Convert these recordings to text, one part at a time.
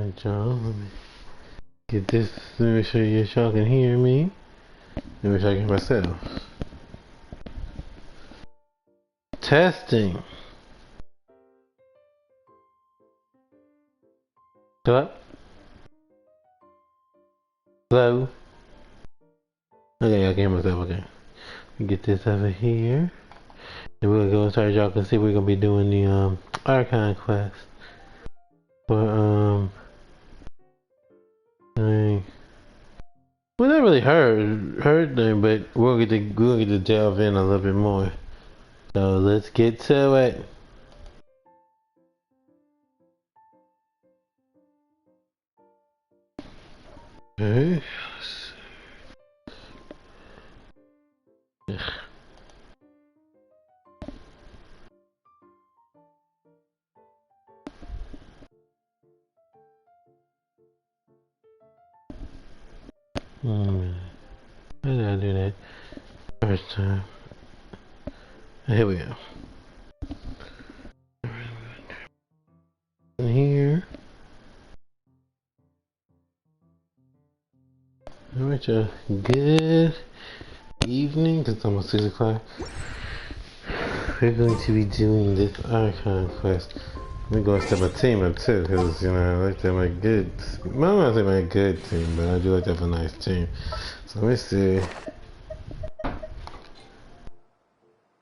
Alright, y'all. Let me get this. Let me show you if y'all can hear me. Let me show you myself. Testing. Hello? Hello? Okay, I can hear myself. Okay. Get this over here. And we're gonna go inside. Y'all can see we're gonna be doing the Archon quest. For thing. Well, not really her thing, but we'll get to delve in a little bit more. So let's get to it. Okay. How did I do that first time? Here we go. In here. Alright, y'all. Good evening. It's almost 6 o'clock. We're going to be doing this Archon quest. We're going to set my team up too, because, you know, I like to have a good, I don't want to say my good team, but I do like to have a nice team. So let me see.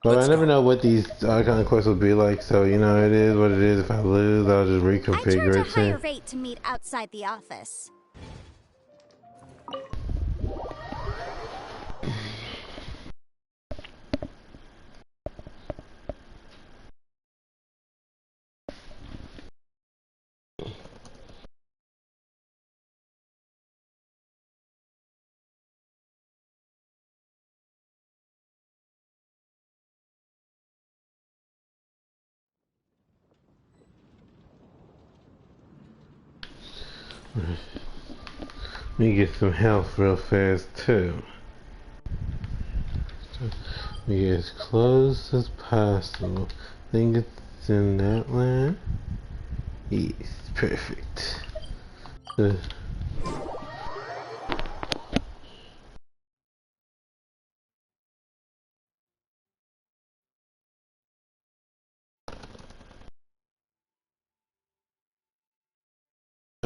But I never know what these Archon quests will be like, so, you know, it is what it is. If I lose, I'll just reconfigure it. I charge a higher rate to meet outside the office. Let me get some health real fast too. Let me get as close as possible. I think it's in that line. Yes, perfect.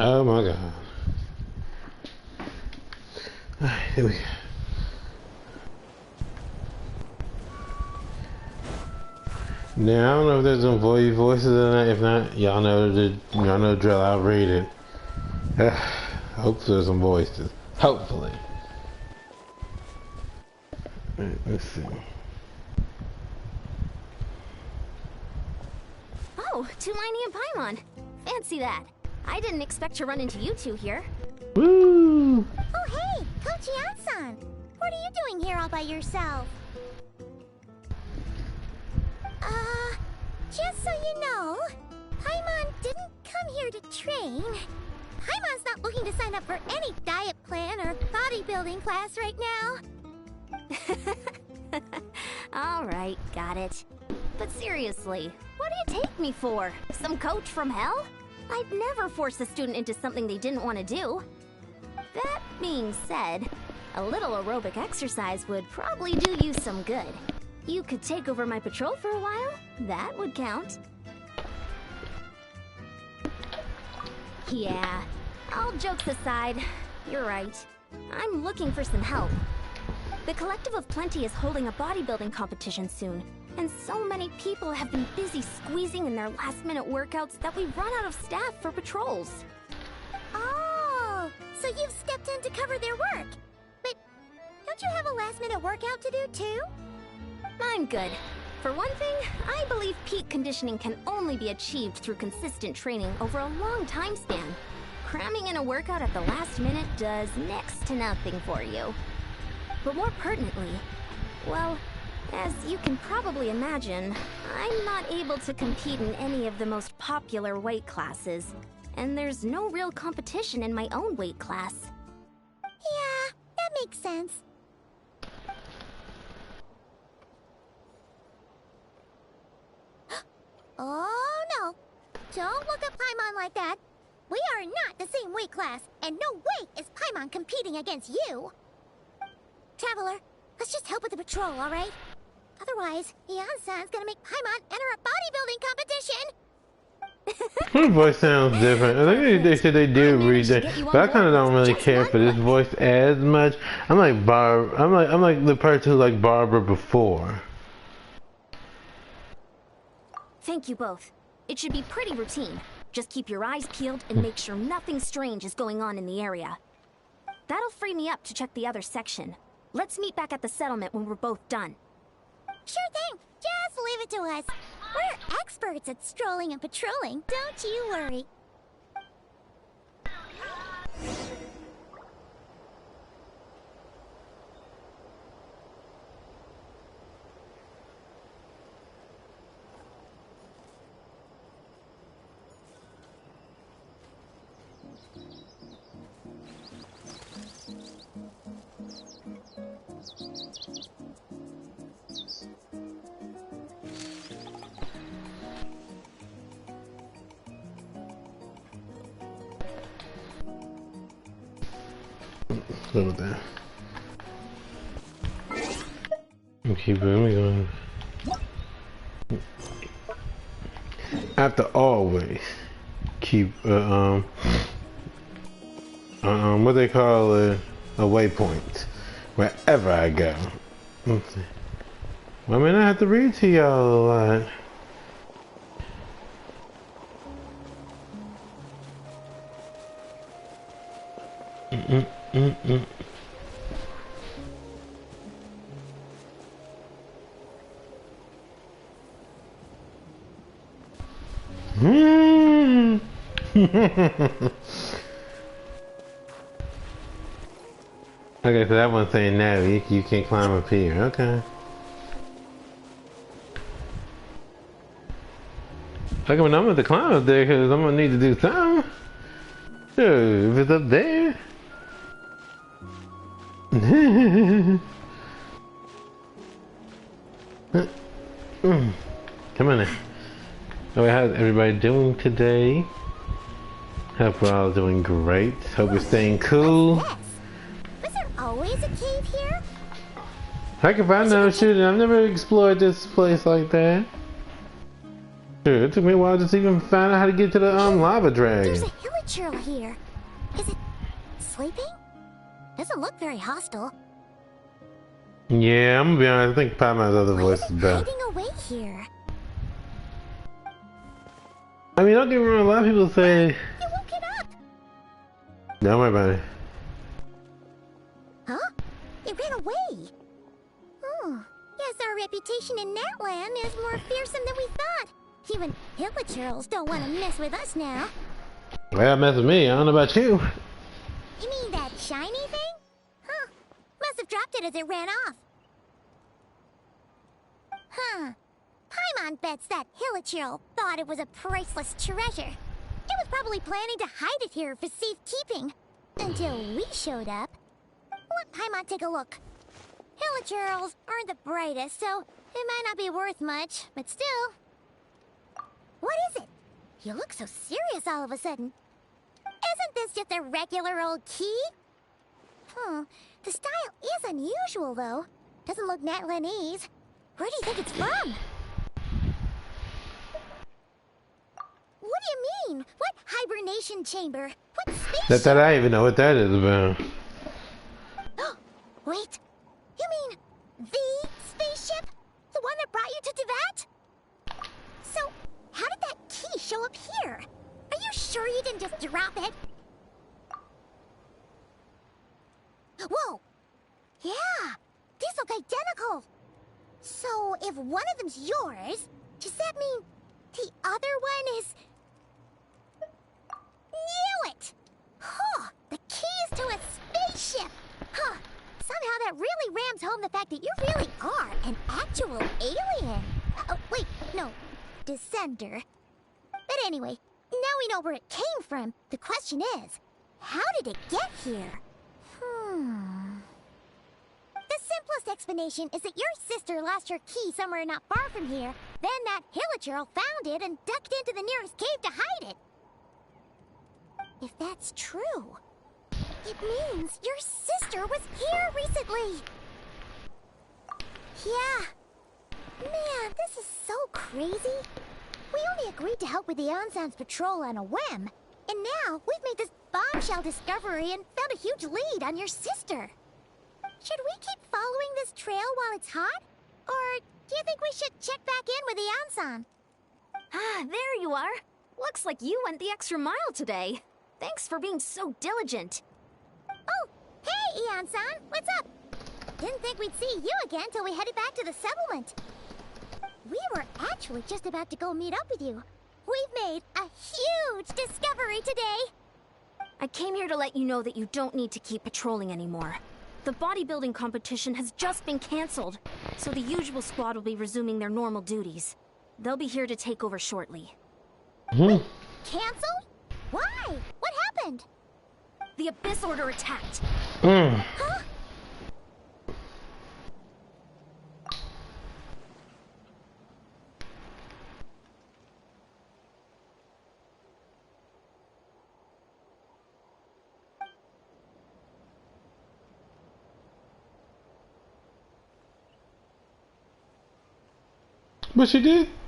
Oh my god. Alright, here we go. Now I don't know if there's some voices in that. If not, y'all know the drill. I'll read it. Hopefully there's some voices. Hopefully. Alright, let's see. Oh, Tulani and Paimon. Fancy that. I didn't expect to run into you two here. Woo! Oh hey, Kochi-san! What are you doing here all by yourself? Just so you know, Paimon didn't come here to train. Paimon's not looking to sign up for any diet plan or bodybuilding class right now. Alright, got it. But seriously, what do you take me for? Some coach from hell? I'd never force a student into something they didn't want to do. That being said, a little aerobic exercise would probably do you some good. You could take over my patrol for a while. That would count. Yeah, all jokes aside, you're right. I'm looking for some help. The Collective of Plenty is holding a bodybuilding competition soon, and so many people have been busy squeezing in their last-minute workouts that we've run out of staff for patrols. Oh, so you've stepped in to cover their work. But don't you have a last-minute workout to do too? I'm good. For one thing, I believe peak conditioning can only be achieved through consistent training over a long time span. Cramming in a workout at the last minute does next to nothing for you. But more pertinently, well, as you can probably imagine, I'm not able to compete in any of the most popular weight classes, and there's no real competition in my own weight class. Yeah, that makes sense. Oh no! Don't look at Paimon like that. We are not the same weight class, and no way is Paimon competing against you. Traveler, let's just help with the patrol, alright? Otherwise, Yan-san's gonna make Paimon enter a bodybuilding competition! Her voice sounds different. I think they said they do read that, but I kind of don't really care for this voice as much. I'm like I'm like the person who liked Barbara before. Thank you both. It should be pretty routine. Just keep your eyes peeled and make sure nothing strange is going on in the area. That'll free me up to check the other section. Let's meet back at the settlement when we're both done. Sure thing. Just leave it to us. We're experts at strolling and patrolling. Don't you worry. Go with that. Okay, but let me go. I have to always keep what they call a waypoint wherever I go. Let's see. Well, I mean, I have to read to y'all a lot. Okay, so that one's saying no, you can't climb up here. Okay. Okay, well, I'm gonna climb up there because I'm gonna need to do something. Sure, if it's up there. Come on now. Oh, how's everybody doing today? Hope we're all doing great. Hope we're staying cool. Yes. Was there always a cave here? Heck if I know, shoot, I've never explored this place like that. Sure, it took me a while just to even find out how to get to the lava dragon. There's a hilichurl here. Is it sleeping? Doesn't look very hostile. Yeah, I'm gonna be honest, I think Paimon's other voice is better. Hiding away here. I mean, don't get me wrong, a lot of people say... You woke it up! Don't worry about it. Huh? It ran away. Oh, yes, our reputation in that land is more fearsome than we thought. Even hilichurls don't want to mess with us now. Well, mess with me, I don't know about you. You mean that shiny thing? Huh. Must have dropped it as it ran off. Huh. Paimon bets that hilichurl thought it was a priceless treasure. It was probably planning to hide it here for safekeeping. Until we showed up. Let Paimon take a look. Hilichurls aren't the brightest, so it might not be worth much, but still. What is it? You look so serious all of a sudden. Isn't this just a regular old key? The style is unusual, though. Doesn't look Natlanese. Where do you think it's from? What do you mean? What hibernation chamber? What spaceship? That I even know what that is about. Wait. You mean the spaceship? The one that brought you to Teyvat? So, how did that key show up here? Are you sure you didn't just drop it? Whoa! Yeah! These look identical! So, if one of them's yours, does that mean the other one is... Knew it! Huh! The keys to a spaceship! Huh! Somehow that really rams home the fact that you really are an actual alien! Wait, no. Descender. But anyway, now we know where it came from. The question is, how did it get here? The simplest explanation is that your sister lost her key somewhere not far from here. Then that hilichurl found it and ducked into the nearest cave to hide it. If that's true, it means your sister was here recently. Yeah. Man, this is so crazy. We only agreed to help with the Ansan's patrol on a whim, and now we've made this bombshell discovery and found a huge lead on your sister. Should we keep following this trail while it's hot? Or do you think we should check back in with the Ansan? Ah, there you are. Looks like you went the extra mile today. Thanks for being so diligent. Oh, hey, Ian-san, what's up? Didn't think we'd see you again till we headed back to the settlement. We were actually just about to go meet up with you. We've made a huge discovery today. I came here to let you know that you don't need to keep patrolling anymore. The bodybuilding competition has just been cancelled, so the usual squad will be resuming their normal duties. They'll be here to take over shortly. Wait, canceled? Why? What happened? The Abyss Order attacked. Huh?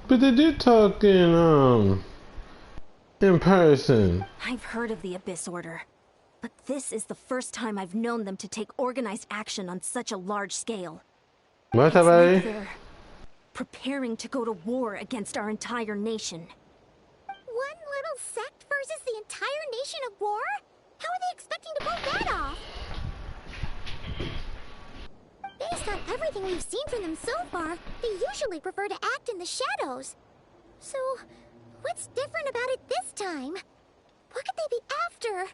But they did talk in person. I've heard of the Abyss Order, but this is the first time I've known them to take organized action on such a large scale. What It's about like they're preparing to go to war against our entire nation. One little sect versus the entire nation of war? How are they expecting to pull that off? Based on everything we've seen from them so far, they usually prefer to act in the shadows. So, what's different about it this time? What could they be after?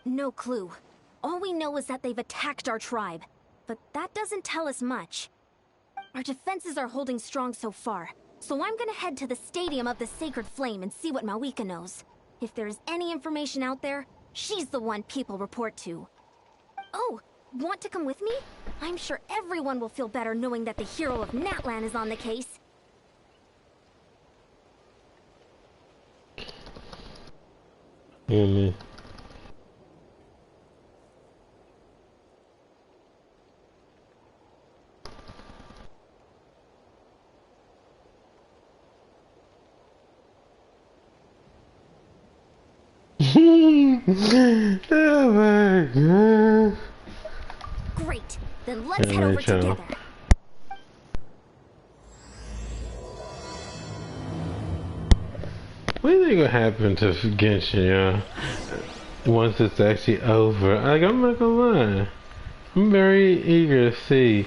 No clue. All we know is that they've attacked our tribe, but that doesn't tell us much. Our defenses are holding strong so far, so I'm gonna head to the Stadium of the Sacred Flame and see what Mawika knows. If there is any information out there, she's the one people report to. Oh, want to come with me? I'm sure everyone will feel better knowing that the hero of Natlan is on the case. Yeah, oh my god. Great, then let's head over together. What do you think will happen to Genshin, y'all? Once it's actually over? Like, I'm not gonna lie. I'm very eager to see.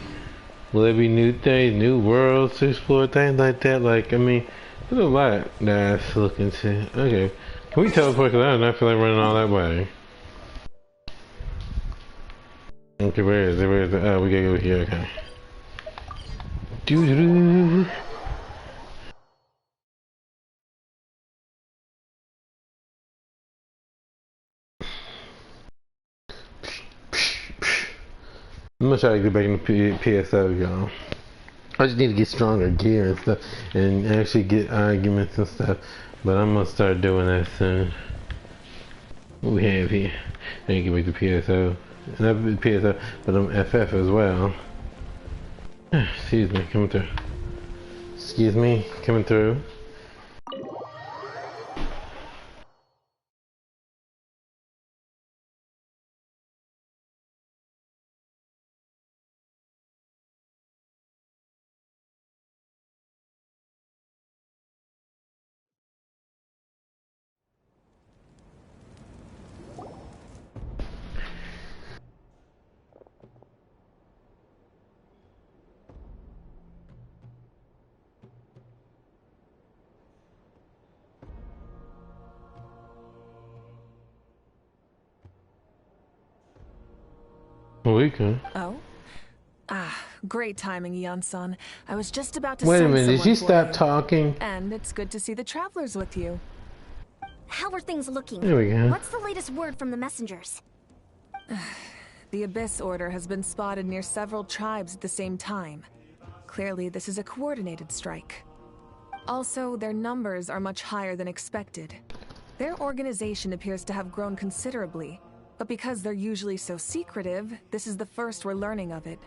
Will there be new things, new worlds to explore, things like that? Like, I mean, there's a lot that I have to look into. Okay. Can we teleport? Because I do not feel like running all that way. Okay, where is it? Where is it? Oh, we gotta go here, okay. Doo-doo-doo. I'm gonna try to get back in the PSO, y'all. I just need to get stronger gear and stuff, and actually get arguments and stuff. But I'm gonna start doing that soon. What we have here? I need to get back to PSO. Not PSO, but I'm FF as well. Excuse me, coming through. Excuse me, coming through. We can. Oh? Ah, great timing, Ian-san. I was just about to Wait a send minute, did someone she for stop you. talking? And it's good to see the travelers with you. How are things looking? There we go. What's the latest word from the messengers? The Abyss Order has been spotted near several tribes at the same time. Clearly, this is a coordinated strike. Also, their numbers are much higher than expected. Their organization appears to have grown considerably, but because they're usually so secretive, this is the first we're learning of it.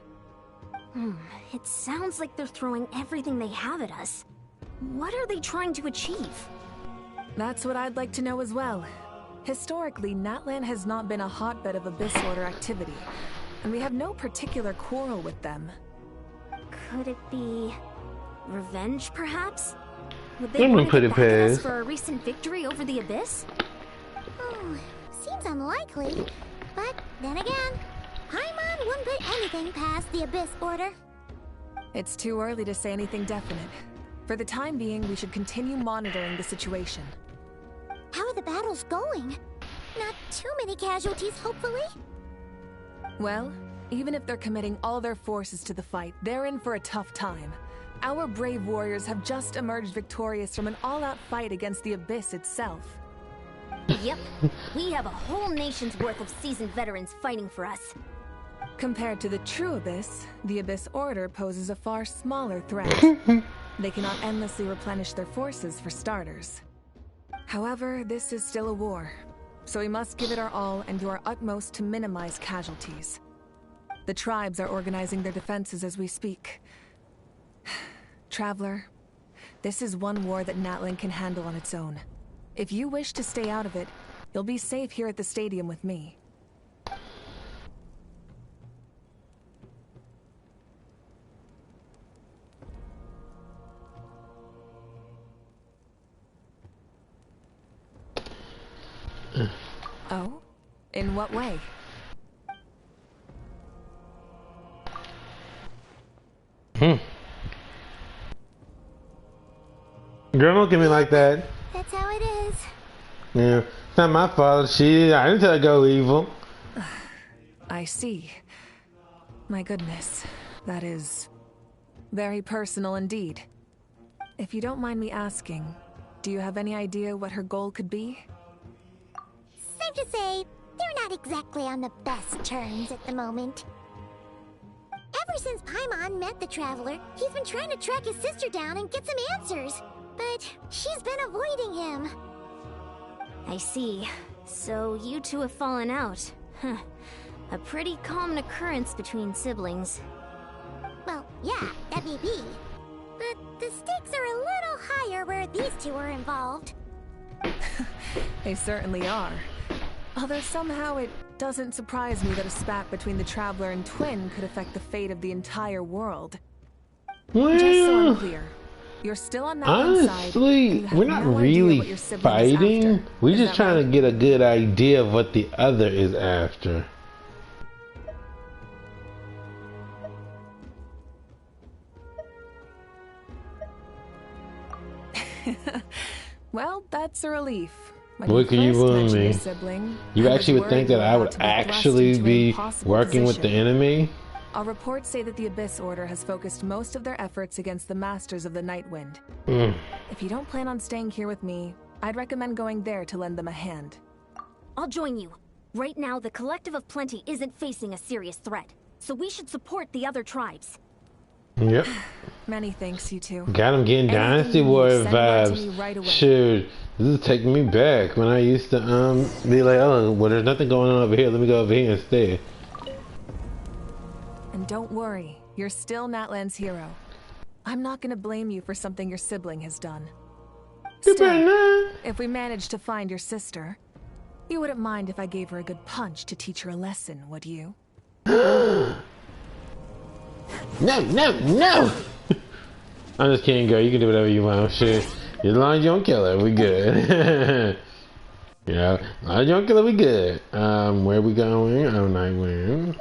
It sounds like they're throwing everything they have at us. What are they trying to achieve? That's what I'd like to know as well. Historically, Natlan has not been a hotbed of Abyss Order activity, and we have no particular quarrel with them. Could it be revenge, perhaps? Would I'm they gonna want to put get it back at us past. for a recent victory over the Abyss? Seems unlikely. But then again, Paimon wouldn't put anything past the Abyss Order. It's too early to say anything definite. For the time being, we should continue monitoring the situation. How are the battles going? Not too many casualties, hopefully? Well, even if they're committing all their forces to the fight, they're in for a tough time. Our brave warriors have just emerged victorious from an all-out fight against the Abyss itself. Yep, we have a whole nation's worth of seasoned veterans fighting for us. Compared to the true Abyss, the Abyss Order poses a far smaller threat. They cannot endlessly replenish their forces, for starters. However, this is still a war, so we must give it our all and do our utmost to minimize casualties. The tribes are organizing their defenses as we speak. Traveler, this is one war that Natlan can handle on its own. If you wish to stay out of it, you'll be safe here at the stadium with me. Oh? In what way? Girl, don't look at me like that. That's how it is. Yeah, it's not my fault. I didn't tell her to go evil. I see. My goodness, that is very personal indeed. If you don't mind me asking, do you have any idea what her goal could be? Safe to say, they're not exactly on the best terms at the moment. Ever since Paimon met the Traveler, he's been trying to track his sister down and get some answers. But she's been avoiding him. I see. So you two have fallen out. Huh. A pretty common occurrence between siblings. Well, yeah, that may be. But the stakes are a little higher where these two are involved. They certainly are. Although somehow it doesn't surprise me that a spat between the Traveler and Twin could affect the fate of the entire world. Just so I'm clear, you're still on that one side. Honestly, we're not really fighting. We're just trying to get a good idea of what the other is after. Well, that's a relief. When What can you first wound mentioned me? your sibling, You I was actually would think worried that you I were would about to be thrust actually into an be impossible working with the position. enemy? Our reports say that the Abyss Order has focused most of their efforts against the Masters of the Nightwind. If you don't plan on staying here with me, I'd recommend going there to lend them a hand. I'll join you. Right now, the Collective of Plenty isn't facing a serious threat, so we should support the other tribes. Yep. Many thanks, you two. Got him getting Anything Dynasty you need, Warrior send word to me vibes. right away. Shoot, this is taking me back when I used to be like, oh, well, there's nothing going on over here. Let me go over here instead. And don't worry, you're still Natlan's hero. I'm not gonna blame you for something your sibling has done. Still, if we manage to find your sister, you wouldn't mind if I gave her a good punch to teach her a lesson, would you? No, no, no! I'm just kidding, girl. You can do whatever you want. Shit. As long as you don't kill her, we good. Yeah, as long as you don't kill her, we good. Where we going? Oh, Nightwind.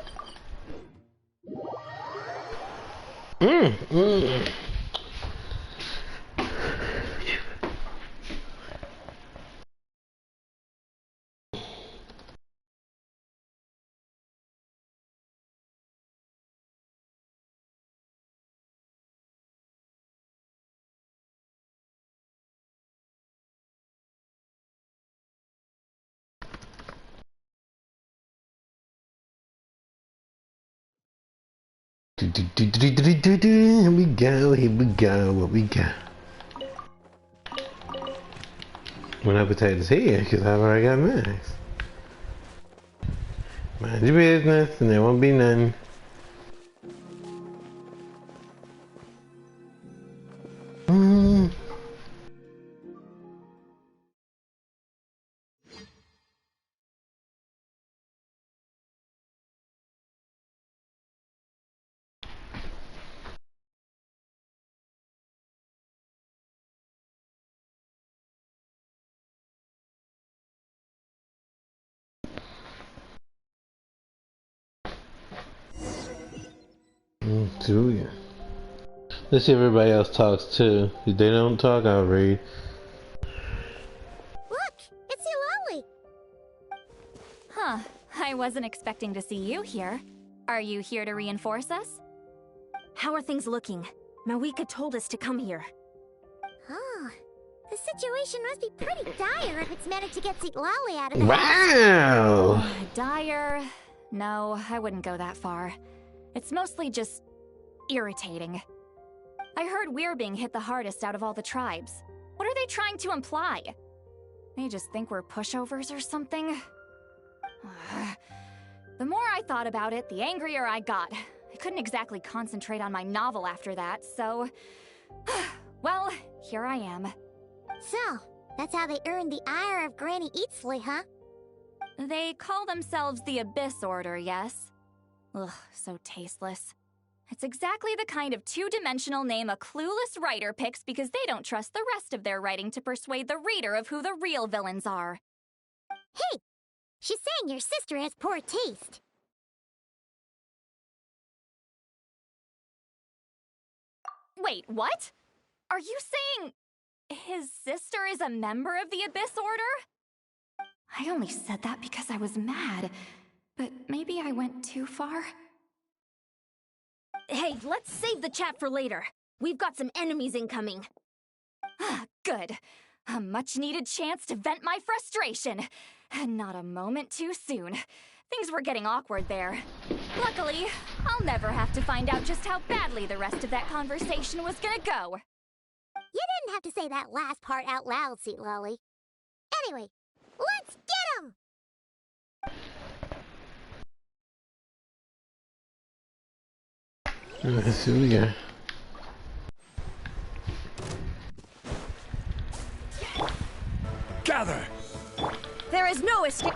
Here we go, here we go, what we got? When I protect here, because I've already got max. Mind your business, and there won't be none. Yeah. Let's see if everybody else talks too. If they don't talk, I'll read. Look, it's Eulalie. Huh. I wasn't expecting to see you here. Are you here to reinforce us? How are things looking? Mawika told us to come here. Oh, the situation must be pretty dire if it's managed to get Eulalie out of the house. Wow! Dire? No, I wouldn't go that far. It's mostly just irritating. I heard we're being hit the hardest out of all the tribes. What are they trying to imply? They just think we're pushovers or something? The more I thought about it, the angrier I got. I couldn't exactly concentrate on my novel after that, so... well, here I am. So, that's how they earned the ire of Granny Eatsley, huh? They call themselves the Abyss Order, yes? Ugh, so tasteless. It's exactly the kind of two-dimensional name a clueless writer picks because they don't trust the rest of their writing to persuade the reader of who the real villains are. Hey! She's saying your sister has poor taste. Wait, what? Are you saying his sister is a member of the Abyss Order? I only said that because I was mad, but maybe I went too far. Hey, let's save the chat for later. We've got some enemies incoming. Good. A much-needed chance to vent my frustration. Not a moment too soon. Things were getting awkward there. Luckily, I'll never have to find out just how badly the rest of that conversation was gonna go. You didn't have to say that last part out loud, Eulalie. Anyway, let's get him! Let's see what we got. Gather! There is no escape.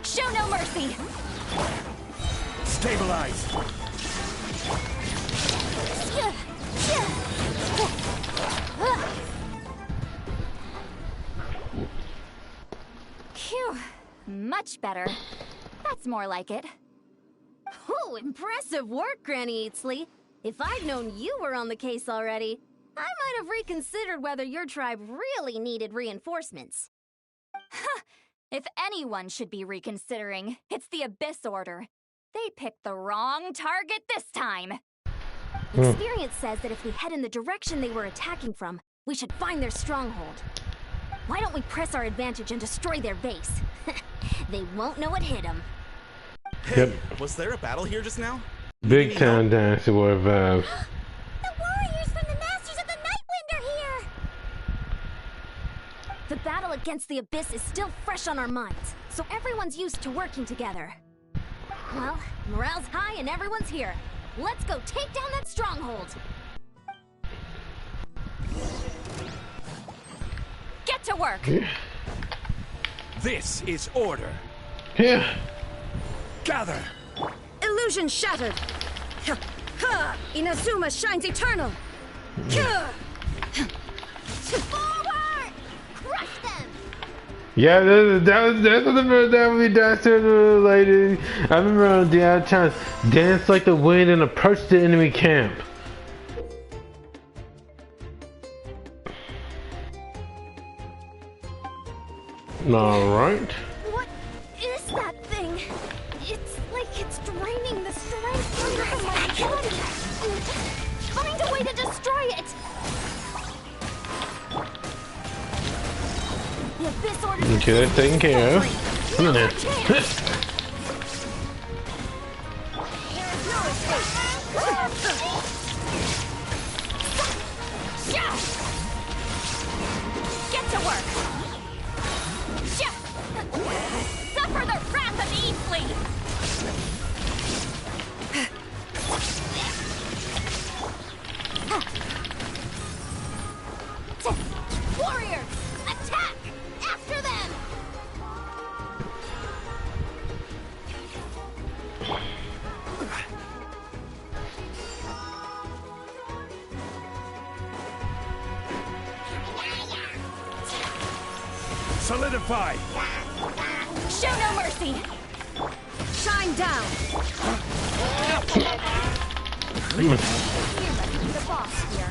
Show no mercy. Stabilize. Phew, much better. That's more like it. Oh, impressive work, Granny Eatsley. If I'd known you were on the case already, I might have reconsidered whether your tribe really needed reinforcements. Huh. If anyone should be reconsidering, it's the Abyss Order. They picked the wrong target this time. Experience says that if we head in the direction they were attacking from, we should find their stronghold. Why don't we press our advantage and destroy their base? They won't know what hit them. Hey, was there a battle here just now? Big time Dynasty War vibes. The warriors from the Masters of the Nightwind are here! The battle against the Abyss is still fresh on our minds, so everyone's used to working together. Well, morale's high and everyone's here. Let's go take down that stronghold! Get to work! This is order. Here. Gather. Illusion shattered. Inazuma shines eternal. Forward! Crush them! Yeah, that's what that would be Dynasty related. I remember on the Archon dance like the wind and approach the enemy camp. Alright. What is that thing? It's like it's draining the strength from my body. Find a way to destroy it! The Abyss orders Okay, that's taken care of. Come on now. Get to work! Suffer the wrath of Eastleigh! Warriors! Attack! After them! Solidify! Show no mercy! Shine down! You must be the boss here.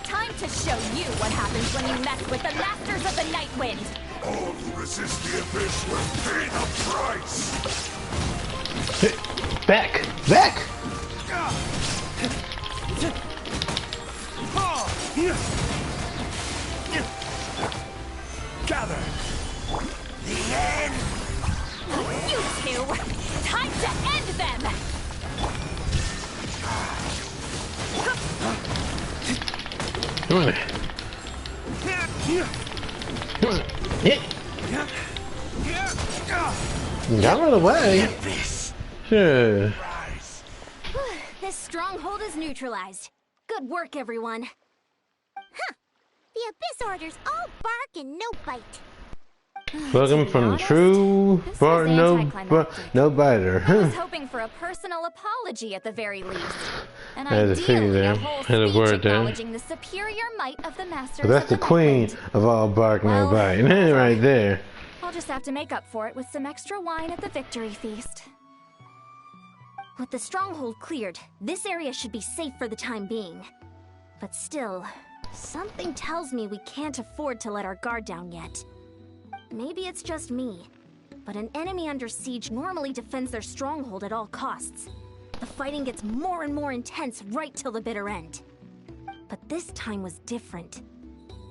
Time to show you what happens when you mess with the masters of the Night Wind! All who resist the abyss will pay the price! Back! Back! Gather! The end! You two! Time to end them! Come on. Come on. Hit! Got out of the way. Abyss! Sure. Rise! This stronghold is neutralized. Good work, everyone. The Abyss orders all bark and no bite. Welcome from the true This bar was no anticlimactic. no biter. I was hoping for a personal apology at the very least. And I had to see ideally there. a whole Had a speech word there. acknowledging the superior might of the masters But that's of the Night queen Wind. of all bark no Well, bite. Right there. I'll just have to make up for it with some extra wine at the victory feast. With the stronghold cleared, this area should be safe for the time being. But still, something tells me we can't afford to let our guard down yet. Maybe it's just me, but an enemy under siege normally defends their stronghold at all costs. The fighting gets more and more intense right till the bitter end. But this time was different.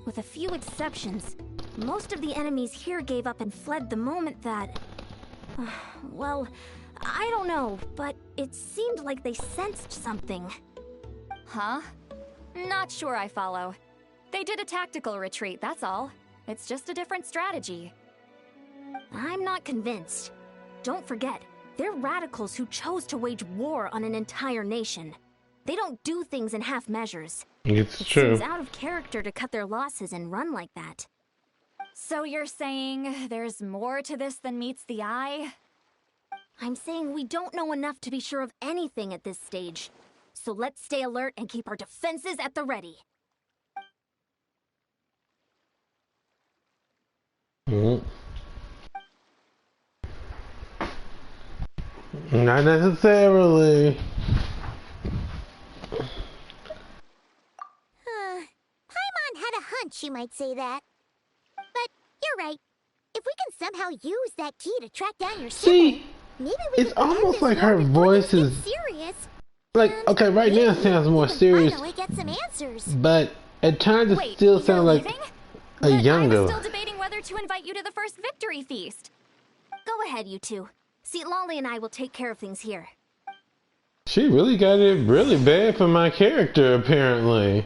With a few exceptions, most of the enemies here gave up and fled the moment that... well, I don't know, but it seemed like they sensed something. Huh? Not sure I follow. They did a tactical retreat, that's all. It's just a different strategy. I'm not convinced. Don't forget, they're radicals who chose to wage war on an entire nation. They don't do things in half measures. It's It true. seems out of character to cut their losses and run like that. So you're saying there's more to this than meets the eye? I'm saying we don't know enough to be sure of anything at this stage. So let's stay alert and keep our defenses at the ready. Mm. Not necessarily. Paimon had a hunch you might say that. But you're right. If we can somehow use that key to track down your sibling, See, maybe we it's can end almost this like war her before voice things is get serious. like, okay, right now it sounds more We can serious, finally get some answers. but at times it Wait, still you're sounds like leaving? a But I younger. was still debating whether to invite you to the first victory feast. Go ahead, you two. See, Lolly and I will take care of things here. She really got it really bad for my character, apparently.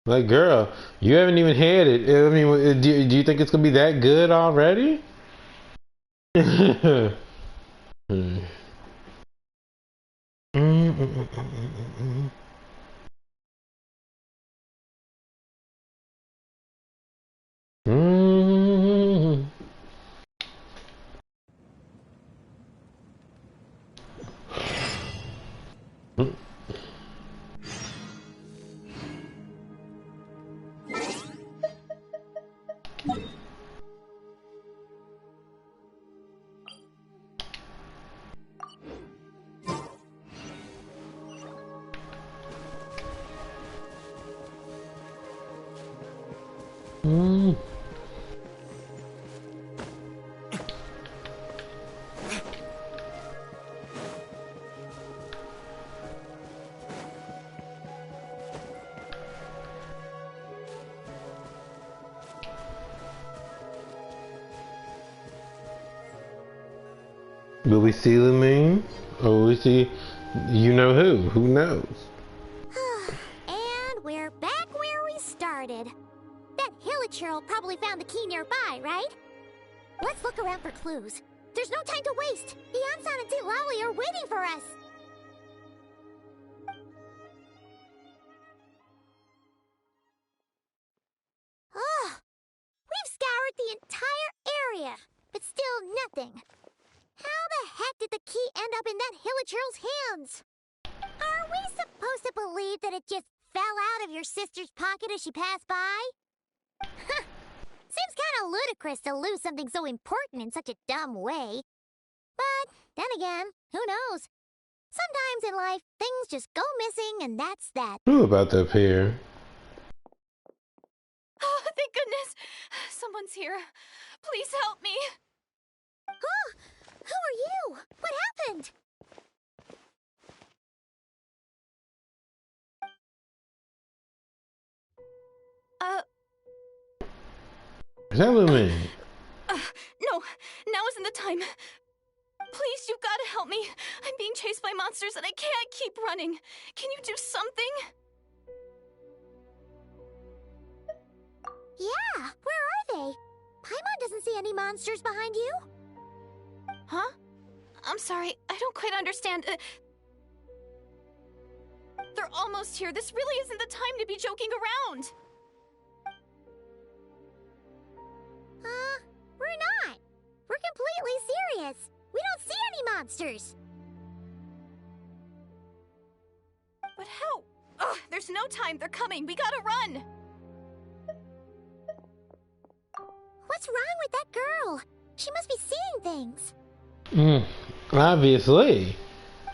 Like, girl, you haven't even had it. I mean, do you think it's gonna be that good already? Will we see the moon? Or will we see you know who? Who knows? And we're back where we started. That Hilichurl probably found the key nearby, right? Let's look around for clues. There's no time to waste. The Ansan and Tilawi are waiting for us. Oh, we've scoured the entire area, but still nothing. How the heck did the key end up in that Hilichurl's hands? Are we supposed to believe that it just fell out of your sister's pocket as she passed by? Seems kind of ludicrous to lose something so important in such a dumb way. But then again, who knows? Sometimes in life, things just go missing and that's that. Who about that pair? Oh, thank goodness! Someone's here. Please help me. Oh, who are you? What happened? Tell me. No, now isn't the time. Please, you've got to help me. I'm being chased by monsters and I can't keep running. Can you do something? Yeah, where are they? Paimon doesn't see any monsters behind you. Huh? I'm sorry, I don't quite understand. They're almost here. This really isn't the time to be joking around. We're not. We're completely serious. We don't see any monsters. But how? Ugh, there's no time. They're coming. We gotta run. What's wrong with that girl? She must be seeing things. Obviously.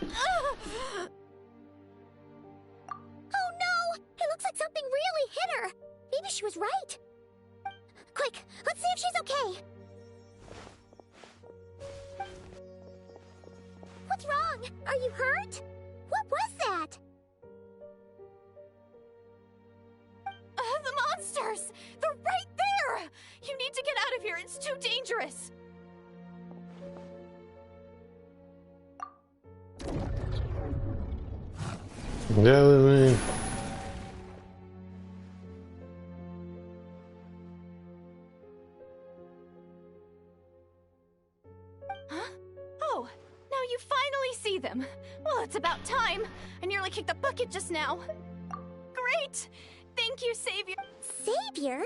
Oh no! It looks like something really hit her. Maybe she was right. Quick, let's see if she's okay. What's wrong? Are you hurt? What was that? The monsters! They're right there! You need to get out of here. It's too dangerous. Tell me. Huh? Oh, now you finally see them. Well, it's about time. I nearly kicked the bucket just now. Great! Thank you, Savior. Savior?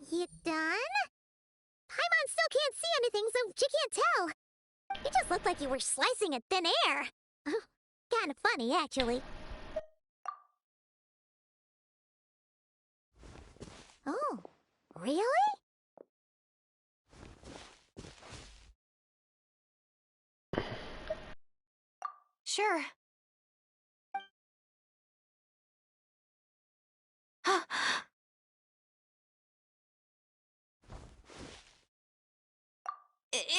You done? Paimon still can't see anything, so she can't tell. It just looked like you were slicing at thin air. Kind of funny, actually. Oh, really? Sure.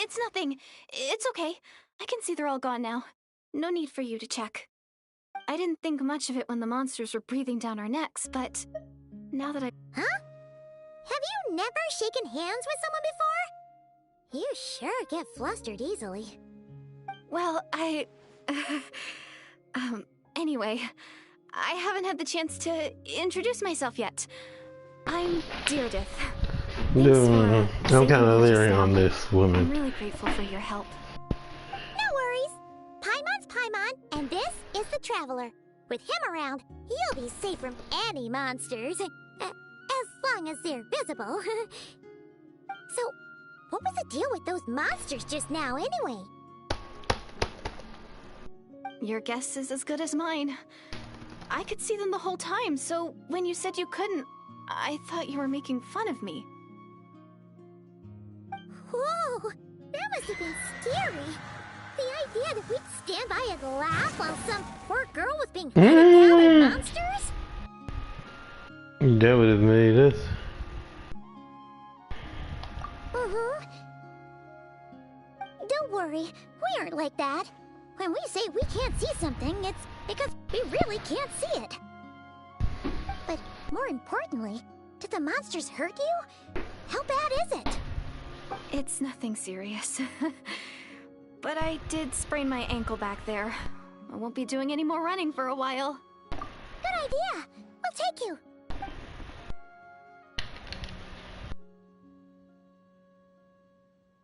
It's nothing. It's okay. I can see they're all gone now. No need for you to check. I didn't think much of it when the monsters were breathing down our necks, but now that I... Huh? Have you never shaken hands with someone before? You sure get flustered easily. Well, anyway, I haven't had the chance to introduce myself yet. I'm Deirdith. No, I'm kind of leery on this woman. I'm really grateful for your help. No worries. Paimon's Paimon, and this is the Traveler. With him around, you'll be safe from any monsters. As long as they're visible. So, what was the deal with those monsters just now, anyway? Your guess is as good as mine. I could see them the whole time, so when you said you couldn't, I thought you were making fun of me. Whoa! That must have been scary. The idea that we'd stand by and laugh while some poor girl was being hunted down by monsters? That would have made us. Don't worry, we aren't like that. When we say we can't see something, it's because we really can't see it. But more importantly, did the monsters hurt you? How bad is it? It's nothing serious. But I did sprain my ankle back there. I won't be doing any more running for a while. Good idea. We'll take you.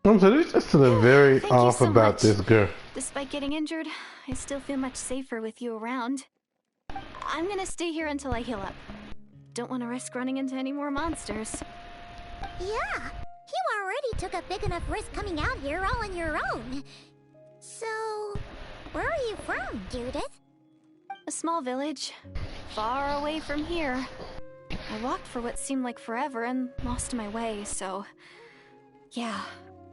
So there's just something very Thank you off so about much. this girl. Despite getting injured, I still feel much safer with you around. I'm gonna stay here until I heal up. Don't want to risk running into any more monsters. Yeah, you already took a big enough risk coming out here all on your own. So, where are you from, Judith? A small village, far away from here. I walked for what seemed like forever and lost my way, so... Yeah,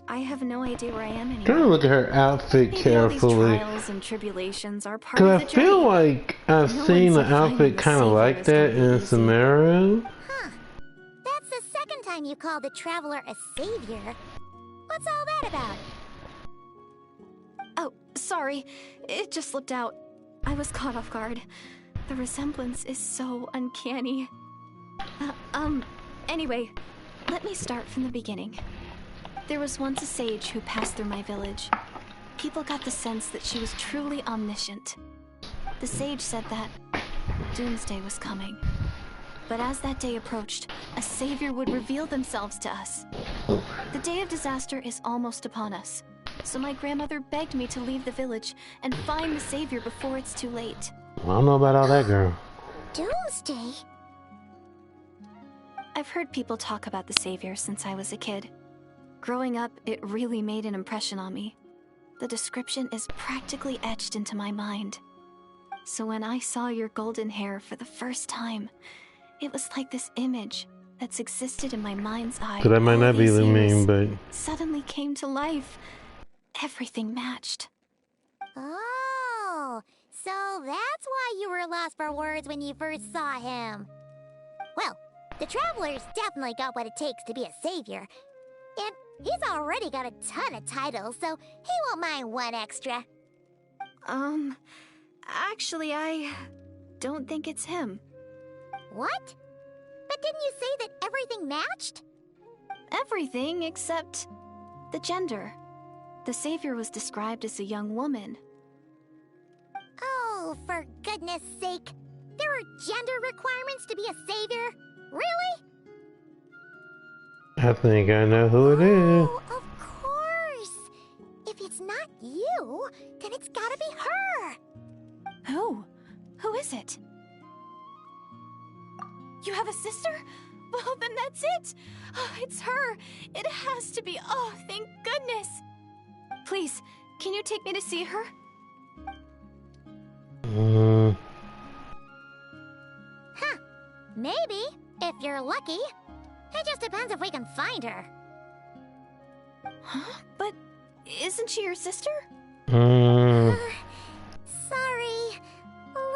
I have no idea where I am anymore. Trying to look at her outfit Maybe all these carefully. trials and tribulations are part Cause of I the journey. feel like I've No seen one the said finding outfit the kind of savior like is that gonna be in easy. Samaru. Huh. That's the second time you called the traveler a savior. What's all that about? Oh, sorry. It just slipped out. I was caught off guard. The resemblance is so uncanny. Anyway, let me start from the beginning. There was once a sage who passed through my village. People got the sense that she was truly omniscient. The sage said that doomsday was coming. But as that day approached, a savior would reveal themselves to us. The day of disaster is almost upon us, so my grandmother begged me to leave the village and find the savior before it's too late. I don't know about all that, girl. Doomsday? I've heard people talk about the savior since I was a kid. Growing up, it really made an impression on me. The description is practically etched into my mind. So when I saw your golden hair for the first time, it was like this image that's existed in my mind's eye. So that might all not be these the years mean, but suddenly came to life. Everything matched. Oh, so that's why you were lost for words when you first saw him. Well, the Traveler's definitely got what it takes to be a savior. And he's already got a ton of titles, so he won't mind one extra. Actually, I don't think it's him. What? But didn't you say that everything matched? Everything except the gender. The savior was described as a young woman. Oh, for goodness sake. There are gender requirements to be a savior? Really? I think I know who it is. Oh, of course. If it's not you, then it's gotta be her. Who? Who is it? You have a sister? Well, then that's it. Oh, it's her. It has to be. Oh, thank goodness. Please, can you take me to see her? Huh. Maybe, if you're lucky. It just depends if we can find her. Huh? But isn't she your sister? Sorry.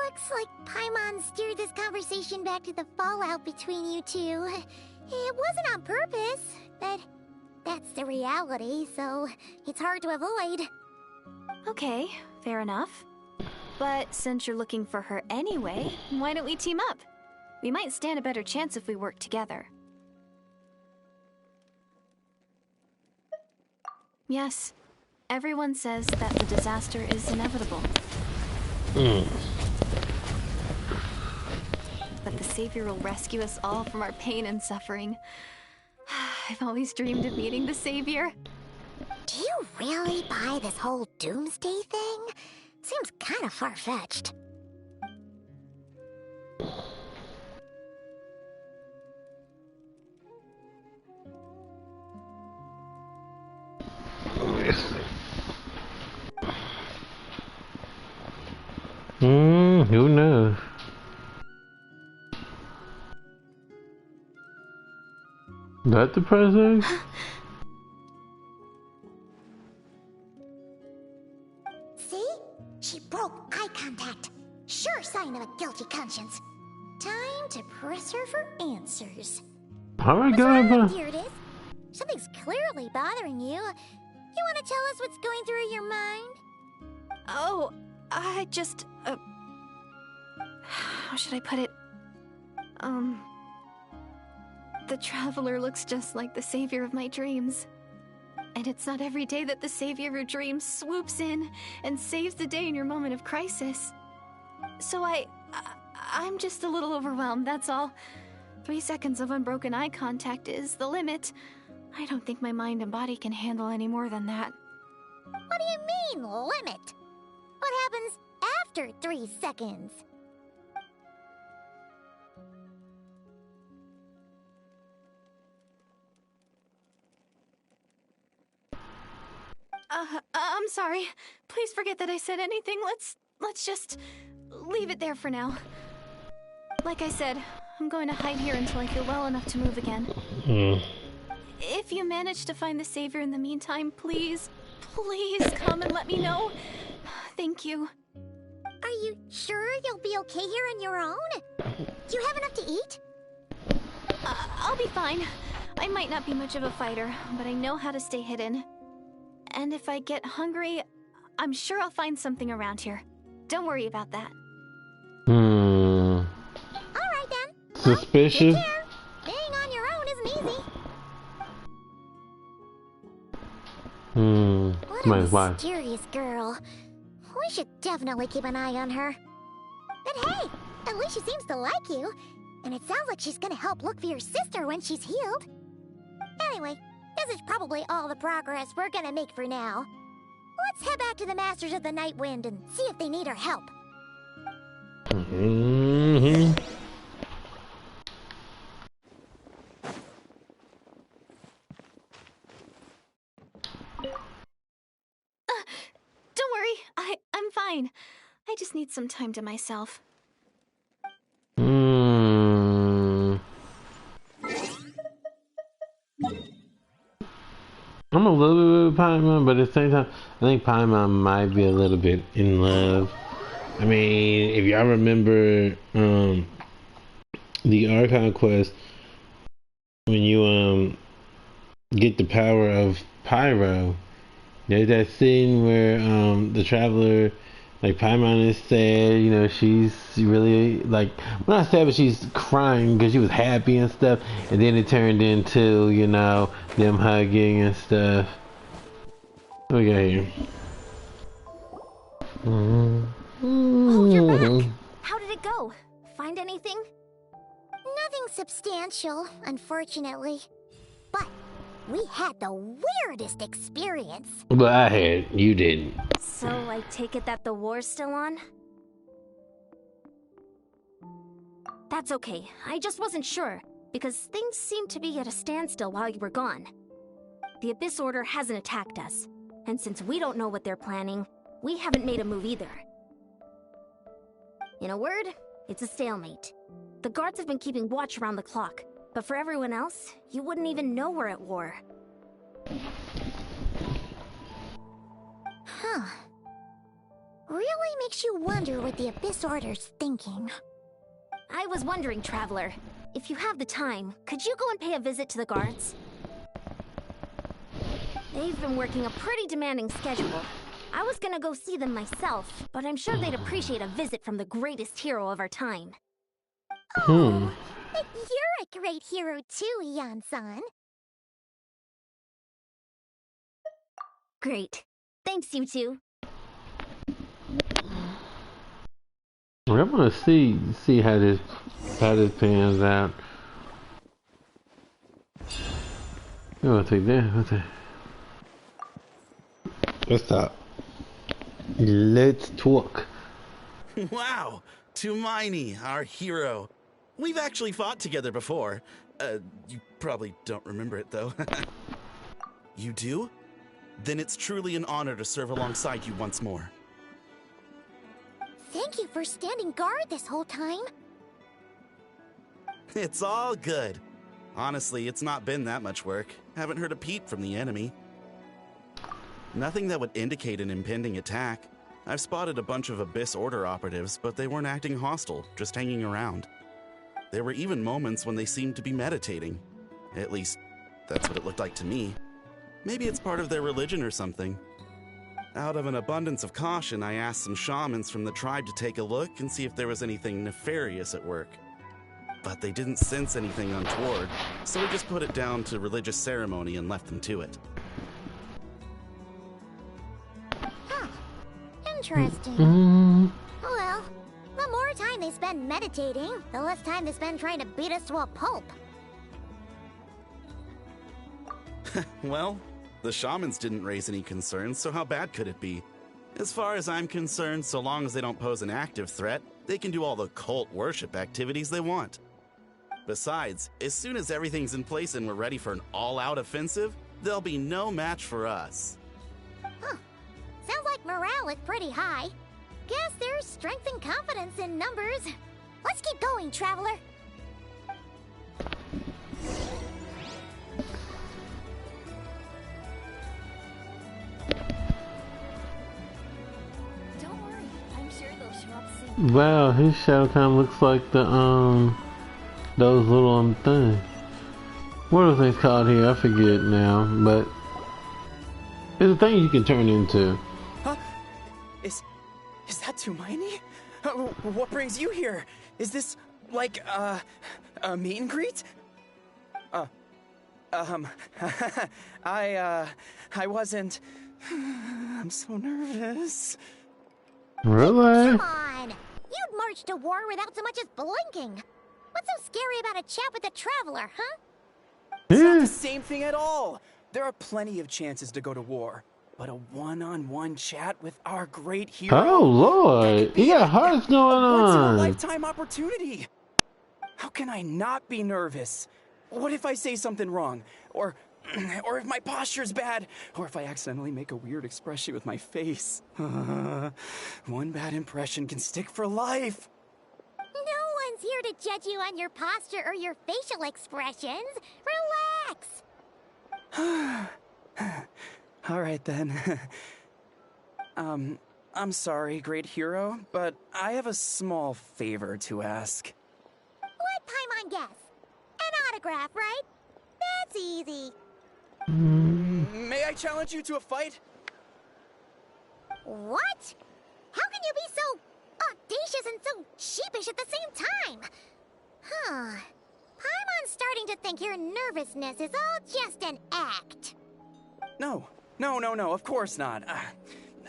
Looks like Paimon steered this conversation back to the fallout between you two. It wasn't on purpose, but that's the reality, so it's hard to avoid. Okay, fair enough. But since you're looking for her anyway, why don't we team up? We might stand a better chance if we work together. Yes, everyone says that the disaster is inevitable. But the savior will rescue us all from our pain and suffering. I've always dreamed of meeting the savior. Do you really buy this whole doomsday thing? Seems kind of far-fetched. Who knows? That the president? sign of a guilty conscience. Time to press her for answers. Alright, What's go wrong, ahead. dear it is? Something's clearly bothering you. You want to tell us what's going through your mind? Oh, I just, how should I put it? The Traveler looks just like the savior of my dreams. And it's not every day that the savior of your dreams swoops in and saves the day in your moment of crisis. So I'm just a little overwhelmed, that's all. 3 seconds of unbroken eye contact is the limit. I don't think my mind and body can handle any more than that. What do you mean, limit? What happens after 3 seconds? I'm sorry. Please forget that I said anything. Let's just leave it there for now. Like I said, I'm going to hide here until I feel well enough to move again. If you manage to find the savior in the meantime, please come and let me know. Thank you. Are you sure you'll be okay here on your own? Do you have enough to eat? I'll be fine. I might not be much of a fighter, but I know how to stay hidden. And if I get hungry, I'm sure I'll find something around here. Don't worry about that. Alright then. Suspicious? Well, take care. Being on your own isn't easy. What a mysterious girl. We should definitely keep an eye on her. But hey, at least she seems to like you. And it sounds like she's gonna help look for your sister when she's healed. Anyway, this is probably all the progress we're gonna make for now. Let's head back to the Masters of the Night Wind and see if they need our help. Don't worry, I'm fine. I just need some time to myself. I'm a little bit with Paimon, but at the same time, I think Paimon might be a little bit in love. I mean, if y'all remember the Archon quest, when you get the power of Pyro, there's that scene where the Traveler, like Paimon is sad, you know, she's really, like, well, not sad, but she's crying because she was happy and stuff, and then it turned into, you know, them hugging and stuff. What we got here? Oh, you're back! How did it go? Find anything? Nothing substantial, unfortunately. But we had the weirdest experience. But I had, you didn't. So I take it that the war's still on? That's okay. I just wasn't sure, because things seemed to be at a standstill while you were gone. The Abyss Order hasn't attacked us, and since we don't know what they're planning, we haven't made a move either. In a word, it's a stalemate. The guards have been keeping watch around the clock, but for everyone else, you wouldn't even know we're at war. Huh. Really makes you wonder what the Abyss Order's thinking. I was wondering, Traveler, if you have the time, could you go and pay a visit to the guards? They've been working a pretty demanding schedule. I was gonna go see them myself, but I'm sure they'd appreciate a visit from the greatest hero of our time. Oh, but you're a great hero too, Yan-san. Great. Thanks, you two. I want to see how this pans out. You want to take that? Let's talk. Let's talk. Wow, Tumaini, our hero. We've actually fought together before. You probably don't remember it, though. You do? Then it's truly an honor to serve alongside you once more. Thank you for standing guard this whole time. It's all good. Honestly, it's not been that much work. Haven't heard a peep from the enemy. Nothing that would indicate an impending attack. I've spotted a bunch of Abyss Order operatives, but they weren't acting hostile, just hanging around. There were even moments when they seemed to be meditating. At least, that's what it looked like to me. Maybe it's part of their religion or something. Out of an abundance of caution, I asked some shamans from the tribe to take a look and see if there was anything nefarious at work. But they didn't sense anything untoward, so we just put it down to religious ceremony and left them to it. Huh. Interesting. Well, the more time they spend meditating, the less time they spend trying to beat us to a pulp. Well, the shamans didn't raise any concerns, so how bad could it be? As far as I'm concerned, so long as they don't pose an active threat, they can do all the cult worship activities they want. Besides, as soon as everything's in place and we're ready for an all-out offensive, there'll be no match for us. Huh. Sounds like morale is pretty high. Guess there's strength and confidence in numbers. Let's keep going, Traveler. Don't worry, I'm sure they'll show up soon. Wow, his shadow kind of looks like the those little things. What are things called here? I forget now, but it's a thing you can turn into. Huh? Is that Tumaini? What brings you here? Is this like a meet and greet? I wasn't. I'm so nervous. Really? Come on! You'd march to war without so much as blinking. What's so scary about a chat with a Traveler, huh? It's not the same thing at all. There are plenty of chances to go to war, but a one-on-one chat with our great hero. Oh Lord, you got hearts going Once in a on. lifetime opportunity. How can I not be nervous? What if I say something wrong? Or if my posture's bad? Or if I accidentally make a weird expression with my face? One bad impression can stick for life. No one's here to judge you on your posture or your facial expressions. Relax. All right then. I'm sorry, great hero, but I have a small favor to ask. Let Paimon guess. An autograph, right? That's easy. May I challenge you to a fight? What? How can you be so audacious and so sheepish at the same time? Huh. Paimon's starting to think your nervousness is all just an act. No, of course not.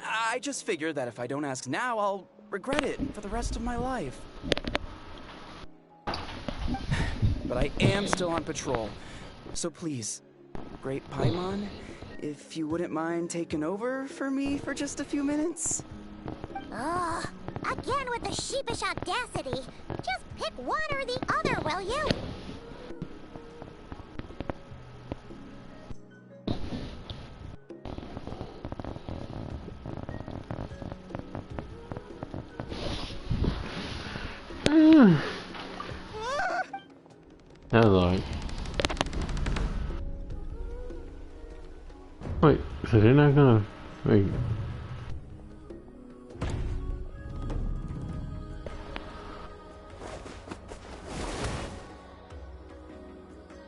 I just figured that if I don't ask now, I'll regret it for the rest of my life. But I am still on patrol, so please, Great Paimon, if you wouldn't mind taking over for me for just a few minutes? Ugh, again with the sheepish audacity. Just pick one or the other, will you? That was alright. Wait, so they're not gonna... Wait.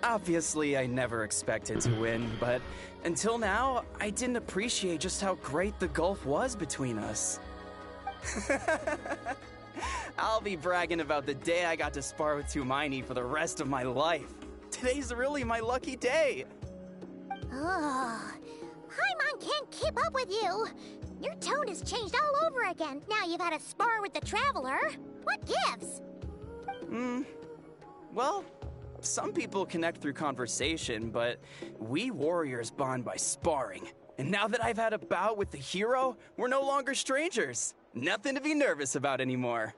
Obviously, I never expected to win, but until now, I didn't appreciate just how great the gulf was between us. I'll be bragging about the day I got to spar with Tumaini for the rest of my life. Today's really my lucky day. Ugh. Paimon can't keep up with you. Your tone has changed all over again. Now you've had a spar with the Traveler. What gives? Well, some people connect through conversation, but we warriors bond by sparring. And now that I've had a bout with the hero, we're no longer strangers. Nothing to be nervous about anymore.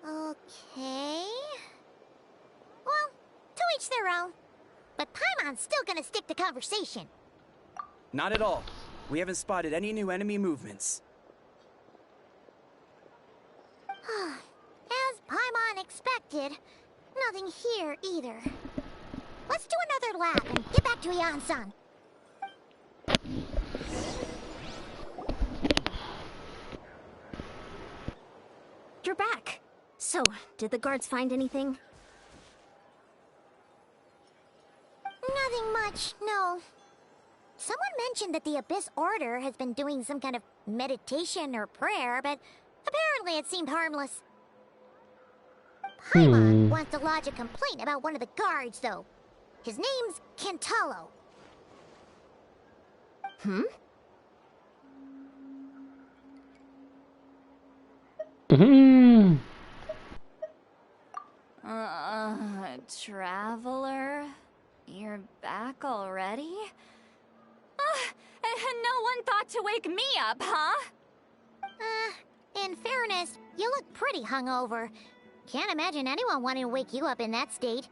Okay. Well, to each their own. But Paimon's still gonna stick to conversation. Not at all. We haven't spotted any new enemy movements. As Paimon expected, nothing here either. Let's do another lap and get back to Yan-san. you're back. So, did the guards find anything? Nothing much, no. Someone mentioned that the Abyss Order has been doing some kind of meditation or prayer, but apparently it seemed harmless. Paimon wants to lodge a complaint about one of the guards, though. His name's Kentalo. Traveler? You're back already? No one thought to wake me up, huh? In fairness, you look pretty hungover. Can't imagine anyone wanting to wake you up in that state.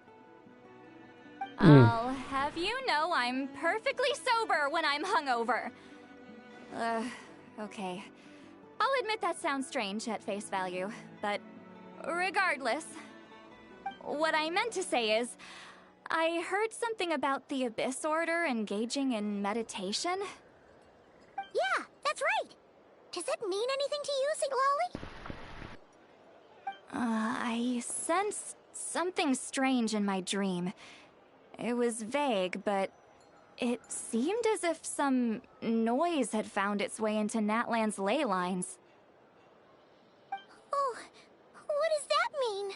I'll have you know I'm perfectly sober when I'm hungover. Okay. I'll admit that sounds strange at face value, but regardless, what I meant to say is, I heard something about the Abyss Order engaging in meditation. Yeah, that's right. Does it mean anything to you, Siglali? I sensed something strange in my dream. It was vague, but it seemed as if some noise had found its way into Natlan's ley lines. Oh, what does that mean?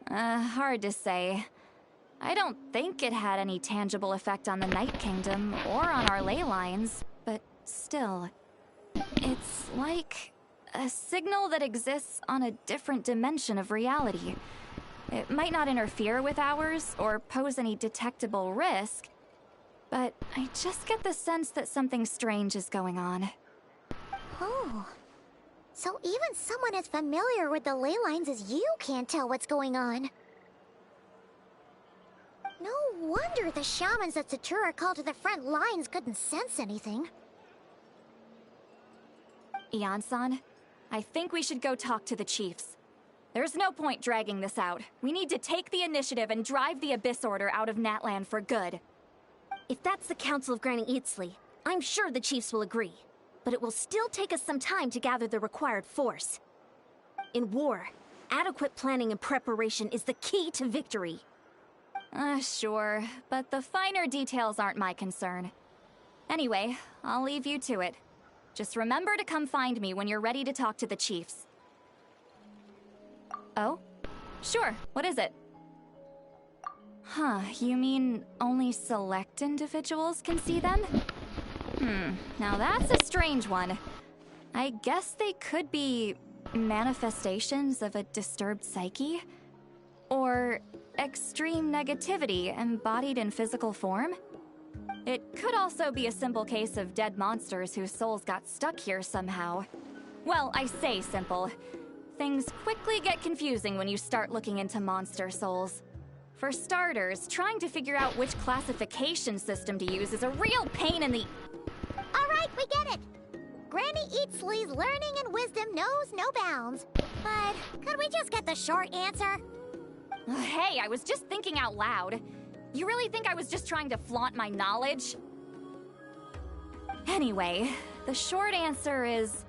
Hard to say. I don't think it had any tangible effect on the Night Kingdom or on our ley lines, but still. It's like a signal that exists on a different dimension of reality. It might not interfere with ours or pose any detectable risk, but I just get the sense that something strange is going on. Oh. So even someone as familiar with the ley lines as you can't tell what's going on. No wonder the shamans that Satura called to the front lines couldn't sense anything. Ian-san, I think we should go talk to the chiefs. There's no point dragging this out. We need to take the initiative and drive the Abyss Order out of Natlan for good. If that's the Council of Granny Eatsley, I'm sure the chiefs will agree. But it will still take us some time to gather the required force. In war, adequate planning and preparation is the key to victory. Sure, but the finer details aren't my concern. Anyway, I'll leave you to it. Just remember to come find me when you're ready to talk to the chiefs. Oh? Sure, what is it? Huh, you mean only select individuals can see them? Now that's a strange one. I guess they could be manifestations of a disturbed psyche? Or extreme negativity embodied in physical form? It could also be a simple case of dead monsters whose souls got stuck here somehow. Well, I say simple. Things quickly get confusing when you start looking into monster souls. For starters, trying to figure out which classification system to use is a real pain in the... Alright, we get it! Granny Eatsley's learning and wisdom knows no bounds. But could we just get the short answer? Hey, I was just thinking out loud. You really think I was just trying to flaunt my knowledge? Anyway, the short answer is...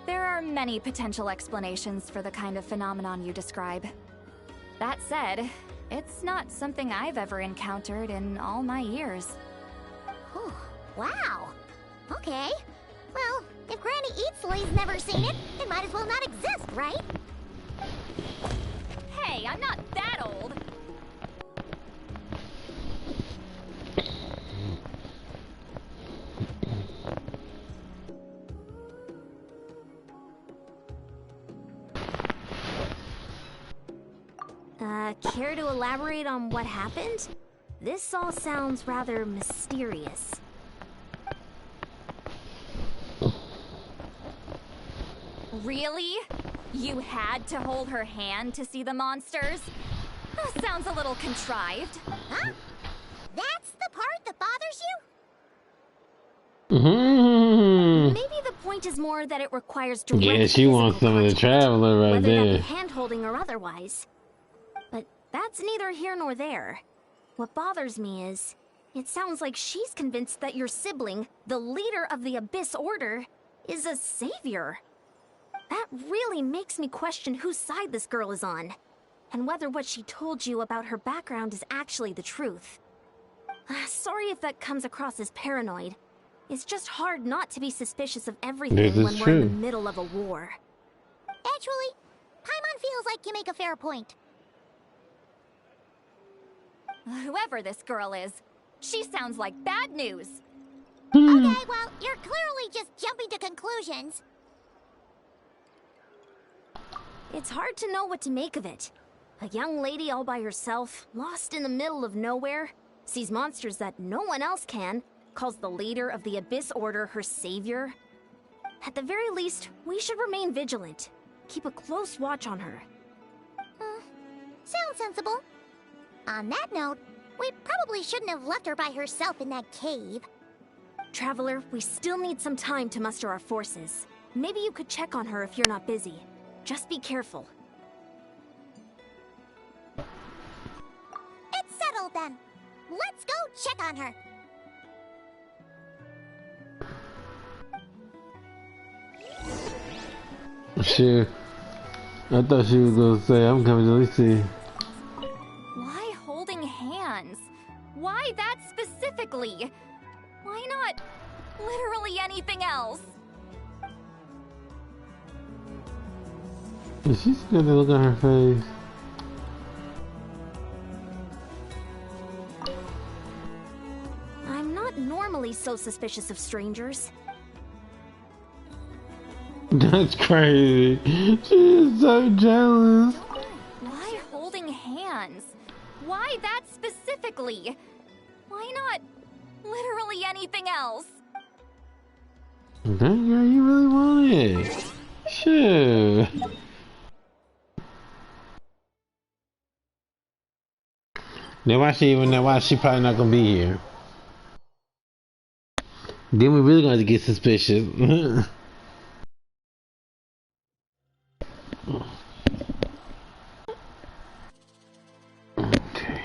there are many potential explanations for the kind of phenomenon you describe. That said, it's not something I've ever encountered in all my years. Oh, wow. Okay. Well, if Granny Eatsley's never seen it, it might as well not exist, right? Hey, I'm not that old! Care to elaborate on what happened? This all sounds rather mysterious. Really? You had to hold her hand to see the monsters? That sounds a little contrived. Huh? That's the part that bothers you? Maybe the point is more that it requires direct Yeah, she wants some of the traveler right whether there. that be hand-holding or otherwise. But that's neither here nor there. What bothers me is, it sounds like she's convinced that your sibling, the leader of the Abyss Order, is a savior. That really makes me question whose side this girl is on, and whether what she told you about her background is actually the truth. Sorry if that comes across as paranoid. It's just hard not to be suspicious of everything This is when we're in the true. middle of a war. Actually, Paimon feels like you make a fair point. Whoever this girl is, she sounds like bad news. Okay, well, you're clearly just jumping to conclusions. It's hard to know what to make of it. A young lady all by herself, lost in the middle of nowhere, sees monsters that no one else can, calls the leader of the Abyss Order her savior. At the very least, we should remain vigilant. Keep a close watch on her. Sounds sensible. On that note, we probably shouldn't have left her by herself in that cave. Traveler, we still need some time to muster our forces. Maybe you could check on her if you're not busy. Just be careful. It's settled then. Let's go check on her. Sure. I thought she was gonna say, I'm coming to see. Why holding hands? Why that specifically? Why not literally anything else? Is she still gonna look on her face? I'm not normally so suspicious of strangers. That's crazy. She is so jealous. Why holding hands? Why that specifically? Why not literally anything else? Dang girl, you really want it. Sure. Now why she even know why she probably not gonna be here? Then we really gonna get suspicious. Okay.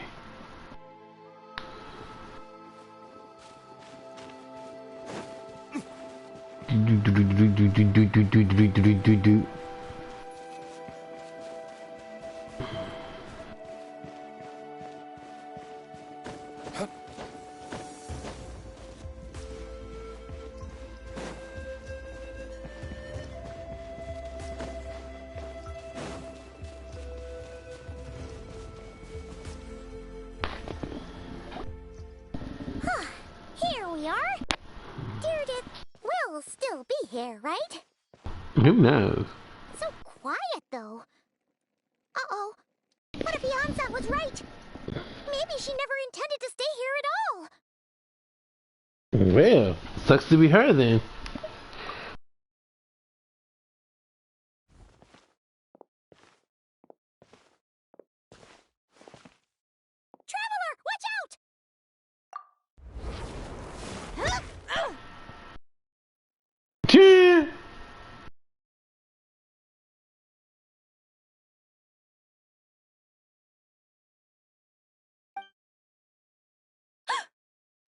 Here we are. Deirdre will still be here, right? Who knows? So quiet, though. Uh-oh. What if Yansan was right? Maybe she never intended to stay here at all. Well, sucks to be her then. Traveler, watch out! Cheer!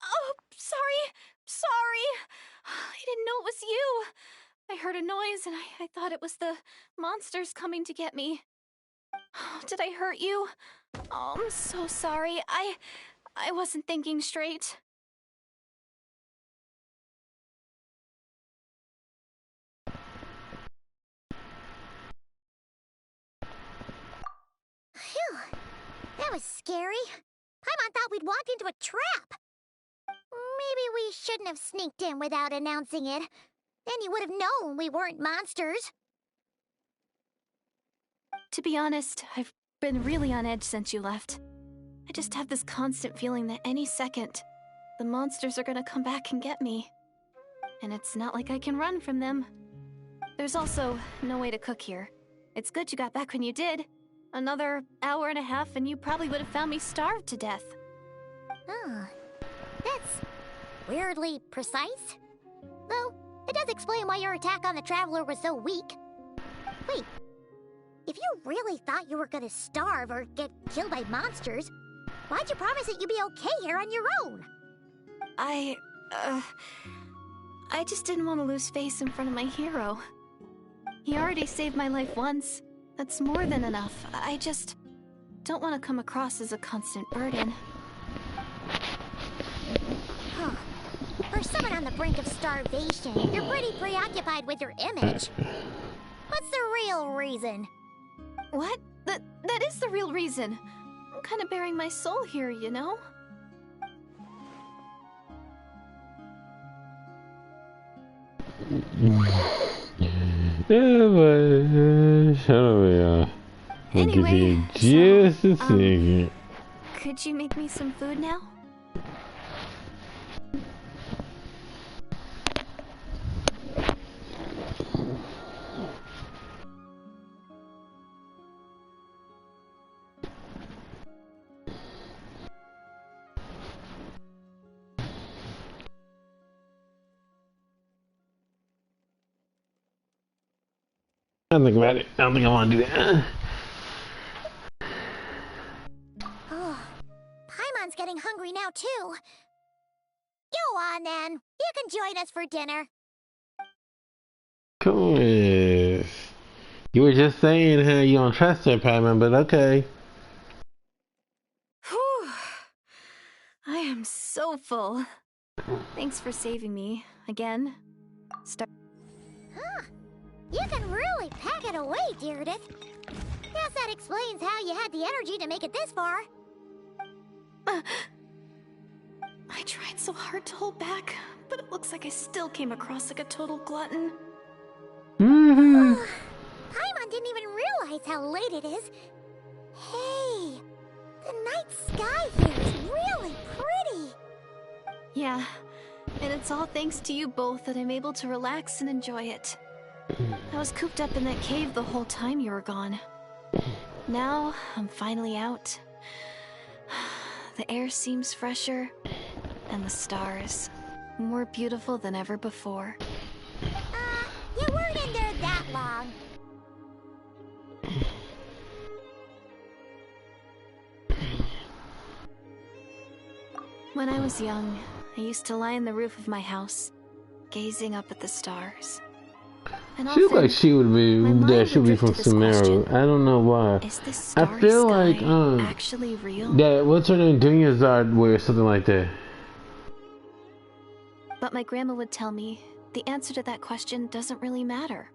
Oh, sorry. I didn't know it was you. I heard a noise and I thought it was the monsters coming to get me. Did I hurt you? Oh, I'm so sorry. I wasn't thinking straight. Phew. That was scary. Paimon thought we'd walked into a trap. Maybe we shouldn't have sneaked in without announcing it. Then you would have known we weren't monsters. To be honest, I've been really on edge since you left. I just have this constant feeling that any second, the monsters are gonna come back and get me. And it's not like I can run from them. There's also no way to cook here. It's good you got back when you did. Another hour and a half and you probably would have found me starved to death. Oh, that's weirdly precise. Though, it does explain why your attack on the Traveler was so weak. Wait, if you really thought you were gonna starve or get killed by monsters, why'd you promise that you'd be okay here on your own? I just didn't want to lose face in front of my hero. He already saved my life once. That's more than enough. I just don't want to come across as a constant burden. Huh. For someone on the brink of starvation, you're pretty preoccupied with your image. What's the real reason? What? That is the real reason. I'm kind of bearing my soul here, you know? Yeah, but shut up, y'all. I'll give you just a second. Could you make me some food now? I don't think about it. I don't think I want to do that. Oh, Paimon's getting hungry now, too. Go on, then. You can join us for dinner. Cool. You were just saying how you don't trust her, Paimon, but okay. Whew. I am so full. Thanks for saving me again. Huh. You can really pack it away, Deardith. Guess that explains how you had the energy to make it this far. I tried so hard to hold back, but it looks like I still came across like a total glutton. Mm-hmm. Paimon didn't even realize how late it is. Hey, the night sky here is really pretty. Yeah, and it's all thanks to you both that I'm able to relax and enjoy it. I was cooped up in that cave the whole time you were gone. Now, I'm finally out. The air seems fresher, and the stars more beautiful than ever before. You weren't in there that long. When I was young, I used to lie on the roof of my house, gazing up at the stars. And She looked like she would be that should be from Sumeru. I don't know why. Is this I starry feel sky like actually real? that what's her name? Dunya's wears something like that. But my grandma would tell me the answer to that question doesn't really matter.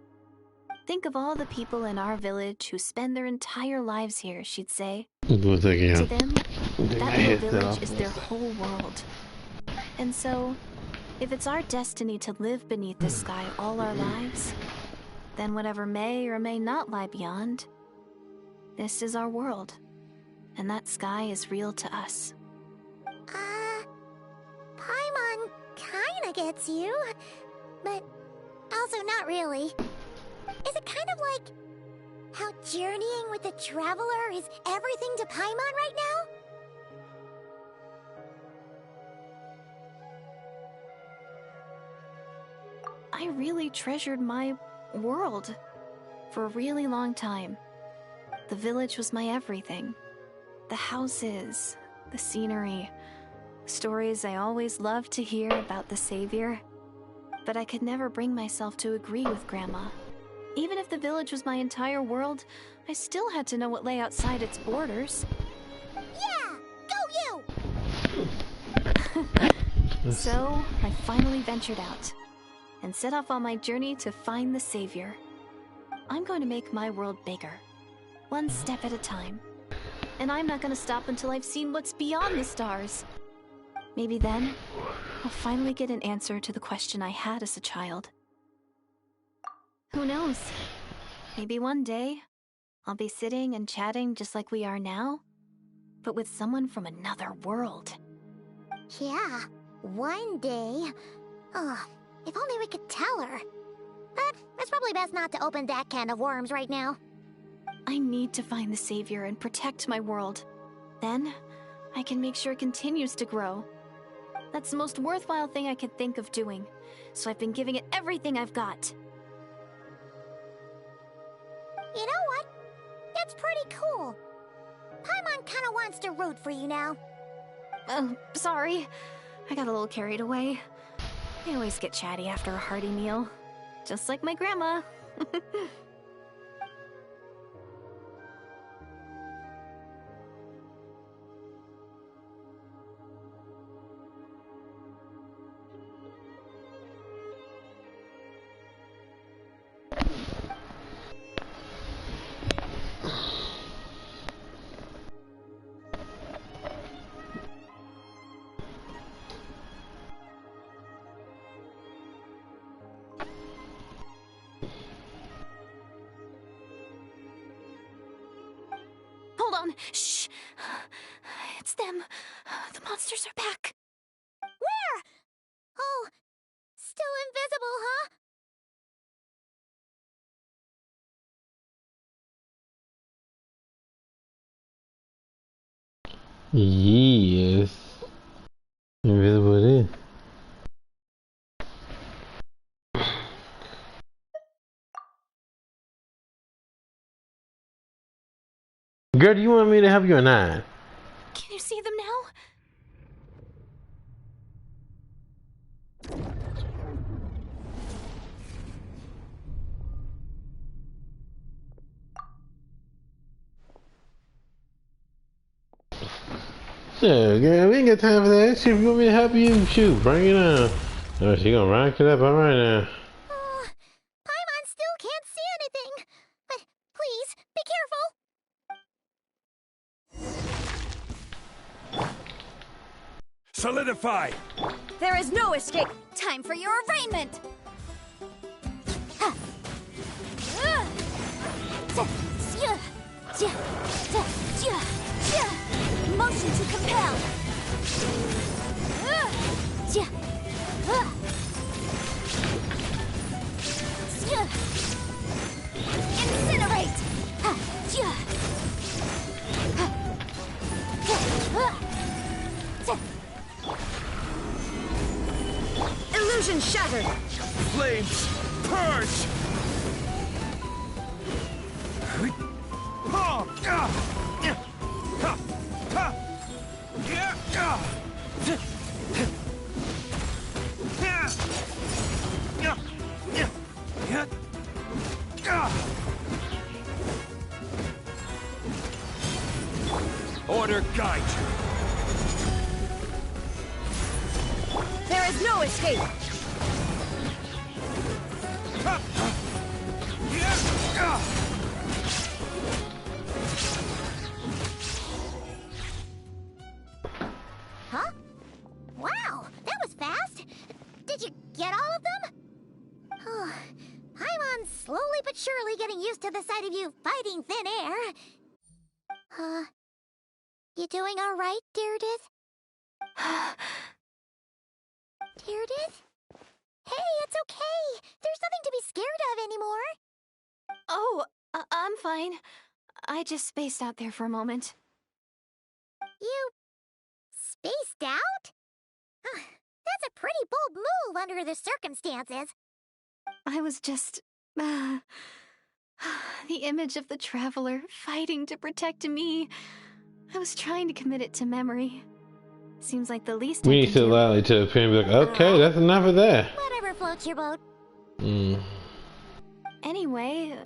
Think of all the people in our village who spend their entire lives here, she'd say. To them, that little village is their whole world. And so, if it's our destiny to live beneath this sky all our lives, then whatever may or may not lie beyond, this is our world. And that sky is real to us. Paimon kinda gets you, but also not really. Is it kind of like how journeying with the Traveler is everything to Paimon right now? I really treasured my world for a really long time. The village was my everything. The houses, the scenery, stories I always loved to hear about the Savior. But I could never bring myself to agree with Grandma. Even if the village was my entire world, I still had to know what lay outside its borders. Yeah! Go you! So, I finally ventured out and set off on my journey to find the Savior. I'm going to make my world bigger, one step at a time. And I'm not going to stop until I've seen what's beyond the stars. Maybe then, I'll finally get an answer to the question I had as a child. Who knows? Maybe one day, I'll be sitting and chatting just like we are now, but with someone from another world. Yeah, one day. Oh, if only we could tell her. But it's probably best not to open that can of worms right now. I need to find the Savior and protect my world. Then, I can make sure it continues to grow. That's the most worthwhile thing I could think of doing, so I've been giving it everything I've got. You know what? That's pretty cool. Paimon kinda wants to root for you now. Sorry. I got a little carried away. I always get chatty after a hearty meal. Just like my grandma. Hold on. Shh. It's them. The monsters are back. Where? Oh, still invisible, huh? Yes. Invisible it is. Girl, do you want me to help you or not? Can you see them now? Yeah, girl, we ain't got time for that. Shit, if you want me to help you, shoot, bring it on. Oh, she gonna rock it up all right now. Paimon still can't see anything. But please, be careful. Solidify! There is no escape. Time for your arraignment. Motion to compel. Incinerate. Illusion shattered. Flames! Purge! Order guide you. There is no escape. Huh? Wow, that was fast. Did you get all of them? Oh, Paimon's slowly but surely getting used to the sight of you fighting thin air. You doing all right, Deirdith? Deirdith? Hey, it's okay. There's nothing to be scared of anymore. Oh, I'm fine. I just spaced out there for a moment. You spaced out? That's a pretty bold move under the circumstances. I was just... the image of the Traveler fighting to protect me. I was trying to commit it to memory. Seems like the least We I need can to do. allow it to appear and be like, okay, that's enough of that. Whatever floats your boat. Anyway,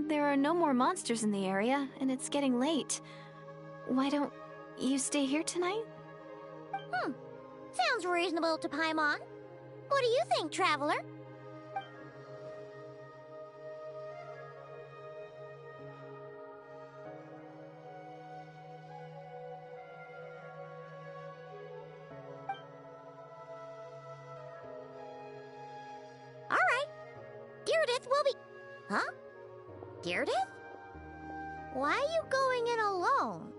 there are no more monsters in the area, and it's getting late. Why don't you stay here tonight? Sounds reasonable to Paimon. What do you think, Traveler? All right. Deirdith will be... Huh? Deirdith? Why are you going in alone?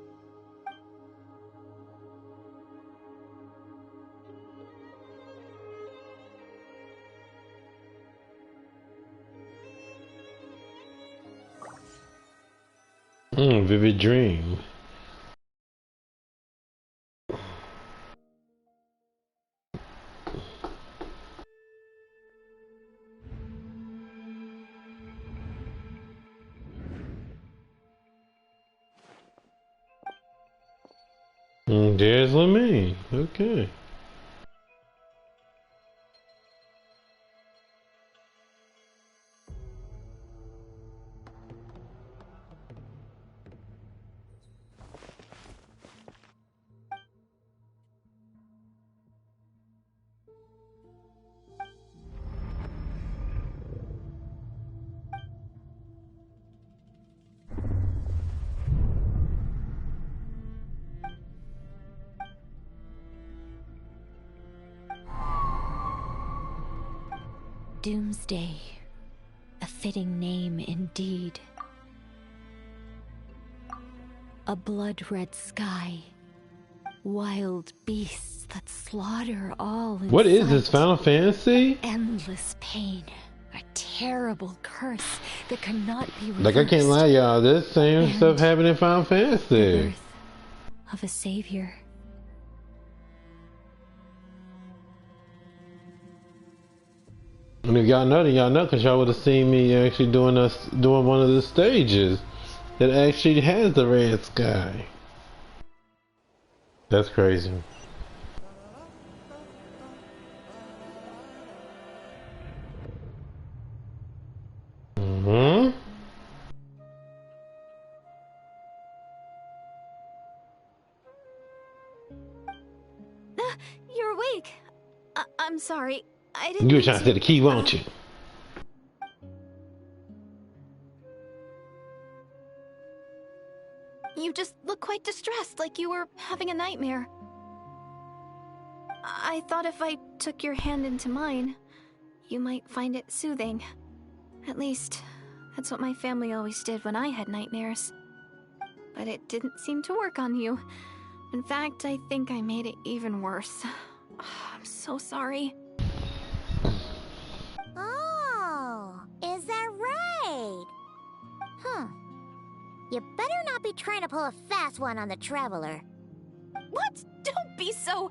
Vivid dream. There's Lemay. Okay. Doomsday. A fitting name indeed. A blood-red sky. Wild beasts that slaughter all in What is sight. this, Final Fantasy? Endless pain. A terrible curse that cannot be reversed. Like, I can't lie, y'all. This same stuff happened in Final The Fantasy. birth of a savior. And if y'all know, then y'all know, because y'all would have seen me actually doing one of the stages that actually has the red sky. That's crazy. Mm-hmm. You're awake. I'm sorry. I didn't. You were trying to say the key, won't you? You just look quite distressed, like you were having a nightmare. I thought if I took your hand into mine, you might find it soothing. At least, that's what my family always did when I had nightmares. But it didn't seem to work on you. In fact, I think I made it even worse. I'm so sorry. Oh, is that right? You better not be trying to pull a fast one on the Traveler. What? Don't be so...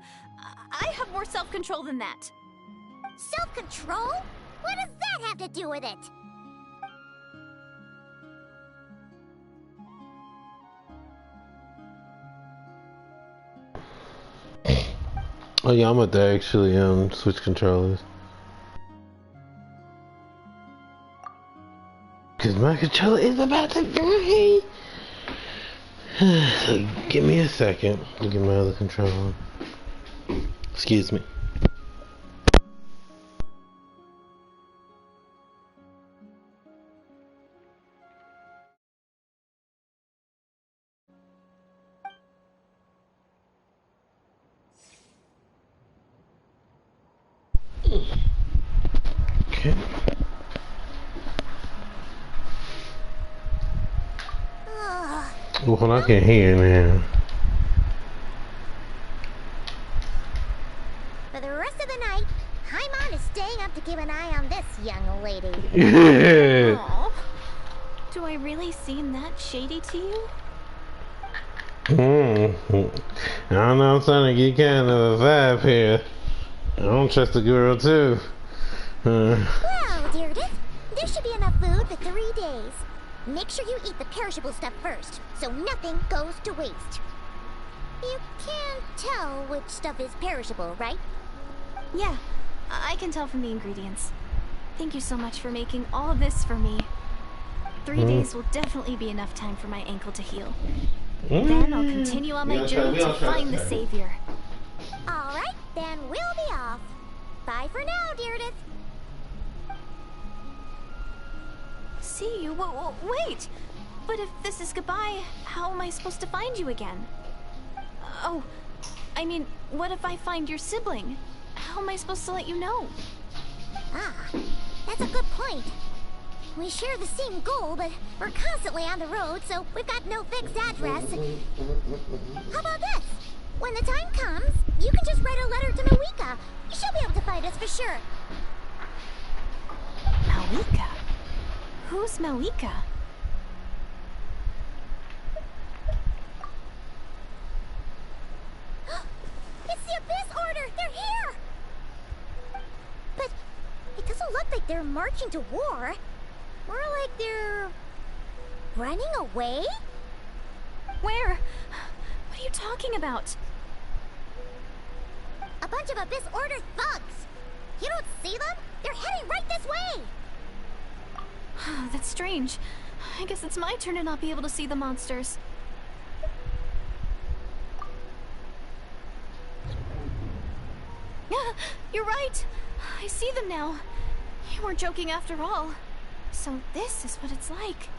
I have more self-control than that. Self-control? What does that have to do with it? Oh yeah, I'm about to actually switch controllers. Cause my controller is about to die. So give me a second to get my other controller. Excuse me. Okay. Well, I can hear now. For the rest of the night, Paimon is staying up to keep an eye on this young lady. Yeah. Aww. Do I really seem that shady to you? I don't know, I'm starting to get kind of a vibe here. I don't trust the girl too. Well, Deirdre, there should be enough food for 3 days. Make sure you eat the perishable stuff first, so nothing goes to waste. You can't tell which stuff is perishable, right? Yeah, I can tell from the ingredients. Thank you so much for making all of this for me. 3 days will definitely be enough time for my ankle to heal. Then I'll continue on my journey to find the savior. Alright, then we'll be off. Bye for now, Deirdre. See you? Wait! But if this is goodbye, how am I supposed to find you again? Oh, I mean, what if I find your sibling? How am I supposed to let you know? Ah, that's a good point. We share the same goal, but we're constantly on the road, so we've got no fixed address. How about this? When the time comes, you can just write a letter to Mawika. She'll be able to find us for sure. Mawika? Who's Mawika? It's the Abyss Order! They're here! But it doesn't look like they're marching to war. More like they're running away? Where? What are you talking about? A bunch of Abyss Order thugs. You don't see them? They're heading right this way. That's strange. I guess it's my turn to not be able to see the monsters. You're right. I see them now. You weren't joking after all. So this is what it's like.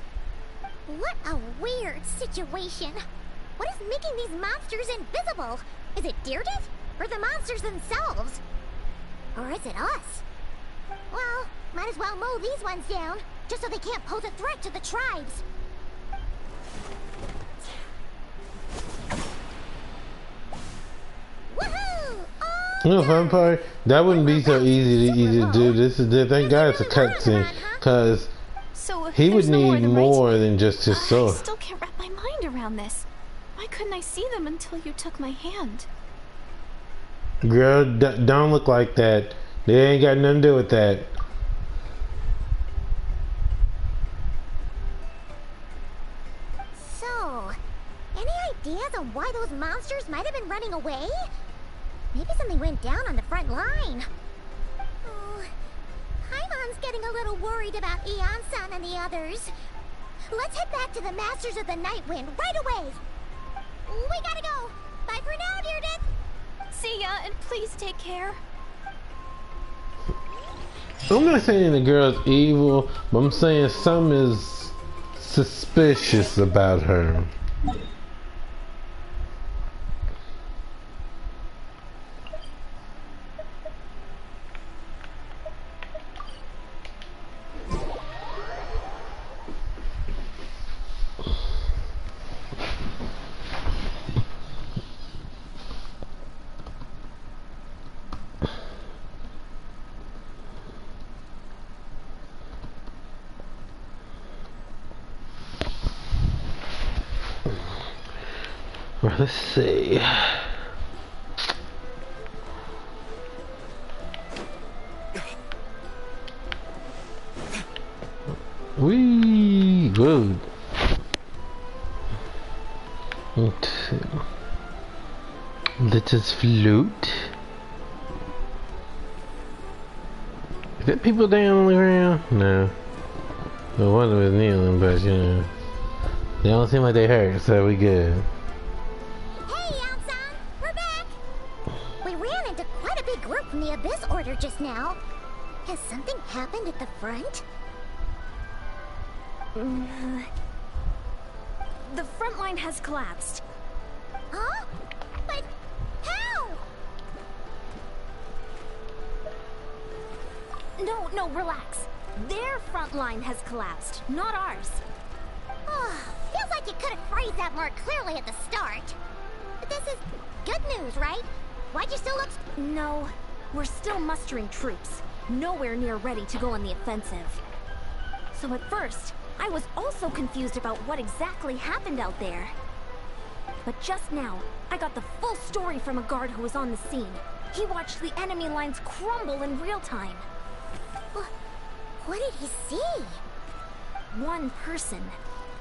What a weird situation. What is making these monsters invisible? Is it Deirdre? Or the monsters themselves? Or is it us? Well, Might as well mow these ones down, just so they can't pose a threat to the tribes. Woohoo! No, fun part, that wouldn't be so easy to do. Thank God it's a cutscene, cause So if he would there's no need to right- more than just his I sword. still can't wrap my mind around this. Why couldn't I see them until you took my hand? Girl, don't look like that. They ain't got nothing to do with that. So, any ideas on why those monsters might have been running away? Maybe something went down on the front line. Oh, Paimon's getting a little worried about Eon-san and the others. Let's head back to the Masters of the Night Wind right away. We gotta go. Bye for now, Deirdre. See ya, and please take care. I'm not saying the girl's evil, but I'm saying something is suspicious about her. Well, let's see. Wee, good. Let's see. Let us float. Is there people down on the ground? No. Well, one was kneeling, but you know, they don't seem like they hurt, so we good. Hey, Eon-san, we're back. We ran into quite a big group from the Abyss Order just now. Has something happened at the front? The front line has collapsed. Huh? But how? No, relax. Their front line has collapsed, not ours. Oh, feels like you could have phrased that more clearly at the start. But this is good news, right? Why'd you still look... No, we're still mustering troops. Nowhere near ready to go on the offensive. So at first, I was also confused about what exactly happened out there. But just now, I got the full story from a guard who was on the scene. He watched the enemy lines crumble in real time. What did he see? One person.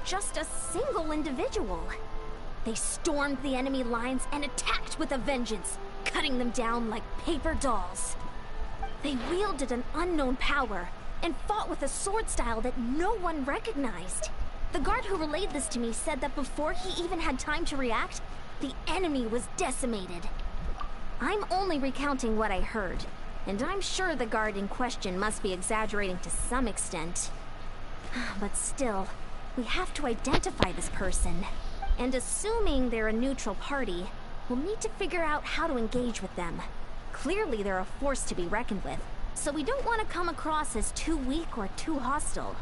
Just a single individual. They stormed the enemy lines and attacked with a vengeance, cutting them down like paper dolls. They wielded an unknown power and fought with a sword style that no one recognized. The guard who relayed this to me said that before he even had time to react, the enemy was decimated. I'm only recounting what I heard, and I'm sure the guard in question must be exaggerating to some extent. But still, we have to identify this person. And assuming they're a neutral party, we'll need to figure out how to engage with them. Clearly they're a force to be reckoned with, so we don't want to come across as too weak or too hostile.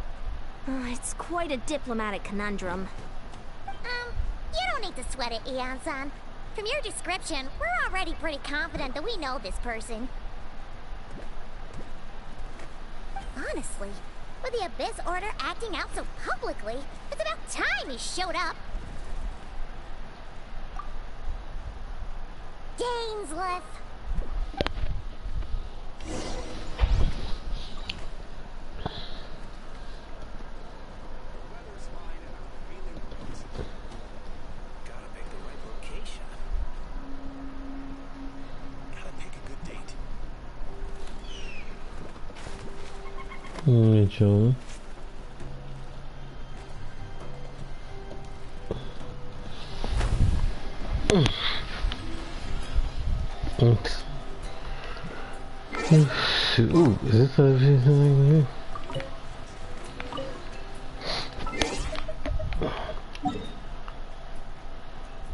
It's quite a diplomatic conundrum. You don't need to sweat it, Eon-san. From your description, we're already pretty confident that we know this person. Honestly, with the Abyss Order acting out so publicly, it's about time he showed up. Dainsleif. Joe. Oops. Ooh, is this everything?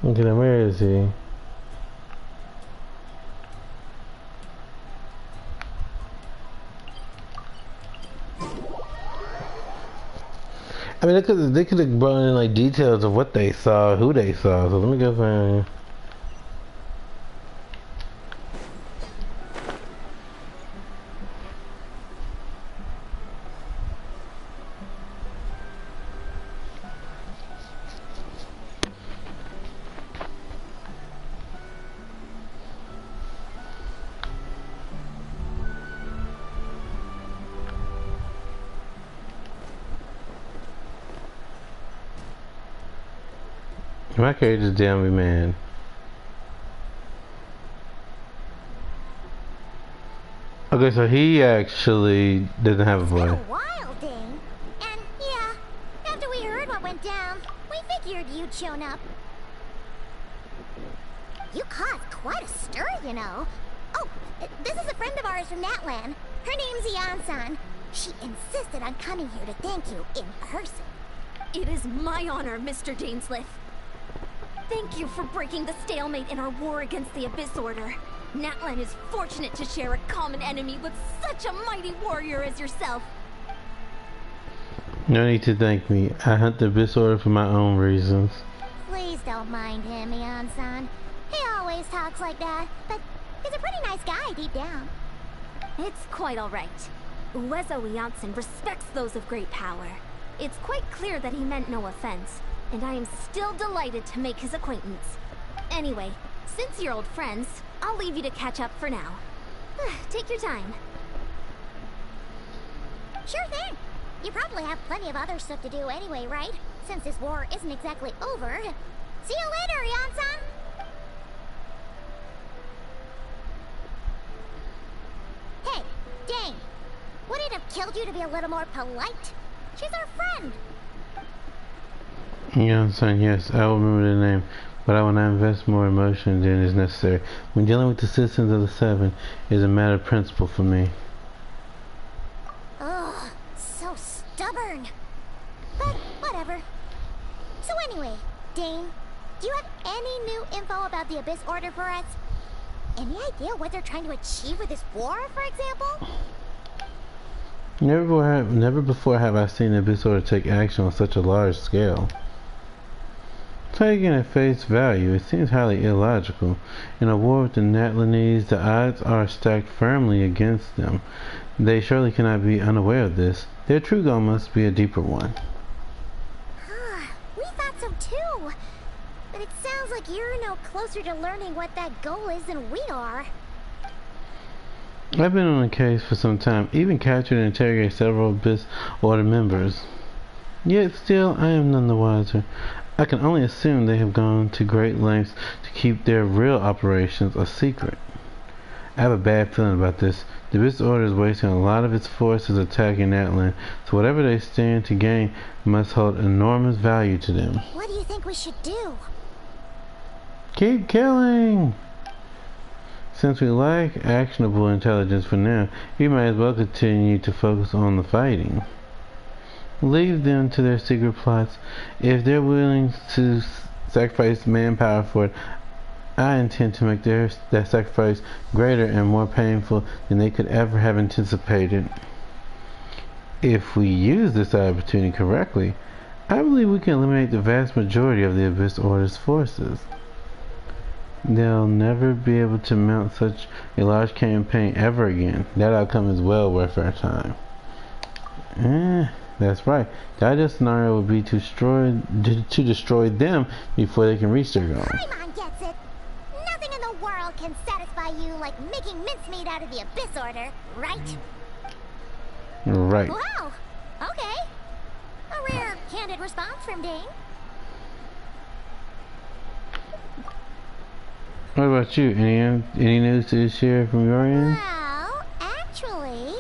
Okay, now where is he? I mean, they could have brought in like details of what they saw, who they saw. So let me go find. My character's damn me, man. Okay, so he actually doesn't have a voice. It's been a while, Dane. And yeah, after we heard what went down, we figured you'd shown up. You caused quite a stir, you know. Oh, this is a friend of ours from Natlan. Her name's Ian-san. She insisted on coming here to thank you in person. It is my honor, Mr. Dainsleif. Thank you for breaking the stalemate in our war against the Abyss Order. Natlan is fortunate to share a common enemy with such a mighty warrior as yourself. No need to thank me. I hunt the Abyss Order for my own reasons. Please don't mind him, Ian-san. He always talks like that, but he's a pretty nice guy deep down. It's quite alright. Uezo Iansen respects those of great power. It's quite clear that he meant no offense, and I am still delighted to make his acquaintance. Anyway, since you're old friends, I'll leave you to catch up for now. Take your time. Sure thing. You probably have plenty of other stuff to do anyway, right? Since this war isn't exactly over. See you later, Ian-san! Hey, Dane! Would it have killed you to be a little more polite? She's our friend! Son, yes, I will remember the name, but I will not invest more emotion than is necessary. When dealing with the citizens of the Seven, it is a matter of principle for me. Ugh, so stubborn. But whatever. So anyway, Dane, do you have any new info about the Abyss Order for us? Any idea what they're trying to achieve with this war, for example? Never before have I seen the Abyss Order take action on such a large scale. Taken at face value, it seems highly illogical. In a war with the Natlanese, the odds are stacked firmly against them. They surely cannot be unaware of this. Their true goal must be a deeper one. We thought so too. But it sounds like you're no closer to learning what that goal is than we are. I've been on the case for some time, even captured and interrogated several Abyss Order members. Yet still, I am none the wiser. I can only assume they have gone to great lengths to keep their real operations a secret. I have a bad feeling about this. The Abyss Order is wasting a lot of its forces attacking Natlan, so whatever they stand to gain must hold enormous value to them. What do you think we should do? Keep killing! Since we lack actionable intelligence for now, we might as well continue to focus on the fighting. Leave them to their secret plots. If they're willing to sacrifice manpower for it, I intend to make that sacrifice greater and more painful than they could ever have anticipated. If we use this opportunity correctly, I believe we can eliminate the vast majority of the Abyss Order's forces. They'll never be able to mount such a large campaign ever again. That outcome is well worth our time. That's right. The ideal scenario would be to destroy them before they can reach their goal. Paimon gets it. Nothing in the world can satisfy you like making mincemeat out of the Abyss Order, right? Right. Wow. Okay. A rare, candid response from Dane. What about you? Any news to share from your end? Well, actually,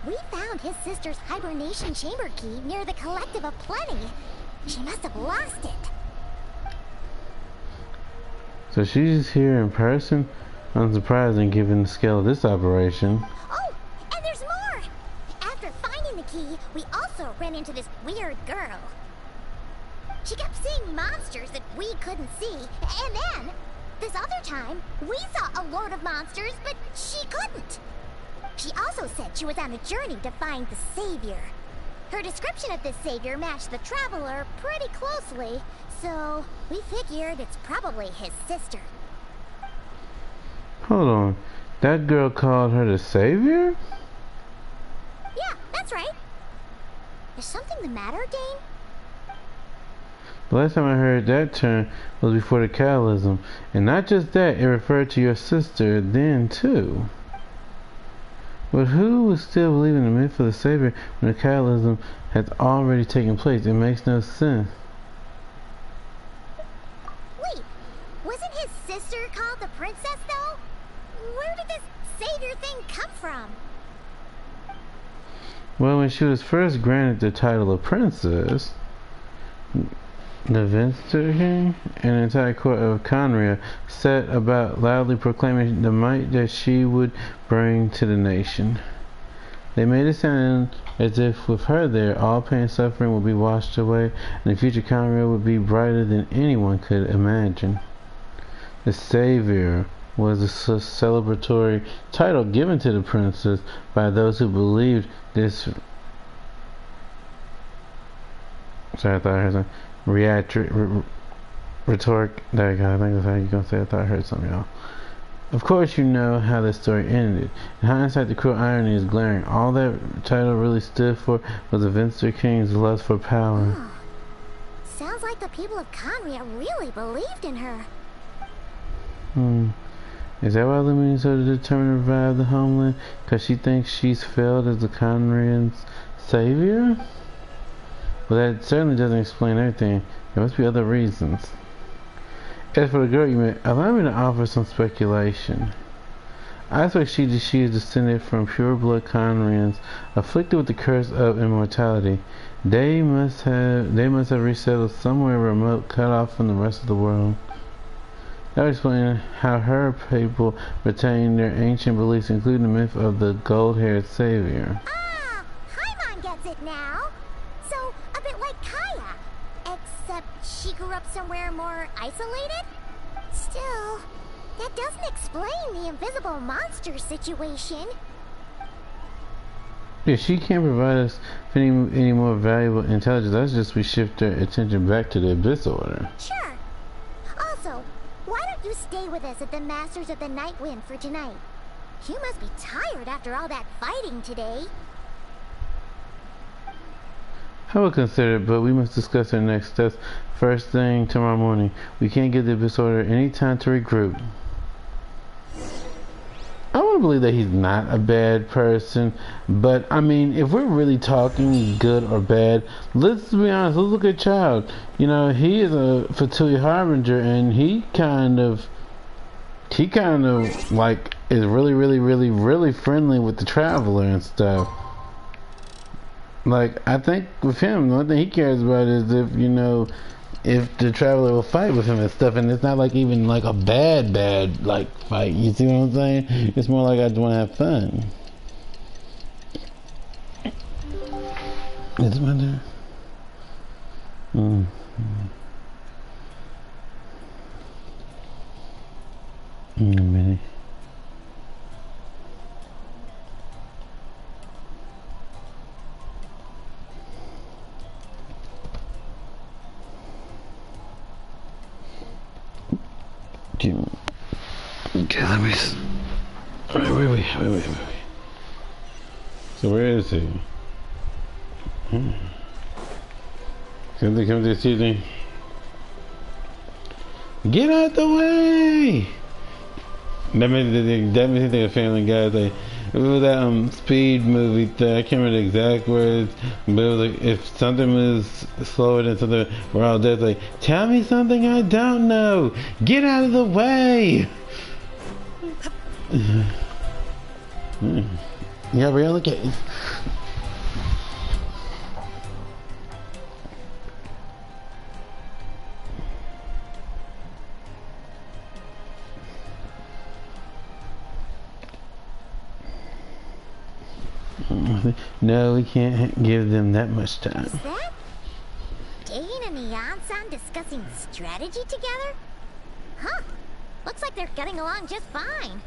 we found his sister's hibernation chamber key near the Collective of Plenty. She must have lost it. So she's here in person? Unsurprising given the scale of this operation. Oh, and there's more! After finding the key, we also ran into this weird girl. She kept seeing monsters that we couldn't see, and then, this other time, we saw a load of monsters, but she couldn't. She also said she was on a journey to find the Savior. Her description of this savior matched the traveler pretty closely, so we figured it's probably his sister. Hold on. That girl called her the savior? Yeah, that's right. Is something the matter, Dane? The last time I heard that term was before the Cataclysm. And not just that, it referred to your sister then too. But who would still believe in the myth of the Savior when the Cataclysm has already taken place? It makes no sense. Wait, wasn't his sister called the princess, though? Where did this savior thing come from? Well, when she was first granted the title of princess, the Venster King and the entire court of Conria set about loudly proclaiming the might that she would bring to the nation. They made it sound as if with her there, all pain and suffering would be washed away, and the future Conria would be brighter than anyone could imagine. The Savior was a celebratory title given to the princess by those who believed this. Sorry, I thought I heard something. Rhetoric. There you go. I think that's how you're gonna say it. I thought I heard something, y'all. Of course, you know how the story ended. In hindsight, the cruel irony is glaring. All that title really stood for was the Venster King's lust for power. Sounds like the people of Conria really believed in her. Is that why Lumine is so determined to revive the homeland? Because she thinks she's failed as the Conrian's savior? Well, that certainly doesn't explain everything. There must be other reasons. As for the girl you met, allow me to offer some speculation. I suspect she is descended from pure-blood Conrians, afflicted with the curse of immortality. They must have resettled somewhere remote, cut off from the rest of the world. That would explain how her people retain their ancient beliefs, including the myth of the gold-haired savior. Ah, Paimon gets it now. So, a bit like Kaya, except she grew up somewhere more isolated? Still, that doesn't explain the invisible monster situation. Yeah, she can't provide us with any more valuable intelligence. That's just we shift our attention back to the Abyss Order. Sure. Also, why don't you stay with us at the Masters of the Night Wind for tonight? You must be tired after all that fighting today. I would consider it, but we must discuss our next steps first thing tomorrow morning. We can't give the Abyss Order any time to regroup. I want to believe that he's not a bad person, but I mean, if we're really talking good or bad, let's be honest, let's look at Child. You know, he is a Fatui Harbinger, and he kind of like is really friendly with the Traveler and stuff. Like, I think with him, the only thing he cares about is if the Traveler will fight with him and stuff, and it's not like even like a bad like fight. You see what I'm saying? It's more like I just want to have fun. Is it my turn? Really? Okay, let me. Wait. So where is he? Come to this evening. Get out the way! That made me think of Family Guy. Like, it was that Speed movie thing. I can't remember the exact words, but it was like, if something moves slower than something, we're all dead. Like, tell me something I don't know. Get out of the way. Yeah, really? Okay. No, we can't give them that much time. Is that Dane and Neon-san discussing strategy together? Huh. Looks like they're getting along just fine.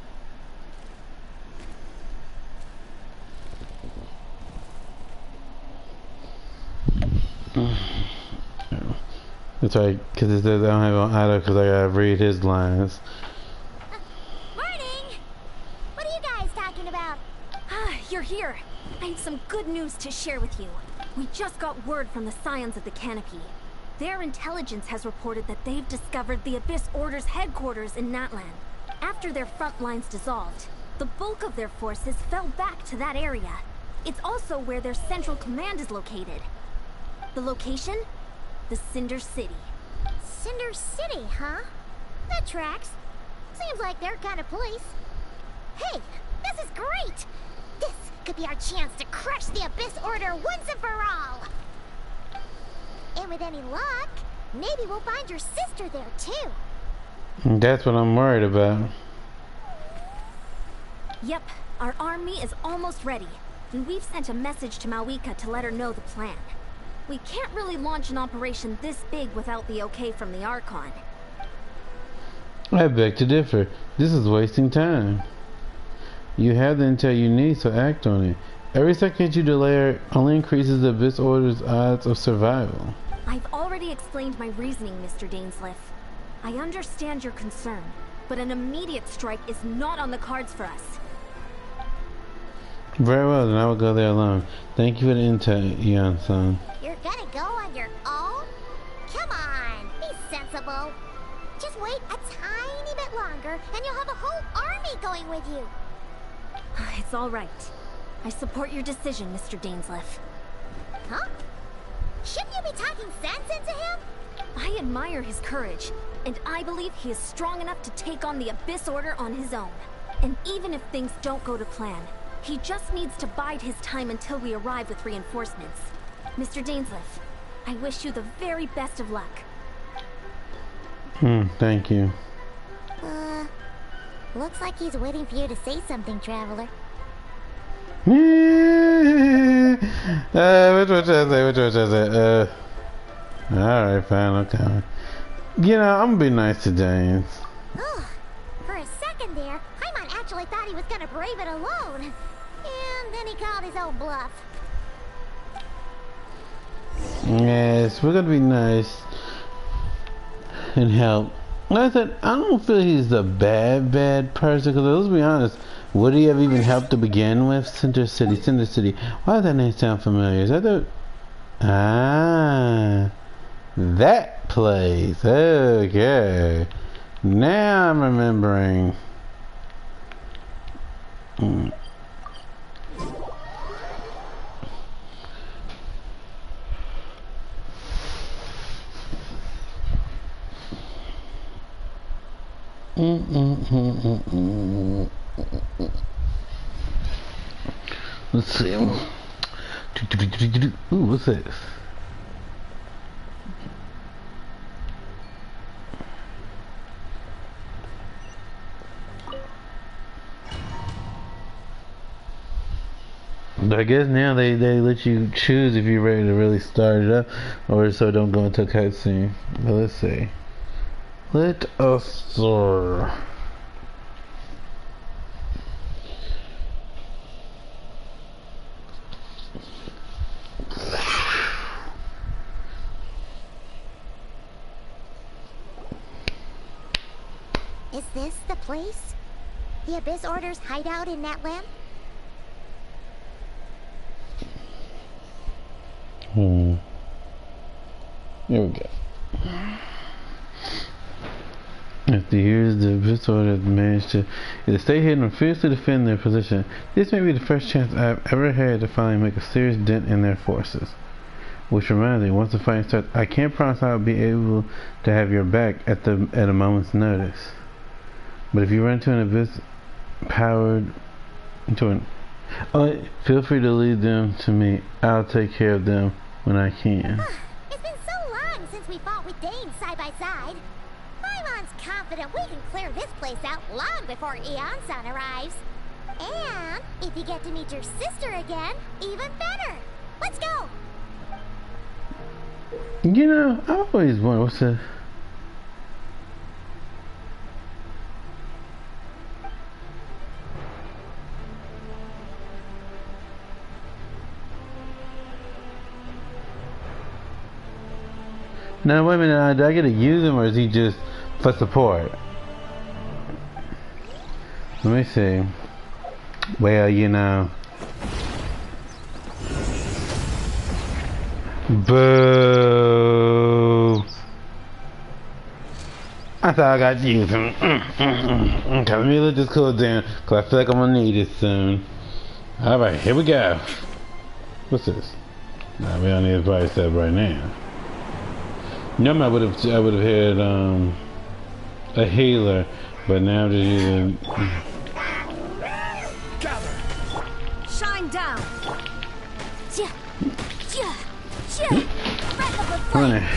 That's right, because it says I don't have it on auto because I gotta read his lines. Morning! What are you guys talking about? Ah, you're here. I have some good news to share with you. We just got word from the Scions of the Canopy. Their intelligence has reported that they've discovered the Abyss Order's headquarters in Natlan. After their front lines dissolved, the bulk of their forces fell back to that area. It's also where their central command is located. The location? The Cinder City. Cinder City, huh? That tracks. Seems like their kind of place. Hey, this is great! This could be our chance to crush the Abyss Order once and for all! And with any luck, maybe we'll find your sister there too. That's what I'm worried about. Yep, our army is almost ready. And we've sent a message to Mawika to let her know the plan. We can't really launch an operation this big without the okay from the Archon. I beg to differ. This is wasting time. You have the intel you need, so act on it. Every second you delay only increases the Abyss Order's odds of survival. I've already explained my reasoning, Mr. Dainsleif. I understand your concern, but an immediate strike is not on the cards for us. Very well, then I will go there alone. Thank you for the intel, Eon-san. You're gonna go on your own? Come on, be sensible. Just wait a tiny bit longer, and you'll have a whole army going with you. It's all right. I support your decision, Mr. Dainsleif. Huh? Shouldn't you be talking sense into him? I admire his courage, and I believe he is strong enough to take on the Abyss Order on his own. And even if things don't go to plan, he just needs to bide his time until we arrive with reinforcements. Mr. Dainsleif, I wish you the very best of luck. Thank you. Looks like he's waiting for you to say something, Traveler. Which one should I say? Alright, fine, okay. You know, I'm gonna be nice to James. Ugh. For a second there, Paimon actually thought he was gonna brave it alone. And then he called his own bluff. Yes, we're gonna be nice and help. Like I said, I don't feel he's a bad person, because let's be honest, would he have even helped to begin with? Cinder City. Why does that name sound familiar? Is that the... that place. Okay. Now I'm remembering. Let's see. Ooh, what's this? I guess now they let you choose if you're ready to really start it up, or so don't go into a cutscene. But let's see. Let us soar. Is this the place? The Abyss Order's hideout in Natlan? Here we go. If the years the Abyss Order has managed to either stay hidden or fiercely defend their position, this may be the first chance I've ever had to finally make a serious dent in their forces. Which reminds me, once the fighting starts, I can't promise I'll be able to have your back at a moment's notice. But if you run into an Abyss powered feel free to lead them to me. I'll take care of them when I can. It's been so long since we fought with Dane side by side. Paimon's confident we can clear this place out long before Eon-san arrives. And if you get to meet your sister again, even better. Let's go! You know, I always wonder what's the... Now wait a minute, do I get to use him or is he just for support? Let me see. Well, you know. Boo! I thought I got to use him. Okay, let me let this cool down, cause I feel like I'm gonna need it soon. Alright, here we go. What's this? Nah, we don't need a price step right now. Normally I would have had a healer, but now I'm just using. Shine down. Come on there.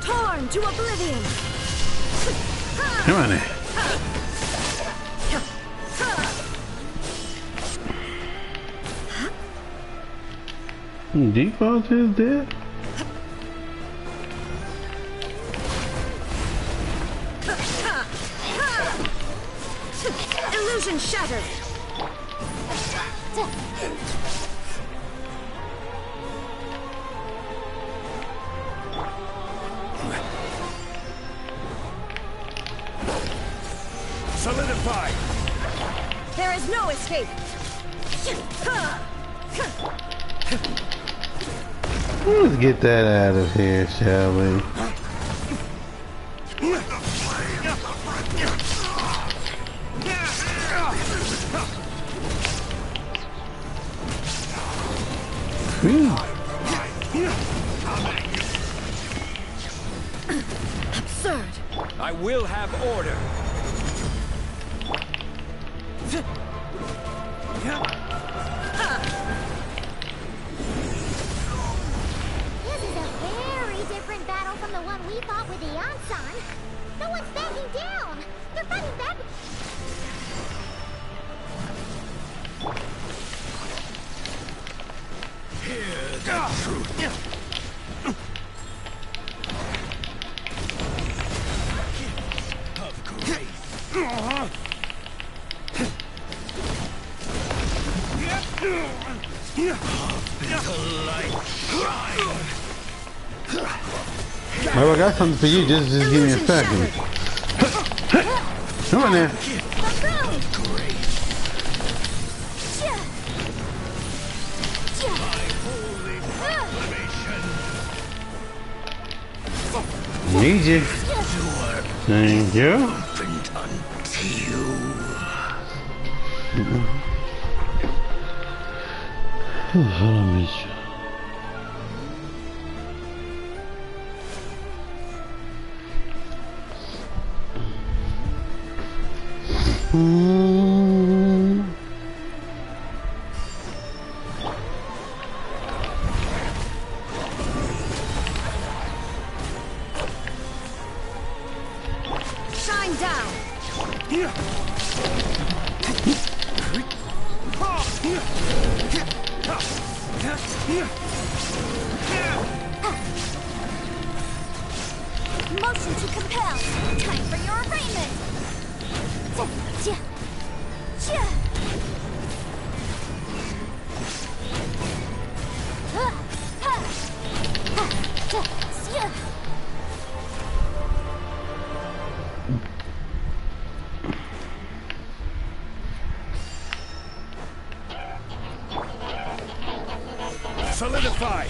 Torn to oblivion. Come on there. Default is dead. Illusion shattered. Solidify! There is no escape. Let's get that out of here, shall we? Absurd. I will have order. This is a very different battle from the one we fought with the Archon. No one's backing down. They're fighting back. Hear the truth. Of grace. Well, I got something for you. Just give me a second. Come on there. Need you. Thank you. Hold on, Mitch. Shine down. Motion to compel. Time for your arraignment. Solidify!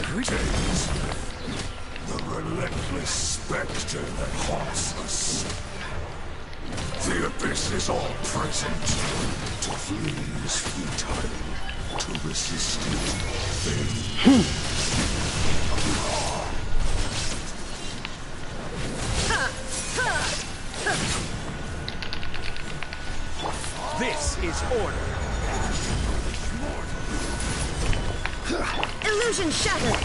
Greetings. The relentless specter that haunts us. The abyss is all present. To flee is futile. To resist it, vain. This is order. Illusion shattered.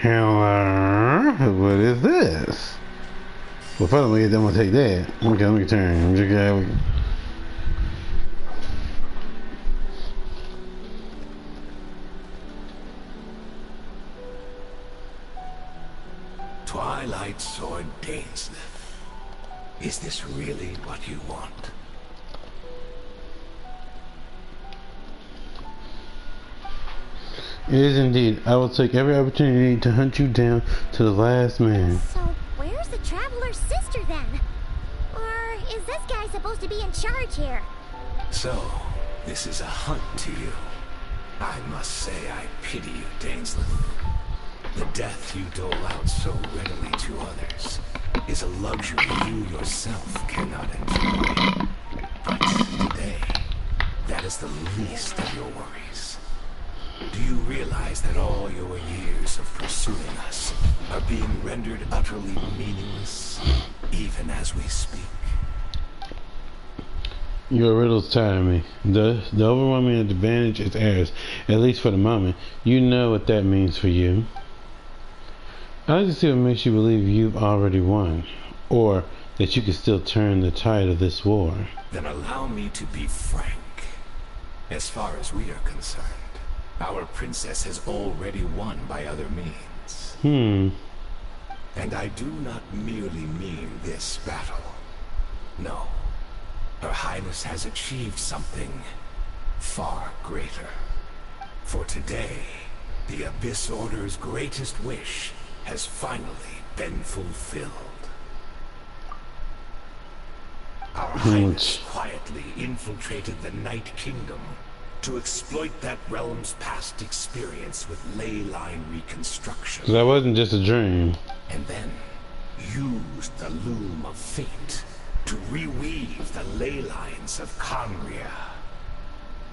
Hello? What is this? Well, finally, I'm gonna take that. Okay, let me turn. Twilight Sword Dainsleif. Is this really what you want? It is indeed. I will take every opportunity to hunt you down to the last man. So, where's the Traveler's sister then? Or is this guy supposed to be in charge here? So, this is a hunt to you. I must say I pity you, Dainsleif. The death you dole out so readily to others is a luxury you yourself cannot enjoy. But today, that is the least of your worries. Do you realize that all your years of pursuing us are being rendered utterly meaningless, even as we speak? Your riddles tire me. The overwhelming advantage is ours, at least for the moment. You know what that means for you. I like to see what makes you believe you've already won, or that you can still turn the tide of this war. Then allow me to be frank. As far as we are concerned, our princess has already won by other means. And I do not merely mean this battle. No. Her Highness has achieved something far greater. For today, the Abyss Order's greatest wish has finally been fulfilled. Our Highness quietly infiltrated the Night Kingdom to exploit that realm's past experience with ley line reconstruction. That wasn't just a dream. And then used the Loom of Fate to reweave the ley lines of Conria.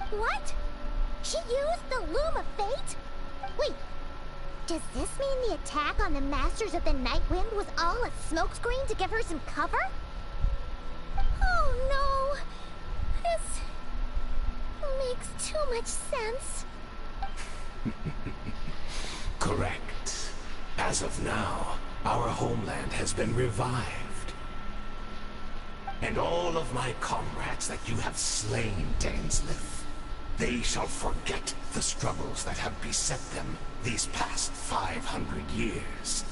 What? She used the Loom of Fate? Wait, does this mean the attack on the Masters of the Night Wind was all a smokescreen to give her some cover? Oh no! This makes too much sense. Correct. As of now, our homeland has been revived. And all of my comrades that you have slain, Dainsleif, they shall forget the struggles that have beset them these past 500 years,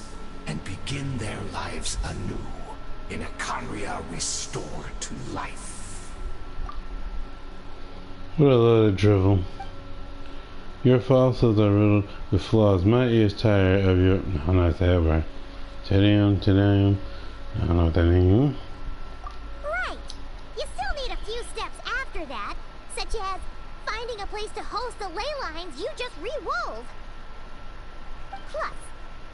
and begin their lives anew in a Conria restored to life. What a load of drivel. Your falsehoods are riddled with flaws. My ears tired of your... I'm not that right. Tadam. I don't know what that means. Right. You still need a few steps after that, such as finding a place to host the ley lines you just rewove. Plus,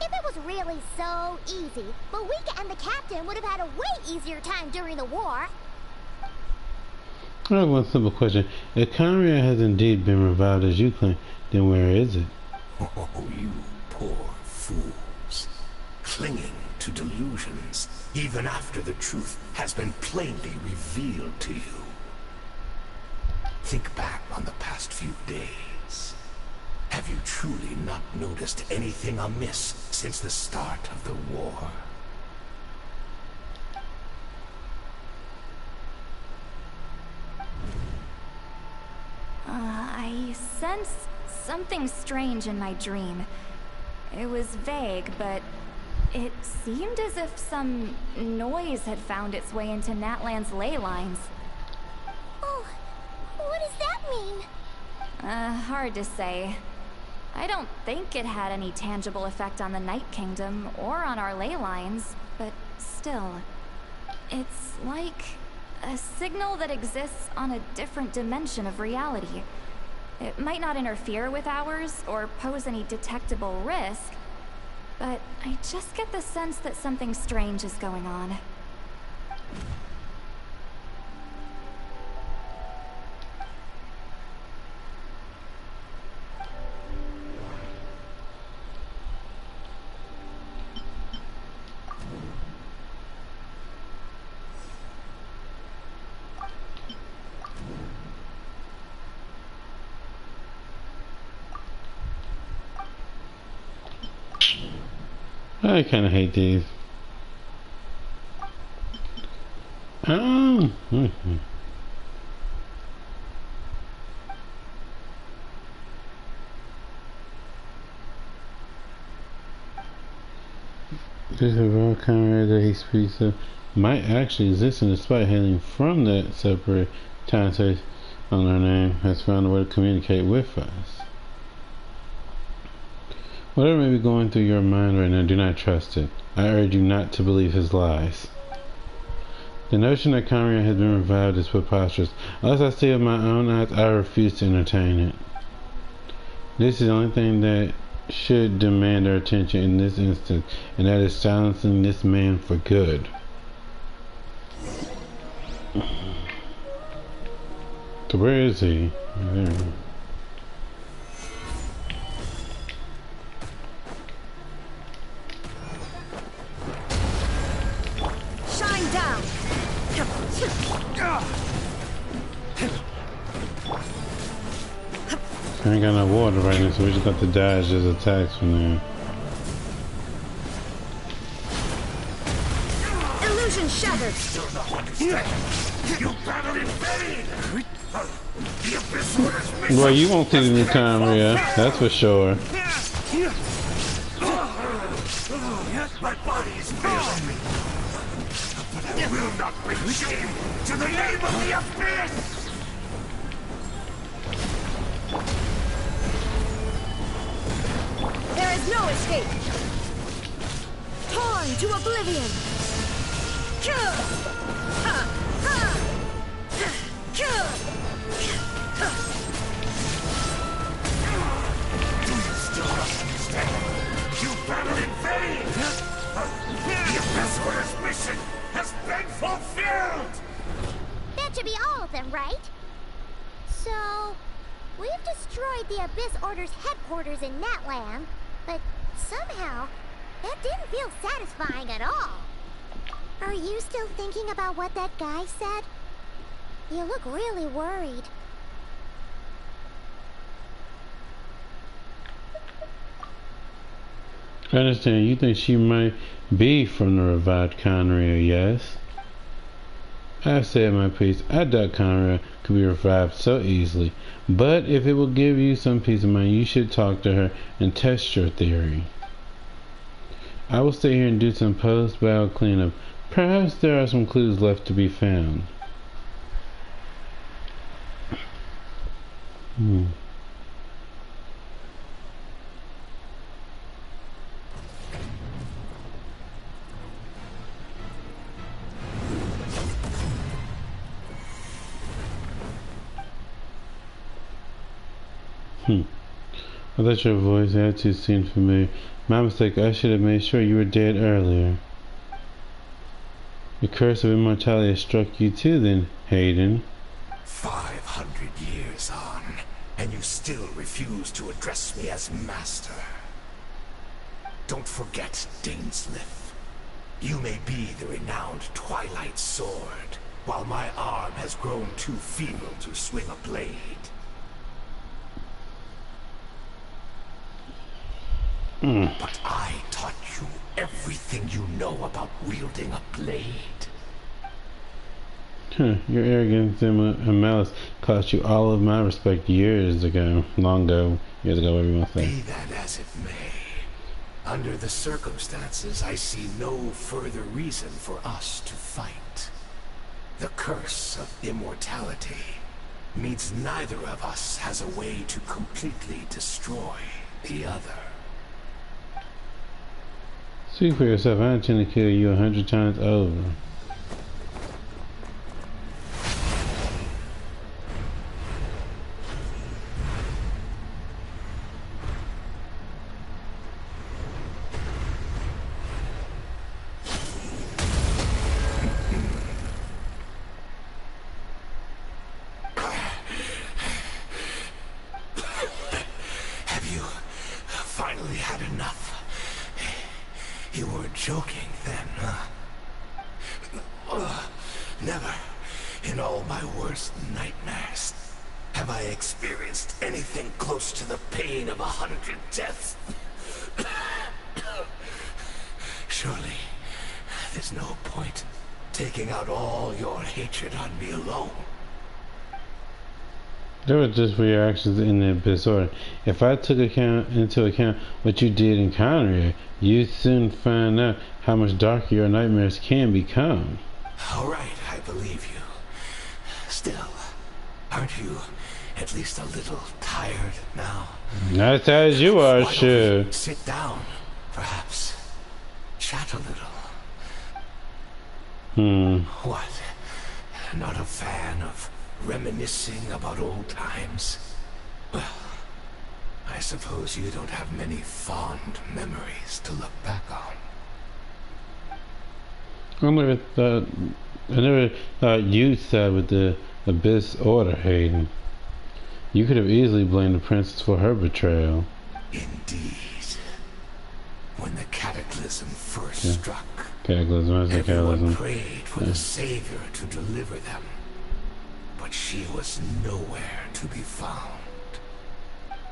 if it was really so easy, Malika and the captain would have had a way easier time during the war. I have one simple question. If Conria has indeed been revived as you claim, then where is it? Oh, you poor fools. Clinging to delusions, even after the truth has been plainly revealed to you. Think back on the past few days. Have you truly not noticed anything amiss since the start of the war? I sensed something strange in my dream. It was vague, but it seemed as if some noise had found its way into Natlan's ley lines. Oh, what does that mean? Hard to say. I don't think it had any tangible effect on the Night Kingdom or on our ley lines, but still. It's like a signal that exists on a different dimension of reality. It might not interfere with ours or pose any detectable risk, but I just get the sense that something strange is going on. I kind of hate these. Oh. This raw camera that he speaks of might actually exist, and despite hailing from that separate time space on our name, has found a way to communicate with us. Whatever may be going through your mind right now, do not trust it. I urge you not to believe his lies. The notion that Conrad has been revived is preposterous. Unless I see it with my own eyes, I refuse to entertain it. This is the only thing that should demand our attention in this instance, and that is silencing this man for good. So where is he? There. Shine down. I ain't got no water right now, so we just got to dodge his attacks from there. Illusion shattered. You battled in vain. The Abyss Order's mission. Well, you won't see the new Conrad, that's for sure. My body is failing me, but I will not bring shame to the name of the Abyss. There is no escape. Torn to oblivion. Do you still not understand? You battled in vain. The Abyss Order's mission has been fulfilled. That should be all of them, right? So, we've destroyed the Abyss Order's headquarters in Natland, but somehow, that didn't feel satisfying at all. Are you still thinking about what that guy said? You look really worried. I understand, you think she might be from the revived Conrad, yes? I've said my piece. I doubt Conrad could be revived so easily. But if it will give you some peace of mind, you should talk to her and test your theory. I will stay here and do some post-battle cleanup. Perhaps there are some clues left to be found. I thought your voice and attitude seemed familiar. My mistake, I should have made sure you were dead earlier. The curse of immortality has struck you too then, Hayden. 500 years on, and you still refuse to address me as master. Don't forget, Dainsleif. You may be the renowned Twilight Sword, while my arm has grown too feeble to swing a blade. But I taught you everything you know about wielding a blade. Your arrogance and malice cost you all of my respect years ago. Long ago. Years ago, whatever you want to say. Be that as it may, under the circumstances, I see no further reason for us to fight. The curse of immortality means neither of us has a way to completely destroy the other. Speak for yourself. I intend to kill you 100 times over. Have you finally had enough? You weren't joking then, huh? Never, in all my worst nightmares, have I experienced anything close to the pain of 100 deaths. surely there's no point taking out all your hatred on me alone. They were just reactions in the Abyss Order. If I took into account what you did in Conria, you'd soon find out how much darker your nightmares can become. All right, I believe you. Still, aren't you at least a little tired now? Not as tired as you are, Why sure. don't we sit down, perhaps. Chat a little. What? Not a fan of reminiscing about old times? Well, I suppose you don't have many fond memories to look back on. I never thought you'd side with the Abyss Order, Hayden. You could have easily blamed the princess for her betrayal. Indeed. When the cataclysm first struck, Cataclysm. prayed for the savior to deliver them. But she was nowhere to be found.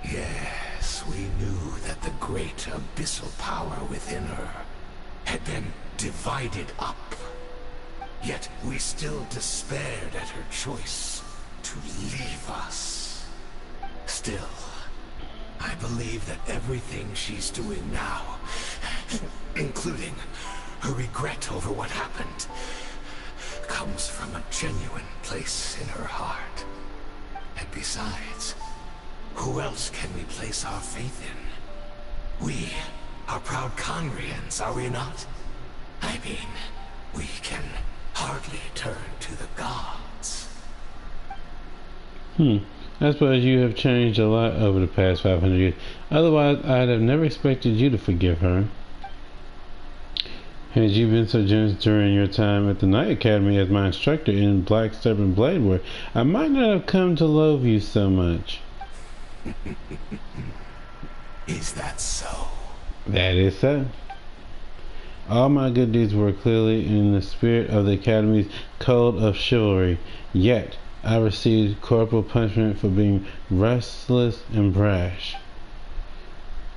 Yes, we knew that the great abyssal power within her had been divided up. Yet we still despaired at her choice to leave us. Still, I believe that everything she's doing now, including her regret over what happened, comes from a genuine place in her heart. And besides, who else can we place our faith in? We are proud Conrians, are we not? I mean, we can hardly turn to the gods. I suppose you have changed a lot over the past 500 years. Otherwise, I'd have never expected you to forgive her. Had you been so generous during your time at the Night Academy as my instructor in Black Serpent Blade Work, I might not have come to loathe you so much. Is that so? That is so. All my good deeds were clearly in the spirit of the Academy's code of chivalry, yet I received corporal punishment for being restless and brash.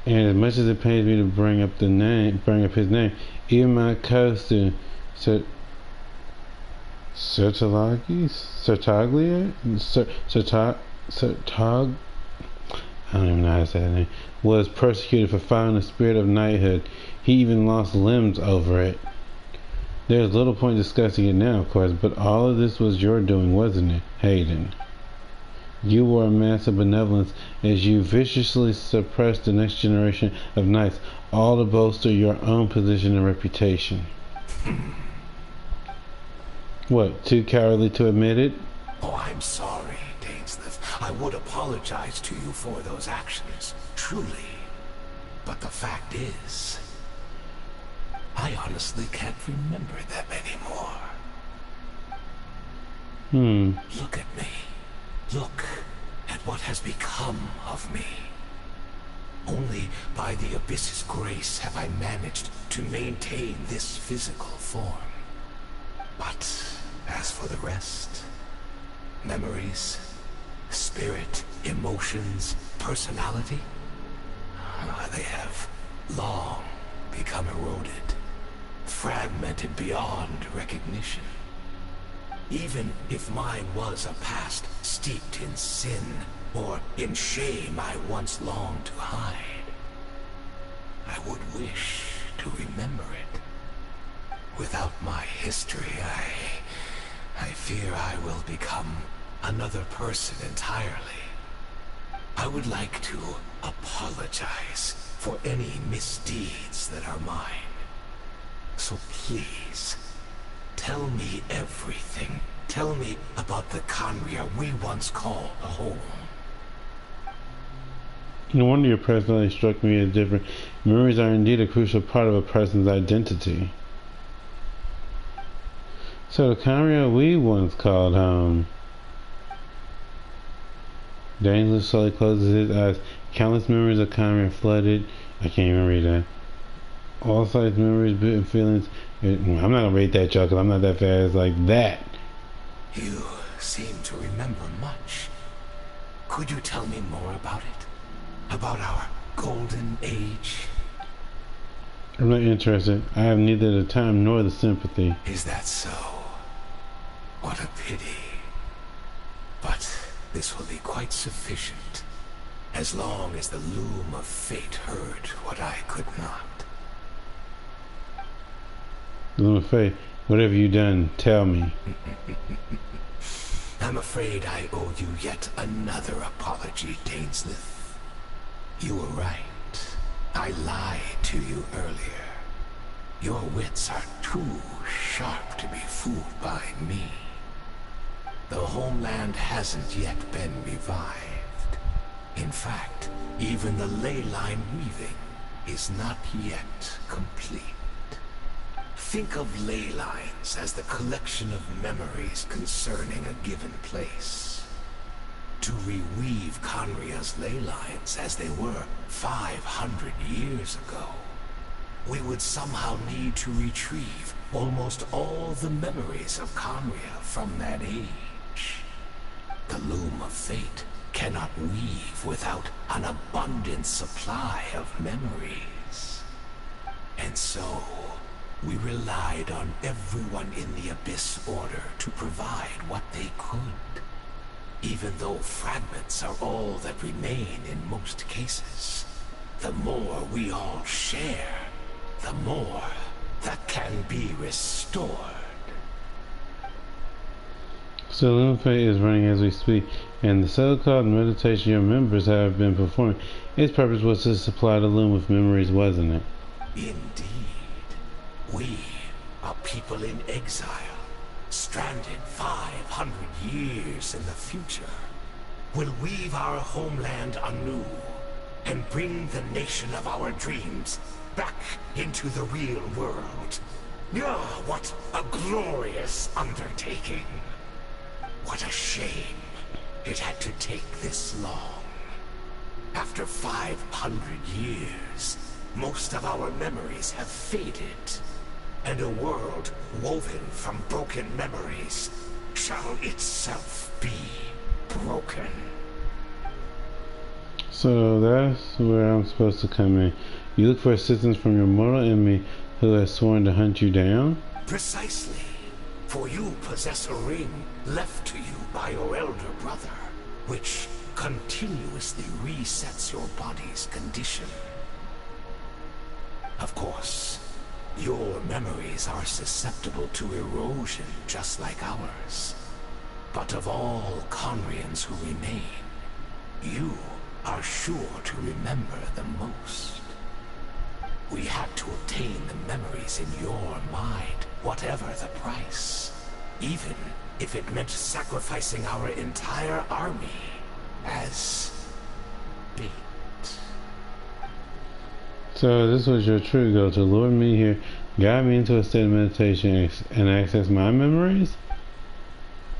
And as much as it pains me to bring up his name, even my coaster, I don't even know how to say that name, was persecuted for following the spirit of knighthood. He even lost limbs over it. There's little point discussing it now, of course, but all of this was your doing, wasn't it, Hayden? You were a mass of benevolence as you viciously suppressed the next generation of knights, all to bolster your own position and reputation. What, too cowardly to admit it? Oh, I'm sorry, Dainsleif. I would apologize to you for those actions, truly. But the fact is, I honestly can't remember them anymore. Look at me. Look at what has become of me. Only by the Abyss's grace have I managed to maintain this physical form. But as for the rest, memories, spirit, emotions, personality, they have long become eroded, fragmented beyond recognition. Even if mine was a past steeped in sin or in shame I once longed to hide, I would wish to remember it. Without my history, I fear I will become another person entirely. I would like to apologize for any misdeeds that are mine. So please, tell me everything. Tell me about the Conria we once called home. No wonder your personality struck me as different. Memories are indeed a crucial part of a person's identity. So the Conria we once called home. Dainsleif slowly closes his eyes. Countless memories of Conria flooded. I can't even read that. All sights, memories, and feelings. I'm not gonna read that, y'all, because I'm not that fast like that. You seem to remember much. Could you tell me more about it? About our golden age? I'm not interested. I have neither the time nor the sympathy. Is that so? What a pity. But this will be quite sufficient, as long as the loom of fate heard what I could not. Loom of fate, whatever you done, tell me. I'm afraid I owe you yet another apology, Dainsleif. You were right. I lied to you earlier. Your wits are too sharp to be fooled by me. The homeland hasn't yet been revived. In fact, even the ley line weaving is not yet complete. Think of ley lines as the collection of memories concerning a given place. To reweave Conria's ley lines as they were 500 years ago, we would somehow need to retrieve almost all the memories of Conria from that age. The loom of fate cannot weave without an abundant supply of memories. And so, we relied on everyone in the Abyss Order to provide what they could. Even though fragments are all that remain in most cases, the more we all share, the more that can be restored. So Loom of Fate is running as we speak, and the so-called meditation your members have been performing, its purpose was to supply the loom with memories, wasn't it? Indeed. We are people in exile, stranded 500 years in the future, will weave our homeland anew and bring the nation of our dreams back into the real world. Ah, what a glorious undertaking. What a shame it had to take this long. After 500 years, most of our memories have faded, and a world woven from broken memories shall itself be broken. So that's where I'm supposed to come in. You look for assistance from your mortal enemy who has sworn to hunt you down? Precisely. For you possess a ring left to you by your elder brother, which continuously resets your body's condition. Of course, your memories are susceptible to erosion just like ours. But of all Conrians who remain, you are sure to remember the most. We had to obtain the memories in your mind, whatever the price. Even if it meant sacrificing our entire army as bait. So this was your true goal, to lure me here, guide me into a state of meditation, and access my memories?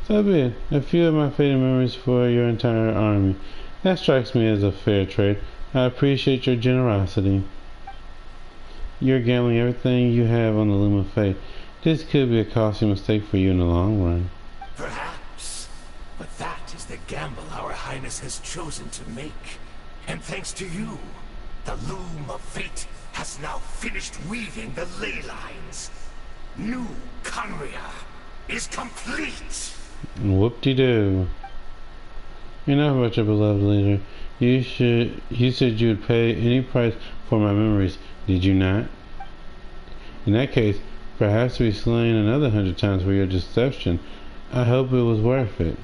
So be it. A few of my faded memories for your entire army. That strikes me as a fair trade. I appreciate your generosity. You're gambling everything you have on the Loom of Fate. This could be a costly mistake for you in the long run. Perhaps. But that is the gamble our Highness has chosen to make. And thanks to you, the Loom of Fate has now finished weaving the ley lines. New Conria is complete. Whoop-de-doo. Enough about your beloved leader. You said you would pay any price for my memories, did you not? In that case, perhaps to be slain another 100 times for your deception. I hope it was worth it.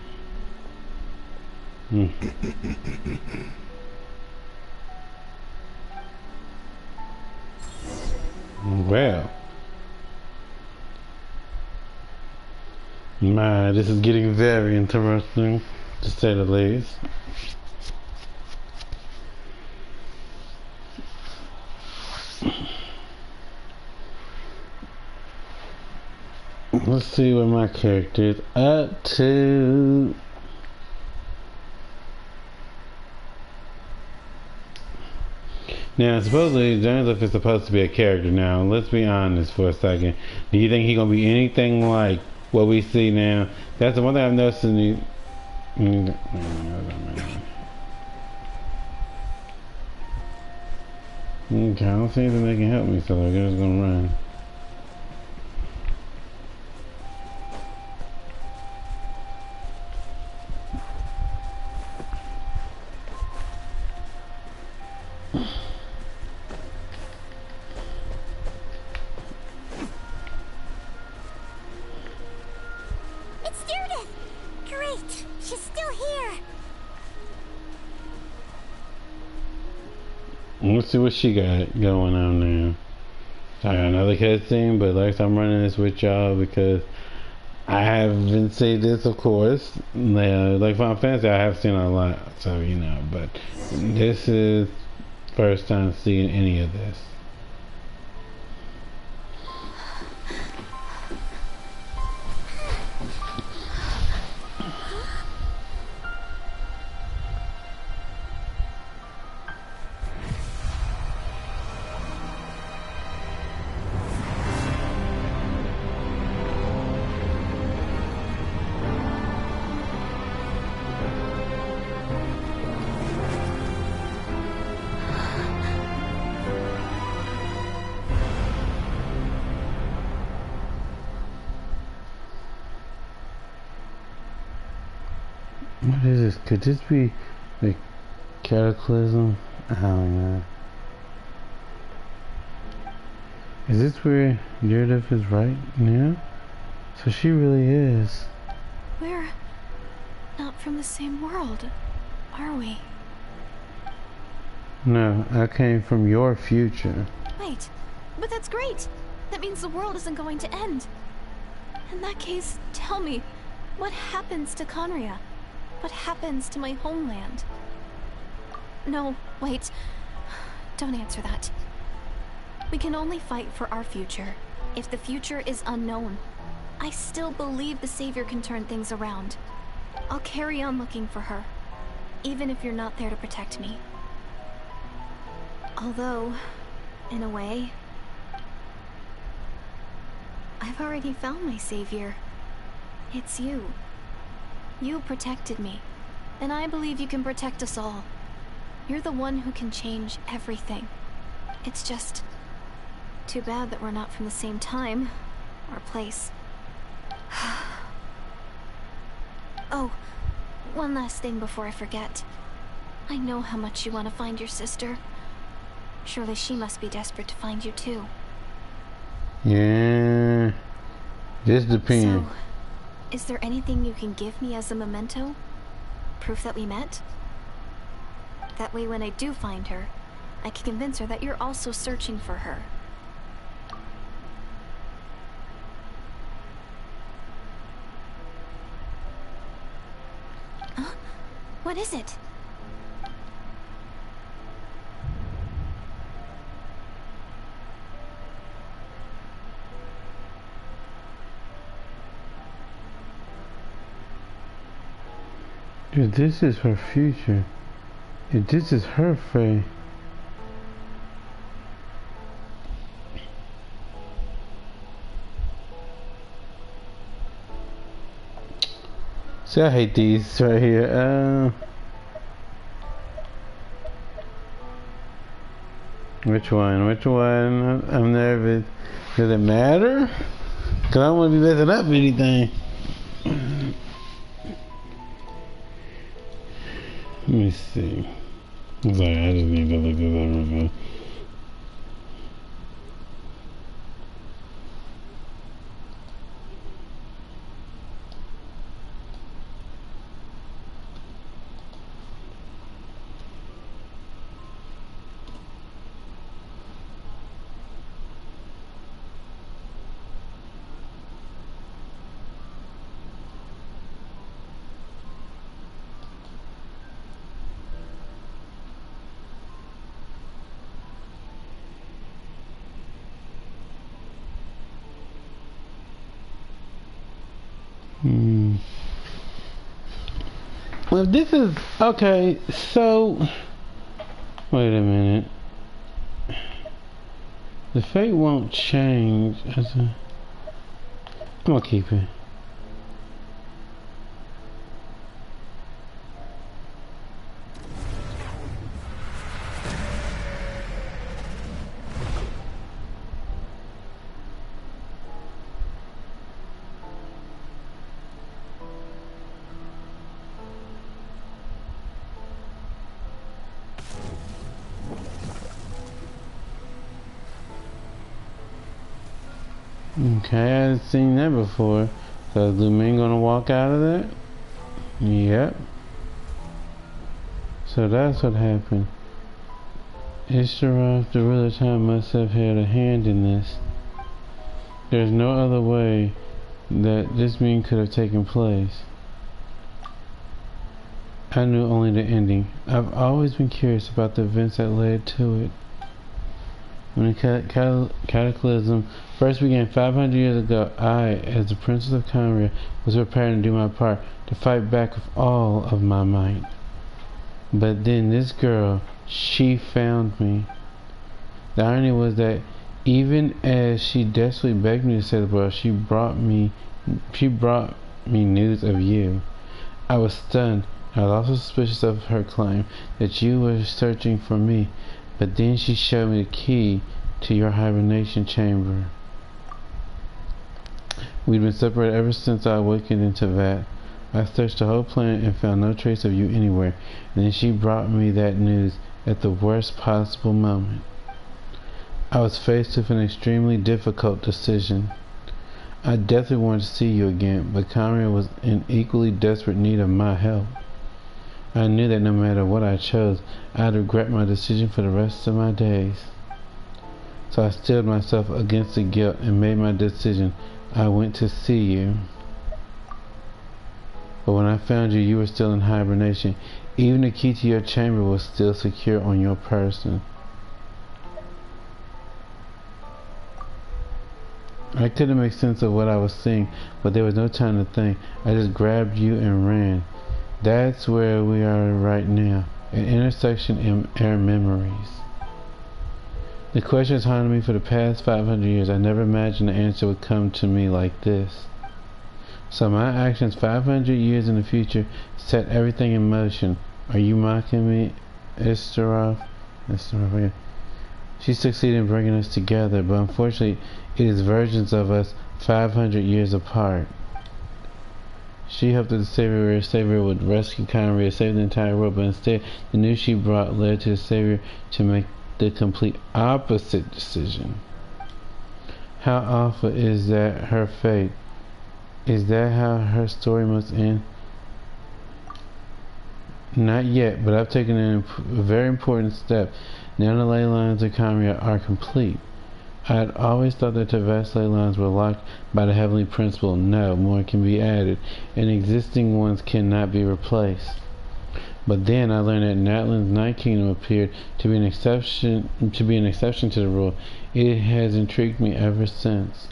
Well. My, this is getting very interesting, to say the least. Let's see what my character is up to. Now, supposedly, Joseph is supposed to be a character. Now, let's be honest for a second. Do you think he's going to be anything like what we see now? That's the one thing I've noticed in the... Okay, I don't see anything that can help me, so I'm just gonna run. It's Judith! Great! She's still here! Let's see what she got going on now. I got another cutscene, but like I'm running this with y'all because I haven't seen this, of course. Like Final Fantasy, I have seen a lot, so you know. But this is first time seeing any of this. What is this? Could this be like Cataclysm? I don't know. Is this where Judith is right now? So she really is. We're not from the same world, are we? No, I came from your future. Wait, but that's great! That means the world isn't going to end. In that case, tell me, what happens to Conria? What happens to my homeland? No, wait. Don't answer that. We can only fight for our future. If the future is unknown, I still believe the Savior can turn things around. I'll carry on looking for her, even if you're not there to protect me. Although, in a way, I've already found my Savior. It's you. You protected me, and I believe you can protect us all. You're the one who can change everything. It's just too bad that we're not from the same time or place. Oh, one last thing before I forget. I know how much you want to find your sister. Surely she must be desperate to find you too. Yeah, just depends. So, is there anything you can give me as a memento? Proof that we met? That way when I do find her, I can convince her that you're also searching for her. Huh? What is it? Dude, this is her future. If this is her fate. See, I hate these right here. Which one? Which one? I'm nervous. Does it matter? Cause I don't want to be messing up anything. Let me see. It's like, I just need to look this up real quick. Well, this is okay. So, wait a minute. The fate won't change. I'm gonna keep it. Okay, I hadn't seen that before. So is Lumen gonna walk out of that? Yep. So that's what happened. Ishtarov, the ruler of time, must have had a hand in this. There's no other way that this meeting could have taken place. I knew only the ending. I've always been curious about the events that led to it. When the cataclysm first began 500 years ago, I, as the Princess of Conria, was preparing to do my part, to fight back with all of my might. But then this girl, she found me. The irony was that even as she desperately begged me to save the world, she brought me news of you. I was stunned. I was also suspicious of her claim that you were searching for me, but then she showed me the key to your hibernation chamber. We'd been separated ever since I awakened into that. I searched the whole planet and found no trace of you anywhere, and then she brought me that news at the worst possible moment. I was faced with an extremely difficult decision. I definitely wanted to see you again, but Conria was in equally desperate need of my help. I knew that no matter what I chose, I'd regret my decision for the rest of my days. So I steeled myself against the guilt and made my decision. I went to see you. But when I found you, you were still in hibernation. Even the key to your chamber was still secure on your person. I couldn't make sense of what I was seeing, but there was no time to think. I just grabbed you and ran. That's where we are right now, an intersection in our memories. The question has haunted me for the past 500 years. I never imagined the answer would come to me like this. So my actions 500 years in the future set everything in motion. Are you mocking me, Ishtarov? Yeah. She succeeded in bringing us together, but unfortunately, it is versions of us 500 years apart. She hoped that the Savior would rescue Conria, save the entire world, but instead, the news she brought led to the Savior to make the complete opposite decision. How awful is that her fate? Is that how her story must end? Not yet, but I've taken a very important step. Now the ley lines of Conria are complete. I had always thought that the vast ley lines were locked by the heavenly principle. No, more can be added, and existing ones cannot be replaced. But then I learned that Natlan's Night Kingdom appeared to be an exception to the rule. It has intrigued me ever since.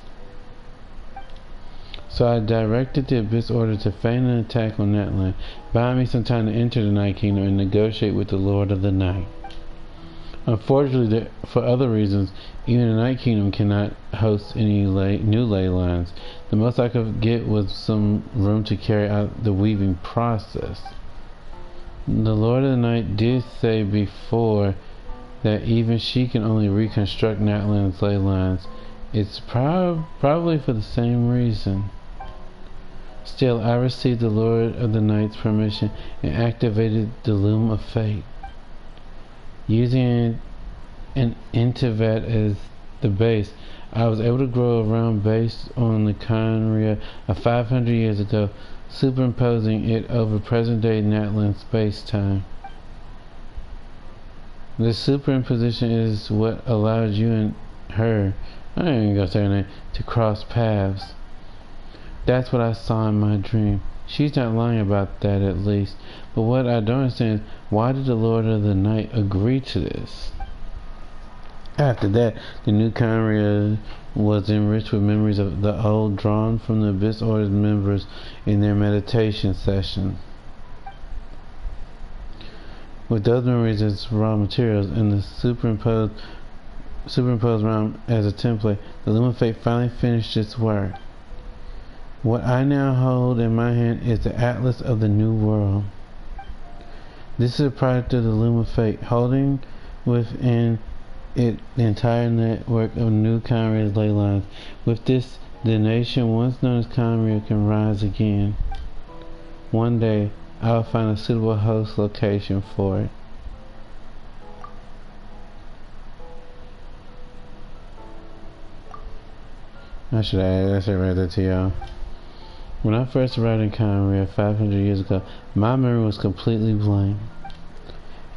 So I directed the Abyss Order to feign an attack on Natlan, buying me some time to enter the Night Kingdom and negotiate with the Lord of the Night. Unfortunately, for other reasons, even the Night Kingdom cannot host any new ley lines. The most I could get was some room to carry out the weaving process. The Lord of the Night did say before that even she can only reconstruct Natlan's ley lines. It's probably for the same reason. Still, I received the Lord of the Night's permission and activated the Loom of Fate. Using an Intivat as the base, I was able to grow a realm based on the Conria of 500 years ago, superimposing it over present-day Natlan space-time. This superimposition is what allowed you and her, I ain't even gonna say her name, to cross paths. That's what I saw in my dream. She's not lying about that, at least. But what I don't understand is, why did the Lord of the Night agree to this? After that, the new Conria was enriched with memories of the old, drawn from the Abyss Order's members in their meditation session. With those memories as raw materials and the superimposed realm as a template, the Loom of Fate finally finished its work. What I now hold in my hand is the Atlas of the New World. This is a product of the Loom of Fate, holding within it the entire network of new Conria's ley lines. With this, the nation once known as Conria can rise again. One day, I will find a suitable host location for it. I should write that to y'all. When I first arrived in Conrad 500 years ago, my memory was completely blank.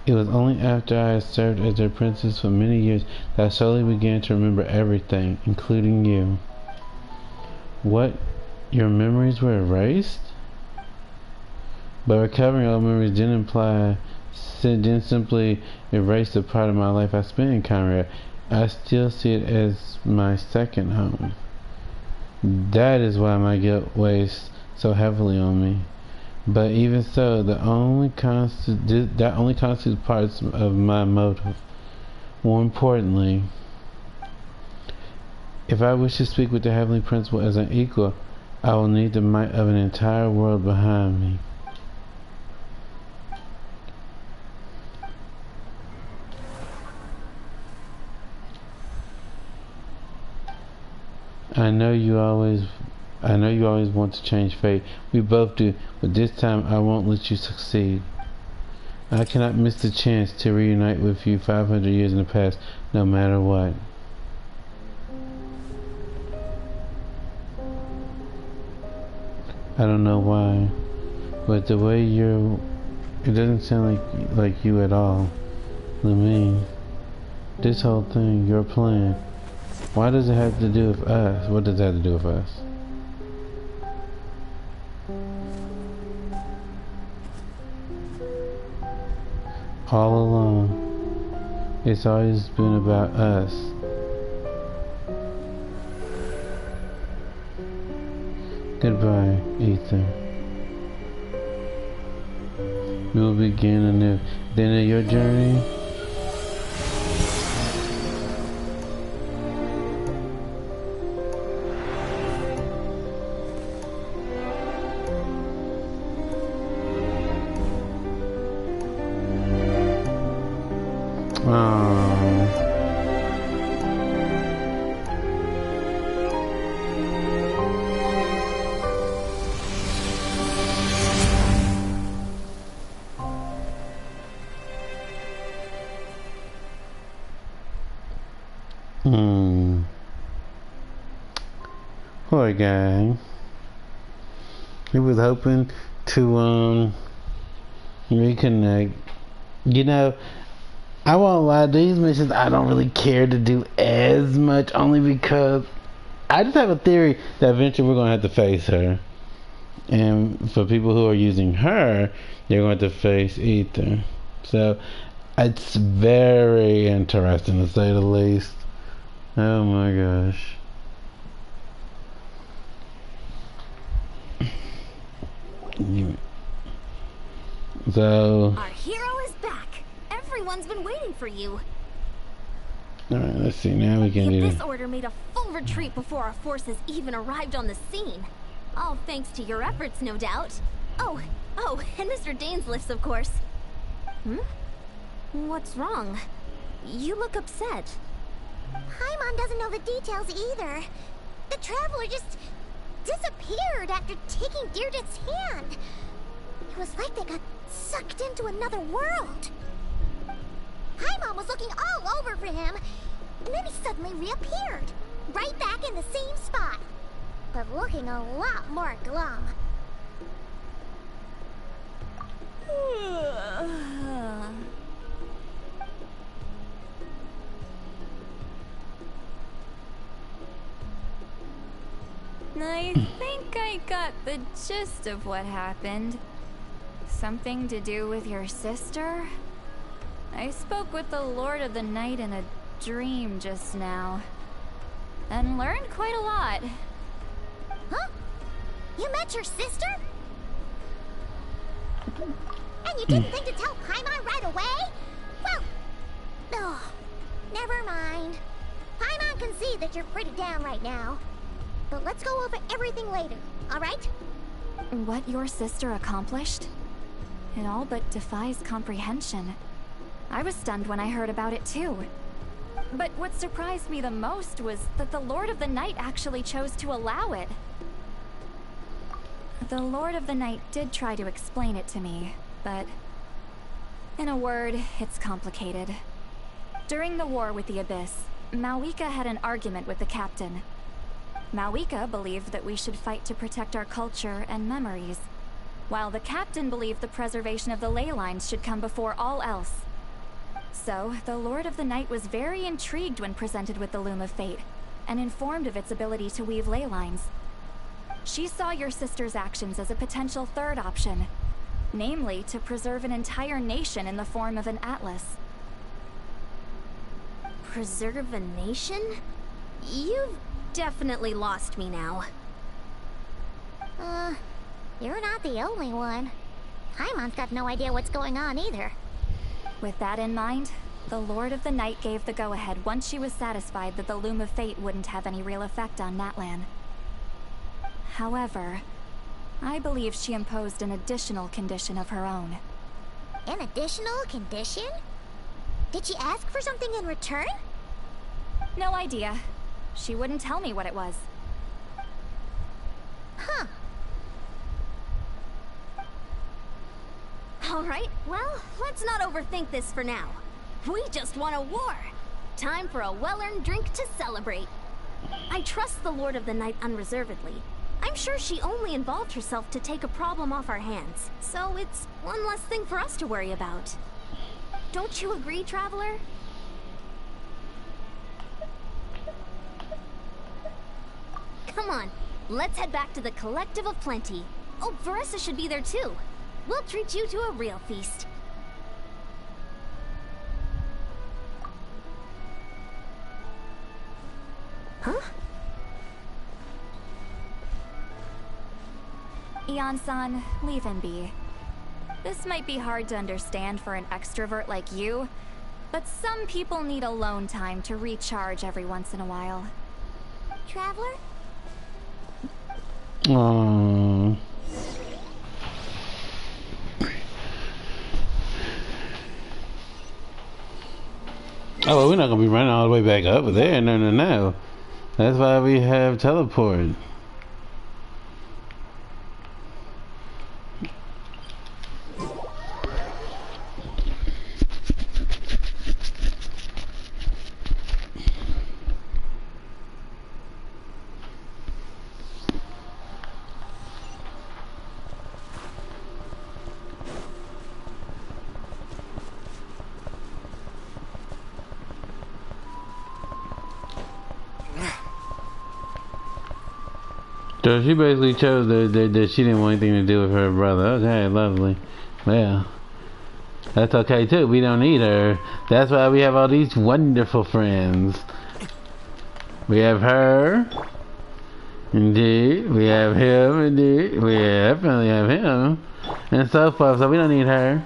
It was only after I had served as their princess for many years that I slowly began to remember everything, including you. What? Your memories were erased? But recovering old memories didn't simply erase the part of my life I spent in Conrad. I still see it as my second home. That is why my guilt weighs so heavily on me. But even so, that only constitutes parts of my motive. More importantly, if I wish to speak with the Heavenly Principle as an equal, I will need the might of an entire world behind me. I know you always want to change fate. We both do, but this time I won't let you succeed. I cannot miss the chance to reunite with you 500 years in the past, no matter what. I don't know why, but the way it doesn't sound like you at all. I mean, this whole thing, your plan, why does it have to do with us? What does it have to do with us? All along, it's always been about us. Goodbye, Ether. We will begin anew. The end of your journey. Poor guy. He was hoping to reconnect. You know, I won't lie, these missions I don't really care to do as much, only because I just have a theory that eventually we're gonna have to face her. And for people who are using her, they're going to face Ether. So it's very interesting to say the least. Oh my gosh. So our hero is back. Everyone's been waiting for you. Alright, let's see, now we can do this order made a full retreat before our forces even arrived on the scene. All thanks to your efforts, no doubt. Oh, and Mr. Dainsliff's, of course. What's wrong? You look upset. Paimon doesn't know the details either. The traveler just disappeared after taking Deirdre's hand. It was like they got sucked into another world. Paimon was looking all over for him, and then he suddenly reappeared, right back in the same spot, but looking a lot more glum. I think I got the gist of what happened. Something to do with your sister? I spoke with the Lord of the Night in a dream just now, and learned quite a lot. Huh? You met your sister? And you didn't think to tell Paimon right away? Well, never mind. Paimon can see that you're pretty down right now. But let's go over everything later, alright? What your sister accomplished? It all but defies comprehension. I was stunned when I heard about it too. But what surprised me the most was that the Lord of the Night actually chose to allow it. The Lord of the Night did try to explain it to me, but in a word, it's complicated. During the war with the Abyss, Malika had an argument with the captain. Malika believed that we should fight to protect our culture and memories, while the captain believed the preservation of the ley lines should come before all else. So, the Lord of the Night was very intrigued when presented with the Loom of Fate, and informed of its ability to weave ley lines. She saw your sister's actions as a potential third option, namely to preserve an entire nation in the form of an atlas. Preserve a nation? You've definitely lost me now. You're not the only one. Paimon's got no idea what's going on either. With that in mind, the Lord of the Night gave the go-ahead once she was satisfied that the Loom of Fate wouldn't have any real effect on Natlan. However, I believe she imposed an additional condition of her own. An additional condition? Did she ask for something in return? No idea. She wouldn't tell me what it was. Huh. Alright, well, let's not overthink this for now. We just won a war. Time for a well-earned drink to celebrate. I trust the Lord of the Night unreservedly. I'm sure she only involved herself to take a problem off our hands, so it's one less thing for us to worry about. Don't you agree, Traveler? Come on, let's head back to the Collective of Plenty. Oh, Veressa should be there too. We'll treat you to a real feast. Huh? Ian-san, leave him be. This might be hard to understand for an extrovert like you, but some people need alone time to recharge every once in a while. Traveler? Aww. Oh, well, we're not gonna be running all the way back up there. No, no, no. That's why we have teleport. So she basically chose that she didn't want anything to do with her brother. Okay, lovely. Well, that's okay too. We don't need her. That's why we have all these wonderful friends. We have her. Indeed. We have him. Indeed. We definitely have him. And so forth. So we don't need her.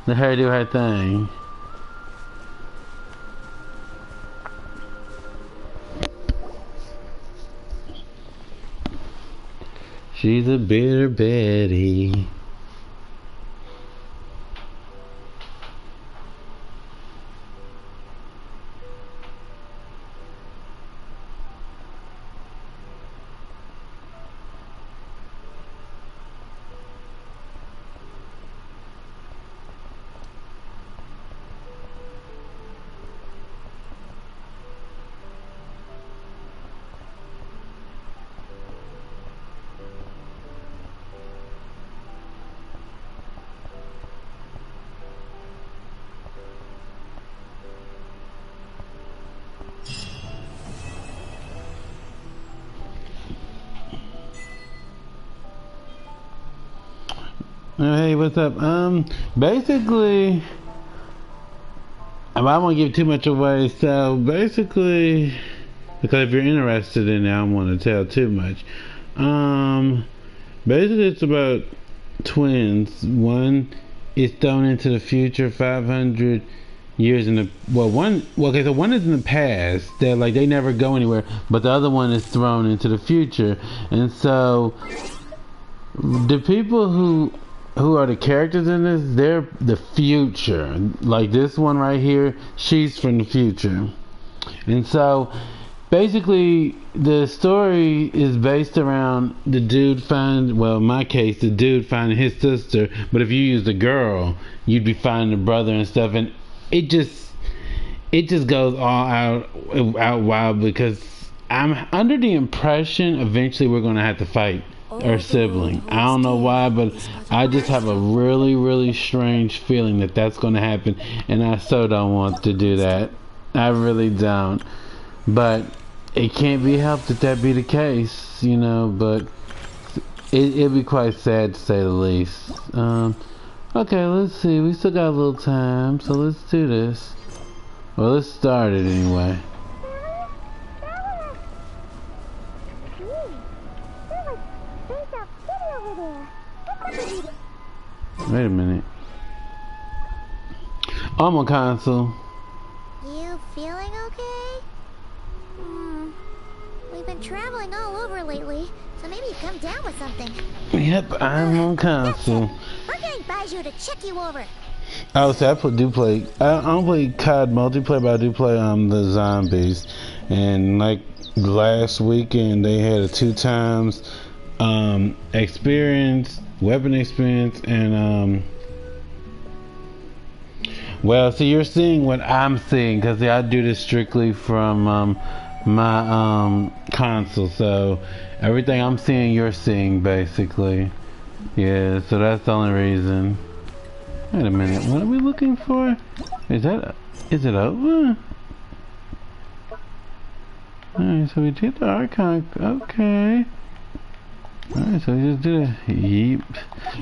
Let her do her thing. She's a bitter Betty. Oh, hey, what's up? Basically, I won't give too much away. So basically, because if you're interested in it, I don't want to tell too much. Basically, it's about twins. One is thrown into the future 500 years in the so one is in the past. They're like they never go anywhere, but the other one is thrown into the future, and so the people who are the characters in this, they're the future. Like this one right here, she's from the future. And so basically the story is based around the dude in my case, the dude finding his sister, but if you use the girl, you'd be finding the brother and stuff, and it just goes all out wild because I'm under the impression eventually we're gonna have to fight our sibling. I don't know why, but I just have a really, really strange feeling that that's gonna happen, and I so don't want to do that. I really don't. But it can't be helped that that be the case, you know. But it'd be quite sad to say the least. Okay, let's see. We still got a little time, so let's do this. Well, let's start it anyway. Wait a minute. I'm on console. You feeling okay? We've been traveling all over lately, so maybe you come down with something. Yep, I'm on console. We're getting Baiju to check you over. Oh, so I do play. I don't play COD multiplayer, but I do play the zombies. And like last weekend, they had a 2 times experience, weapon experience, and well, so you're seeing what I'm seeing, because I do this strictly from my console, so everything I'm seeing you're seeing basically. Yeah, so that's the only reason. Wait a minute, what are we looking for? Is it over? Alright, so we did the Archon. Okay. Alright, so we just did a yeep.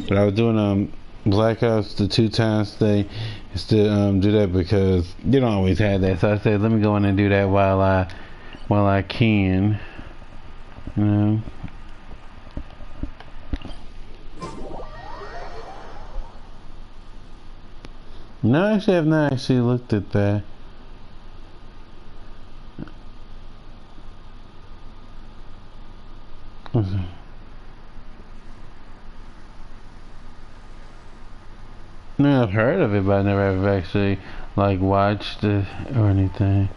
But I was doing Black Ops the 2 times today to do that because you don't always have that. So I said let me go in and do that while I can. You know. No, actually I've not actually looked at that. Okay. No, I've heard of it, but I never have actually like watched it or anything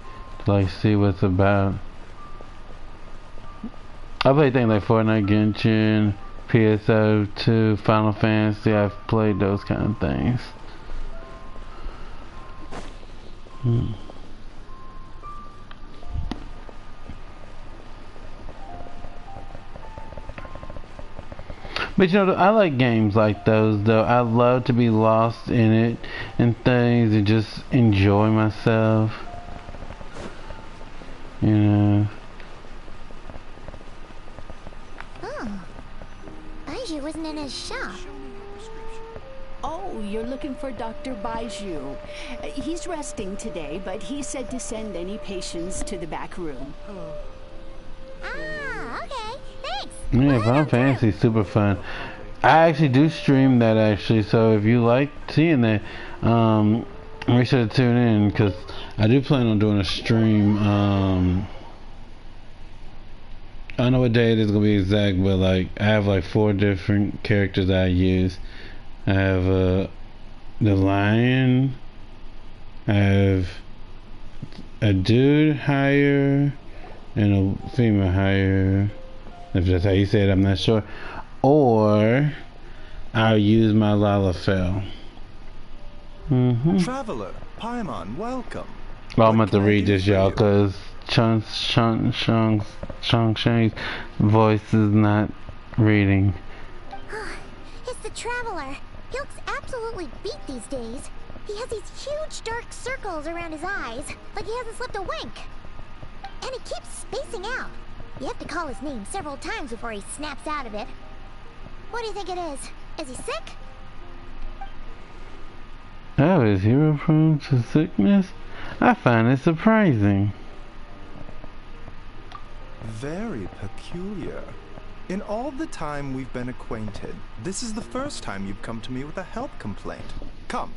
to like see what it's about. I play things like Fortnite, Genshin, PSO2, Final Fantasy. I've played those kind of things. But you know, I like games like those though. I love to be lost in it and things and just enjoy myself. You know. Oh. Baiju wasn't in his shop. Oh, you're looking for Dr. Baiju. He's resting today, but he said to send any patients to the back room. Ah, okay. Thanks. Yeah, Final Fantasy is super fun. I actually do stream that actually, so if you like seeing that, make sure to tune in because I do plan on doing a stream. I don't know what day it is gonna be exact, but like I have like 4 different characters I use. I have the lion. I have a dude hire and a female hire. If that's how you say it, I'm not sure. Or I'll use my Lalafell. Traveler, Paimon, welcome. Well, I'm going to read this, y'all, because Chung Shang's voice is not reading. It's the Traveler. He looks absolutely beat these days. He has these huge dark circles around his eyes, like he hasn't slept a wink. And he keeps spacing out. You have to call his name several times before he snaps out of it. What do you think it is? Is he sick? Oh, is hero prone to sickness? I find it surprising. Very peculiar. In all the time we've been acquainted, this is the first time you've come to me with a health complaint. Come,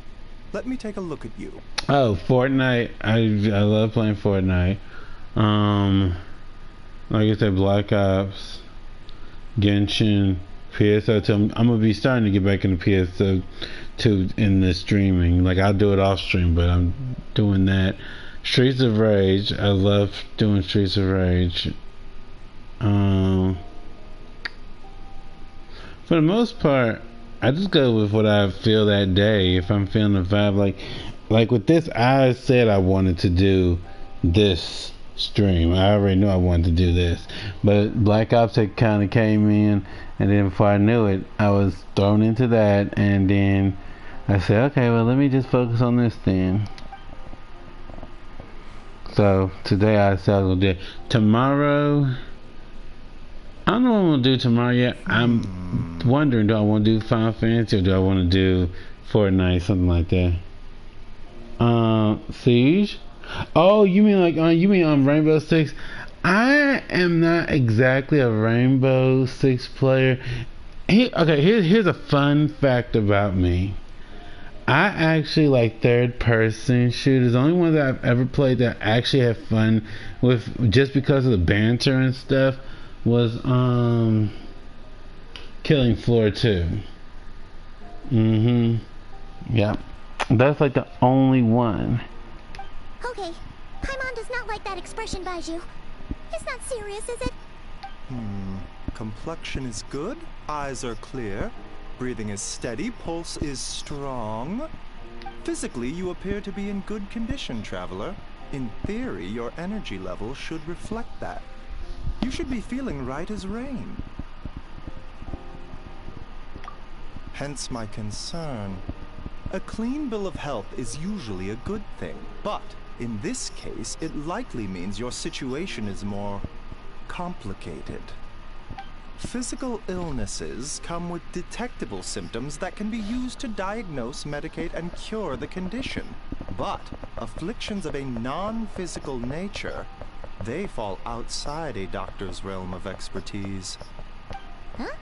let me take a look at you. Oh, Fortnite. I love playing Fortnite. Like I said, Black Ops, Genshin, PSO2. I'm gonna be starting to get back into PSO2 in the streaming. Like I'll do it off stream, but I'm doing that. Streets of Rage. I love doing Streets of Rage. For the most part, I just go with what I feel that day. If I'm feeling the vibe, like with this, I said I wanted to do this stream. I already knew I wanted to do this, but Black Ops had kind of came in, and then before I knew it, I was thrown into that, and then I said, okay, well, let me just focus on this then. So today I said I was gonna do it. Tomorrow, I don't know what I'm gonna do tomorrow yet. I'm wondering, do I want to do Final Fantasy or do I want to do Fortnite, something like that? Siege? Oh, you mean like Rainbow Six? I am not exactly a Rainbow Six player. Here's a fun fact about me. I actually like third-person shooters. The only one that I've ever played that I actually had fun with, just because of the banter and stuff, was Killing Floor 2. Yep. That's like the only one. Okay, Paimon does not like that expression, Baiju. It's not serious, is it? Complexion is good, eyes are clear, breathing is steady, pulse is strong. Physically, you appear to be in good condition, traveler. In theory, your energy level should reflect that. You should be feeling right as rain. Hence my concern. A clean bill of health is usually a good thing, but in this case, it likely means your situation is more complicated. Physical illnesses come with detectable symptoms that can be used to diagnose, medicate, and cure the condition. But afflictions of a non-physical nature, they fall outside a doctor's realm of expertise. Huh?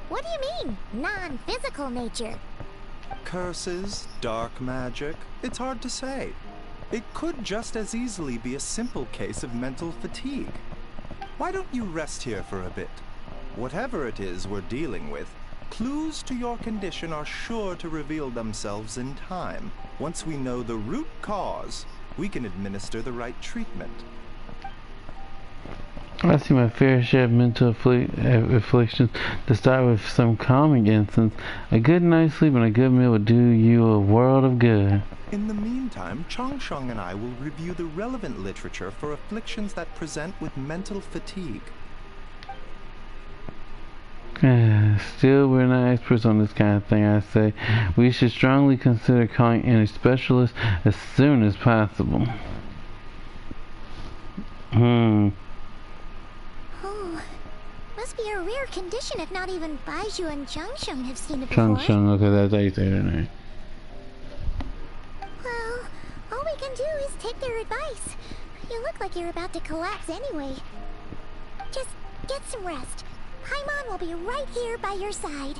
What do you mean, non-physical nature? Curses, dark magic, it's hard to say. It could just as easily be a simple case of mental fatigue. Why don't you rest here for a bit? Whatever it is we're dealing with, clues to your condition are sure to reveal themselves in time. Once we know the root cause, we can administer the right treatment. I see my fair share of mental afflictions. To start with some calming instance, a good night's sleep and a good meal would do you a world of good. In the meantime, Changsheng and I will review the relevant literature for afflictions that present with mental fatigue. Still, we're not experts on this kind of thing, I say. We should strongly consider calling in a specialist as soon as possible. Oh, must be a rare condition if not even Baiju and Changsheng have seen it before. Changsheng, okay, that's how you say her name. Well, all we can do is take their advice. You look like you're about to collapse anyway. Just get some rest. Paimon will be right here by your side.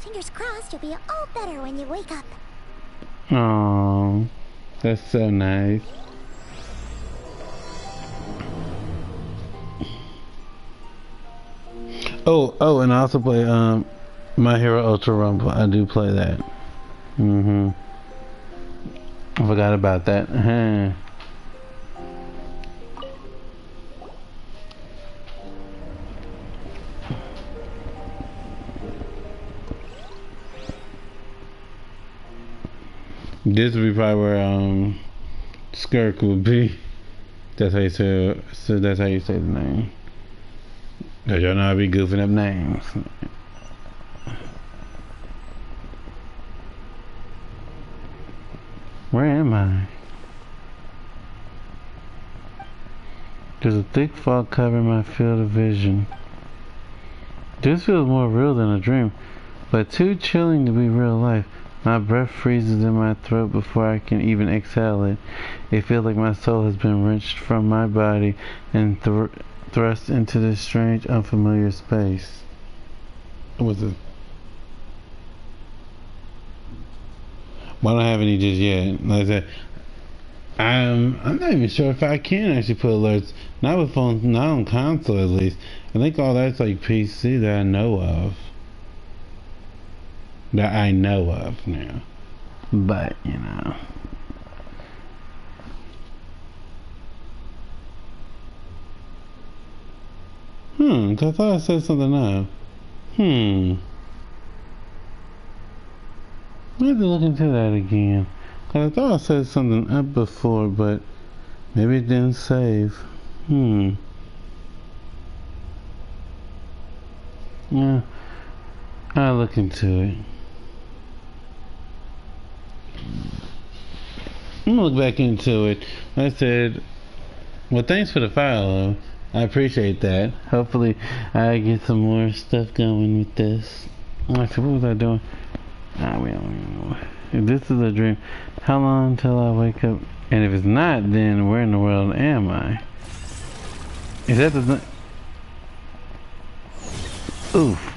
Fingers crossed you'll be all better when you wake up. Oh, that's so nice. Oh, and I also play My Hero Ultra Rumble. I do play that. I forgot about that. This would be probably where Skirk would be. That's how you say. So that's how you say the name. Cause y'all know I be goofing up names. Where am I? There's a thick fog covering my field of vision. This feels more real than a dream, but too chilling to be real life. My breath freezes in my throat before I can even exhale it. It feels like my soul has been wrenched from my body and thrust into this strange, unfamiliar space. What was it? Well, I don't have any just yet. Like I said, I'm not even sure if I can actually put alerts. Not with phones, not on console at least. I think all that's like PC that I know of. That I know of now. But, you know. I thought I said something up. I have to look into that again. Cause I thought I said something up before, but maybe it didn't save. Yeah, I'll look into it. I'm gonna look back into it. Like I said, well, thanks for the follow. I appreciate that. Hopefully, I get some more stuff going with this. Like, what was I doing? We don't even know. If this is a dream, how long until I wake up? And if it's not, then where in the world am I? Is that the... Oof.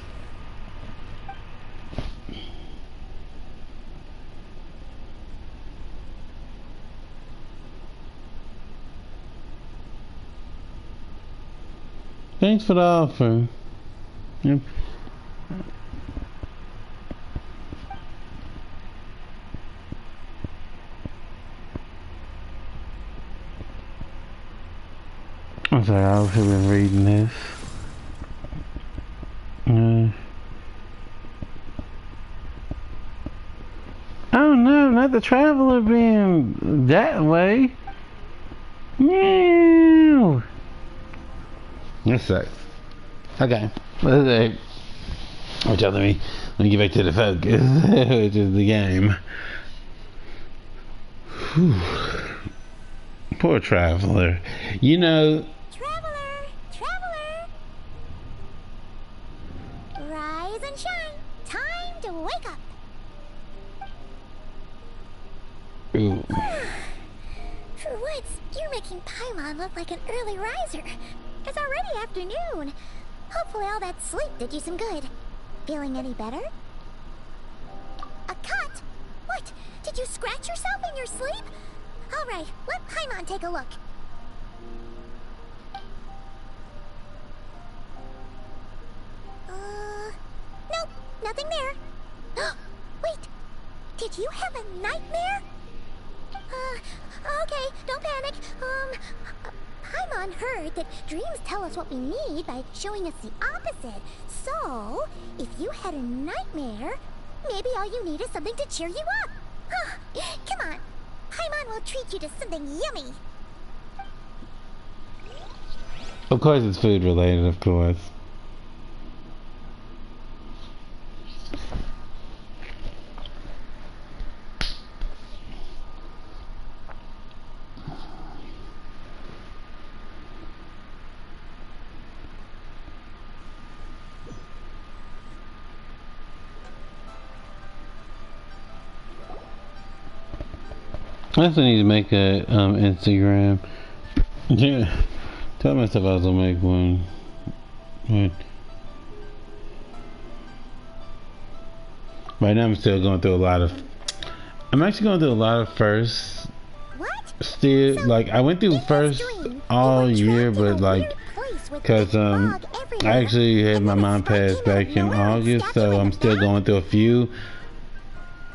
Thanks for the offer. Yep. I'm sorry, I was been reading this. Oh no, not the traveler being that way. No. That sucks. Okay. Which let me get back to the focus, which is the game. Whew. Poor traveler. You know. Traveler! Rise and shine. Time to wake up. Ooh. For once, you're making Paimon look like an early riser. It's already afternoon. Hopefully all that sleep did you some good. Feeling any better? A cut? What? Did you scratch yourself in your sleep? Alright, let Paimon take a look. Nope, nothing there. Wait, did you have a nightmare? Okay, don't panic. Paimon heard that dreams tell us what we need by showing us the opposite. So, if you had a nightmare, maybe all you need is something to cheer you up. Come on, Paimon will treat you to something yummy. Of course it's food related, of course. I also need to make a Instagram. Yeah, tell myself I was gonna make one. Right now, I'm still going through a lot of. I'm actually going through a lot of firsts. What? Still, So, like I went through first all year, but like, cause I actually had my mom pass back in August, so I'm still going through a few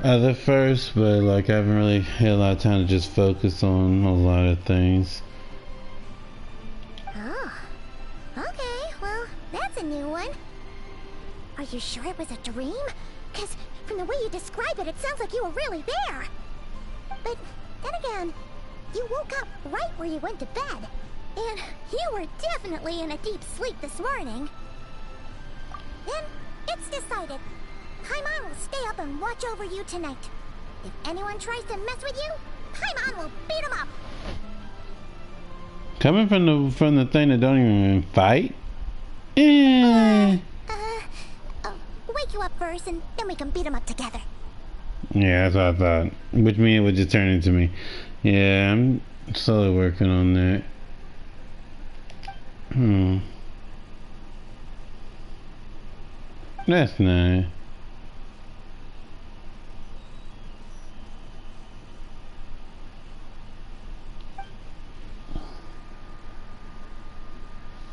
other firsts, but like I haven't really had a lot of time to just focus on a lot of things. Oh, okay, well, that's a new one. Are you sure it was a dream? Because from the way you describe it, it sounds like you were really there. But then again, you woke up right where you went to bed. And you were definitely in a deep sleep this morning. Then, it's decided. Paimon will stay up and watch over you tonight. If anyone tries to mess with you, Paimon will beat him up. Coming from the thing that don't even fight? Wake you up first, and then we can beat him up together. Yeah, that's what I thought. Which means it would just turn into me. Yeah, I'm slowly working on that. That's nice.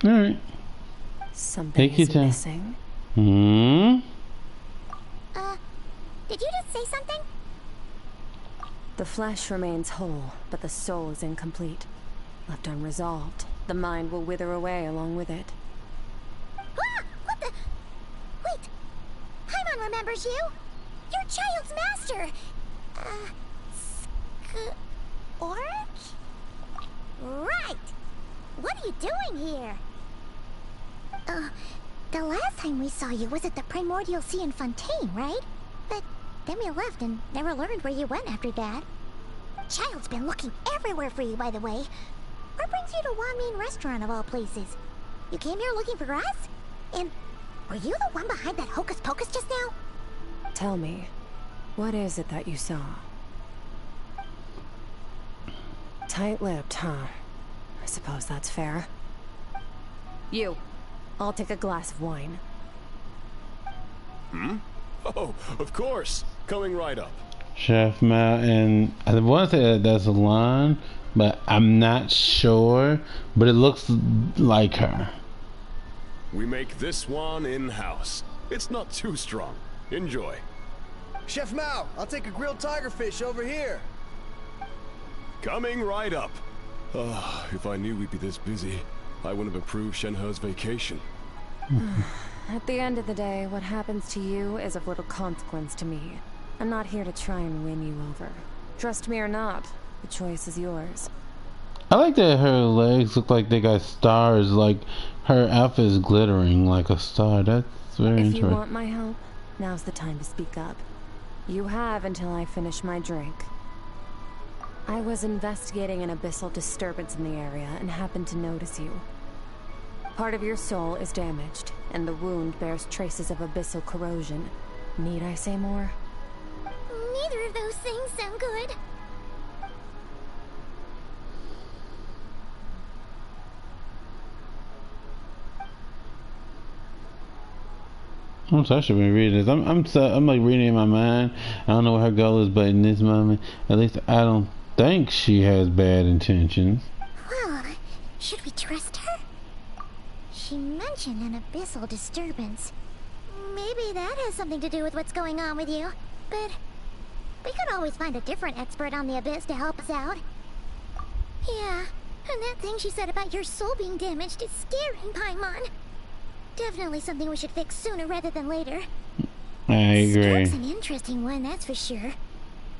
Alright. Something is missing. Did you just say something? The flesh remains whole, but the soul is incomplete. Left unresolved, the mind will wither away along with it. Ah! What the? Wait! Paimon remembers you! Your child's master! Orc? Right! What are you doing here? The last time we saw you was at the Primordial Sea in Fontaine, right? But then we left and never learned where you went after that. Child's been looking everywhere for you, by the way. What brings you to Wanmin Restaurant of all places? You came here looking for us? And were you the one behind that hocus pocus just now? Tell me, what is it that you saw? Tight-lipped, huh? I suppose that's fair. You, I'll take a glass of wine. Hmm? Oh, of course. Coming right up. Chef Mal, and I want to say that that's a line, but I'm not sure. But it looks like her. We make this one in-house. It's not too strong. Enjoy. Chef Mao, I'll take a grilled tigerfish over here. Coming right up. If I knew we'd be this busy, I wouldn't have approved Shenhe's vacation. At the end of the day, what happens to you is of little consequence to me. I'm not here to try and win you over. Trust me or not, the choice is yours. I like that her legs look like they got stars, like her outfit is glittering like a star. That's very If interesting. you want my help, now's the time to speak up. You have until I finish my drink. I was investigating an abyssal disturbance in the area and happened to notice you. Part of your soul is damaged, and the wound bears traces of abyssal corrosion. Need I say more? Neither of those things sound good. I'm sorry, I should be reading this. I'm like reading in my mind. I don't know what her goal is, but in this moment, at least I don't think she has bad intentions. Well, should we trust her? She mentioned an abyssal disturbance. Maybe that has something to do with what's going on with you. But we could always find a different expert on the abyss to help us out. Yeah, and that thing she said about your soul being damaged is scary, Paimon. Definitely something we should fix sooner rather than later. I agree. Skirk's an interesting one, that's for sure.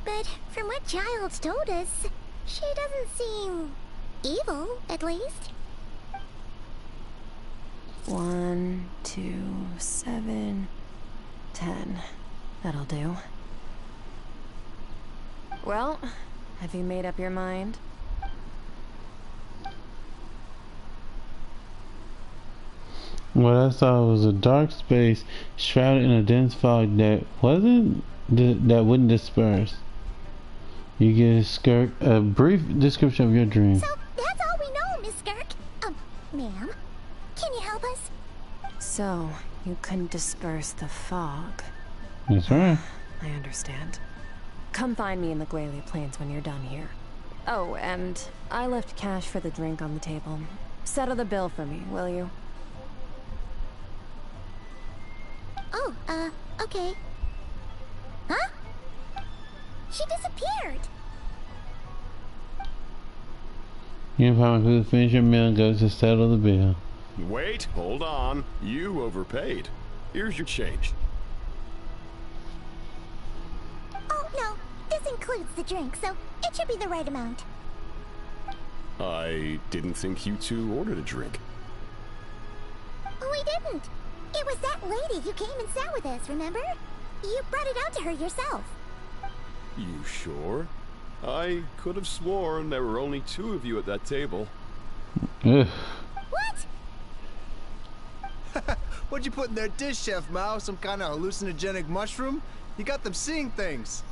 But from what Child's told us, she doesn't seem evil, at least. 1, 2, 7, 10. That'll do. Well, have you made up your mind? What I saw was a dark space shrouded in a dense fog that wouldn't disperse. You give Skirk a brief description of your dream. So that's all we know, Miss Skirk. Ma'am, can you help us? So, you can disperse the fog. That's right. I understand. Come find me in the Gualia Plains when you're done here. Oh, and I left cash for the drink on the table. Settle the bill for me, will you? Oh, okay. Huh? She disappeared. You find who finish your meal and goes to settle the bill. Wait, hold on. You overpaid. Here's your change. Oh, no. This includes the drink, so it should be the right amount. I didn't think you two ordered a drink. We didn't. It was that lady who came and sat with us, remember? You brought it out to her yourself. You sure? I could have sworn there were only 2 of you at that table. Ugh. What? What'd you put in their dish, Chef Mao? Some kind of hallucinogenic mushroom? You got them seeing things.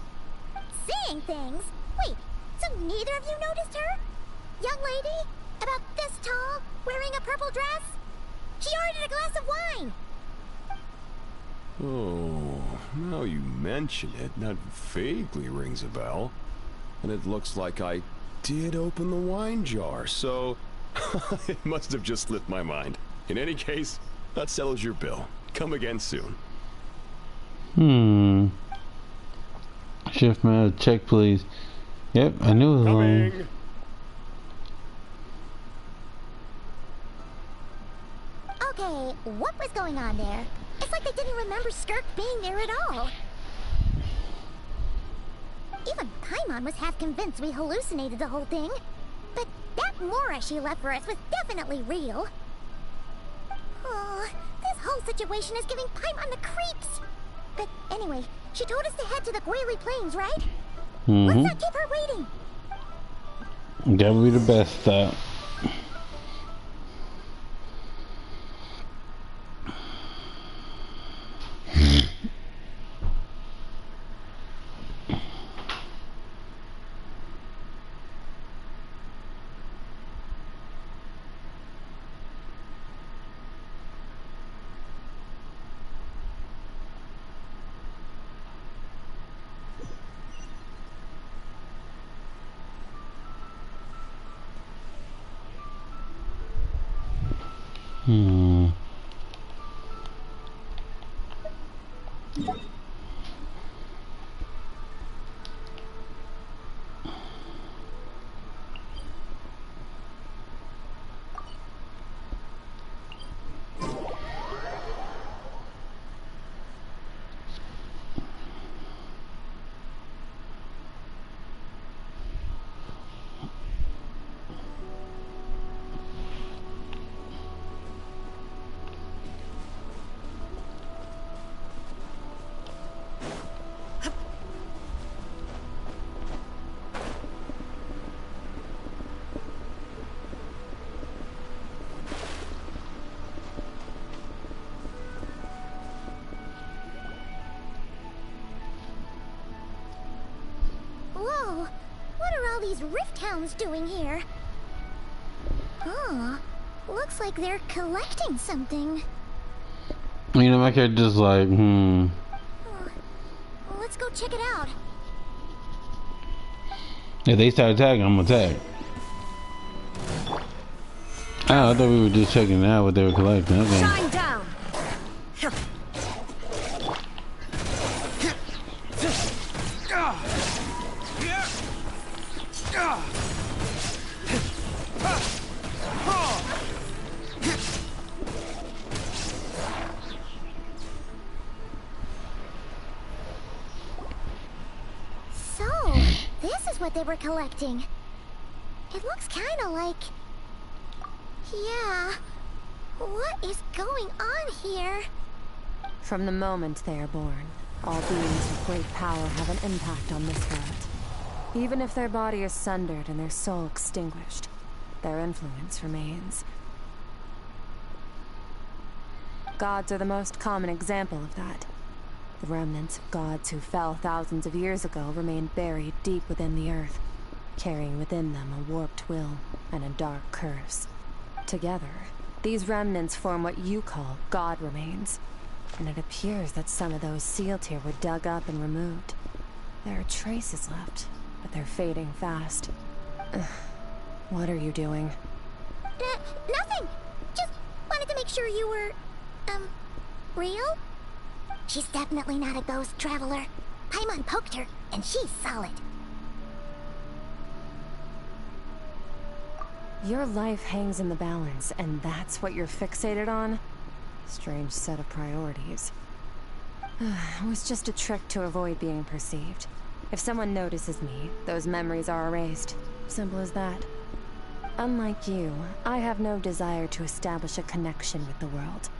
Seeing things? Wait, so neither of you noticed her? Young lady? About this tall, wearing a purple dress? She ordered a glass of wine. Oh, now you mention it, that vaguely rings a bell. And it looks like I did open the wine jar, so it must have just slipped my mind. In any case, that settles your bill. Come again soon. Shift mail, check please. Yep, I knew it was Coming. long. Okay, what was going on there? It's like they didn't remember Skirk being there at all. Even Paimon was half convinced we hallucinated the whole thing. But that Mora she left for us was definitely real. Oh, this whole situation is giving Paimon the creeps. But anyway, she told us to head to the Guili Plains, right? Let's not keep her waiting. Gotta be the best stop. Whoa, what are all these rift hounds doing here? Oh, looks like they're collecting something. You know, my character's like, Let's go check it out. If they start attacking, I'm gonna attack. Oh, I thought we were just checking out what they were collecting. Okay. Shine down. So, this is what they were collecting. It looks kind of like... Yeah. What is going on here? From the moment they are born, all beings with great power have an impact on this world. Even if their body is sundered and their soul extinguished, their influence remains. Gods are the most common example of that. The remnants of gods who fell thousands of years ago remain buried deep within the earth, carrying within them a warped will and a dark curse. Together, these remnants form what you call god remains, and it appears that some of those sealed here were dug up and removed. There are traces left, but they're fading fast. What are you doing? Nothing. Just wanted to make sure you were, real? She's definitely not a ghost traveler. Paimon poked her, and she's solid. Your life hangs in the balance, and that's what you're fixated on? Strange set of priorities. It was just a trick to avoid being perceived. If someone notices me, those memories are erased. Simple as that. Unlike you, I have no desire to establish a connection with the world.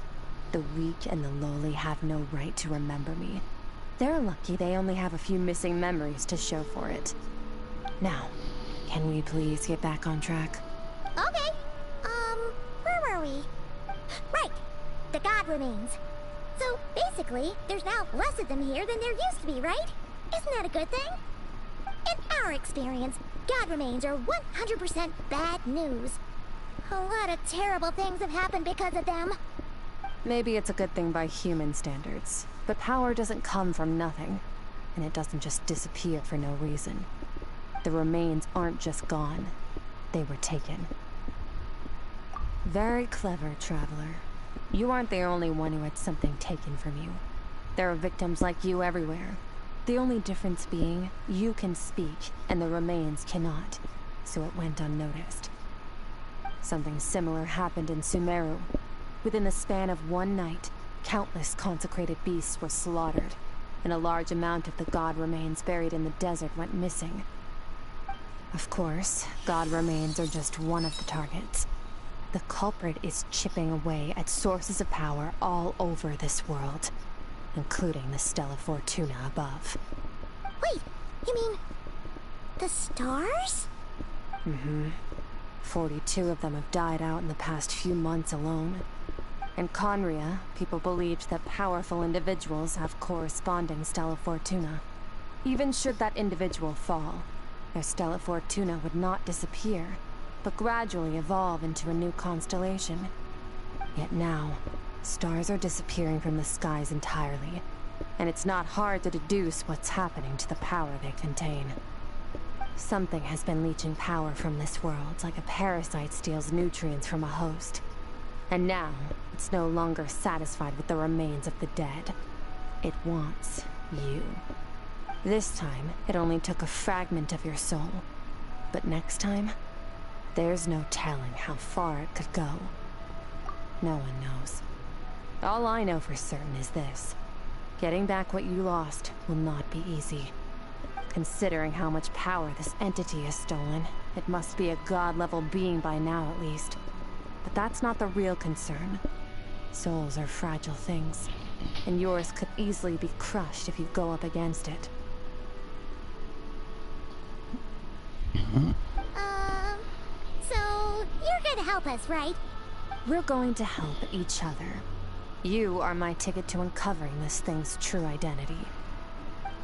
The weak and the lowly have no right to remember me. They're lucky they only have a few missing memories to show for it. Now, can we please get back on track? Okay. Where were we? Right. The god remains. So, basically, there's now less of them here than there used to be, right? Isn't that a good thing? In our experience, god remains are 100% bad news. A lot of terrible things have happened because of them. Maybe it's a good thing by human standards, but power doesn't come from nothing, and it doesn't just disappear for no reason. The remains aren't just gone, they were taken. Very clever, traveler. You aren't the only one who had something taken from you. There are victims like you everywhere. The only difference being, you can speak, and the remains cannot, so it went unnoticed. Something similar happened in Sumeru. Within the span of one night, countless consecrated beasts were slaughtered, and a large amount of the god remains buried in the desert went missing. Of course, god remains are just one of the targets. The culprit is chipping away at sources of power all over this world, including the Stella Fortuna above. Wait, you mean the stars? Mm-hmm. 42 of them have died out in the past few months alone. In Conria, people believed that powerful individuals have corresponding Stella Fortuna. Even should that individual fall, their Stella Fortuna would not disappear, but gradually evolve into a new constellation. Yet now, stars are disappearing from the skies entirely, and it's not hard to deduce what's happening to the power they contain. Something has been leeching power from this world, like a parasite steals nutrients from a host. And now, it's no longer satisfied with the remains of the dead. It wants you. This time, it only took a fragment of your soul. But next time, there's no telling how far it could go. No one knows. All I know for certain is this. Getting back what you lost will not be easy. Considering how much power this entity has stolen, it must be a god-level being by now at least. But that's not the real concern. Souls are fragile things, and yours could easily be crushed if you go up against it. So you're gonna help us, right? We're going to help each other. You are my ticket to uncovering this thing's true identity.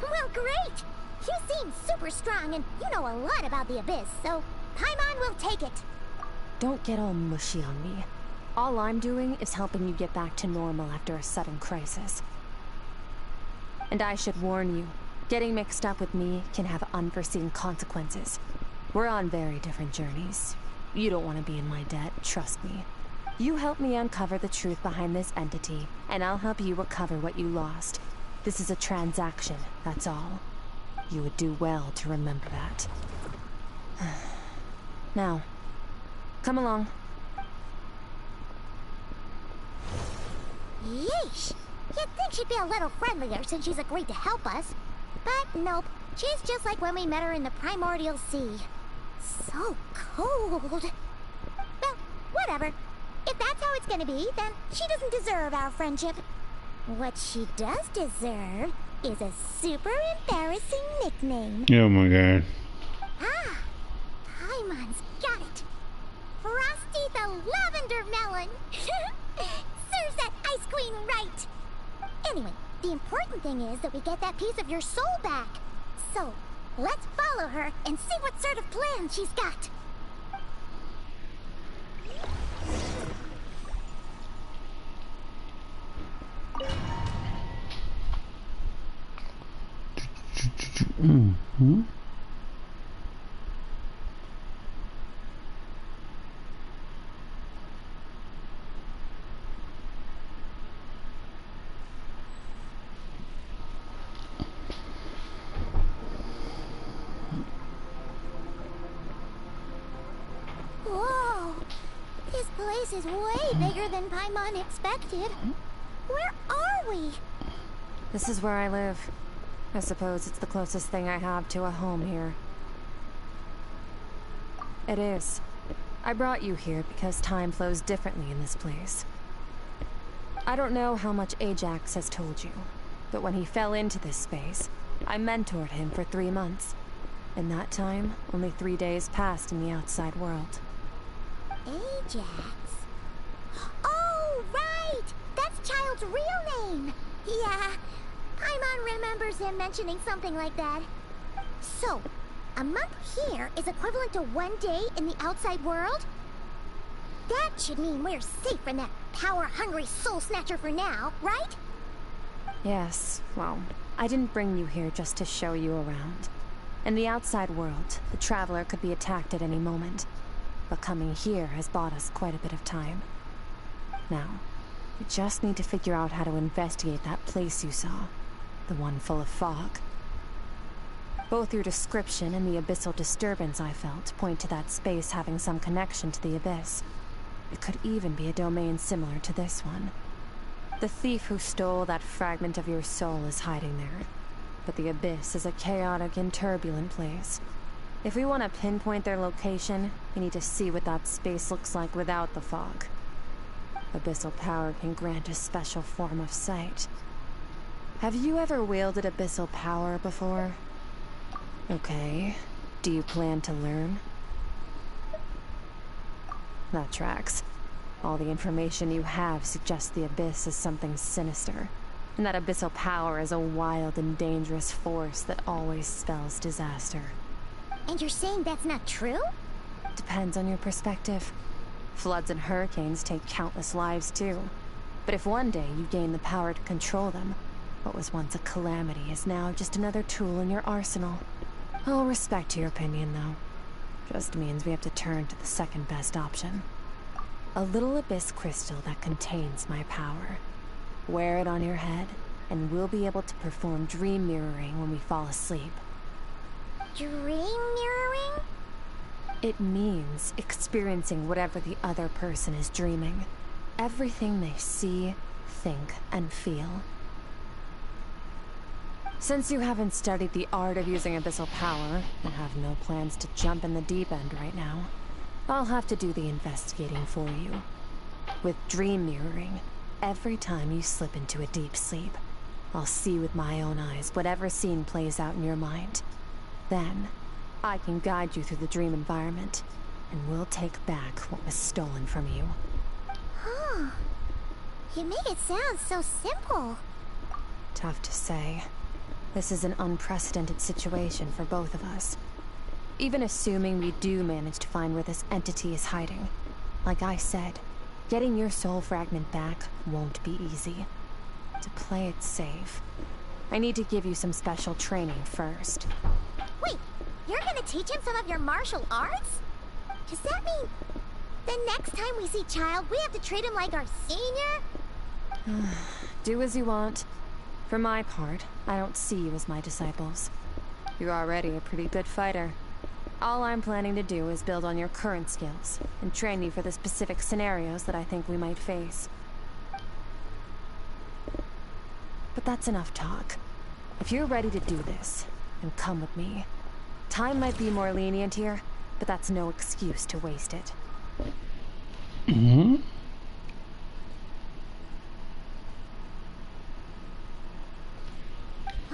Well, great! You seem super strong and you know a lot about the Abyss, so Paimon will take it. Don't get all mushy on me. All I'm doing is helping you get back to normal after a sudden crisis. And I should warn you, getting mixed up with me can have unforeseen consequences. We're on very different journeys. You don't want to be in my debt, trust me. You help me uncover the truth behind this entity, and I'll help you recover what you lost. This is a transaction, that's all. You would do well to remember that. Now, come along. Yeesh! You'd think she'd be a little friendlier since she's agreed to help us. But nope, she's just like when we met her in the Primordial Sea. So cold. Well, whatever. If that's how it's gonna be, then she doesn't deserve our friendship. What she does deserve is a super embarrassing nickname. Oh my god. Ah, Paimon's got it. Frosty the Lavender Melon. Serves that ice queen right. Anyway, the important thing is that we get that piece of your soul back. So, let's follow her and see what sort of plan she's got. Mm-hmm. Whoa! This place is way bigger than Paimon expected. Where are we? This is where I live. I suppose it's the closest thing I have to a home here. It is. I brought you here because time flows differently in this place. I don't know how much Ajax has told you, but when he fell into this space, I mentored him for 3 months. In that time, only 3 days passed in the outside world. Ajax? Oh, right! That's Child's real name! Yeah, Paimon remembers him mentioning something like that. So, a month here is equivalent to 1 day in the outside world? That should mean we're safe from that power-hungry soul snatcher for now, right? Yes, well, I didn't bring you here just to show you around. In the outside world, the Traveler could be attacked at any moment. But coming here has bought us quite a bit of time. Now, we just need to figure out how to investigate that place you saw. The one full of fog. Both your description and the abyssal disturbance I felt point to that space having some connection to the Abyss. It could even be a domain similar to this one. The thief who stole that fragment of your soul is hiding there. But the Abyss is a chaotic and turbulent place. If we want to pinpoint their location, we need to see what that space looks like without the fog. Abyssal power can grant a special form of sight. Have you ever wielded abyssal power before? Okay. Do you plan to learn? That tracks. All the information you have suggests the Abyss is something sinister, and that abyssal power is a wild and dangerous force that always spells disaster. And you're saying that's not true? Depends on your perspective. Floods and hurricanes take countless lives too. But if one day you gain the power to control them, what was once a calamity is now just another tool in your arsenal. I'll respect your opinion, though. Just means we have to turn to the second best option. A little abyss crystal that contains my power. Wear it on your head, and we'll be able to perform dream mirroring when we fall asleep. Dream mirroring? It means experiencing whatever the other person is dreaming. Everything they see, think, and feel. Since you haven't studied the art of using abyssal power, and have no plans to jump in the deep end right now, I'll have to do the investigating for you. With dream mirroring, every time you slip into a deep sleep, I'll see with my own eyes whatever scene plays out in your mind. Then, I can guide you through the dream environment, and we'll take back what was stolen from you. Huh. You make it sound so simple. Tough to say. This is an unprecedented situation for both of us. Even assuming we do manage to find where this entity is hiding. Like I said, getting your soul fragment back won't be easy. To play it safe, I need to give you some special training first. Wait, you're gonna teach him some of your martial arts? Does that mean the next time we see Child, we have to treat him like our senior? Do as you want. For my part, I don't see you as my disciples. You're already a pretty good fighter. All I'm planning to do is build on your current skills, and train you for the specific scenarios that I think we might face. But that's enough talk. If you're ready to do this, then come with me. Time might be more lenient here, but that's no excuse to waste it. Mm-hmm.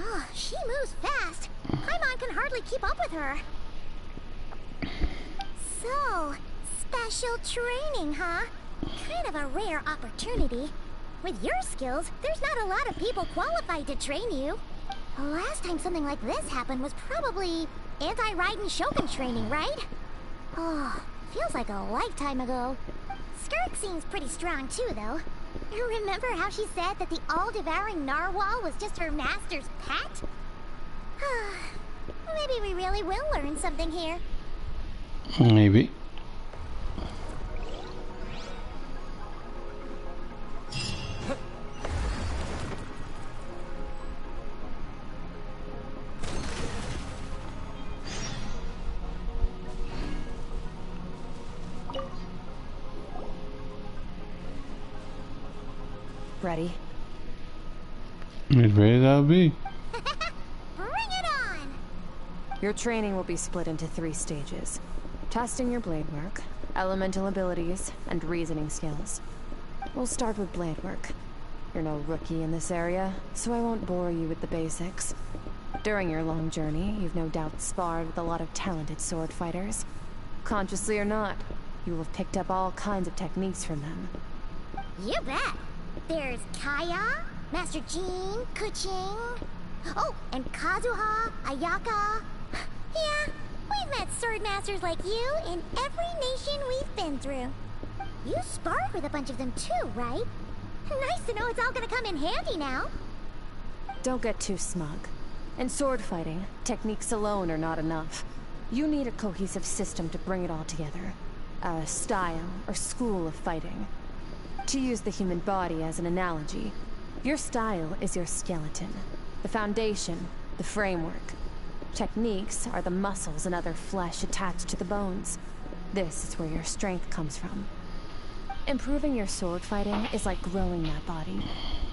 Oh, she moves fast. Paimon can hardly keep up with her. So, special training, huh? Kind of a rare opportunity. With your skills, there's not a lot of people qualified to train you. The last time something like this happened was probably anti-Raiden Shogun training, right? Oh, feels like a lifetime ago. Skirk seems pretty strong too, though. Remember how she said that the all-devouring narwhal was just her master's pet? Maybe we really will learn something here. Maybe. Ready? As ready as I'll be. Bring it on! Your training will be split into 3 stages. Testing your blade work, elemental abilities, and reasoning skills. We'll start with blade work. You're no rookie in this area, so I won't bore you with the basics. During your long journey, you've no doubt sparred with a lot of talented sword fighters. Consciously or not, you will have picked up all kinds of techniques from them. You bet! There's Kaya, Master Jean, Kuching... Oh, and Kazuha, Ayaka... Yeah, we've met sword masters like you in every nation we've been through. You sparred with a bunch of them too, right? Nice to know it's all gonna come in handy now. Don't get too smug. In sword fighting, techniques alone are not enough. You need a cohesive system to bring it all together. A style or school of fighting. To use the human body as an analogy, your style is your skeleton, the foundation, the framework. Techniques are the muscles and other flesh attached to the bones. This is where your strength comes from. Improving your sword fighting is like growing that body.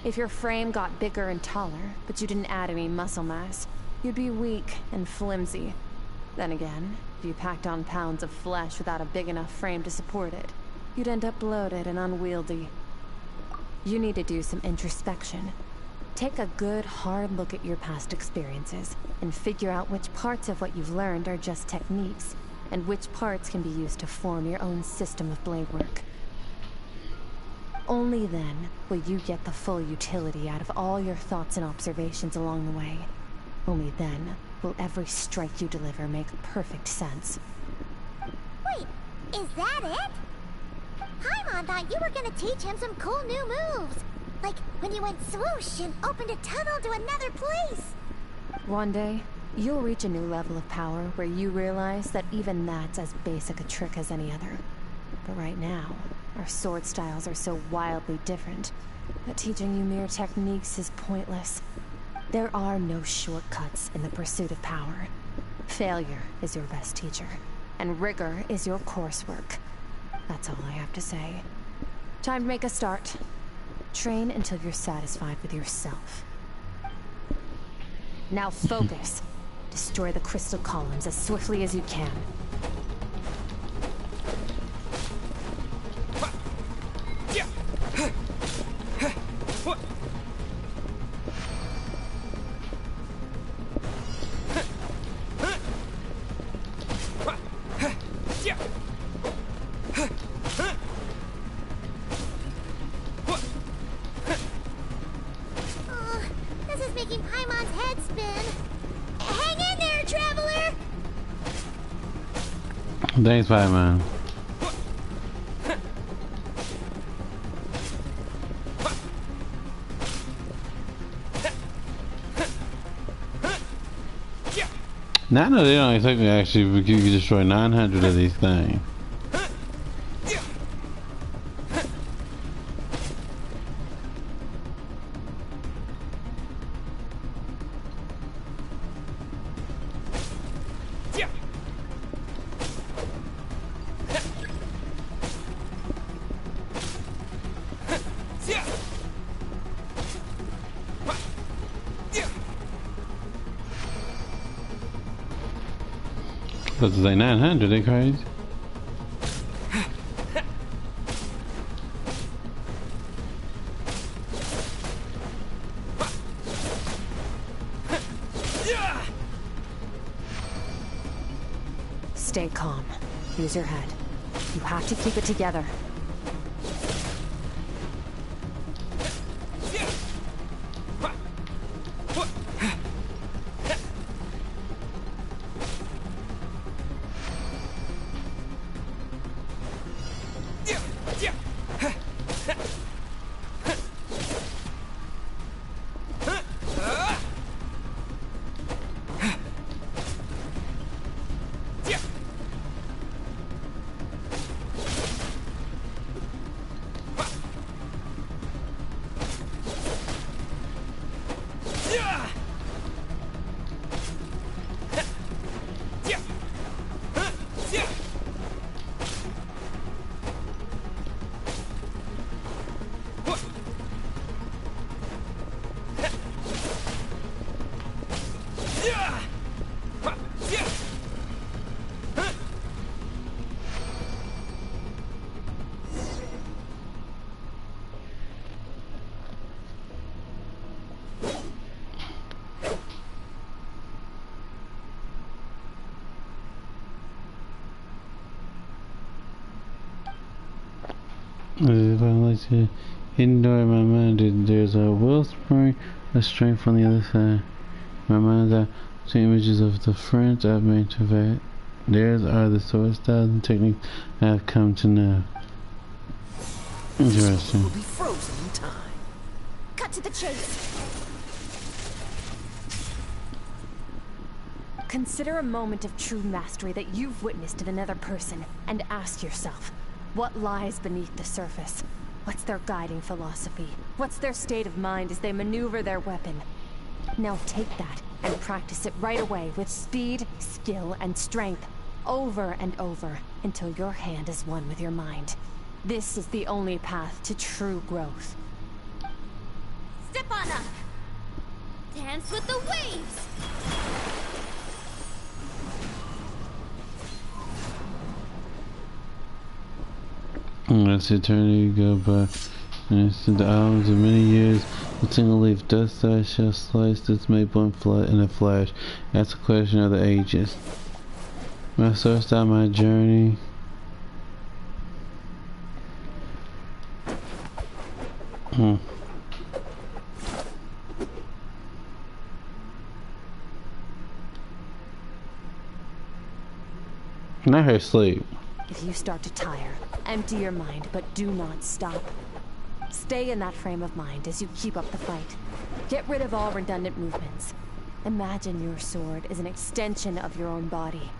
If your frame got bigger and taller, but you didn't add any muscle mass, you'd be weak and flimsy. Then again, If you packed on pounds of flesh without a big enough frame to support it, you'd end up bloated and unwieldy. You need to do some introspection. Take a good, hard look at your past experiences, and figure out which parts of what you've learned are just techniques, and which parts can be used to form your own system of blade work. Only then will you get the full utility out of all your thoughts and observations along the way. Only then will every strike you deliver make perfect sense. Wait, is that it? Paimon thought you were gonna teach him some cool new moves. Like when you went swoosh and opened a tunnel to another place. One day, you'll reach a new level of power where you realize that even that's as basic a trick as any other. But right now, our sword styles are so wildly different that teaching you mere techniques is pointless. There are no shortcuts in the pursuit of power. Failure is your best teacher, and rigor is your coursework. That's all I have to say. Time to make a start. Train until you're satisfied with yourself. Now focus. Destroy the crystal columns as swiftly as you can. This is making Paimon's head spin. Hang in there, traveler! Thanks, Paimon. Now, no, they don't expect me to actually destroy 900 of these things. Supposed to say 900, they crazy. Stay calm. Use your head. You have to keep it together. If I like to ignore my mind, there's a wellspring of strength on the other side. My mind's out to images of the friends I've made to vet. Theirs are the sword styles and techniques I've come to know. Interesting. Will be frozen in time. Cut to the chase. Consider a moment of true mastery that you've witnessed in another person, and ask yourself, what lies beneath the surface? What's their guiding philosophy? What's their state of mind as they maneuver their weapon? Now take that and practice it right away with speed, skill, and strength, over and over, until your hand is one with your mind. This is the only path to true growth. Step on up! Dance with the waves! As eternity go by, and instead the hours of many years, a single leaf dust I shall slice this maple in a flash. That's a question of the ages. When I sourced out my journey, Not her sleep. If you start to tire, empty your mind, but do not stop. Stay in that frame of mind as you keep up the fight. Get rid of all redundant movements. Imagine your sword is an extension of your own body.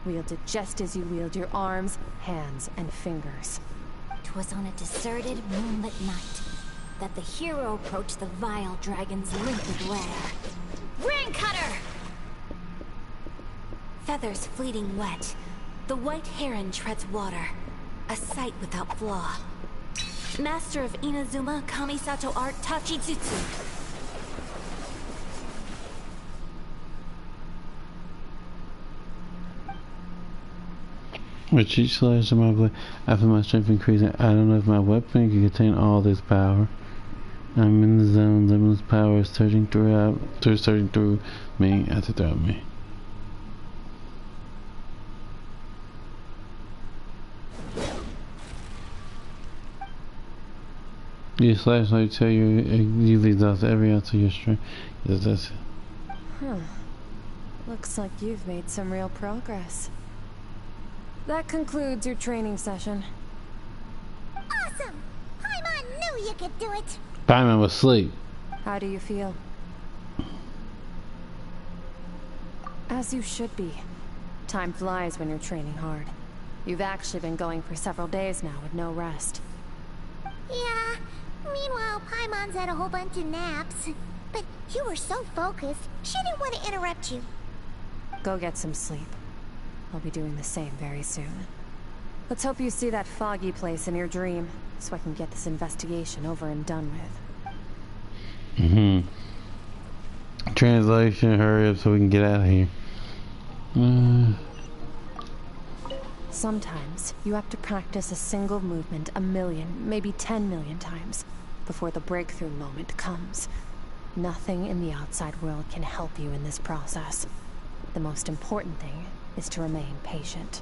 Wield it just as you wield your arms, hands, and fingers. 'Twas on a deserted, moonlit night that the hero approached the vile dragon's limpid lair. Ring cutter! Feathers fleeting wet, the white heron treads water, a sight without flaw. Master of Inazuma Kamisato art Tachijutsu. With each slash of my blade, I feel my strength increasing. I don't know if my weapon can contain all this power. I'm in the zone. Limitless power is surging through me, throughout me. Your slash like tell you've exhausted every ounce of your strength. Yes, that's it. Huh. Looks like you've made some real progress. That concludes your training session. Awesome! Paimon knew you could do it! Paimon was asleep. How do you feel? As you should be. Time flies when you're training hard. You've actually been going for several days now with no rest. Yeah. Meanwhile, Paimon's had a whole bunch of naps. But you were so focused, she didn't want to interrupt you. Go get some sleep. I'll be doing the same very soon. Let's hope you see that foggy place in your dream, so I can get this investigation over and done with. Translation, hurry up so we can get out of here. Sometimes, you have to practice a single movement 1 million, maybe 10 million times, before the breakthrough moment comes. Nothing in the outside world can help you in this process. The most important thing is to remain patient.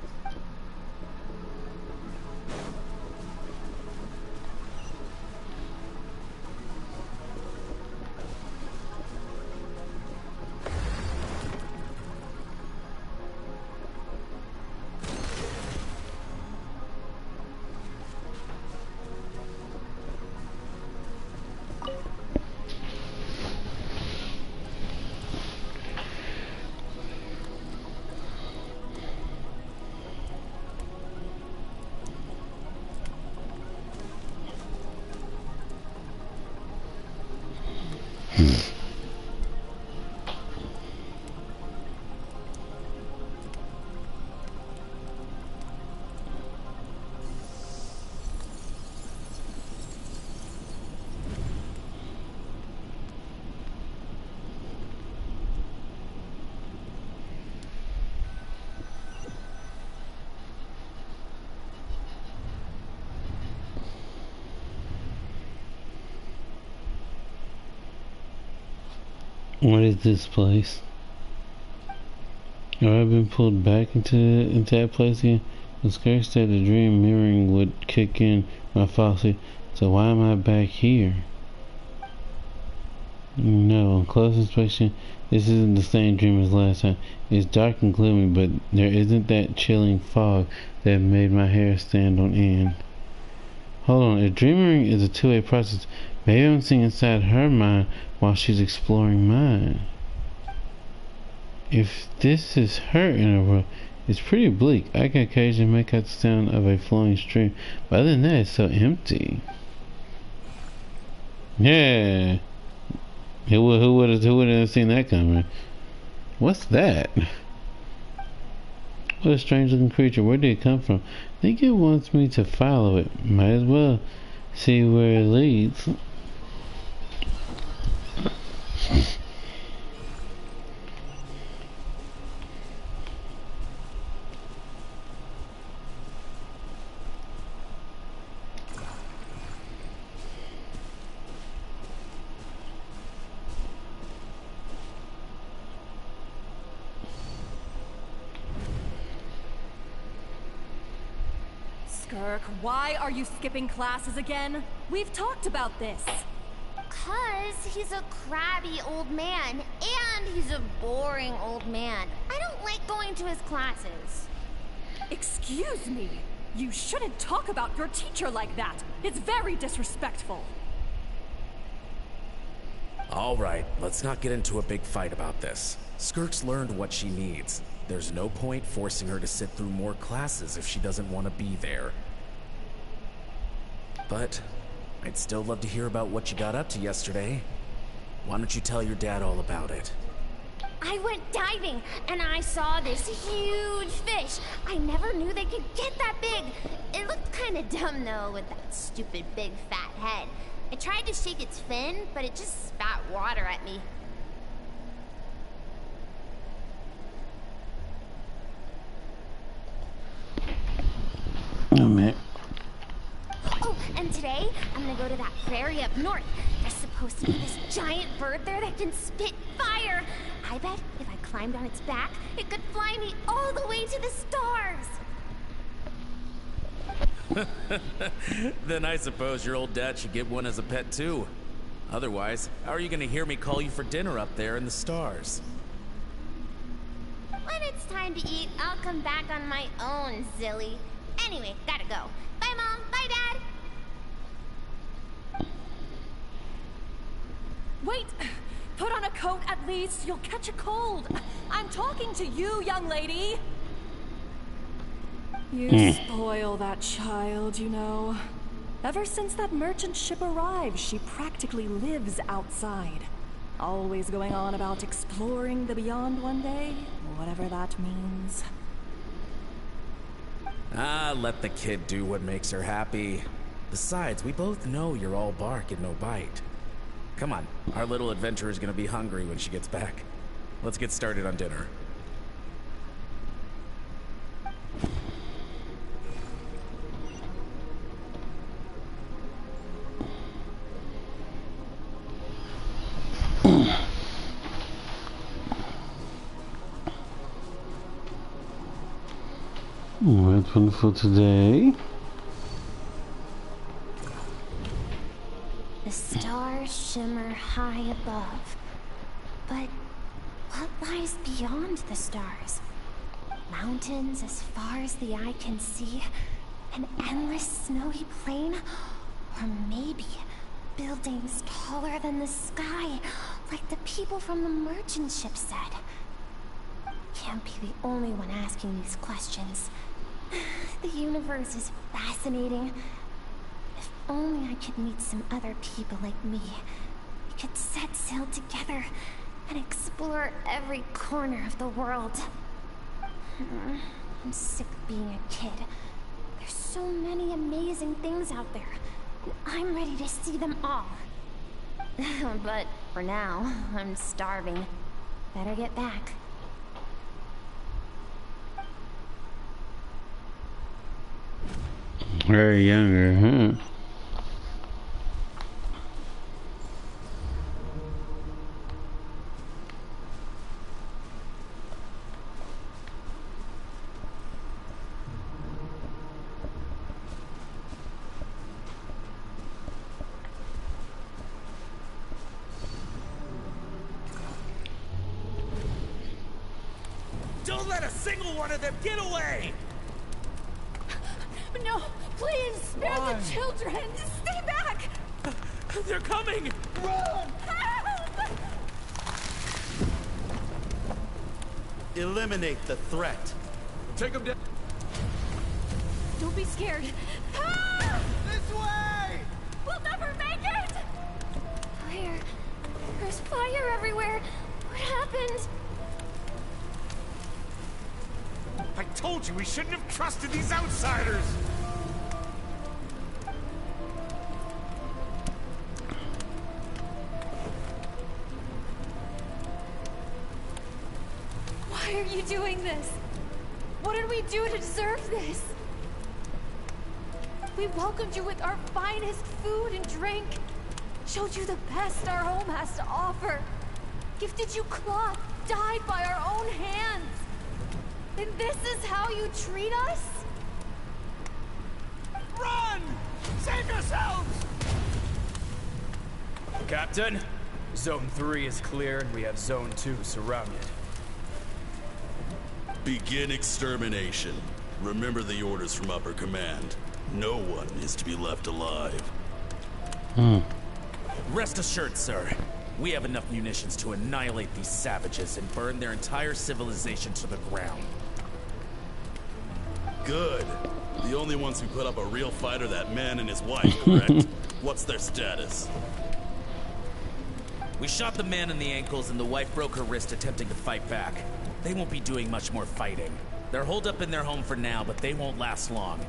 What is this place? Have I been pulled back into that place again? The scary state of the dream mirroring would kick in my falsely. So why am I back here? No, on close inspection, this isn't the same dream as last time. It's dark and gloomy, but there isn't that chilling fog that made my hair stand on end. Hold on, if dreaming is a two-way process, maybe I'm seeing inside her mind while she's exploring mine. If this is her inner world, it's pretty bleak. I can occasionally make out the sound of a flowing stream, but other than that, it's so empty. Yeah. Who would have seen that coming? What's that? What a strange looking creature. Where did it come from? I think it wants me to follow it. Might as well see where it leads. Skirk, why are you skipping classes again? We've talked about this. 'Cause he's a crabby old man, and he's a boring old man. I don't like going to his classes. Excuse me. You shouldn't talk about your teacher like that. It's very disrespectful. All right, let's not get into a big fight about this. Skirk's learned what she needs. There's no point forcing her to sit through more classes if she doesn't want to be there. But I'd still love to hear about what you got up to yesterday. Why don't you tell your dad all about it? I went diving, and I saw this huge fish. I never knew they could get that big. It looked kind of dumb, though, with that stupid big fat head. I tried to shake its fin, but it just spat water at me. Oh, man. Oh, and today, I'm gonna go to that prairie up north. There's supposed to be this giant bird there that can spit fire. I bet if I climbed on its back, it could fly me all the way to the stars. Then I suppose your old dad should get one as a pet too. Otherwise, how are you gonna hear me call you for dinner up there in the stars? When it's time to eat, I'll come back on my own, Zilly. Anyway, gotta go. Bye, Mom. Bye, Dad. Wait! Put on a coat at least. You'll catch a cold. I'm talking to you, young lady. You spoil that child, you know. Ever since that merchant ship arrived, she practically lives outside. Always going on about exploring the beyond one day, whatever that means. Ah, let the kid do what makes her happy. Besides, we both know you're all bark and no bite. Come on, our little adventurer's gonna be hungry when she gets back. Let's get started on dinner. What's wonderful today? The stars shimmer high above. But what lies beyond the stars? Mountains as far as the eye can see? An endless snowy plain? Or maybe buildings taller than the sky, like the people from the merchant ship said? Can't be the only one asking these questions. The universe is fascinating. If only I could meet some other people like me. We could set sail together and explore every corner of the world. I'm sick of being a kid. There's so many amazing things out there, and I'm ready to see them all. But for now, I'm starving. Better get back. Very younger, huh? Don't let a single one of them get away! No, please, spare the children! Stay back! They're coming! Run! Help! Eliminate the threat. Take them down. Don't be scared. Ah! This way! We'll never make it! Fire. There's fire everywhere. What happened? I told you we shouldn't have trusted these outsiders! Why are you doing this? What did we do to deserve this? We welcomed you with our finest food and drink, showed you the best our home has to offer, gifted you cloth dyed by our own hands. And this is how you treat us? run! Save yourselves! Captain, Zone 3 is clear and we have Zone 2 surrounded. Begin extermination. Remember the orders from upper command. No one is to be left alive. Rest assured, sir. We have enough munitions to annihilate these savages and burn their entire civilization to the ground. Good. The only ones who put up a real fight are that man and his wife, correct? What's their status? We shot the man in the ankles and the wife broke her wrist attempting to fight back. They won't be doing much more fighting. They're holed up in their home for now, but they won't last long.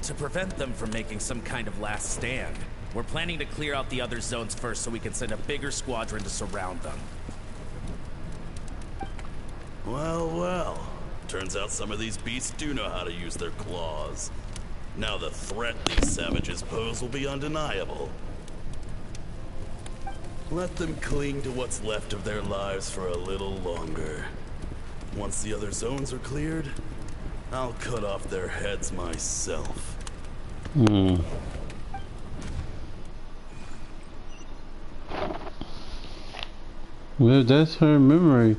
To prevent them from making some kind of last stand, we're planning to clear out the other zones first so we can send a bigger squadron to surround them. Well, well. Turns out some of these beasts do know how to use their claws. Now the threat these savages pose will be undeniable. Let them cling to what's left of their lives for a little longer. Once the other zones are cleared, I'll cut off their heads myself. Well, that's her memory.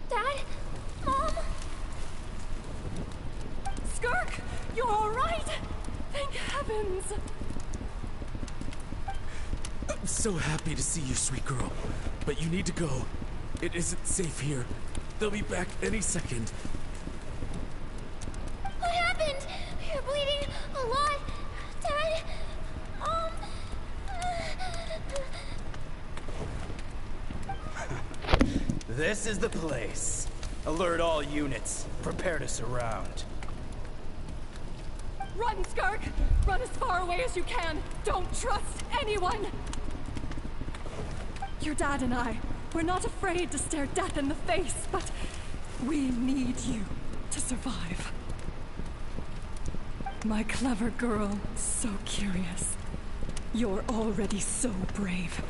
Dad? Mom? Skirk, you're all right? Thank heavens. I'm so happy to see you, sweet girl. But you need to go. It isn't safe here. They'll be back any second. What happened? You're bleeding a lot. Dad? This is the place. Alert all units. Prepare to surround. Run, Skirk! Run as far away as you can. Don't trust anyone. Your dad and I, we're not afraid to stare death in the face, but we need you to survive. My clever girl, so curious. You're already so brave.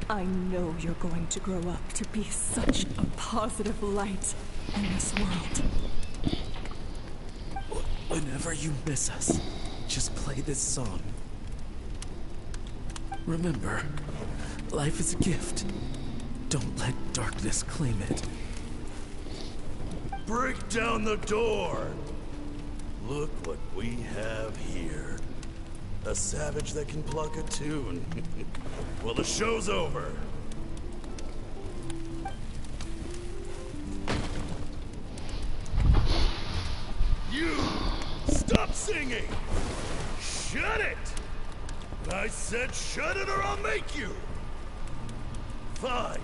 I know you're going to grow up to be such a positive light in this world. Whenever you miss us, just play this song. Remember, life is a gift. Don't let darkness claim it. Break down the door! Look what we have here. A savage that can pluck a tune. Well, the show's over. You! Stop singing! Shut it! I said shut it or I'll make you! Fine.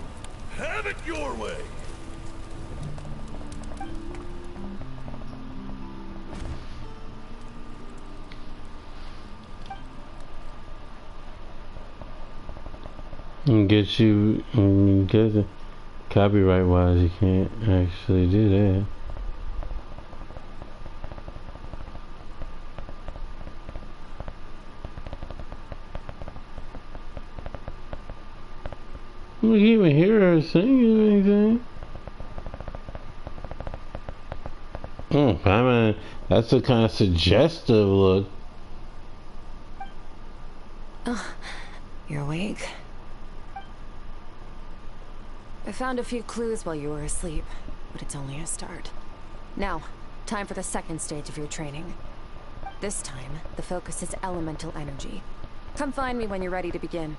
Have it your way! Get you, guess copyright wise, you can't actually do that. We can't even hear her singing or anything. I mean, that's a kind of suggestive look. Oh, you're awake? I found a few clues while you were asleep, but it's only a start. Now, time for the second stage of your training. This time, the focus is elemental energy. Come find me when you're ready to begin.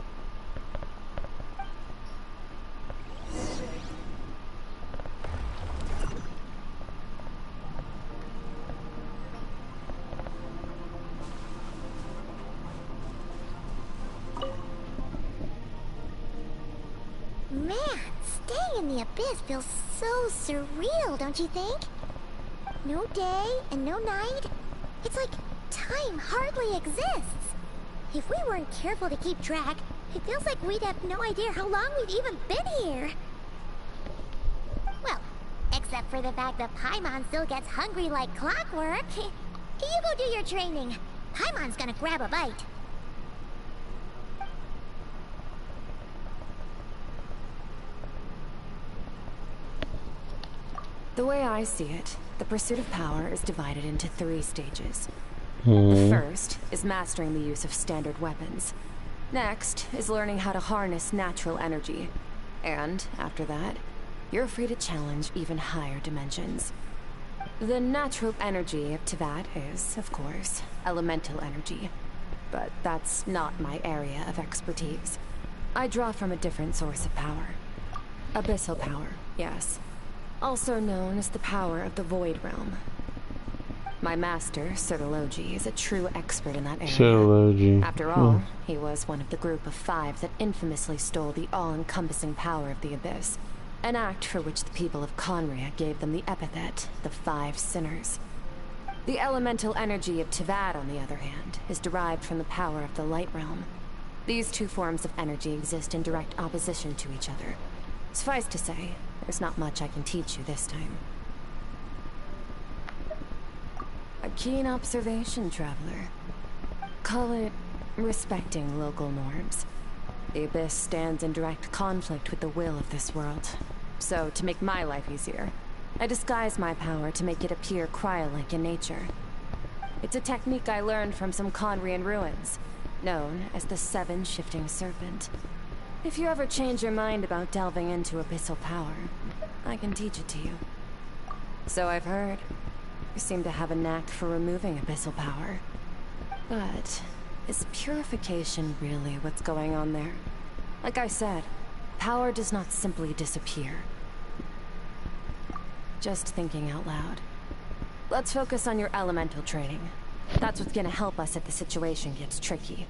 Man, staying in the abyss feels so surreal, don't you think? No day and no night. It's like time hardly exists. If we weren't careful to keep track, it feels like we'd have no idea how long we've even been here. Well, except for the fact that Paimon still gets hungry like clockwork. You go do your training. Paimon's gonna grab a bite. The way I see it, the pursuit of power is divided into 3 stages. The first is mastering the use of standard weapons. Next is learning how to harness natural energy. And after that, you're free to challenge even higher dimensions. The natural energy of Teyvat is, of course, elemental energy. But that's not my area of expertise. I draw from a different source of power. Abyssal power, yes. Also known as the power of the Void Realm. My master, Certology, is a true expert in that area. Certology. After all, he was one of the group of 5 that infamously stole the all-encompassing power of the Abyss. An act for which the people of Conria gave them the epithet, the 5 Sinners. The elemental energy of Teyvat, on the other hand, is derived from the power of the Light Realm. These 2 forms of energy exist in direct opposition to each other. Suffice to say, there's not much I can teach you this time. A keen observation, traveler. Call it respecting local norms. The Abyss stands in direct conflict with the will of this world. So, to make my life easier, I disguise my power to make it appear cryo-like in nature. It's a technique I learned from some Conrian ruins, known as the 7 Shifting Serpent. If you ever change your mind about delving into abyssal power, I can teach it to you. So I've heard. You seem to have a knack for removing abyssal power. But is purification really what's going on there? Like I said, power does not simply disappear. Just thinking out loud. Let's focus on your elemental training. That's what's gonna help us if the situation gets tricky.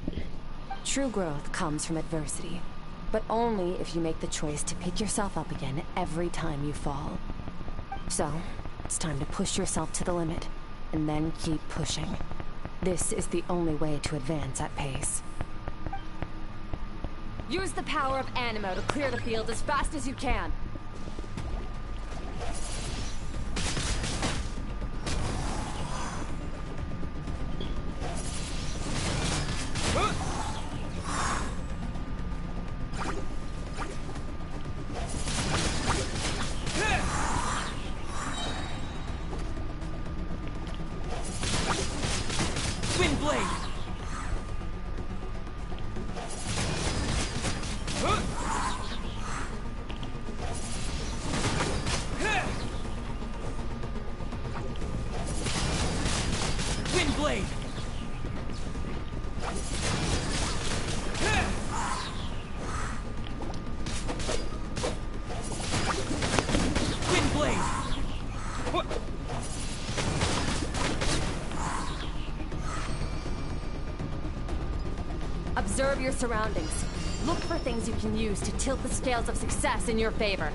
True growth comes from adversity, but only if you make the choice to pick yourself up again every time you fall. So, it's time to push yourself to the limit, and then keep pushing. This is the only way to advance at pace. Use the power of Animo to clear the field as fast as you can. Observe your surroundings. Look for things you can use to tilt the scales of success in your favor.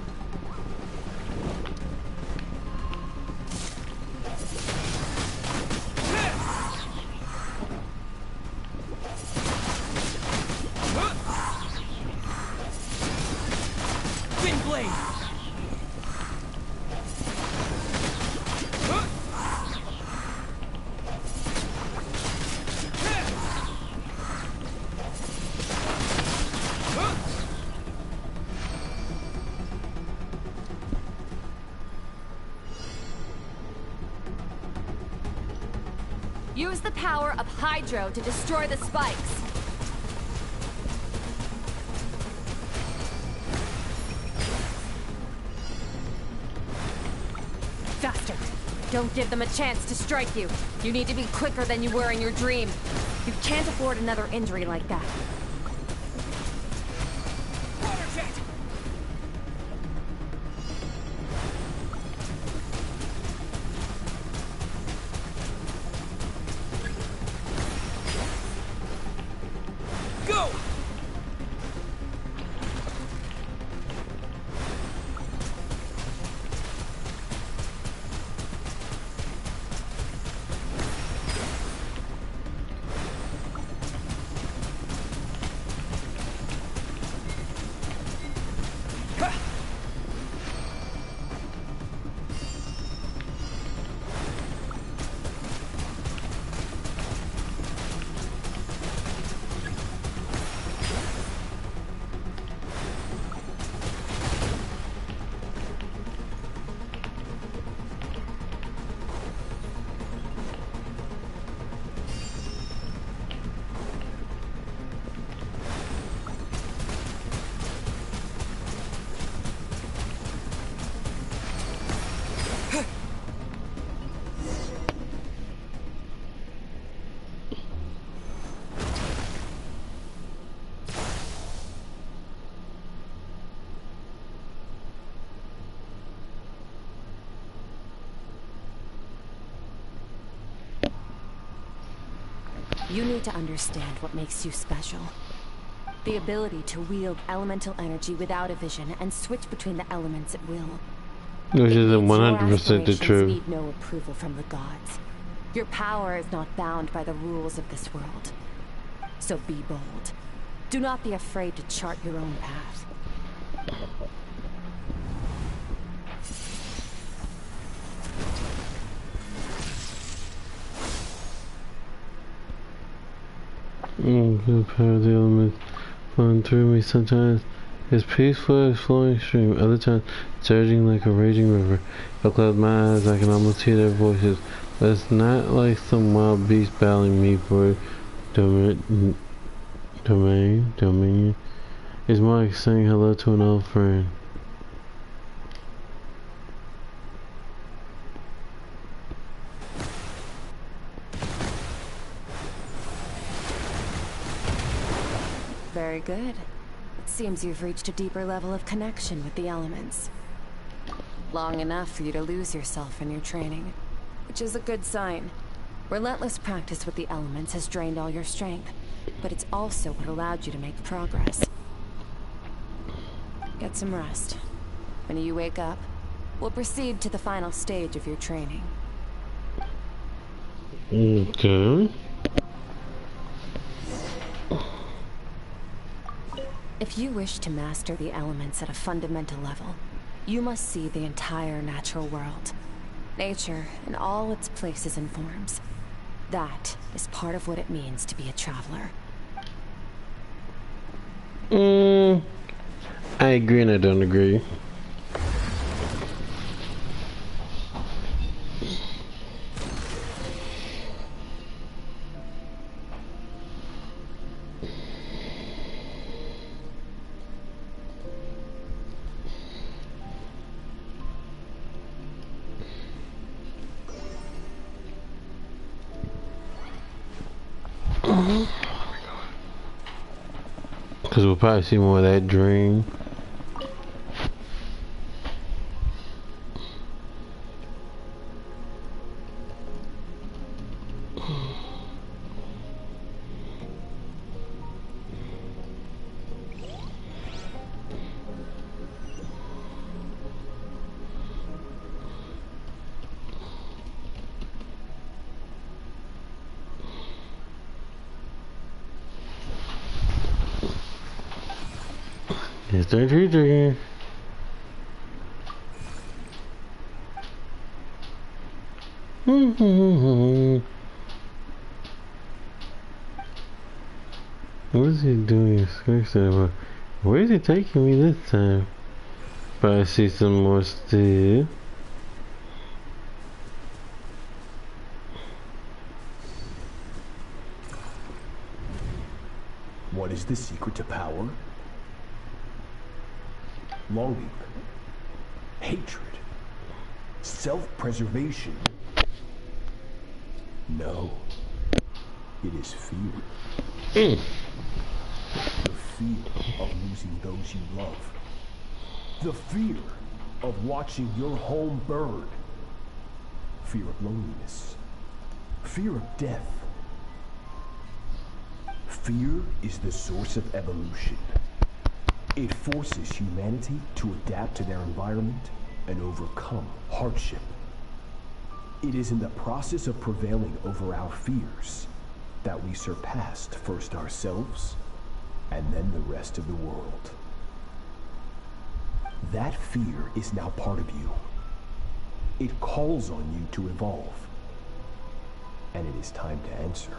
Use the power of Hydro to destroy the spikes. Faster! Don't give them a chance to strike you. You need to be quicker than you were in your dream. You can't afford another injury like that. You need to understand what makes you special. The ability to wield elemental energy without a vision and switch between the elements at will. Which isn't 100% the aspirations truth. need no approval from the gods. Your power is not bound by the rules of this world. So be bold. Do not be afraid to chart your own path. The power of the elements flowing through me. Sometimes it's peaceful as flowing stream, other times surging like a raging river. If I close my eyes, I can almost hear their voices, but it's not like some wild beast battling me for dominion. It's more like saying hello to an old friend. Very good. It seems you've reached a deeper level of connection with the elements. Long enough for you to lose yourself in your training, which is a good sign. Relentless practice with the elements has drained all your strength, but it's also what allowed you to make progress. Get some rest. When you wake up, we'll proceed to the final stage of your training. Okay. If you wish to master the elements at a fundamental level, you must see the entire natural world. Nature in all its places and forms. That is part of what it means to be a traveler. I agree and I don't agree. Because we'll probably see more of that dream. It's their teacher. What is he doing? Where is he taking me this time? But I see some more still. What is the secret to power? Longing, hatred, self-preservation. No, it is fear. The fear of losing those you love. The fear of watching your home burn. Fear of loneliness. Fear of death. Fear is the source of evolution. It forces humanity to adapt to their environment and overcome hardship. It is in the process of prevailing over our fears that we surpassed first ourselves and then the rest of the world. That fear is now part of you. It calls on you to evolve. And it is time to answer.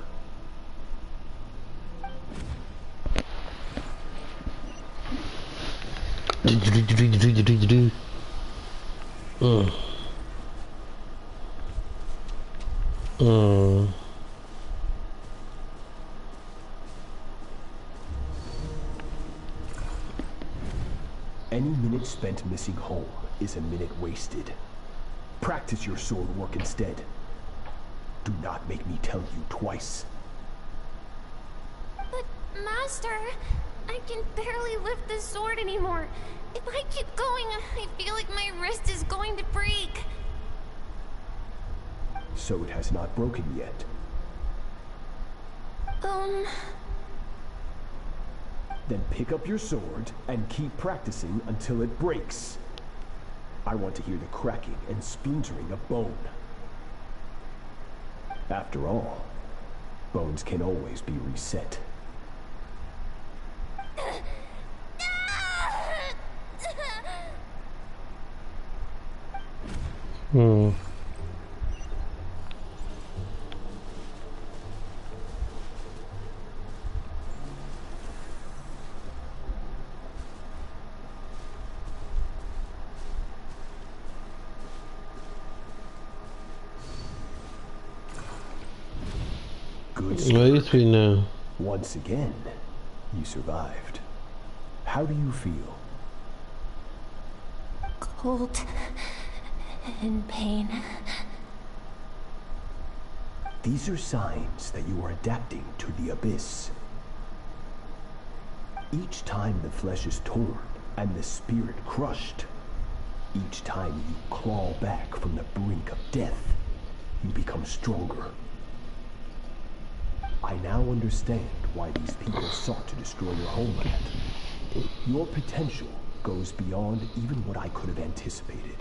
Any minute spent missing home is a minute wasted. Practice your sword work instead. Do not make me tell you twice. But, Master, I can barely lift the sword anymore. If I keep going, I feel like my wrist is going to break. So it has not broken yet. Then pick up your sword and keep practicing until it breaks. I want to hear the cracking and splintering of bone. After all, bones can always be reset. Good At least we know. Once again, you survived. How do you feel? Cold and pain. These are signs that you are adapting to the abyss. Each time the flesh is torn and the spirit crushed, each time you claw back from the brink of death, you become stronger. I now understand why these people sought to destroy your homeland. Your potential goes beyond even what I could have anticipated.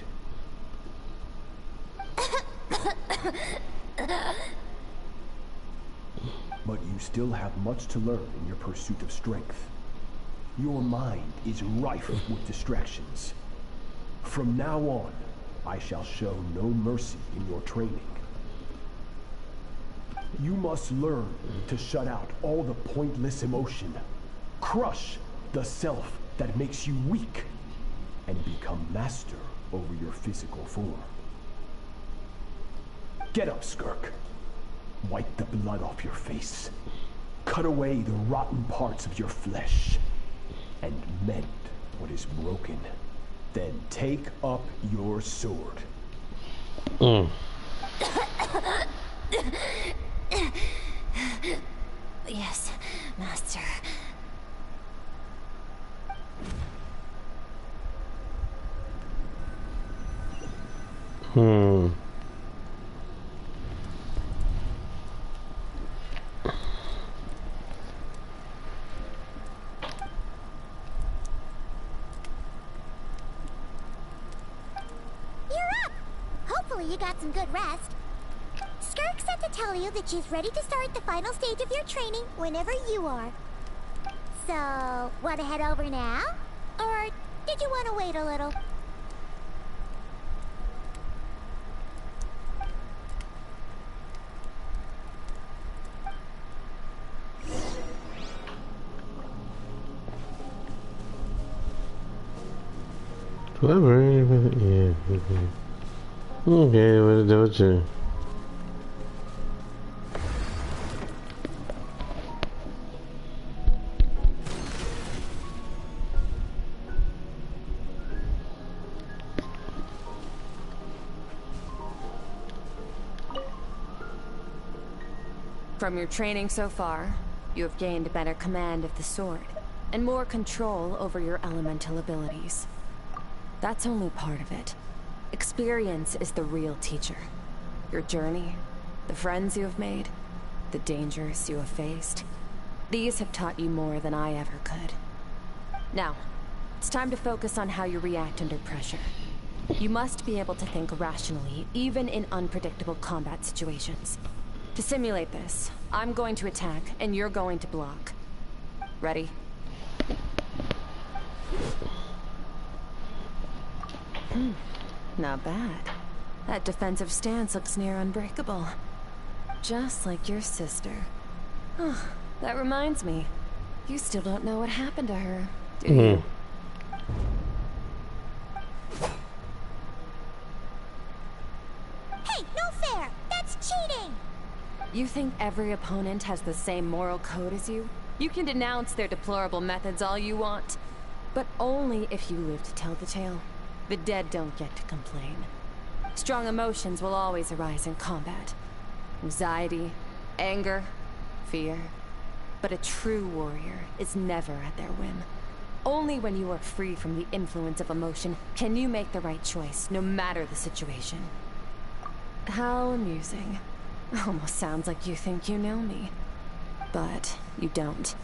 But you still have much to learn in your pursuit of strength. Your mind is rife with distractions. From now on, I shall show no mercy in your training. You must learn to shut out all the pointless emotion, crush the self that makes you weak, and become master over your physical form. Get up, Skirk. Wipe the blood off your face. Cut away the rotten parts of your flesh. And mend what is broken. Then take up your sword. Yes, Master. Hopefully you got some good rest. Skirk said to tell you that she's ready to start the final stage of your training whenever you are. So, want to head over now? Or did you want to wait a little? Whatever, yeah. Okay, what did you? From your training so far, you have gained better command of the sword, and more control over your elemental abilities. That's only part of it. Experience is the real teacher. Your journey, the friends you have made, the dangers you have faced. These have taught you more than I ever could. Now, it's time to focus on how you react under pressure. You must be able to think rationally, even in unpredictable combat situations. To simulate this, I'm going to attack, and you're going to block. Ready? Not bad. That defensive stance looks near unbreakable. Just like your sister. Oh, that reminds me. You still don't know what happened to her, do you? Hey, no fair! That's cheating! You think every opponent has the same moral code as you? You can denounce their deplorable methods all you want, but only if you live to tell the tale. The dead don't get to complain. Strong emotions will always arise in combat. Anxiety, anger, fear. But a true warrior is never at their whim. Only when you are free from the influence of emotion can you make the right choice, no matter the situation. How amusing. Almost sounds like you think you know me. But you don't.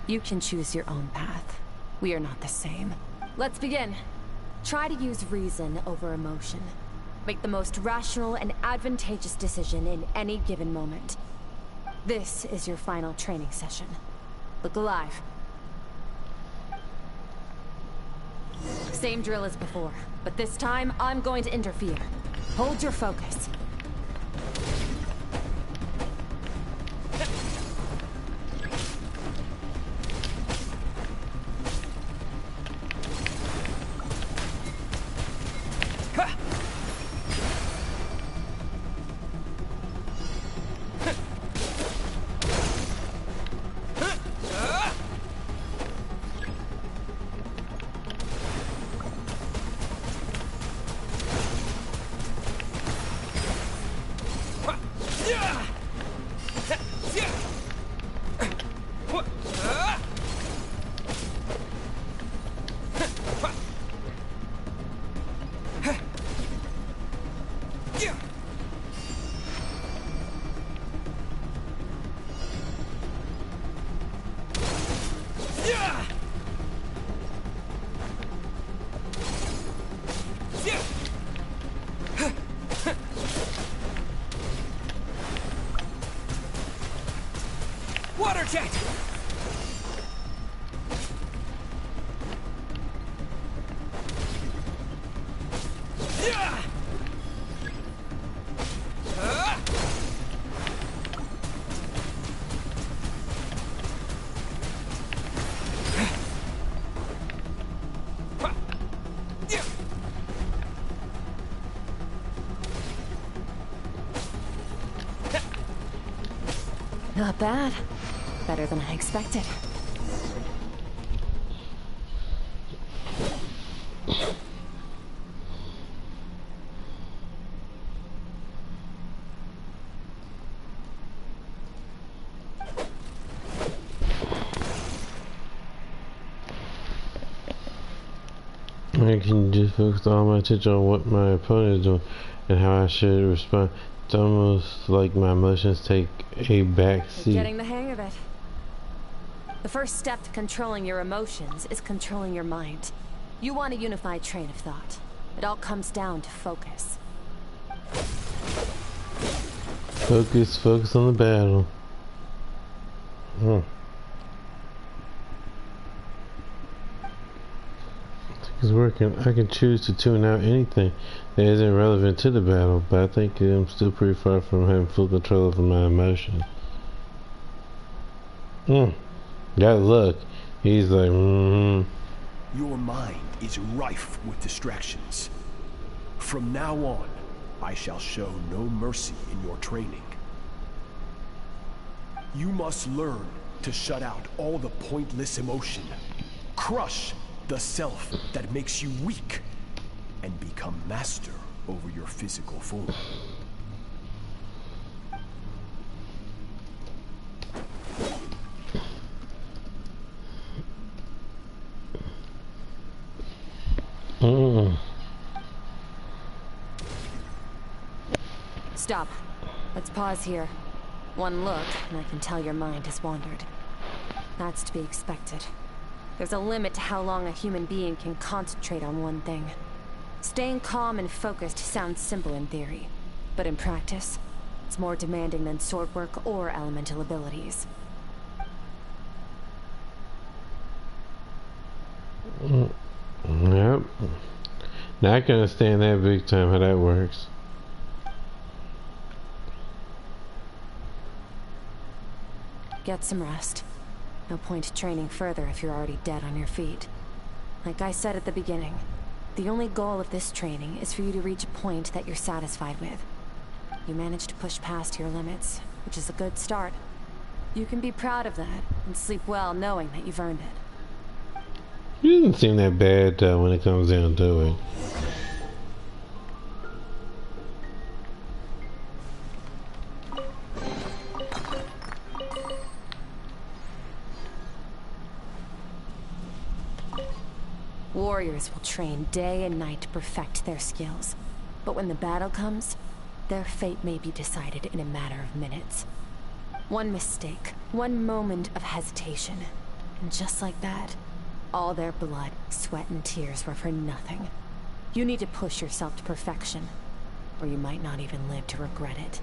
You can choose your own path. We are not the same. Let's begin. Try to use reason over emotion. Make the most rational and advantageous decision in any given moment. This is your final training session. Look alive. Same drill as before, but this time I'm going to interfere. Hold your focus. Water jet! Not bad. Better than I expected. I can just focus all my attention on what my opponent is doing and how I should respond. It's almost like my emotions take a back You're seat. getting the hang of it. The first step to controlling your emotions is controlling your mind. You want a unified train of thought. It all comes down to focus. Focus on the battle. It's working. I can choose to tune out anything that isn't relevant to the battle, but I think I'm still pretty far from having full control over my emotions. That look. He's like, Your mind is rife with distractions. From now on, I shall show no mercy in your training. You must learn to shut out all the pointless emotion. Crush the self that makes you weak, and become master over your physical form. Stop. Let's pause here. One look, and I can tell your mind has wandered. That's to be expected. There's a limit to how long a human being can concentrate on one thing. Staying calm and focused sounds simple in theory, but in practice, it's more demanding than sword work or elemental abilities. Yep. Now I can understand that big time, how that works. Get some rest. No point training further if you're already dead on your feet. Like I said at the beginning, the only goal of this training is for you to reach a point that you're satisfied with. You managed to push past your limits, which is a good start. You can be proud of that and sleep well knowing that you've earned it. You doesn't seem that bad when it comes down to it. Warriors will train day and night to perfect their skills. But when the battle comes, their fate may be decided in a matter of minutes. One mistake, one moment of hesitation. And just like that, all their blood, sweat, and tears were for nothing. You need to push yourself to perfection, or you might not even live to regret it.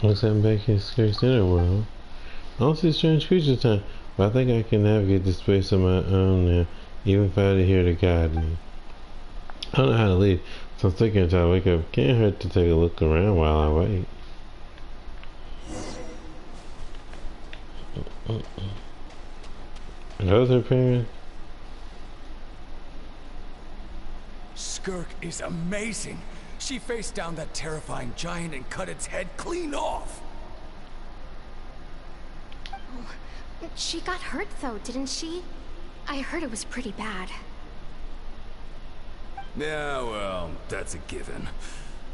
Looks like I'm back in Skirk's inner world. I don't see strange creatures time, but I think I can navigate this space on my own now, even if I had to hear to guide me. I don't know how to leave, so I'm thinking until I wake up. Can't hurt to take a look around while I wait. Are those her parents? Skirk is amazing. She faced down that terrifying giant and cut its head clean off. Oh, she got hurt though, didn't she? I heard it was pretty bad. Yeah, well, that's a given.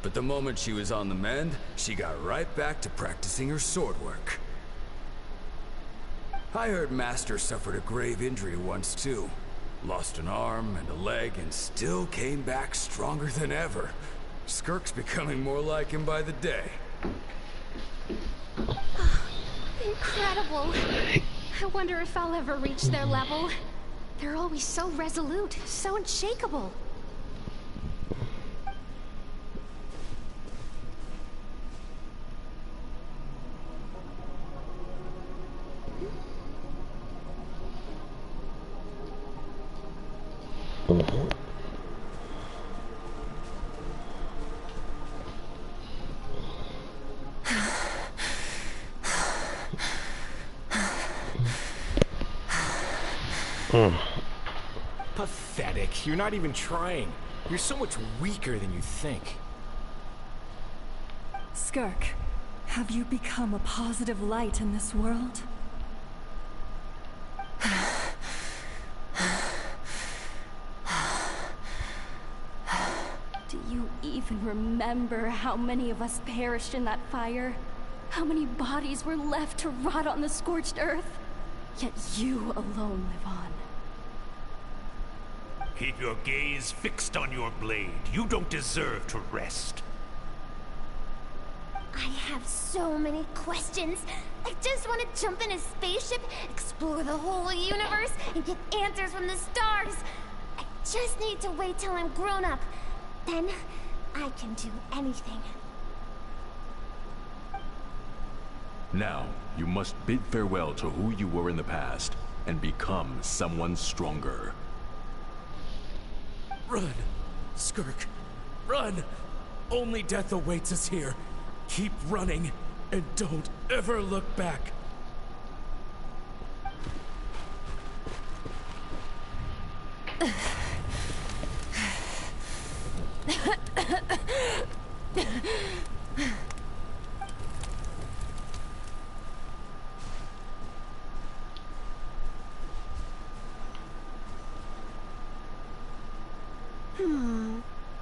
But the moment she was on the mend, she got right back to practicing her sword work. I heard Master suffered a grave injury once too. Lost an arm and a leg and still came back stronger than ever. Skirk's becoming more like him by the day. Incredible. I wonder if I'll ever reach their level. They're always so resolute, so unshakable. Pathetic. You're not even trying. You're so much weaker than you think. Skirk, have you become a positive light in this world? Do you even remember how many of us perished in that fire? How many bodies were left to rot on the scorched earth? Yet you alone live on. Keep your gaze fixed on your blade. You don't deserve to rest. I have so many questions. I just want to jump in a spaceship, explore the whole universe, and get answers from the stars. I just need to wait till I'm grown up. Then, I can do anything. Now, you must bid farewell to who you were in the past, and become someone stronger. Run, Skirk, run! Only death awaits us here. Keep running, and don't ever look back.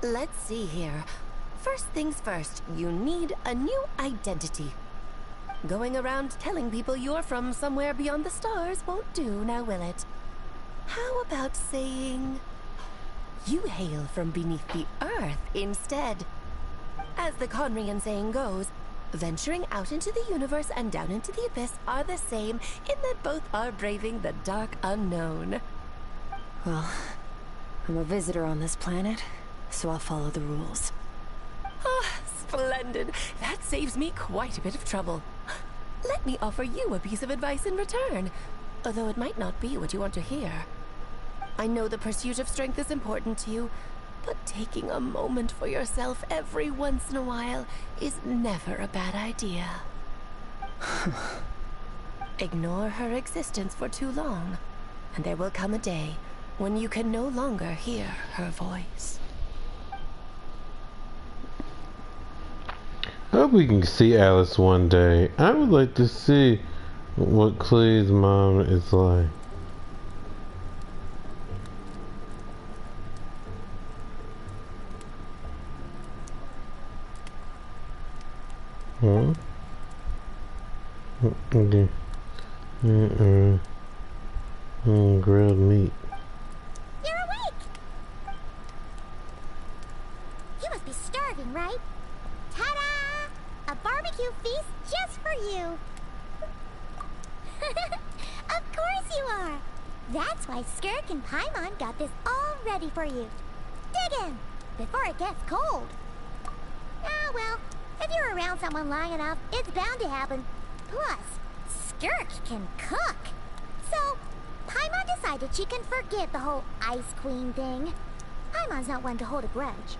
Let's see here. First things first, you need a new identity. Going around telling people you're from somewhere beyond the stars won't do, now will it? How about saying you hail from beneath the earth instead? As the Conrian saying goes, venturing out into the universe and down into the abyss are the same in that both are braving the dark unknown. Well, I'm a visitor on this planet, so I'll follow the rules. Ah, splendid. That saves me quite a bit of trouble. Let me offer you a piece of advice in return, although it might not be what you want to hear. I know the pursuit of strength is important to you, but taking a moment for yourself every once in a while is never a bad idea. Ignore her existence for too long, and there will come a day when you can no longer hear her voice. I hope we can see Alice one day. I would like to see what Clay's mom is like. Huh? Okay. Grilled meat. You're awake! You must be starving, right? Ta-da! A barbecue feast just for you! Of course you are! That's why Skirk and Paimon got this all ready for you. Dig in! Before it gets cold. Ah, well, if you're around someone long enough, it's bound to happen. Plus, Skirk can cook. So, Paimon decided she can forget the whole Ice Queen thing. Paimon's not one to hold a grudge.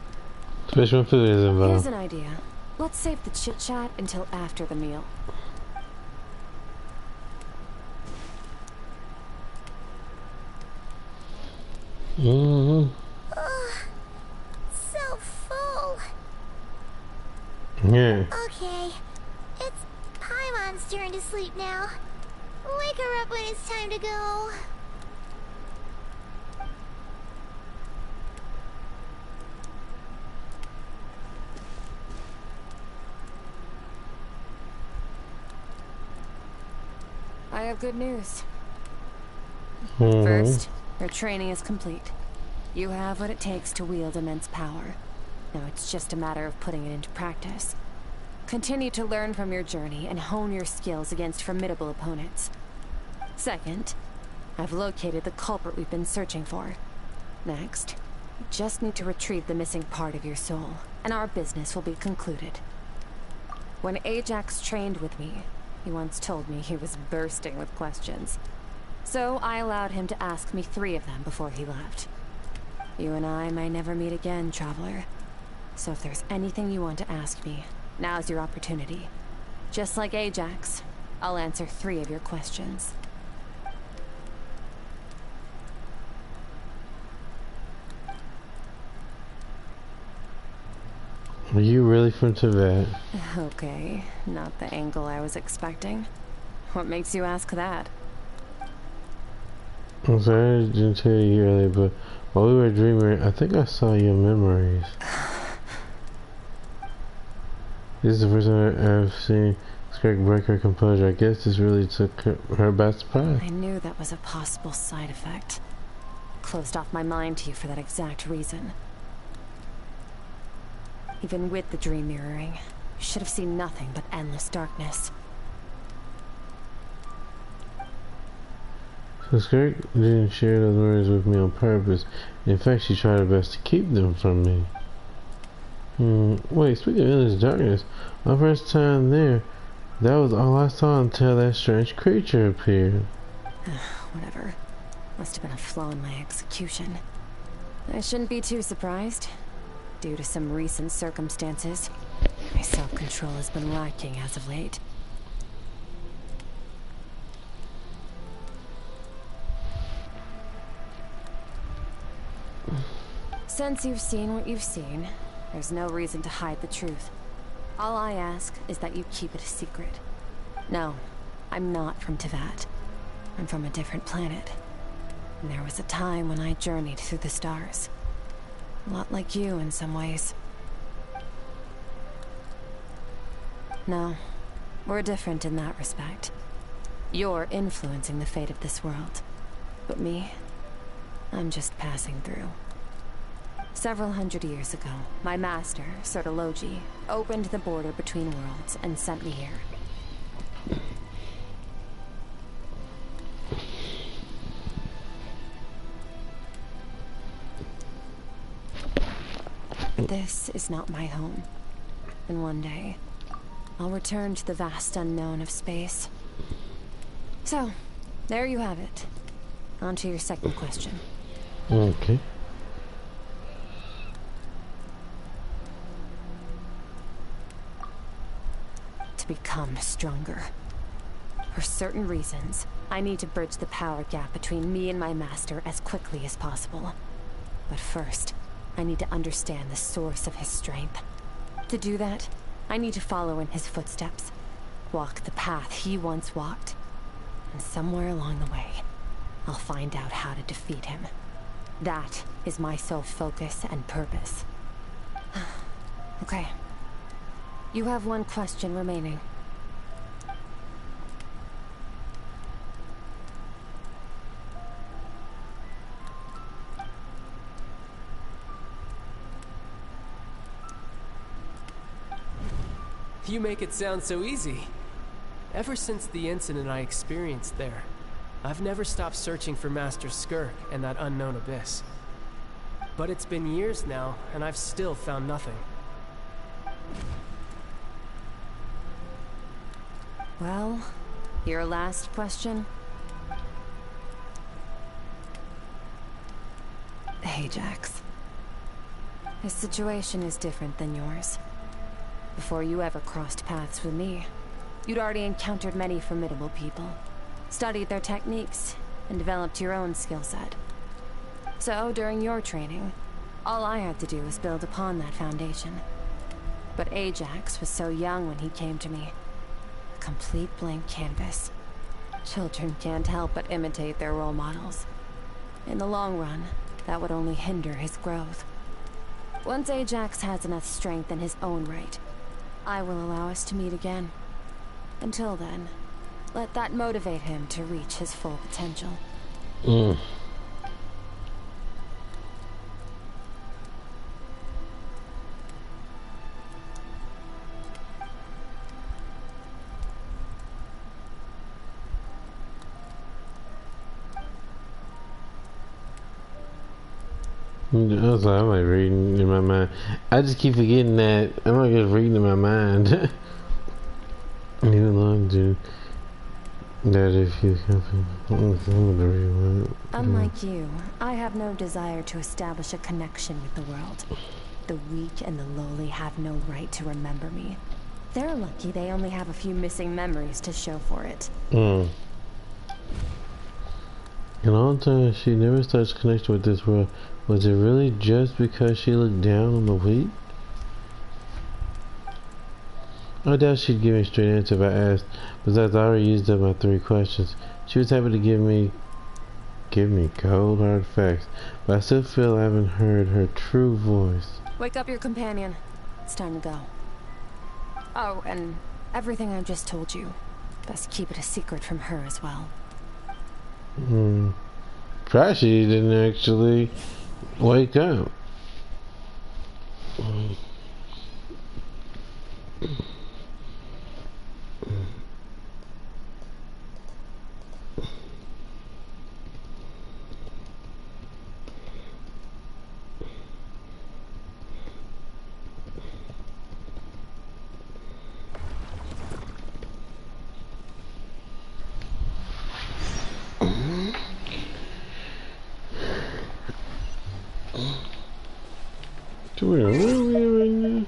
Especially when food is involved. Here's an idea. Let's save the chit-chat until after the meal. Ugh, so full. Yeah. Okay, it's Paimon's turn to sleep now. Wake her up when it's time to go. I have good news. Mm-hmm. First, your training is complete. You have what it takes to wield immense power. Now it's just a matter of putting it into practice. Continue to learn from your journey and hone your skills against formidable opponents. Second, I've located the culprit we've been searching for. Next, you just need to retrieve the missing part of your soul, and our business will be concluded. When Ajax trained with me, he once told me he was bursting with questions. So I allowed him to ask me 3 of them before he left. You and I may never meet again, Traveler. So if there's anything you want to ask me, now's your opportunity. Just like Ajax, I'll answer 3 of your questions. Are you really from Tibet? Okay, not the angle I was expecting. What makes you ask that? I'm sorry I didn't tell you earlier, but while we were dreaming, I think I saw your memories. This is the first time I've seen Skirk break her composure. I guess this really took her by surprise. I knew that was a possible side effect. Closed off my mind to you for that exact reason. Even with the dream mirroring, you should have seen nothing but endless darkness. So Skirk didn't share those words with me on purpose. In fact, she tried her best to keep them from me. Wait, speaking of endless darkness, my first time there, that was all I saw until that strange creature appeared. Whatever. Must have been a flaw in my execution. I shouldn't be too surprised. Due to some recent circumstances, my self-control has been lacking as of late. Since you've seen what you've seen, there's no reason to hide the truth. All I ask is that you keep it a secret. No, I'm not from Teyvat. I'm from a different planet. And there was a time when I journeyed through the stars. A lot like you in some ways. No, we're different in that respect. You're influencing the fate of this world. But me, I'm just passing through. Several hundred years ago, my master, Sertologi, opened the border between worlds and sent me here. This is not my home. And one day, I'll return to the vast unknown of space. So, there you have it. On to your second question. Okay. To become stronger. For certain reasons, I need to bridge the power gap between me and my master as quickly as possible. But first, I need to understand the source of his strength. To do that, I need to follow in his footsteps, walk the path he once walked, and somewhere along the way, I'll find out how to defeat him. That is my sole focus and purpose. Okay. You have one question remaining. You make it sound so easy. Ever since the incident I experienced there, I've never stopped searching for Master Skirk and that unknown abyss. But it's been years now, and I've still found nothing. Well, your last question? Ajax. His situation is different than yours. Before you ever crossed paths with me, you'd already encountered many formidable people, studied their techniques, and developed your own skill set. So, during your training, all I had to do was build upon that foundation. But Ajax was so young when he came to me. A complete blank canvas. Children can't help but imitate their role models. In the long run, that would only hinder his growth. Once Ajax has enough strength in his own right, I will allow us to meet again. Until then, let that motivate him to reach his full potential. Also, I'm like reading in my mind. I just keep forgetting that I'm not just reading in my mind. You long to that if you Unlike you, I have no desire to establish a connection with the world. The weak and the lowly have no right to remember me. They're lucky they only have a few missing memories to show for it. And all the time she never starts connection with this world. Was it really just because she looked down on the weak? I doubt she'd give me a straight answer if I asked, besides I already used up my 3 questions. She was happy to give me cold hard facts, but I still feel I haven't heard her true voice. Wake up your companion. It's time to go. Oh, and everything I've just told you, best keep it a secret from her as well. Probably she didn't actually wake up. Where are we right now?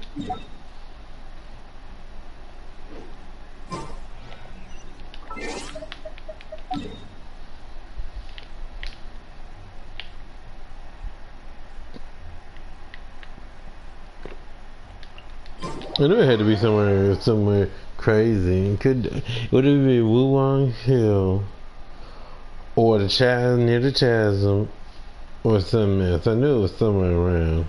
I knew it had to be somewhere crazy. Would it be Wulong Hill or the chasm near the chasm or something else? I knew it was somewhere around.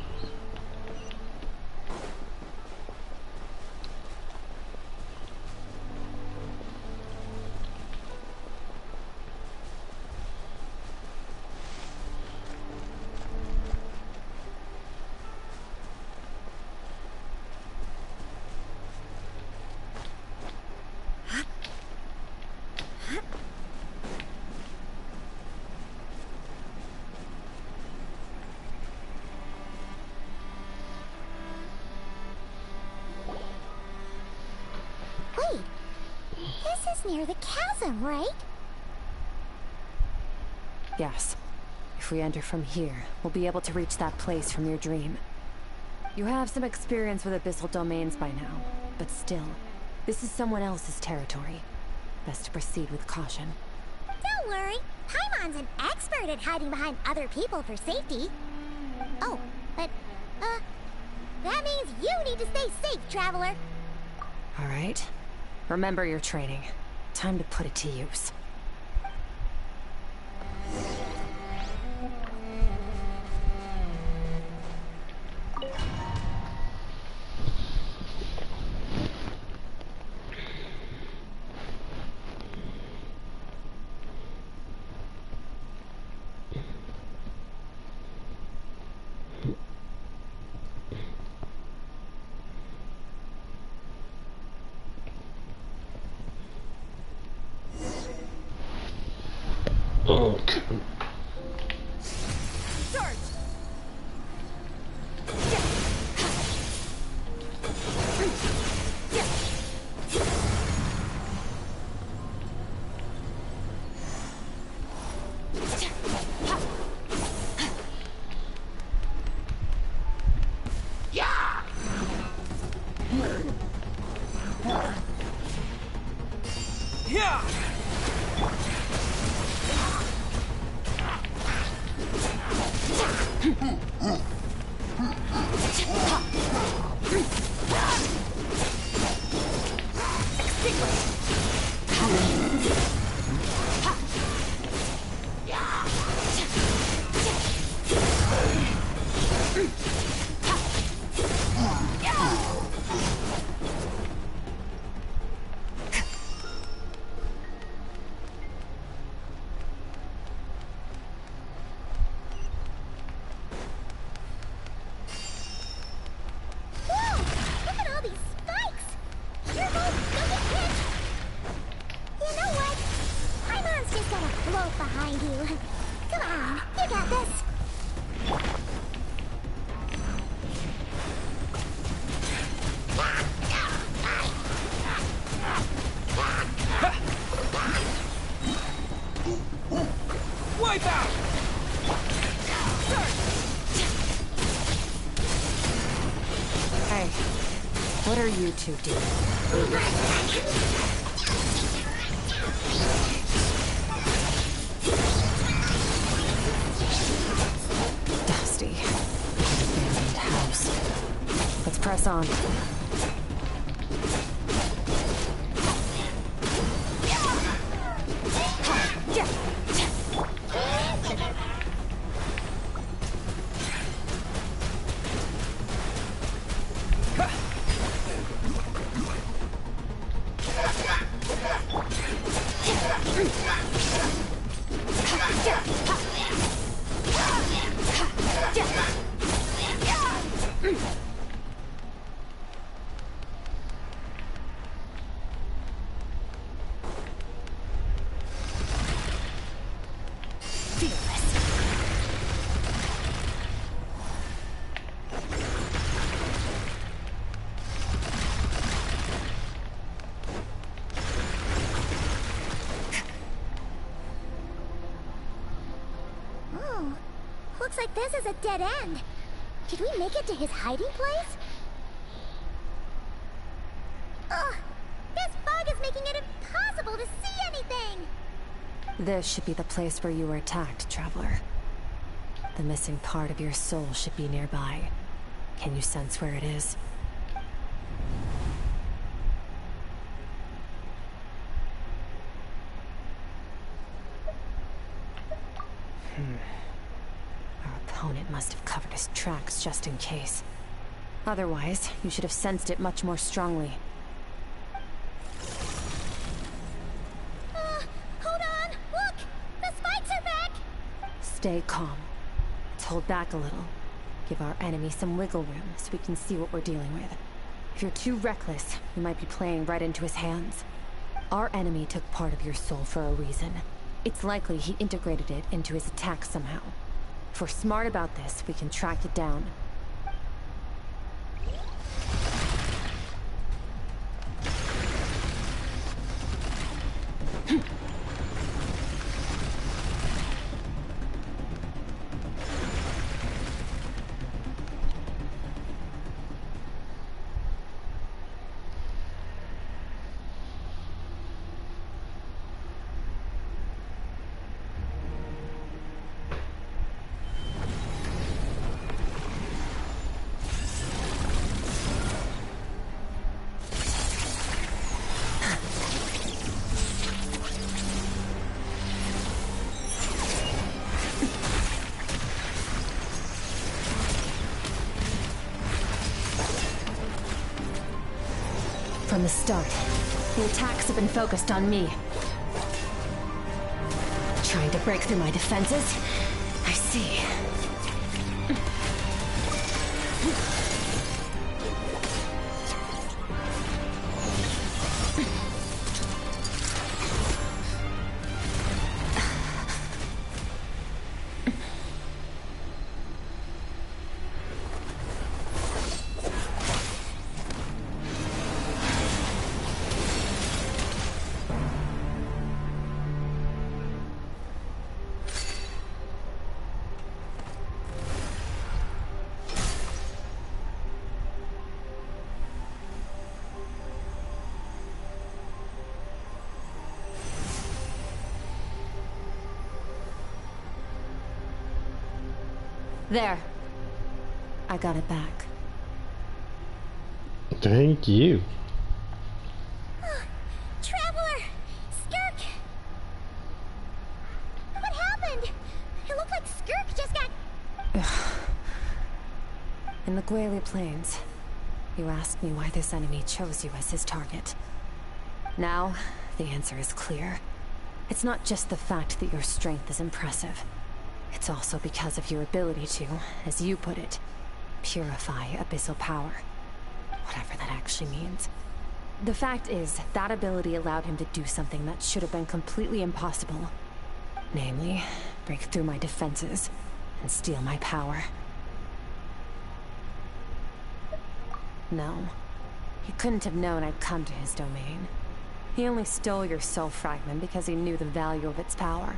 That's near the chasm, right? Yes. If we enter from here, we'll be able to reach that place from your dream. You have some experience with abyssal domains by now, but still, this is someone else's territory. Best to proceed with caution. Don't worry. Paimon's an expert at hiding behind other people for safety. Oh, but, that means you need to stay safe, traveler. All right. Remember your training. Time to put it to use. Okay. Behind you. Come on, you got this. Wipe out! Hey, what are you two doing? Dusty. Abandoned house. Let's press on. Looks like this is a dead end. Did we make it to his hiding place? Ugh! This fog is making it impossible to see anything! This should be the place where you were attacked, Traveler. The missing part of your soul should be nearby. Can you sense where it is? Our opponent must have covered his tracks just in case. Otherwise, you should have sensed it much more strongly. Hold on! Look! The spikes are back! Stay calm. Let's hold back a little. Give our enemy some wiggle room so we can see what we're dealing with. If you're too reckless, you might be playing right into his hands. Our enemy took part of your soul for a reason. It's likely he integrated it into his attack somehow. If we're smart about this, we can track it down. From the start, the attacks have been focused on me. Trying to break through my defenses? I see. There. I got it back. Thank you. Traveler! Skirk! What happened? It looked like Skirk just got... In the Gwali Plains, you asked me why this enemy chose you as his target. Now, the answer is clear. It's not just the fact that your strength is impressive. It's also because of your ability to, as you put it, purify abyssal power. Whatever that actually means. The fact is, that ability allowed him to do something that should have been completely impossible. Namely, break through my defenses and steal my power. No, he couldn't have known I'd come to his domain. He only stole your soul fragment because he knew the value of its power.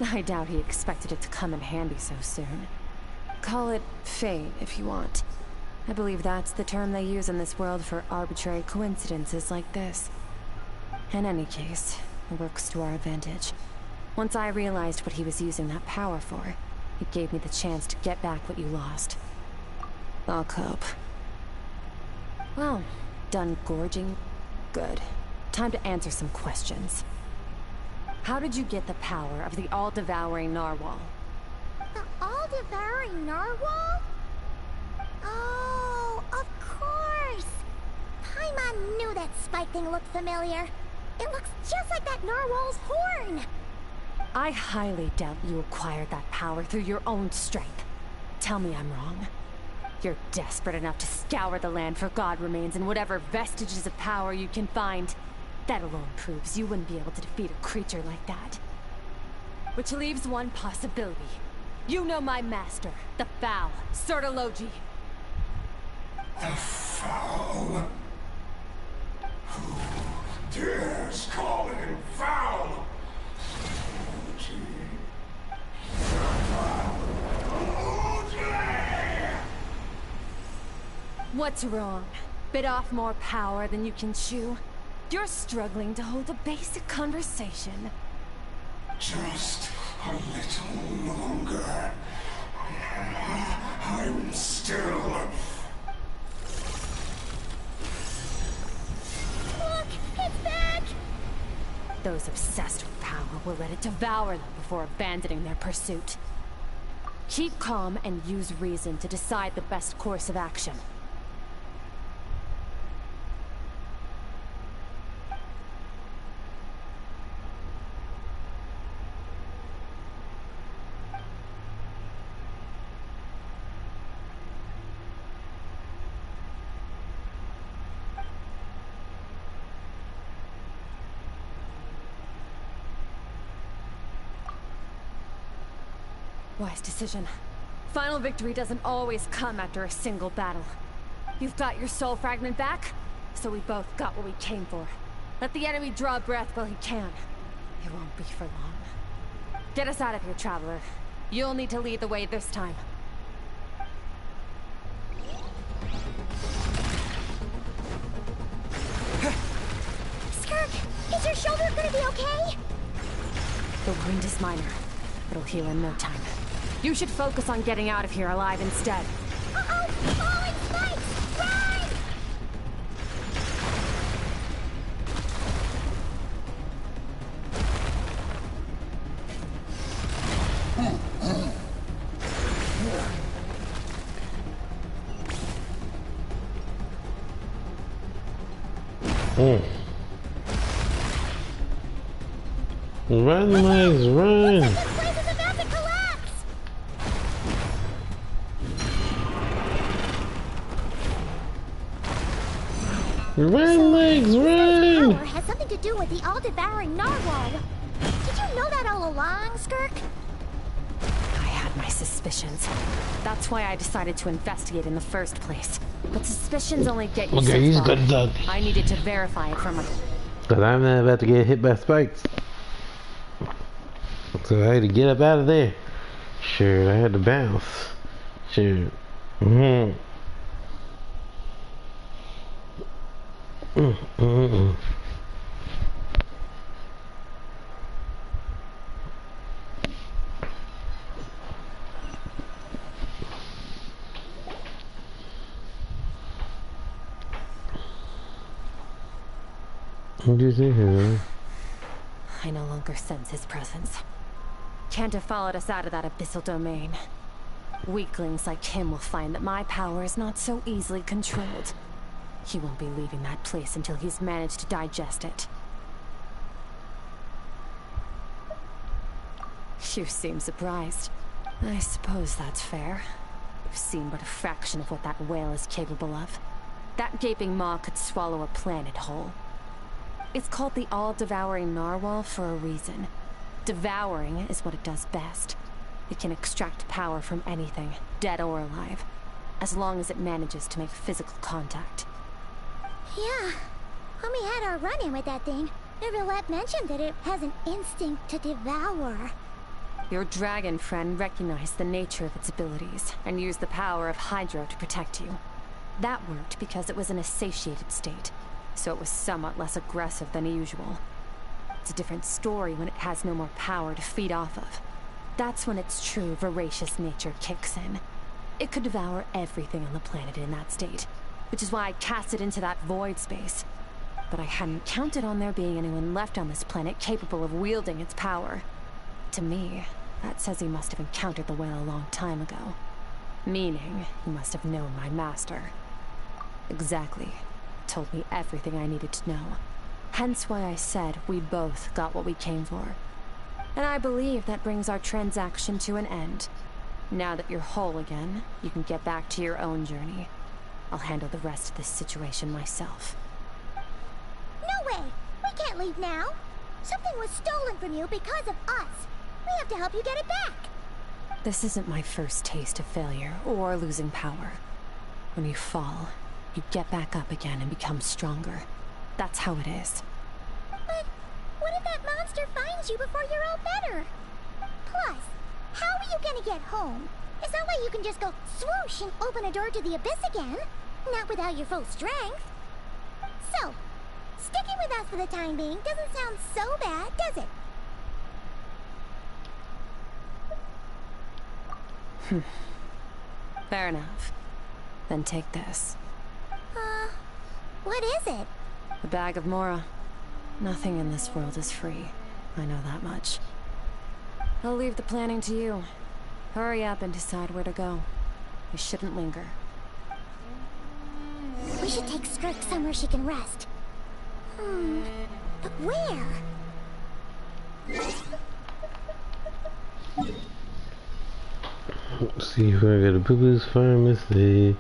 I doubt he expected it to come in handy so soon. Call it fate, if you want. I believe that's the term they use in this world for arbitrary coincidences like this. In any case, it works to our advantage. Once I realized what he was using that power for, it gave me the chance to get back what you lost. I'll cope. Well, done gorging? Good. Time to answer some questions. How did you get the power of the all-devouring narwhal? The all-devouring narwhal? Oh, of course! Paimon knew that spike thing looked familiar. It looks just like that narwhal's horn! I highly doubt you acquired that power through your own strength. Tell me I'm wrong. You're desperate enough to scour the land for god remains and whatever vestiges of power you can find. That alone proves you wouldn't be able to defeat a creature like that. Which leaves one possibility. You know my master, the Foul, Sortologi. The Foul? Who dares call him Foul? What's wrong? Bit off more power than you can chew? You're struggling to hold a basic conversation. Just a little longer. I'm still... Look! It's back! Those obsessed with power will let it devour them before abandoning their pursuit. Keep calm and use reason to decide the best course of action. Wise decision. Final victory doesn't always come after a single battle. You've got your soul fragment back, so we both got what we came for. Let the enemy draw breath while he can. It won't be for long. Get us out of here, Traveler. You'll need to lead the way this time. Skirk, is your shoulder gonna be okay? The wound is minor. It'll heal in no time. You should focus on getting out of here alive instead. Uh-oh! Falling spikes! Run! Run, legs, run! This place is about to collapse! Run, legs, run! Power has something to do with the all-devouring narwhal. Did you know that all along, Skirk? I had my suspicions. That's why I decided to investigate in the first place. But suspicions only get you Okay, he's so far. good dog. I needed to verify it from a... But I'm not about to get hit by spikes. So I had to get up out of there. Sure, I had to bounce. Sure. What do you think of that? I no longer sense his presence. Can't have followed us out of that abyssal domain. Weaklings like him will find that my power is not so easily controlled. He won't be leaving that place until he's managed to digest it. You seem surprised. I suppose that's fair. You've seen but a fraction of what that whale is capable of. That gaping maw could swallow a planet whole. It's called the all-devouring narwhal for a reason. Devouring is what it does best. It can extract power from anything, dead or alive, as long as it manages to make physical contact. Yeah. When we had our run-in with that thing, Nervalette mentioned that it has an instinct to devour. Your dragon friend recognized the nature of its abilities and used the power of Hydro to protect you. That worked because it was in a satiated state, so it was somewhat less aggressive than usual. It's a different story when it has no more power to feed off of. That's when its true voracious nature kicks in. It could devour everything on the planet in that state, which is why I cast it into that void space. But I hadn't counted on there being anyone left on this planet capable of wielding its power. To me, that says he must have encountered the whale a long time ago. Meaning, he must have known my master. Exactly. Told me everything I needed to know. Hence why I said we both got what we came for. And I believe that brings our transaction to an end. Now that you're whole again, you can get back to your own journey. I'll handle the rest of this situation myself. No way! We can't leave now! Something was stolen from you because of us! We have to help you get it back! This isn't my first taste of failure or losing power. When you fall, you get back up again and become stronger. That's how it is. But what if that monster finds you before you're all better? Plus, how are you gonna get home? It's not like you can just go swoosh and open a door to the abyss again. Not without your full strength. So, sticking with us for the time being doesn't sound so bad, does it? Fair enough. Then take this. What is it? A bag of Mora. Nothing in this world is free. I know that much. I'll leave the planning to you. Hurry up and decide where to go. We shouldn't linger. We should take Skirk somewhere she can rest. But where? Let's see if I got a boo-boo's pharmacy.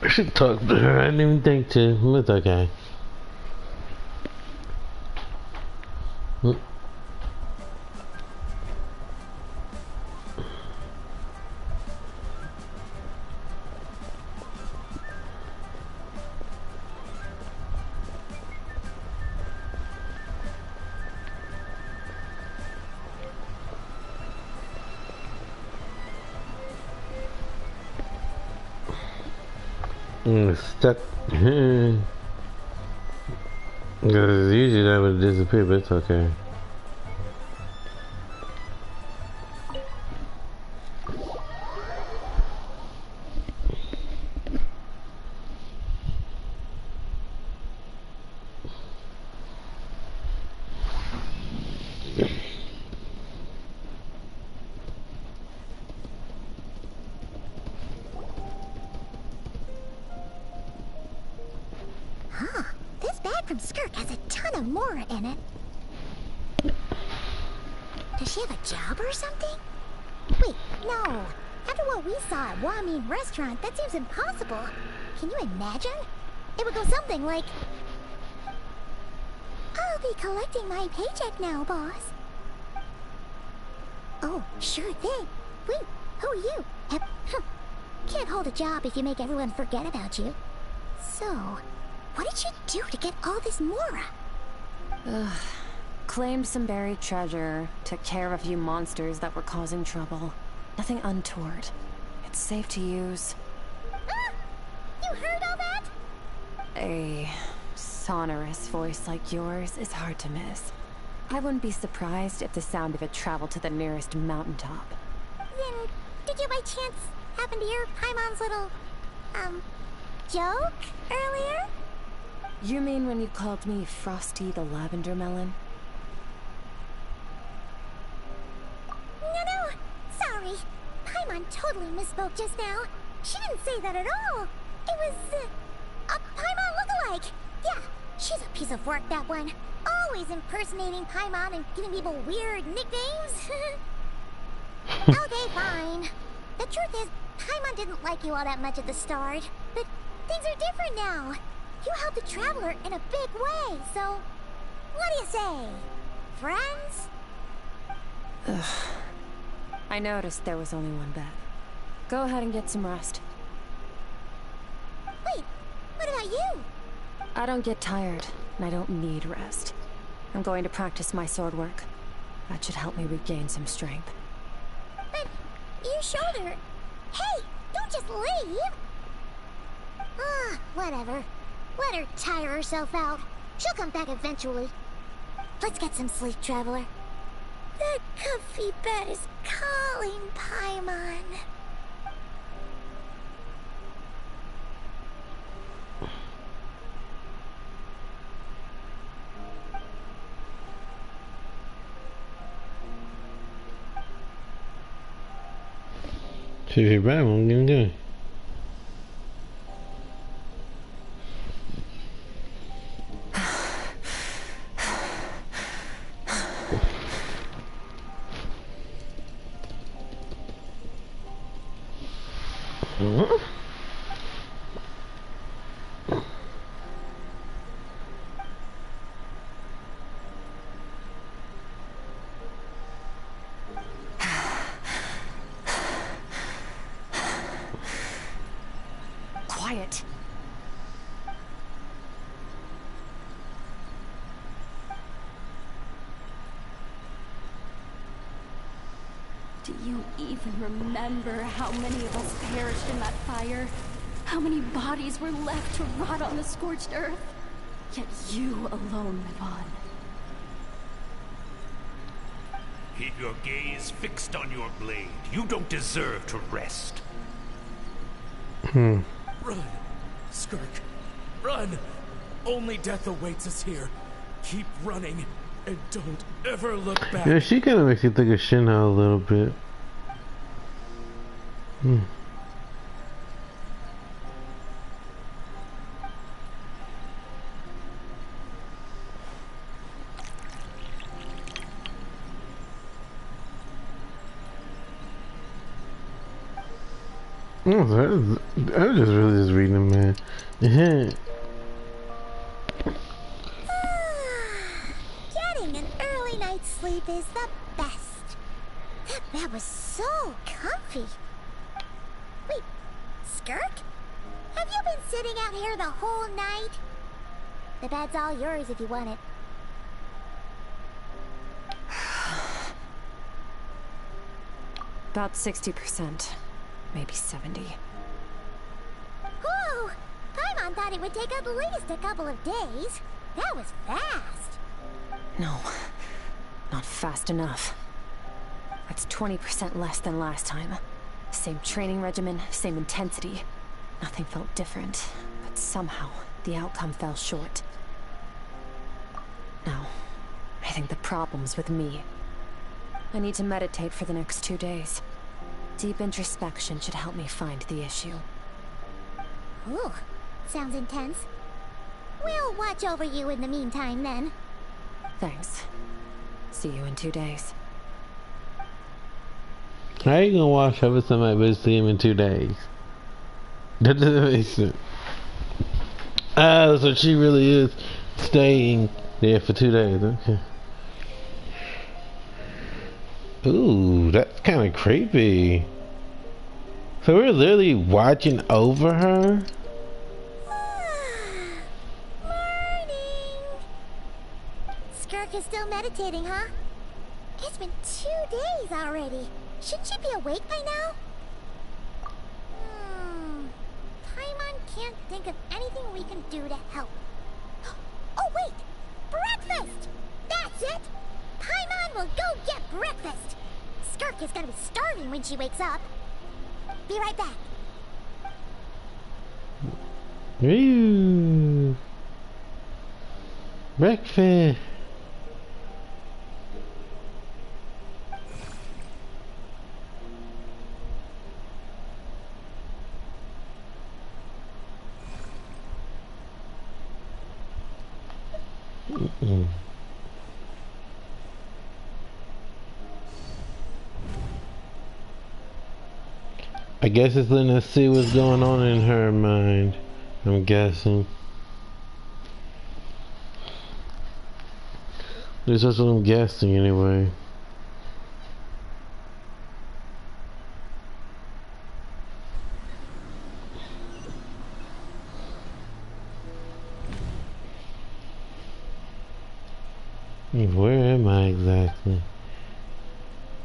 I should talk to her. I didn't even think to. But it's okay. Stuck. Because usually that would disappear, but it's okay. Mora in it. Does she have a job or something? Wait, no. After what we saw at Wamin Restaurant, that seems impossible. Can you imagine? It would go something like... I'll be collecting my paycheck now, boss. Oh, sure thing. Wait, who are you? Can't hold a job if you make everyone forget about you. So, what did she do to get all this Mora? Ugh. Claimed some buried treasure, took care of a few monsters that were causing trouble. Nothing untoward. It's safe to use. Ah! You heard all that? A sonorous voice like yours is hard to miss. I wouldn't be surprised if the sound of it traveled to the nearest mountaintop. Then, did you by chance happen to hear Paimon's little, joke earlier? You mean when you called me Frosty the Lavender Melon? No, sorry. Paimon totally misspoke just now. She didn't say that at all. It was, a Paimon lookalike. Yeah, she's a piece of work, that one. Always impersonating Paimon and giving people weird nicknames. Okay, fine. The truth is, Paimon didn't like you all that much at the start. But things are different now. You helped a traveler in a big way, so... What do you say? Friends? Ugh. I noticed there was only one bed. Go ahead and get some rest. Wait, what about you? I don't get tired, and I don't need rest. I'm going to practice my sword work. That should help me regain some strength. But your shoulder... Hey, don't just leave! Ah, whatever. Let her tire herself out. She'll come back eventually. Let's get some sleep, traveler. That comfy bed is calling, Paimon. She's right, what I'm gonna do. Quiet. Do you even remember how many of us perished in that fire? How many bodies were left to rot on the scorched earth? Yet you alone live on. Keep your gaze fixed on your blade. You don't deserve to rest. Run, Skirk. Run! Only death awaits us here. Keep running, and don't ever look back. Yeah, she kind of makes you think of Shinha a little bit. I was just really just reading them, man. Getting an early night's sleep is the best. That bed was so comfy. Wait, Skirk? Have you been sitting out here the whole night? The bed's all yours if you want it. About 60%. Maybe 70. Whew! Paimon thought it would take at least a couple of days. That was fast. No, not fast enough. That's 20% less than last time. Same training regimen, same intensity. Nothing felt different, but somehow the outcome fell short. Now, I think the problem's with me. I need to meditate for the next 2 days. Deep introspection should help me find the issue. Ooh, sounds intense. We'll watch over you in the meantime, then. Thanks. See you in 2 days. How you gonna wash up with somebody but see him in 2 days? That doesn't make sense. Ah, so she really is staying there for 2 days. Okay. Ooh, that's kind of creepy. So we're literally watching over her? Skirk is still meditating, huh? It's been 2 days already. Shouldn't she be awake by now? Paimon can't think of anything we can do to help. Oh, wait! Breakfast! That's it! Paimon will go get breakfast! Skirk is gonna be starving when she wakes up. Be right back. Ooh. Breakfast. I guess it's letting us see what's going on in her mind. I'm guessing. At least that's what I'm guessing anyway. Where am I exactly?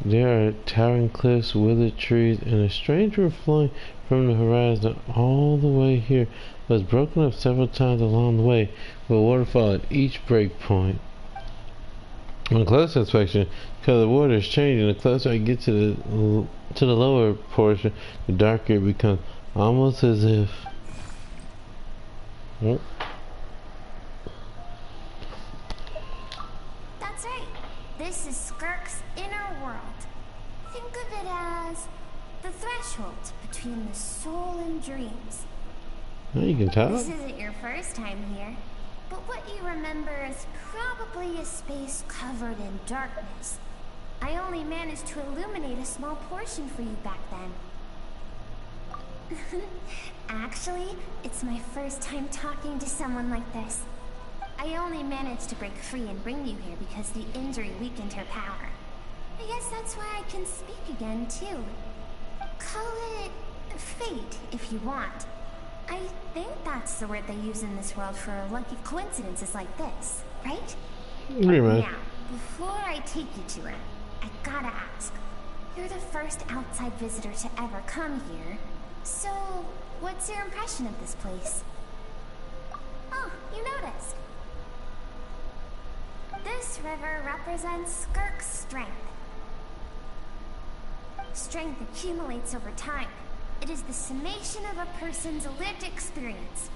There are towering cliffs, withered trees, and a strange river flowing from the horizon all the way here. It was broken up several times along the way, with a waterfall at each break point. On close inspection, because the water is changing, the closer I get to the lower portion, the darker it becomes, almost as if. Oh. That's right. This is Skirk's inner world. Think of it as the threshold between the soul and dreams. Oh, you can talk. This isn't your first time here, but what you remember is probably a space covered in darkness. I only managed to illuminate a small portion for you back then. Actually, it's my first time talking to someone like this. I only managed to break free and bring you here because the injury weakened her power. I guess that's why I can speak again, too. Call it fate, if you want. I think that's the word they use in this world for lucky coincidences like this, right? Now, before I take you to her, I gotta ask. You're the first outside visitor to ever come here, so what's your impression of this place? Oh, you noticed. This river represents Skirk's strength. Strength accumulates over time. It is the summation of a person's lived experience.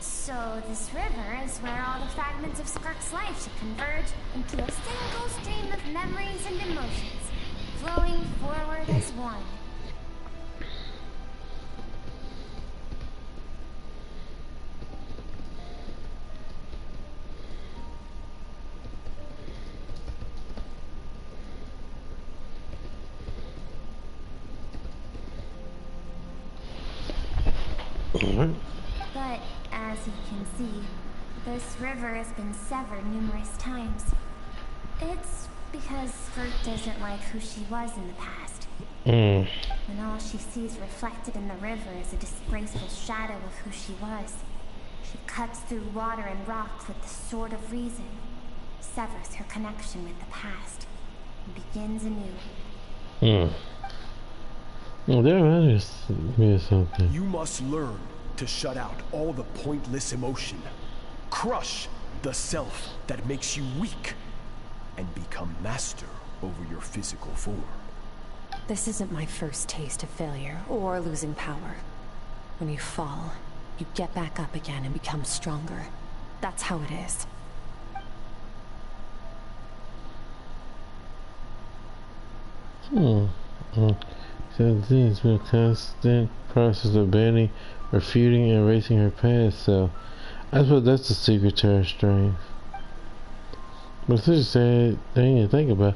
So this river is where all the fragments of Skirk's life should converge into a single stream of memories and emotions, flowing forward as one. But, as you can see, this river has been severed numerous times. It's because Skirk doesn't like who she was in the past. When all she sees reflected in the river is a disgraceful shadow of who she was. She cuts through water and rock with the sword of reason, severs her connection with the past, and begins anew. Well, there matters me something. You must learn to shut out all the pointless emotion. Crush the self that makes you weak, and become master over your physical form. This isn't my first taste of failure or losing power. When you fall, you get back up again and become stronger. That's how it is. So it's been a constant process of banning, refuting, and erasing her past, so I suppose that's the secret to her strength. But sister said they didn't think about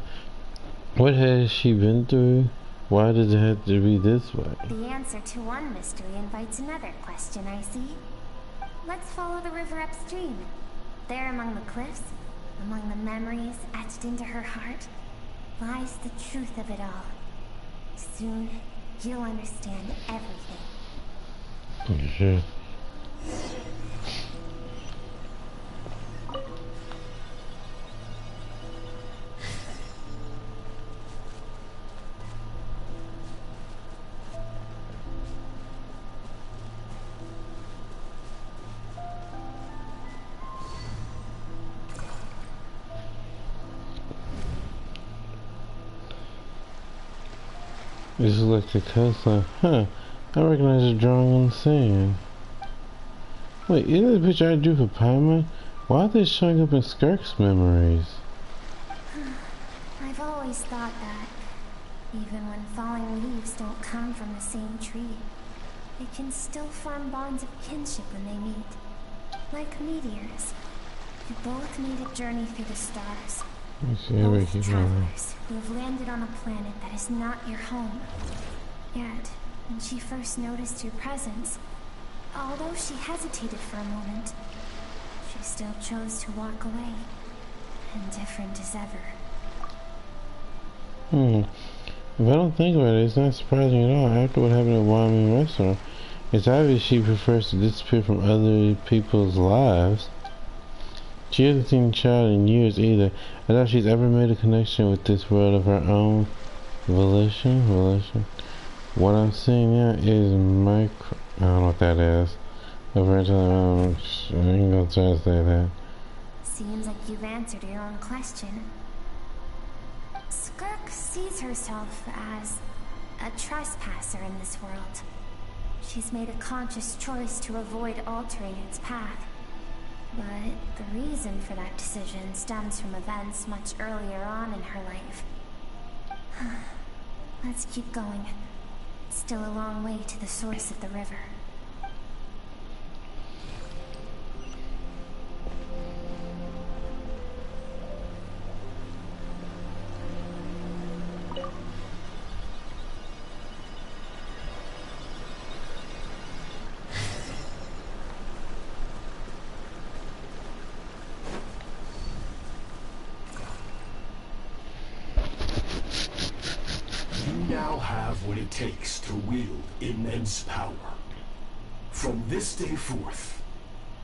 what has she been through? Why does it have to be this way? The answer to one mystery invites another question, I see. Let's follow the river upstream. There among the cliffs, among the memories etched into her heart, lies the truth of it all. Soon, you'll understand everything. Sure. This is like the coastline. Huh. I recognize the drawing on the sand. Wait, isn't the picture I drew for Paimon? Why are they showing up in Skirk's memories? I've always thought that, even when falling leaves don't come from the same tree, they can still form bonds of kinship when they meet. Like meteors, you both need a journey through the stars. Both travelers who have landed on a planet that is not your home. Yet, when she first noticed your presence, although she hesitated for a moment, she still chose to walk away, indifferent as ever. If I don't think about it, it's not surprising at all. After what happened at Wyoming Restaurant, it's obvious she prefers to disappear from other people's lives. She hasn't seen the child in years either. I doubt she's ever made a connection with this world of her own volition. What I'm seeing now is micro... I don't know what that is. I ain't gonna try to say that. Seems like you've answered your own question. Skirk sees herself as a trespasser in this world. She's made a conscious choice to avoid altering its path. But the reason for that decision stems from events much earlier on in her life. Let's keep going. It's still a long way to the source of the river. What it takes to wield immense power. From this day forth,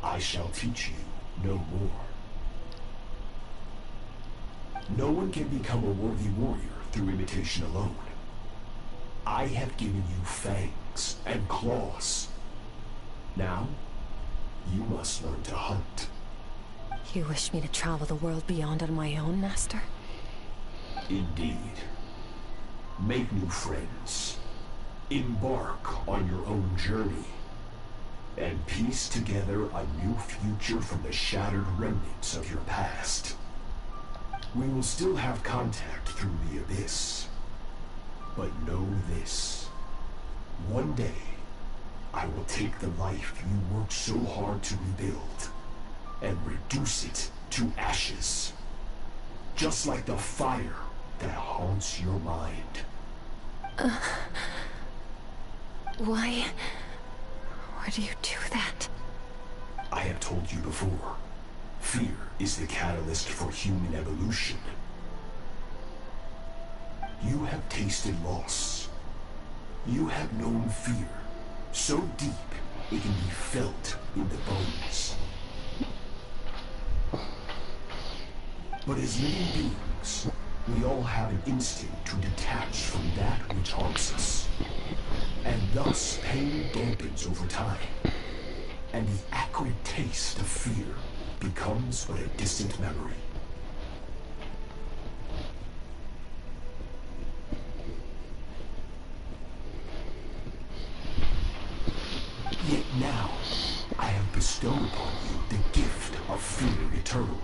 I shall teach you no more. No one can become a worthy warrior through imitation alone. I have given you fangs and claws. Now, you must learn to hunt. You wish me to travel the world beyond on my own, Master? Indeed. Make new friends. Embark on your own journey. And piece together a new future from the shattered remnants of your past. We will still have contact through the abyss. But know this. One day, I will take the life you worked so hard to rebuild and reduce it to ashes. Just like the fire that haunts your mind. Why do you do that? I have told you before. Fear is the catalyst for human evolution. You have tasted loss. You have known fear so deep it can be felt in the bones. But as living beings, we all have an instinct to detach from that which haunts us. And thus pain dampens over time. And the acrid taste of fear becomes but a distant memory. Yet now, I have bestowed upon you the gift of fear eternal.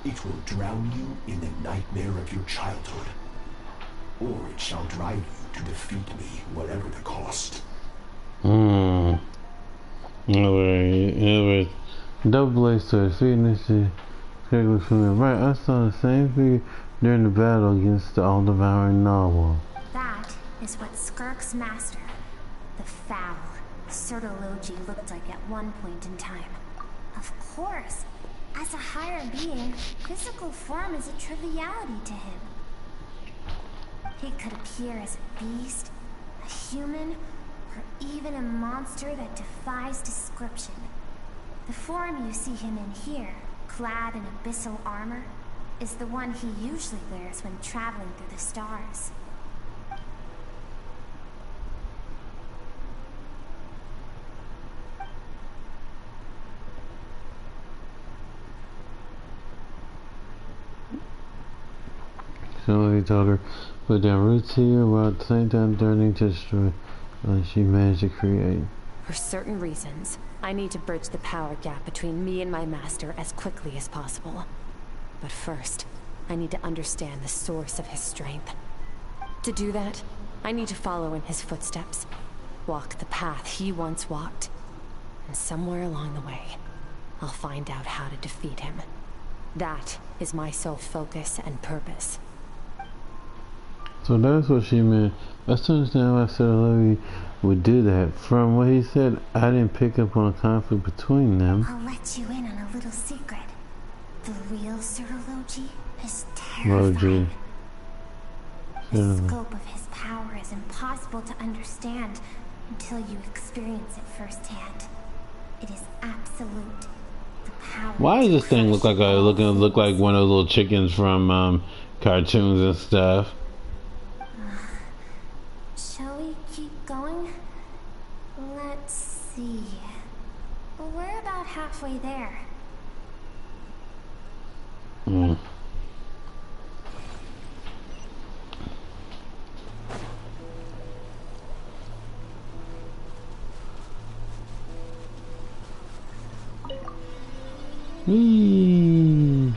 It will drown you in the nightmare of your childhood. Or it shall drive you to defeat me, whatever the cost. In other words, double-edged sword, fear Skirk was familiar. Right, I saw the same figure during the battle against the all-devouring narwhal. That is what Skirk's master, the foul Sertologi, looked like at one point in time. Of course, as a higher being, physical form is a triviality to him. He could appear as a beast, a human, or even a monster that defies description. The form you see him in here, clad in abyssal armor, is the one he usually wears when traveling through the stars. So he told her, put down roots here while at the same time turning to destroy what she managed to create. For certain reasons, I need to bridge the power gap between me and my master as quickly as possible. But first, I need to understand the source of his strength. To do that, I need to follow in his footsteps, walk the path he once walked, and somewhere along the way, I'll find out how to defeat him. That is my sole focus and purpose. So that's what she meant. I still understand why Sertologi would do that. From what he said, I didn't pick up on a conflict between them. I'll let you in on a little secret. The real Sertologi is terrifying. The scope of his power is impossible to understand until you experience it firsthand. It is absolute. The power. Why does this thing look like look like one of those little chickens from cartoons and stuff? Shall we keep going? Let's see. We're about halfway there. Whee!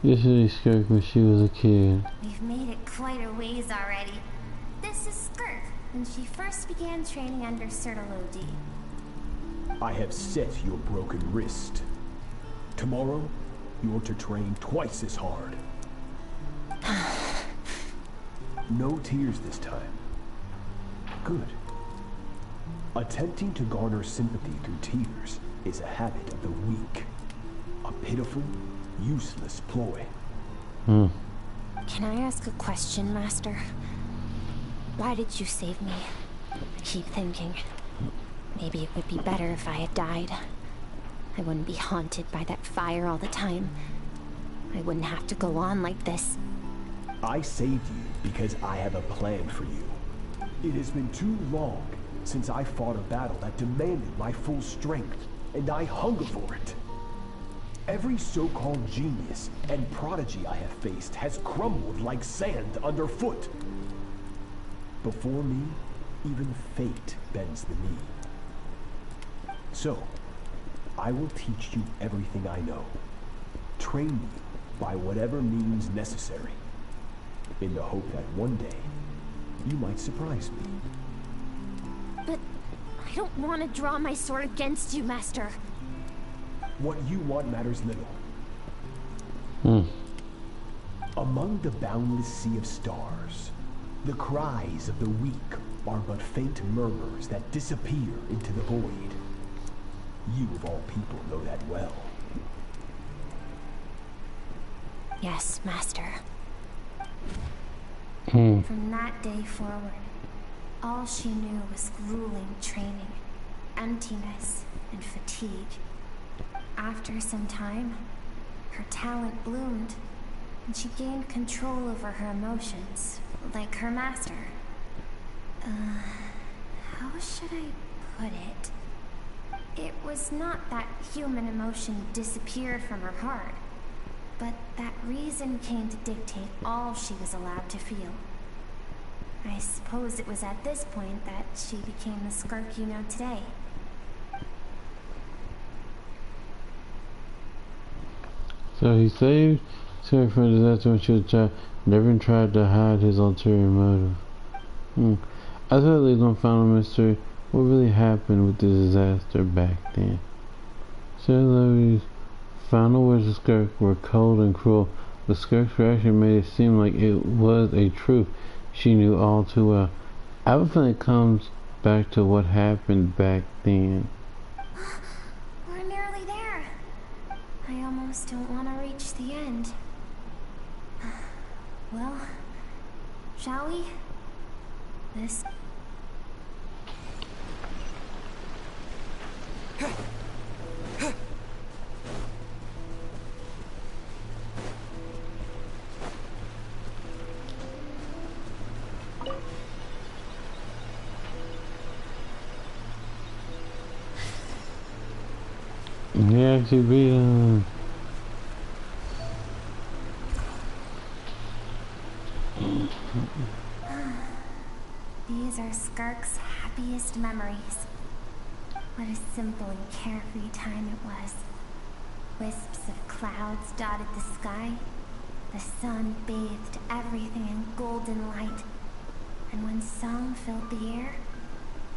This is Skirk when she was a kid. We've made it quite a ways already. This is Skirk, when she first began training under Sertologi. I have set your broken wrist. Tomorrow, you're to train twice as hard. No tears this time. Good. Attempting to garner sympathy through tears is a habit of the weak. A pitiful, useless ploy. Can I ask a question, Master? Why did you save me? I keep thinking, maybe it would be better if I had died. I wouldn't be haunted by that fire all the time. I wouldn't have to go on like this. I saved you because I have a plan for you. It has been too long since I fought a battle that demanded my full strength, and I hunger for it. Every so-called genius and prodigy I have faced has crumbled like sand underfoot. Before me, even fate bends the knee. So, I will teach you everything I know. Train you by whatever means necessary, in the hope that one day, you might surprise me. But I don't want to draw my sword against you, Master. What you want matters little. Among the boundless sea of stars, the cries of the weak are but faint murmurs that disappear into the void. You of all people know that well. Yes, Master. From that day forward, all she knew was grueling training, emptiness, and fatigue. After some time, her talent bloomed, and she gained control over her emotions, like her master. How should I put it? It was not that human emotion disappeared from her heart, but that reason came to dictate all she was allowed to feel. I suppose it was at this point that she became the Skirk you know today. So he saved Sarah from disaster when she was a child, never tried to hide his ulterior motive. I thought they was gonna find a mystery. What really happened with the disaster back then? Sarah Levy's final words to Skirk were cold and cruel, but Skirk's reaction made it seem like it was a truth she knew all too well. I have a feeling it comes back to what happened back then. We're nearly there. I almost don't want to reach the end. Well, shall we? This... He actually beat him. These are Skirk's happiest memories. What a simple and carefree time it was. Wisps of clouds dotted the sky. The sun bathed everything in golden light. And when song filled the air,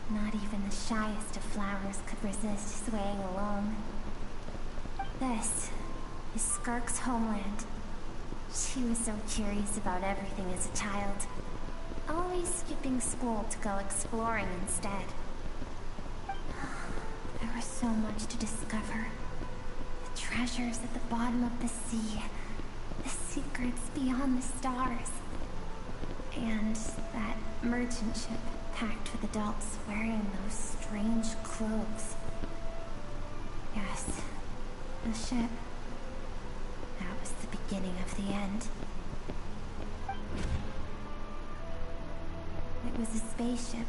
not even the shyest of flowers could resist swaying along. This is Skirk's homeland. She was so curious about everything as a child, always skipping school to go exploring instead. There was so much to discover. The treasures at the bottom of the sea, the secrets beyond the stars, and that merchant ship packed with adults wearing those strange clothes. Yes, the ship. That was the beginning of the end. It was a spaceship.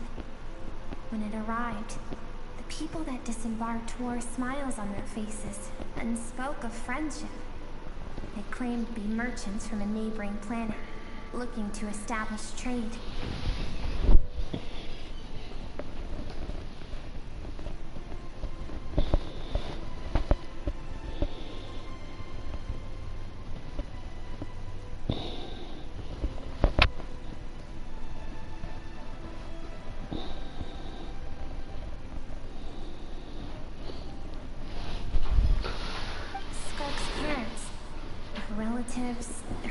When it arrived, the people that disembarked wore smiles on their faces and spoke of friendship. They claimed to be merchants from a neighboring planet, looking to establish trade.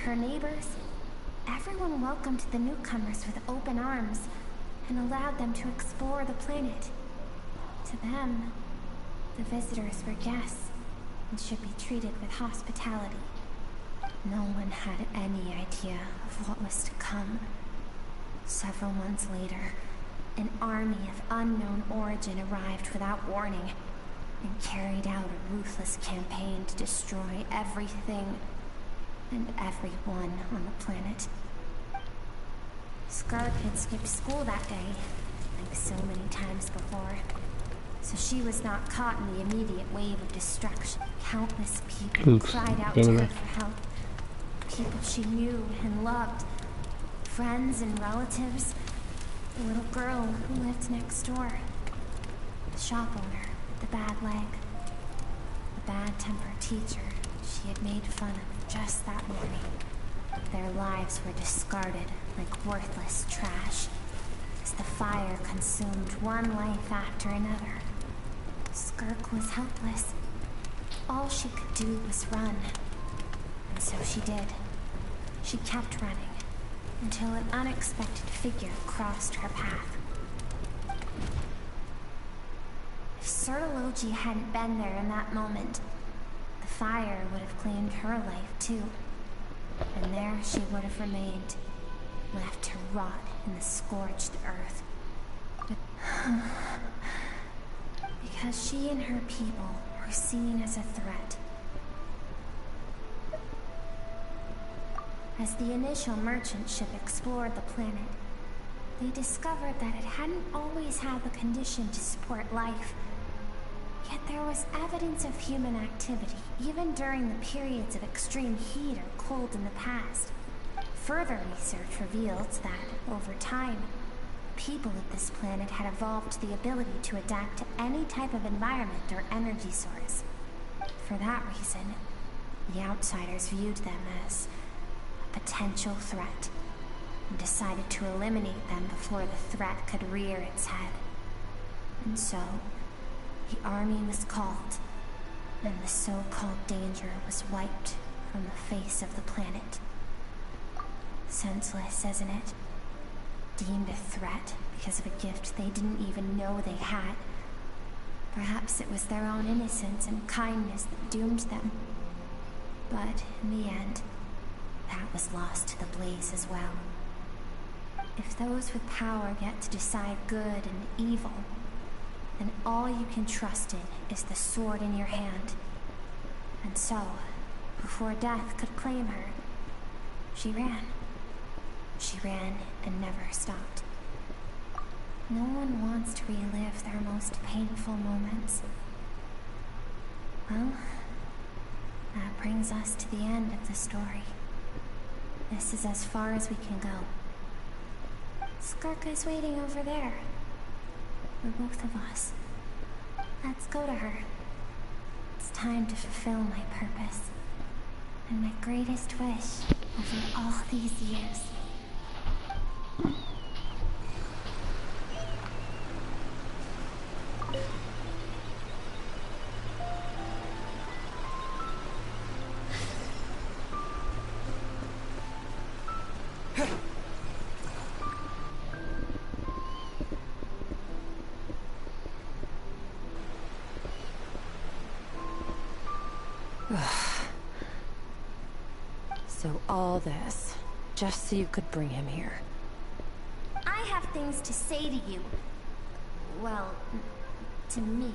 Her neighbors, everyone welcomed the newcomers with open arms and allowed them to explore the planet. To them, the visitors were guests and should be treated with hospitality. No one had any idea of what was to come. Several months later, an army of unknown origin arrived without warning and carried out a ruthless campaign to destroy everything and everyone on the planet. Skirk had skipped school that day, like so many times before, so she was not caught in the immediate wave of destruction. Countless people cried out to her for help. People she knew and loved. Friends and relatives. The little girl who lived next door. The shop owner with the bad leg. The bad-tempered teacher she had made fun of just that morning. Their lives were discarded like worthless trash as the fire consumed one life after another. Skirk was helpless. All she could do was run. And so she did. She kept running until an unexpected figure crossed her path. If Sertology hadn't been there in that moment, the fire would have claimed her life too. And there she would have remained, left to rot in the scorched earth. Because she and her people were seen as a threat. As the initial merchant ship explored the planet, they discovered that it hadn't always had the condition to support life. Yet there was evidence of human activity, even during the periods of extreme heat or cold in the past. Further research revealed that, over time, people of this planet had evolved the ability to adapt to any type of environment or energy source. For that reason, The outsiders viewed them as a potential threat and decided to eliminate them before the threat could rear its head. And so, the army was called, and the so-called danger was wiped from the face of the planet. Senseless, isn't it? Deemed a threat because of a gift they didn't even know they had. Perhaps it was their own innocence and kindness that doomed them. But in the end, that was lost to the blaze as well. If those with power get to decide good and evil, then all you can trust in is the sword in your hand. And so, before death could claim her, she ran. She ran and never stopped. No one wants to relive their most painful moments. Well, that brings us to the end of the story. This is as far as we can go. Skirka's waiting over there. For both of us. Let's go to her. It's time to fulfill my purpose. And my greatest wish over all these years. So all this, just so you could bring him here. I have things to say to you. Well, to me.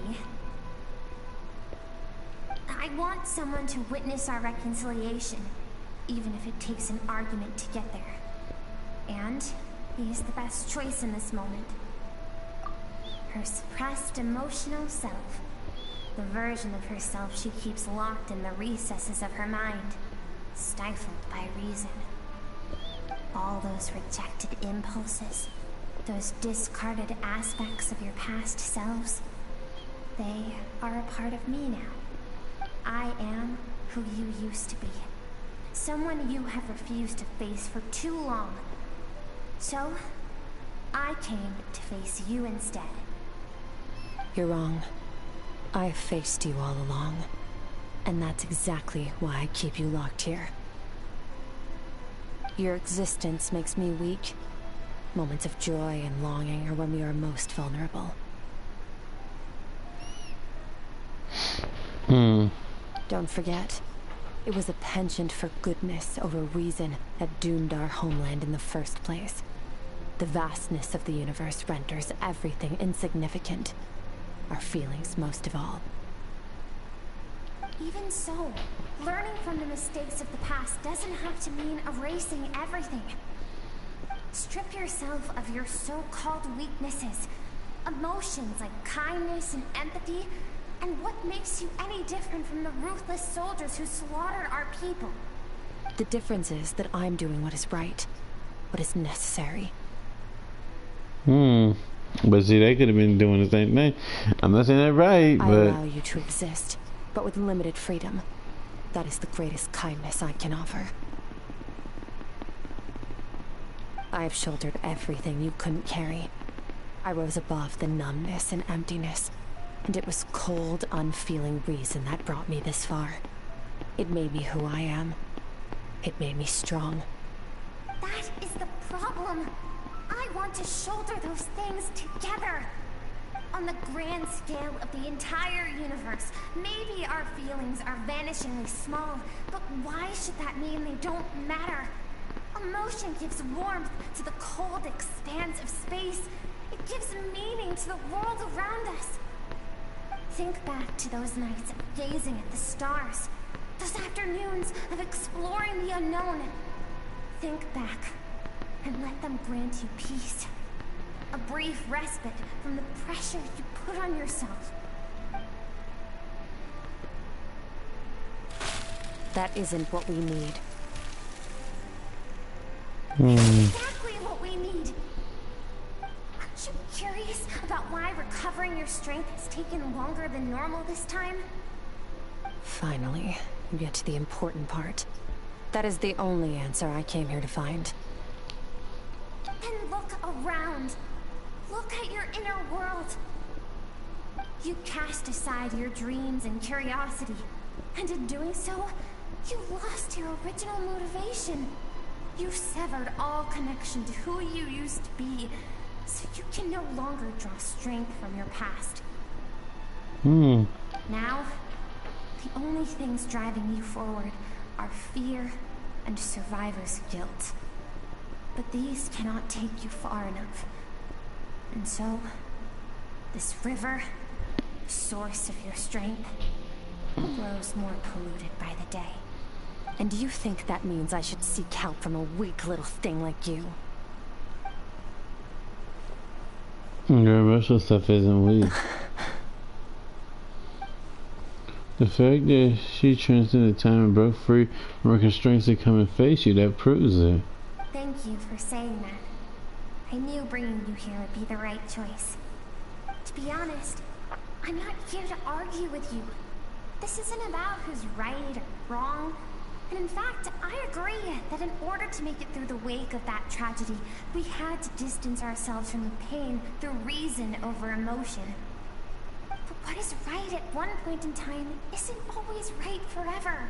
I want someone to witness our reconciliation, even if it takes an argument to get there. And he's the best choice in this moment. Her suppressed emotional self. The version of herself she keeps locked in the recesses of her mind, stifled by reason. All those rejected impulses, those discarded aspects of your past selves, they are a part of me now. I am who you used to be. Someone you have refused to face for too long. So, I came to face you instead. You're wrong. I've faced you all along. And that's exactly why I keep you locked here. Your existence makes me weak. Moments of joy and longing are when we are most vulnerable. Don't forget, it was a penchant for goodness over reason that doomed our homeland in the first place. The vastness of the universe renders everything insignificant. Our feelings most of all. Even so, learning from the mistakes of the past doesn't have to mean erasing everything. Strip yourself of your so-called weaknesses, emotions like kindness and empathy, and what makes you any different from the ruthless soldiers who slaughtered our people? The difference is that I'm doing what is right, what is necessary. But see, they could have been doing the same thing. I'm not saying that right, but I allow you to exist, but with limited freedom. That is the greatest kindness I can offer. I have shouldered everything you couldn't carry. I rose above the numbness and emptiness, and it was cold, unfeeling reason that brought me this far. It made me who I am. It made me strong. That is the problem. I want to shoulder those things together. On the grand scale of the entire universe, maybe our feelings are vanishingly small, but why should that mean they don't matter? Emotion gives warmth to the cold expanse of space. It gives meaning to the world around us. Think back to those nights of gazing at the stars, those afternoons of exploring the unknown. Think back and let them grant you peace. A brief respite from the pressure you put on yourself. That isn't what we need. Exactly what we need. Aren't you curious about why recovering your strength has taken longer than normal this time? Finally, get to the important part. That is the only answer I came here to find. Then look around. Look at your inner world. You cast aside your dreams and curiosity, and in doing so, you lost your original motivation. You severed all connection to who you used to be, so you can no longer draw strength from your past. Now, the only things driving you forward are fear and survivor's guilt. But these cannot take you far enough. And so, this river, source of your strength, grows more polluted by the day. And you think that means I should seek help from a weak little thing like you? Your emotional stuff isn't weak. The fact that she transcended time and broke free from her constraints to come and face you, that proves it. Thank you for saying that. I knew bringing you here would be the right choice. To be honest, I'm not here to argue with you. This isn't about who's right or wrong. And in fact, I agree that in order to make it through the wake of that tragedy, we had to distance ourselves from the pain through reason over emotion. But what is right at one point in time isn't always right forever.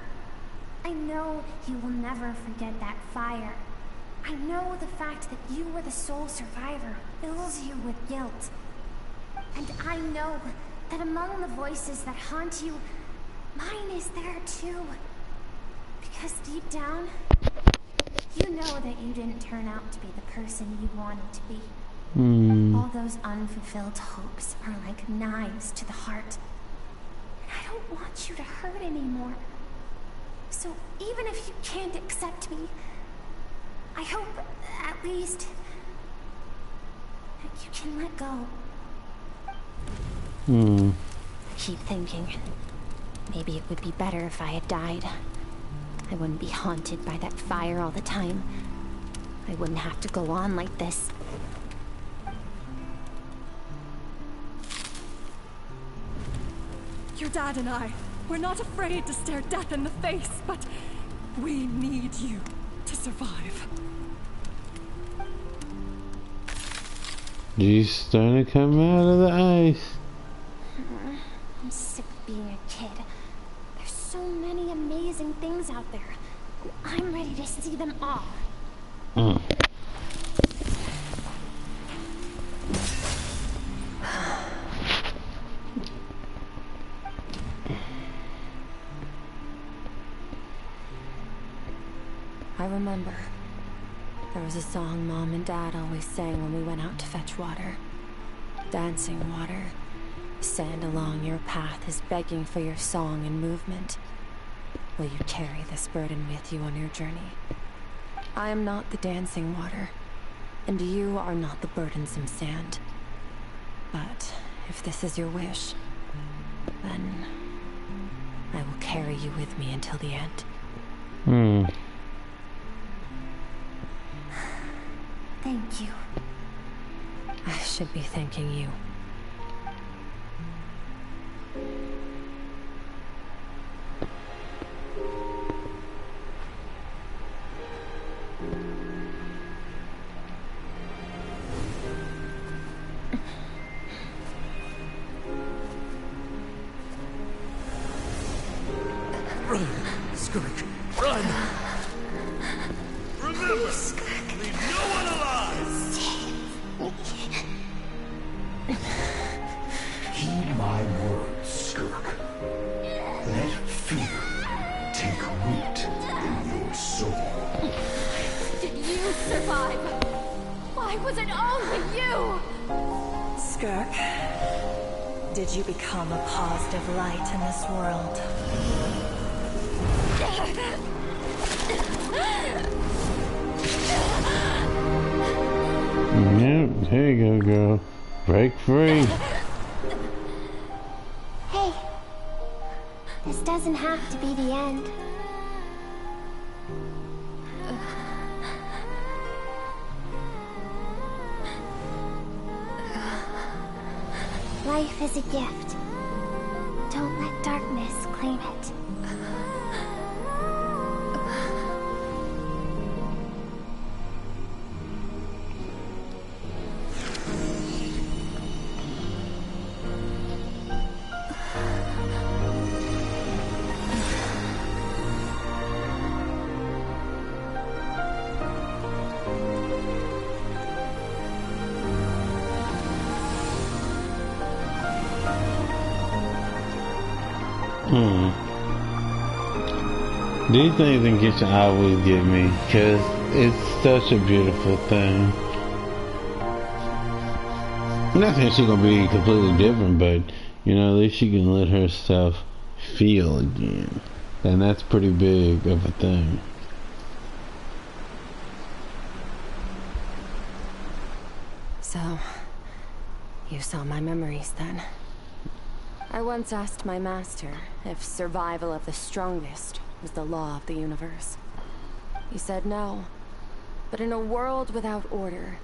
I know you will never forget that fire. I know the fact that you were the sole survivor fills you with guilt. And I know that among the voices that haunt you, mine is there too. Because deep down, you know that you didn't turn out to be the person you wanted to be. All those unfulfilled hopes are like knives to the heart. And I don't want you to hurt anymore. So even if you can't accept me, I hope, at least, that you can let go. I keep thinking, maybe it would be better if I had died. I wouldn't be haunted by that fire all the time. I wouldn't have to go on like this. Your dad and I, we're not afraid to stare death in the face, but we need you to survive. She's starting to come out of the ice. I'm sick of being a kid. There's so many amazing things out there. I'm ready to see them all. I remember. There was a song Mom and Dad always sang when we went out to fetch water. Dancing water. Sand along your path is begging for your song and movement. Will you carry this burden with you on your journey? I am not the dancing water, and you are not the burdensome sand. But if this is your wish, then I will carry you with me until the end. Thank you. I should be thanking you. Run, Skirk, run! Remember, leave no one alive! Heed my words, Skirk. Let fear take root in your soul. Did you survive? Why was it only you? Skirk, did you become a positive light in this world? Yep, there you go, girl. Break free. Hey, this doesn't have to be the end. Life is a gift. Don't let darkness claim it. These things in Genshin always get me, because it's such a beautiful thing. I'm not saying she's gonna be completely different, but, you know, at least she can let herself feel again. And that's pretty big of a thing. So, you saw my memories then. I once asked my master if survival of the strongest was the law of the universe. He said no. But in a world without order,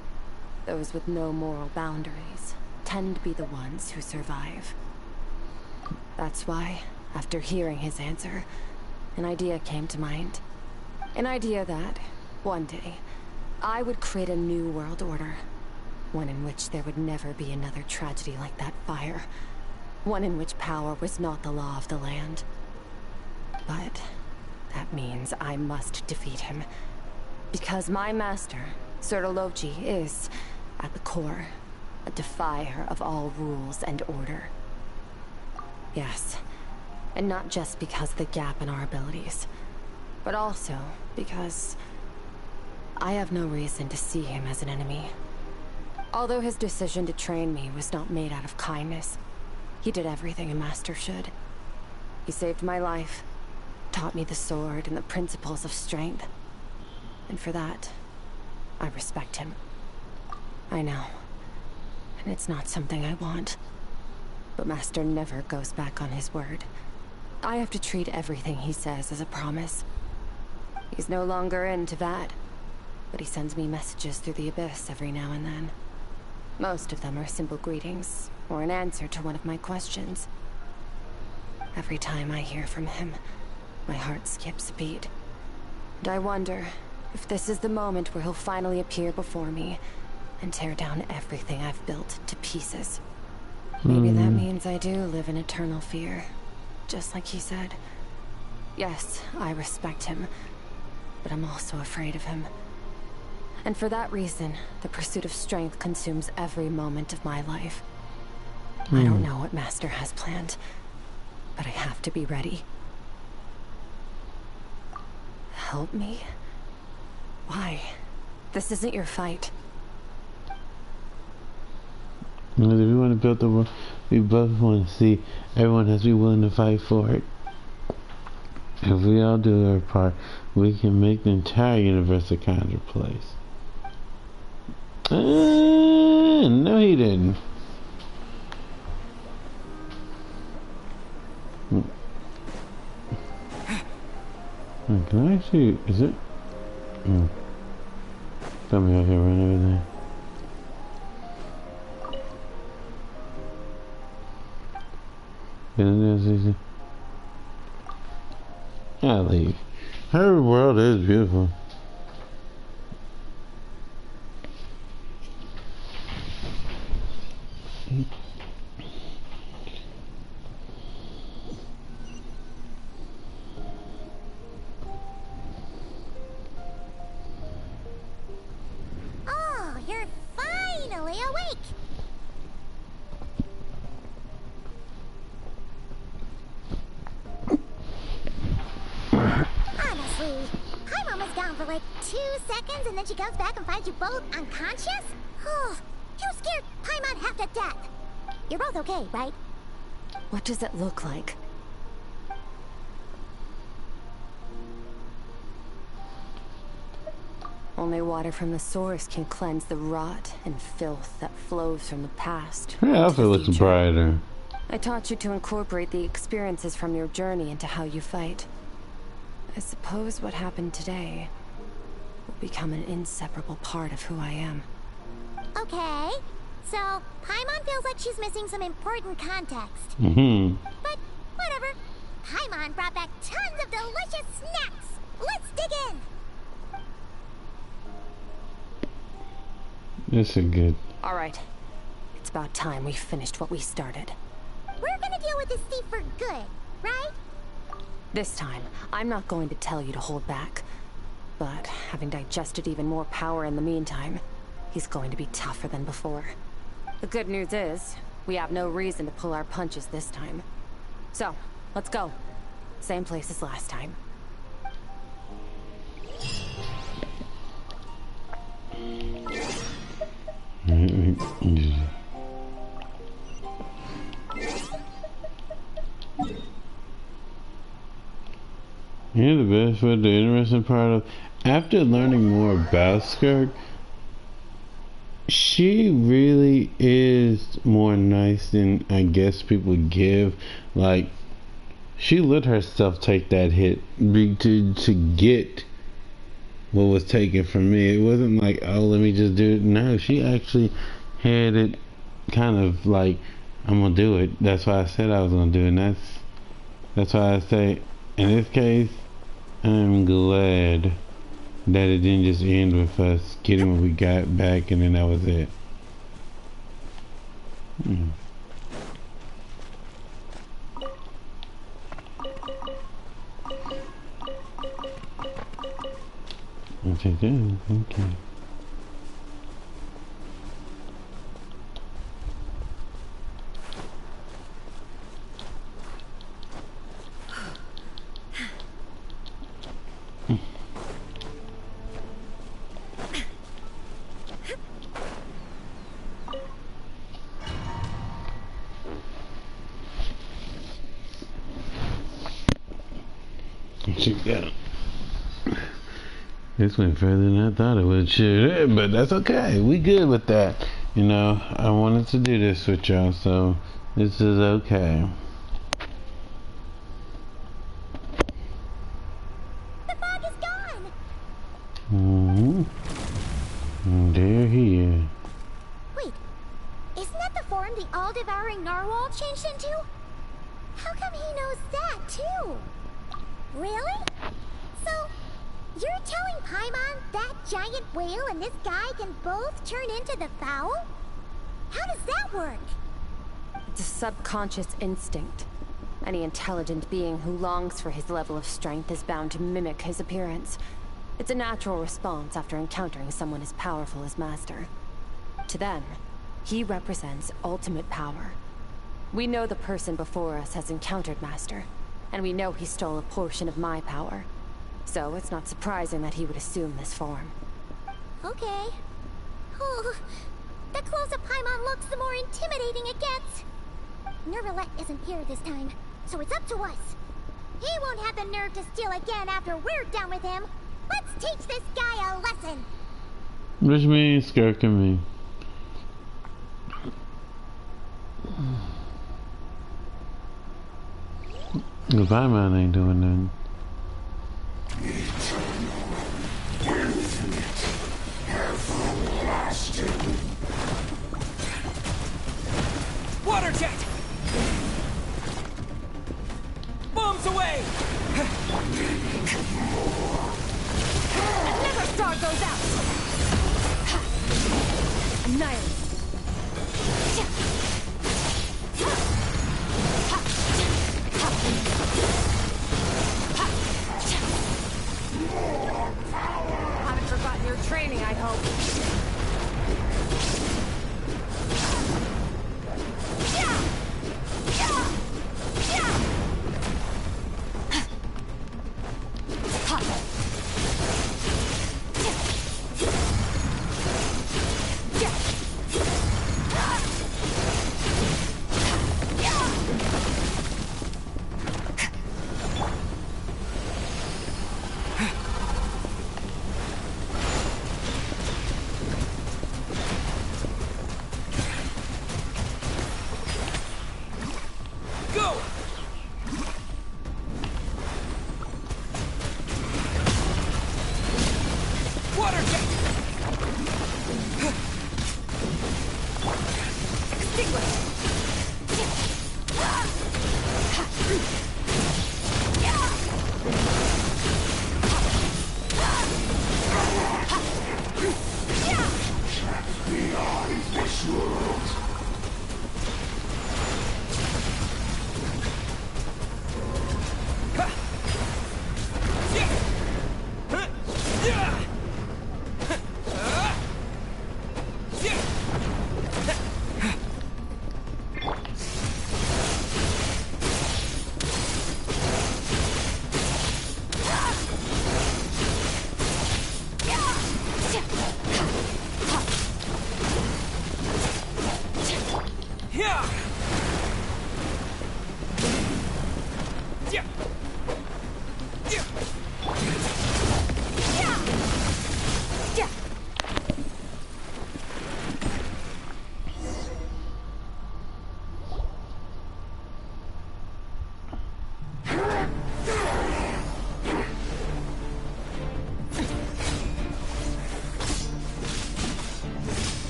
those with no moral boundaries tend to be the ones who survive. That's why, after hearing his answer, an idea came to mind. An idea that, one day, I would create a new world order. One in which there would never be another tragedy like that fire. One in which power was not the law of the land. But that means I must defeat him. Because my master, Sirologi, is, at the core, a defier of all rules and order. Yes, and not just because of the gap in our abilities, but also because I have no reason to see him as an enemy. Although his decision to train me was not made out of kindness, he did everything a master should. He saved my life, taught me the sword and the principles of strength. And for that, I respect him. I know, and it's not something I want. But Master never goes back on his word. I have to treat everything he says as a promise. He's no longer into that, but he sends me messages through the abyss every now and then. Most of them are simple greetings, or an answer to one of my questions. Every time I hear from him, my heart skips a beat. And I wonder if this is the moment where he'll finally appear before me and tear down everything I've built to pieces. Maybe that means I do live in eternal fear, just like he said. Yes, I respect him, but I'm also afraid of him. And for that reason, the pursuit of strength consumes every moment of my life. I don't know what Master has planned, but I have to be ready. Help me? Why? This isn't your fight. If we want to build the world, we both want to see everyone has to be willing to fight for it. If we all do our part, we can make the entire universe a kinder place. No, he didn't. Can I actually? Is it? Tell me out here right over there. I'll leave. Her world is beautiful. Oh, you're finally awake! Honestly, Paimon was gone for like 2 seconds and then she comes back and finds you both unconscious? Oh, you scared Paimon half to death. You're both okay, right? What does it look like? Only water from the source can cleanse the rot and filth that flows from the past. Her outfit looks brighter. I taught you to incorporate the experiences from your journey into how you fight. I suppose what happened today will become an inseparable part of who I am. Okay, so Paimon feels like she's missing some important context. But whatever. Paimon brought back tons of delicious snacks. Let's dig in. This is good. All right. It's about time we finished what we started. We're gonna deal with this thief for good, right? This time, I'm not going to tell you to hold back. But having digested even more power in the meantime, he's going to be tougher than before. The good news is, we have no reason to pull our punches this time. So, Let's go. Same place as last time. Yeah, the best part, the interesting part of, after learning more about Skirk, she really is more nice than I guess people give. Like, she let herself take that hit to get what was taken from me. It wasn't like, oh, let me just do it. No, she actually had it kind of like, I'm gonna do it. That's why I said I was gonna do it. And that's why I say, in this case, I'm glad that it didn't just end with us getting what we got back and then that was it. Okay, good. Okay. Yeah. This went further than I thought it would. Should, but that's okay. We good with that. You know, I wanted to do this with y'all, so this is okay. The fog is gone. And there he is. Wait, isn't that the form the all-devouring narwhal changed into? How come he knows that too? Really? So, you're telling Paimon that giant whale and this guy can both turn into the fowl? How does that work? It's a subconscious instinct. Any intelligent being who longs for his level of strength is bound to mimic his appearance. It's a natural response after encountering someone as powerful as Master. To them, he represents ultimate power. We know the person before us has encountered Master, and we know he stole a portion of my power. So it's not surprising that he would assume this form. Okay. Oh, the closer Paimon looks, the more intimidating it gets. Nervalette isn't here this time, so it's up to us. He won't have the nerve to steal again after we're done with him. Let's teach this guy a lesson. Which means Skirk and me. The Paimon ain't doing nothing. Water jet! Bombs away! Never star goes out! Annihilate! Haven't forgotten your training, I hope.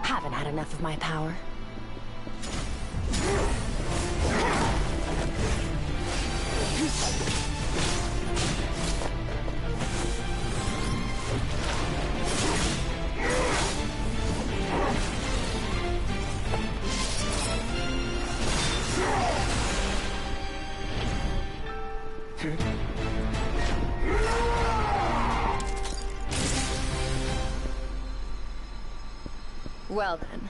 Haven't had enough of my power. Well then,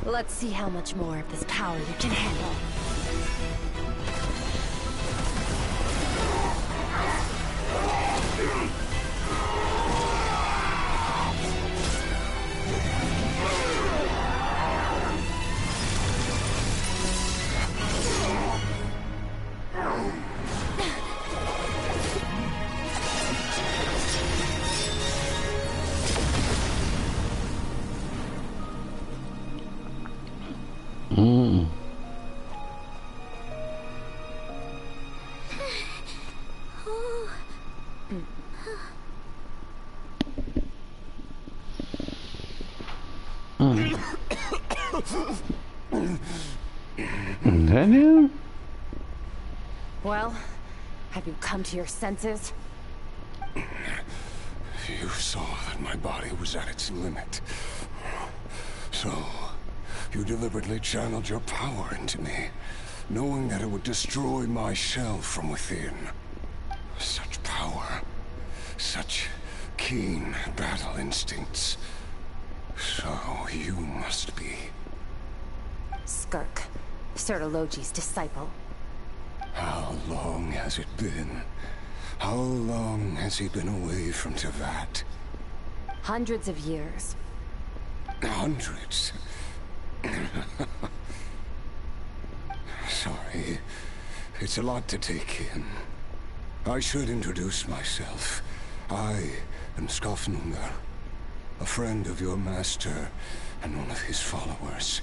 let's see how much more of this power you can handle. Is that him? Well, have you come to your senses? You saw that my body was at its limit. So, you deliberately channeled your power into me, knowing that it would destroy my shell from within. Such power, such keen battle instincts. So, you must be... Skirk, Sertologi's disciple. How long has it been? How long has he been away from Tevat? Hundreds of years. Hundreds? Sorry. It's a lot to take in. I should introduce myself. I am Skofnungar, a friend of your master and one of his followers.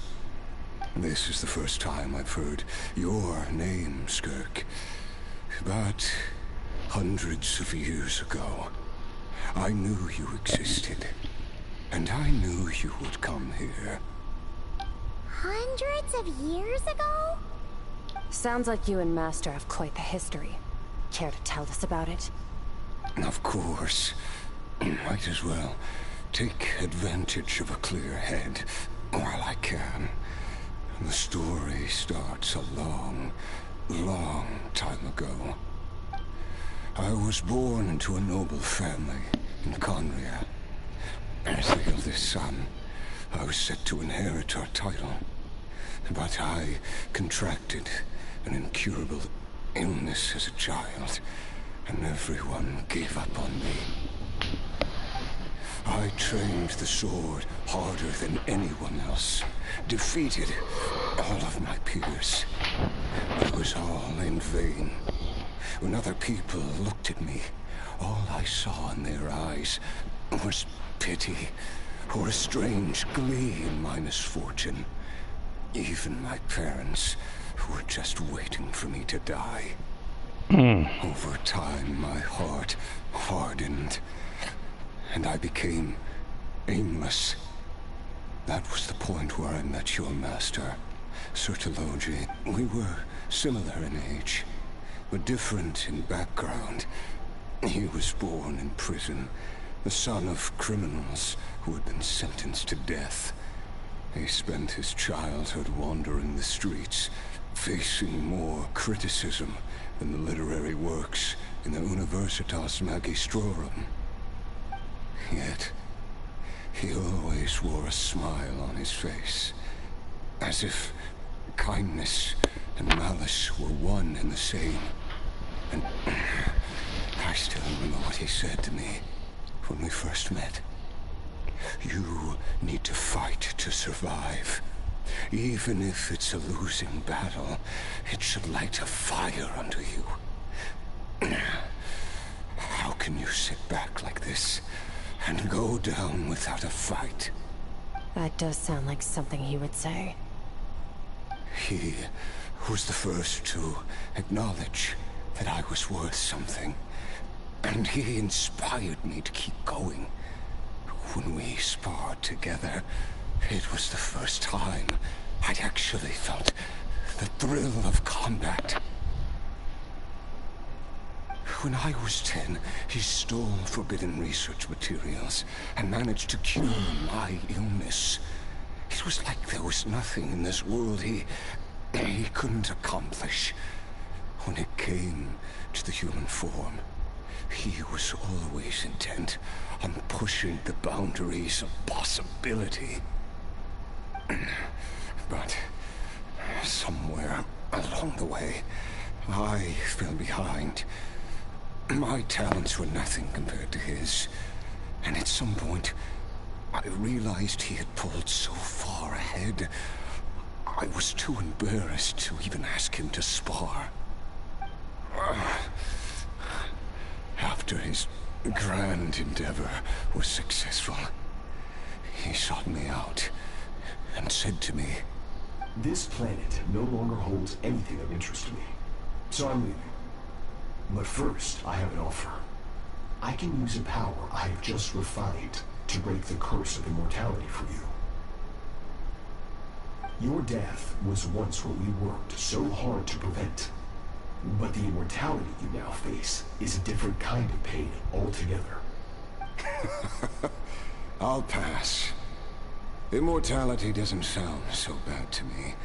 This is the first time I've heard your name, Skirk. But hundreds of years ago, I knew you existed. And I knew you would come here. Hundreds of years ago? Sounds like you and Master have quite the history. Care to tell us about it? Of course. Might as well take advantage of a clear head while I can. The story starts a long, long time ago. I was born into a noble family in Conria. As the eldest son, I was set to inherit our title. But I contracted an incurable illness as a child, and everyone gave up on me. I trained the sword harder than anyone else, defeated all of my peers. It was all in vain. When other people looked at me, all I saw in their eyes was pity, or a strange glee in my misfortune. Even my parents were just waiting for me to die. Over time, my heart hardened, and I became aimless. That was the point where I met your master, Sertologi. We were similar in age, but different in background. He was born in prison, the son of criminals who had been sentenced to death. He spent his childhood wandering the streets, facing more criticism than the literary works in the Universitas Magistrorum. Yet, he always wore a smile on his face, as if kindness and malice were one and the same. And I still remember what he said to me when we first met. You need to fight to survive. Even if it's a losing battle, it should light a fire under you. How can you sit back like this and go down without a fight? That does sound like something he would say. He was the first to acknowledge that I was worth something. And he inspired me to keep going. When we sparred together, it was the first time I'd actually felt the thrill of combat. When I was 10, he stole forbidden research materials and managed to cure my illness. It was like there was nothing in this world he couldn't accomplish. When it came to the human form, he was always intent on pushing the boundaries of possibility. But somewhere along the way, I fell behind. My talents were nothing compared to his, and at some point, I realized he had pulled so far ahead, I was too embarrassed to even ask him to spar. After his grand endeavor was successful, he sought me out and said to me, "This planet no longer holds anything of interest to me, so I'm leaving. But first, I have an offer. I can use a power I have just refined to break the curse of immortality for you. Your death was once what we worked so hard to prevent. But the immortality you now face is a different kind of pain altogether." I'll pass. Immortality doesn't sound so bad to me.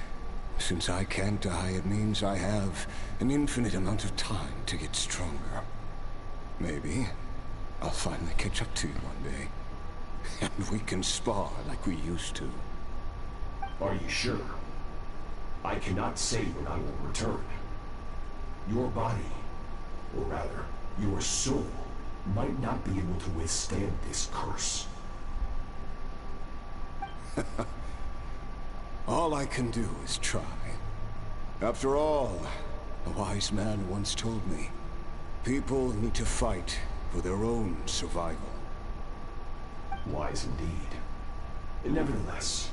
Since I can't die, it means I have an infinite amount of time to get stronger. Maybe I'll finally catch up to you one day, and we can spar like we used to. Are you sure? I cannot say when I will return. Your body, or rather, your soul, might not be able to withstand this curse. All I can do is try. After all, a wise man once told me, people need to fight for their own survival. Wise indeed. Nevertheless,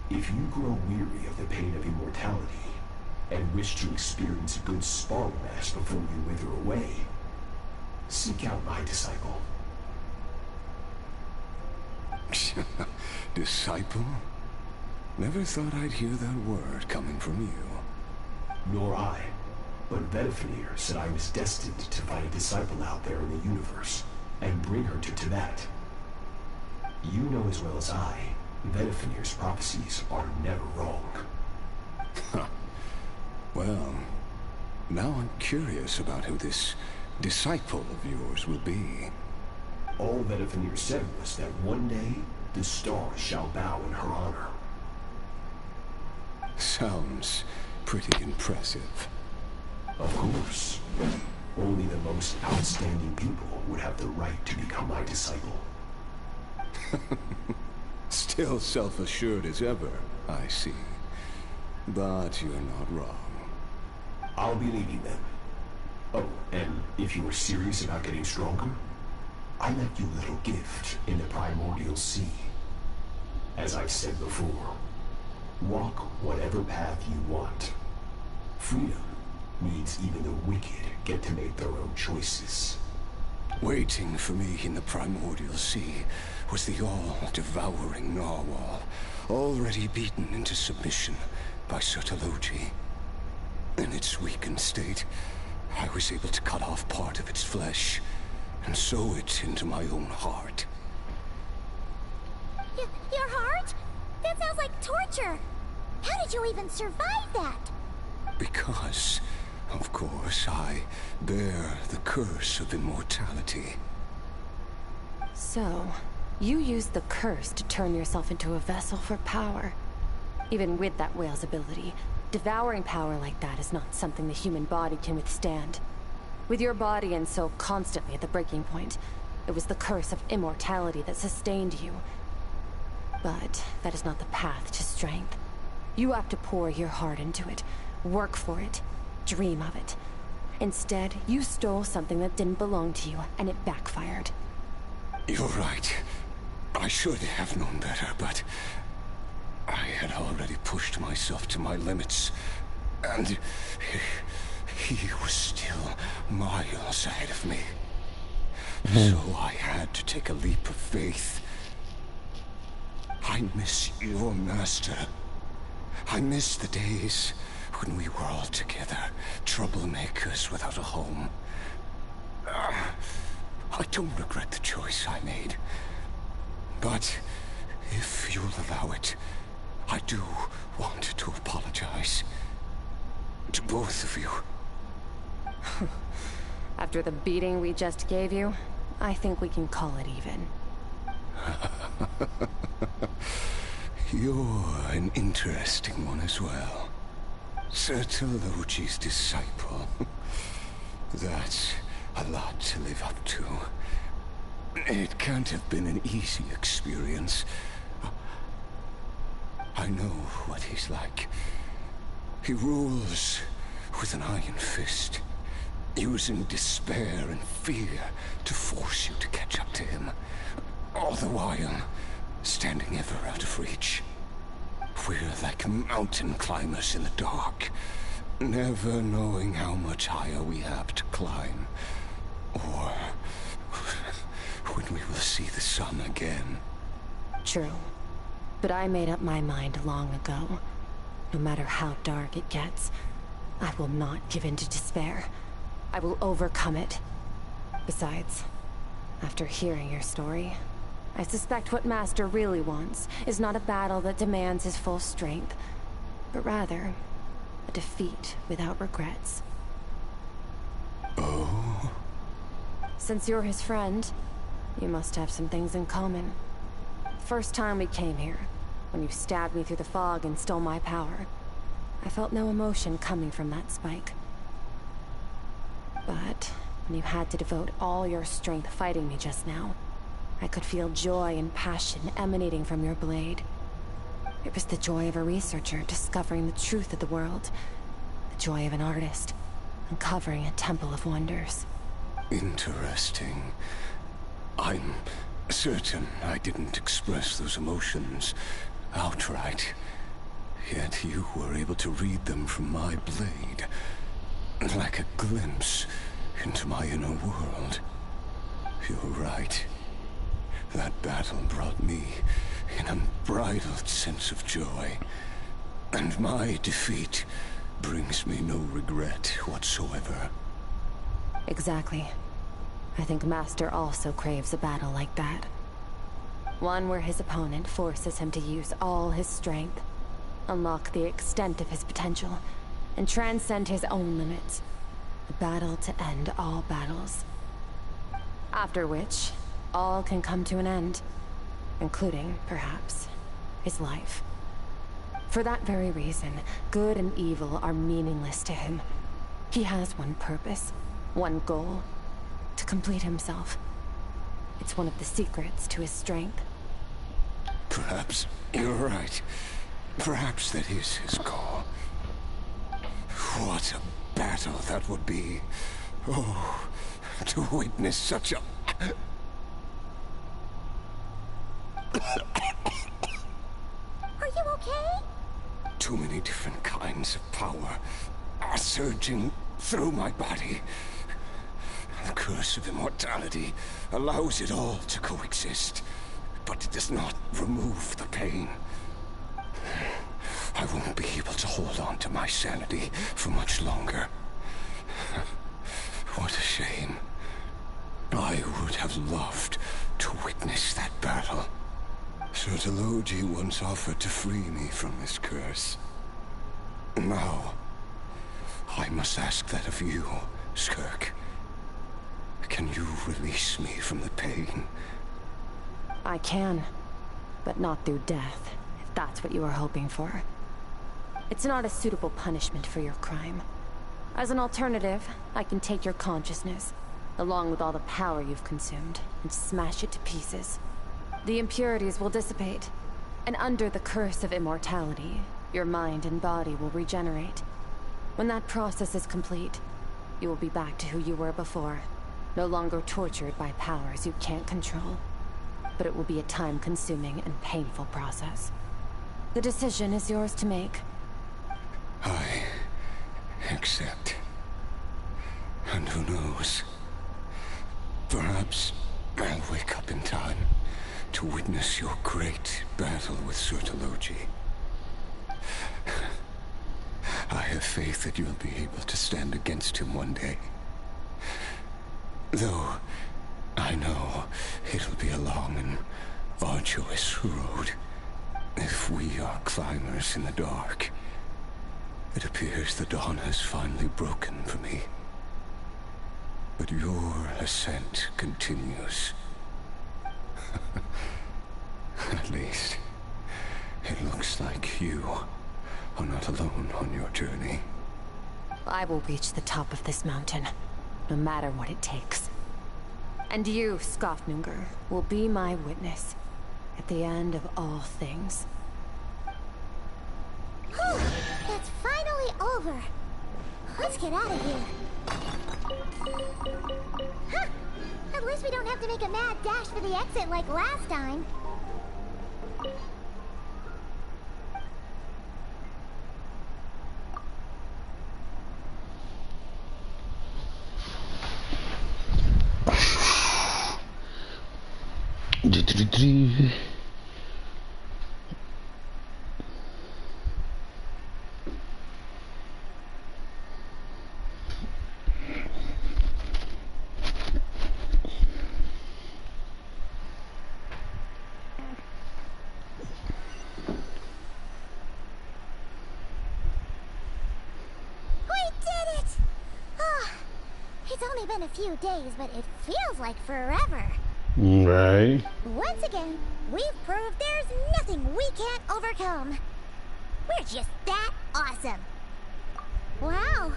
if you grow weary of the pain of immortality, and wish to experience a good sparring match before you wither away, seek out my disciple. Disciple? Never thought I'd hear that word coming from you. Nor I. But Vedifenir said I was destined to find a disciple out there in the universe, and bring her to Tibet. You know as well as I, Vedifenir's prophecies are never wrong. Well, now I'm curious about who this disciple of yours will be. All Vedifenir said was that one day, the stars shall bow in her honor. Sounds pretty impressive. Of course. Only the most outstanding people would have the right to become my disciple. Still self-assured as ever, I see. But you're not wrong. I'll be leaving them. Oh, and if you are serious about getting stronger, I left you a little gift in the primordial sea. As I've said before, walk whatever path you want. Freedom means even the wicked get to make their own choices. Waiting for me in the primordial sea was the all-devouring narwhal, already beaten into submission by Sertologi. In its weakened state, I was able to cut off part of its flesh and sew it into my own heart. Your heart? That sounds like torture. How did you even survive that? Because, of course, I bear the curse of immortality. So, you used the curse to turn yourself into a vessel for power. Even with that whale's ability, devouring power like that is not something the human body can withstand. With your body and soul constantly at the breaking point, it was the curse of immortality that sustained you. But that is not the path to strength. You have to pour your heart into it, work for it, dream of it. Instead, you stole something that didn't belong to you, and it backfired. You're right. I should have known better, but I had already pushed myself to my limits, and he was still miles ahead of me. So I had to take a leap of faith. I miss your master. I miss the days when we were all together, troublemakers without a home. I don't regret the choice I made. But if you'll allow it, I do want to apologize. To both of you. After the beating we just gave you, I think we can call it even. You're an interesting one as well. Sertologi's disciple. That's a lot to live up to. It can't have been an easy experience. I know what he's like. He rules with an iron fist, using despair and fear to force you to catch up to him, all the while standing ever out of reach. We're like mountain climbers in the dark, never knowing how much higher we have to climb, or when we will see the sun again. True. But I made up my mind long ago. No matter how dark it gets, I will not give in to despair. I will overcome it. Besides, after hearing your story, I suspect what Master really wants is not a battle that demands his full strength, but rather a defeat without regrets. Oh? Since you're his friend, you must have some things in common. First time we came here, when you stabbed me through the fog and stole my power, I felt no emotion coming from that spike. But when you had to devote all your strength fighting me just now, I could feel joy and passion emanating from your blade. It was the joy of a researcher discovering the truth of the world, the joy of an artist uncovering a temple of wonders. Interesting. I'm certain I didn't express those emotions outright. Yet you were able to read them from my blade, like a glimpse into my inner world. You're right. That battle brought me an unbridled sense of joy, and my defeat brings me no regret whatsoever. Exactly. I think Master also craves a battle like that. One where his opponent forces him to use all his strength, unlock the extent of his potential, and transcend his own limits. A battle to end all battles. After which, all can come to an end, including, perhaps, his life. For that very reason, good and evil are meaningless to him. He has one purpose, one goal: to complete himself. It's one of the secrets to his strength. Perhaps you're right. Perhaps that is his goal. What a battle that would be. Oh, to witness such a... Are you okay? Too many different kinds of power are surging through my body. The curse of immortality allows it all to coexist, but it does not remove the pain. I won't be able to hold on to my sanity for much longer. What a shame. I would have loved to witness that battle. Sertologi once offered to free me from this curse. Now, I must ask that of you, Skirk. Can you release me from the pain? I can, but not through death, if that's what you are hoping for. It's not a suitable punishment for your crime. As an alternative, I can take your consciousness, along with all the power you've consumed, and smash it to pieces. The impurities will dissipate, and under the curse of immortality, your mind and body will regenerate. When that process is complete, you will be back to who you were before, no longer tortured by powers you can't control. But it will be a time-consuming and painful process. The decision is yours to make. I accept. And who knows? Perhaps I'll wake up in time to witness your great battle with Sertologi. I have faith that you'll be able to stand against him one day. Though I know it'll be a long and arduous road. If we are climbers in the dark, it appears the dawn has finally broken for me. But your ascent continues. At least, it looks like you are not alone on your journey. I will reach the top of this mountain, no matter what it takes. And you, Skofnungr, will be my witness at the end of all things. Whew, it's finally over. Let's get out of here. Huh! At least we don't have to make a mad dash for the exit like last time. It's only been a few days, but it feels like forever. Right. Once again, we've proved there's nothing we can't overcome. We're just that awesome. Wow,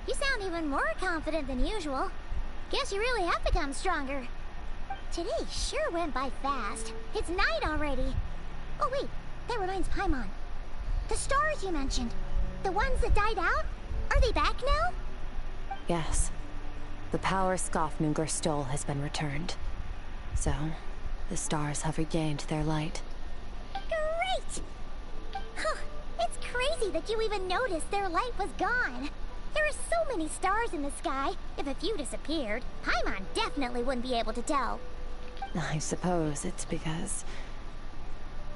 you sound even more confident than usual. Guess you really have become stronger. Today sure went by fast. It's night already. Oh wait, that reminds Paimon. The stars you mentioned, the ones that died out, are they back now? Yes. The power Skofnungr stole has been returned. So, the stars have regained their light. Great! Huh, it's crazy that you even noticed their light was gone. There are so many stars in the sky. If a few disappeared, Paimon definitely wouldn't be able to tell. I suppose it's because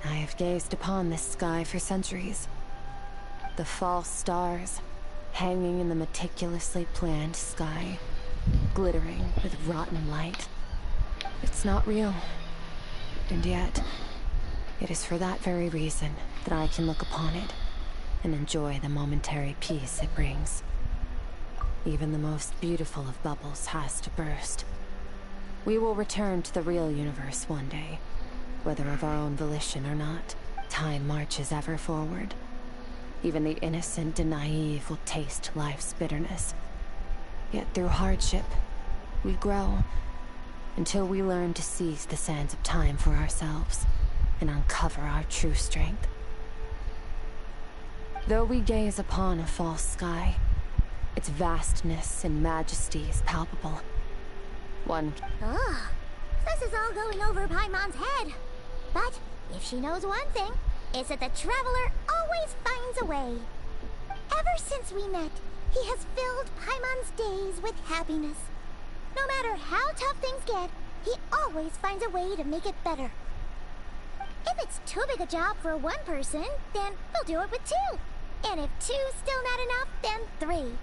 I have gazed upon this sky for centuries. The false stars, hanging in the meticulously planned sky, glittering with rotten light. It's not real. And yet, it is for that very reason that I can look upon it and enjoy the momentary peace it brings. Even the most beautiful of bubbles has to burst. We will return to the real universe one day, whether of our own volition or not. Time marches ever forward. Even the innocent and naive will taste life's bitterness. Yet through hardship, we grow, until we learn to seize the sands of time for ourselves, and uncover our true strength. Though we gaze upon a false sky, its vastness and majesty is palpable. Ugh, this is all going over Paimon's head. But if she knows one thing, it's that the traveler always finds a way. Ever since we met, he has filled Paimon's days with happiness. No matter how tough things get, he always finds a way to make it better. If it's too big a job for one person, then we'll do it with two. And if two's still not enough, then three.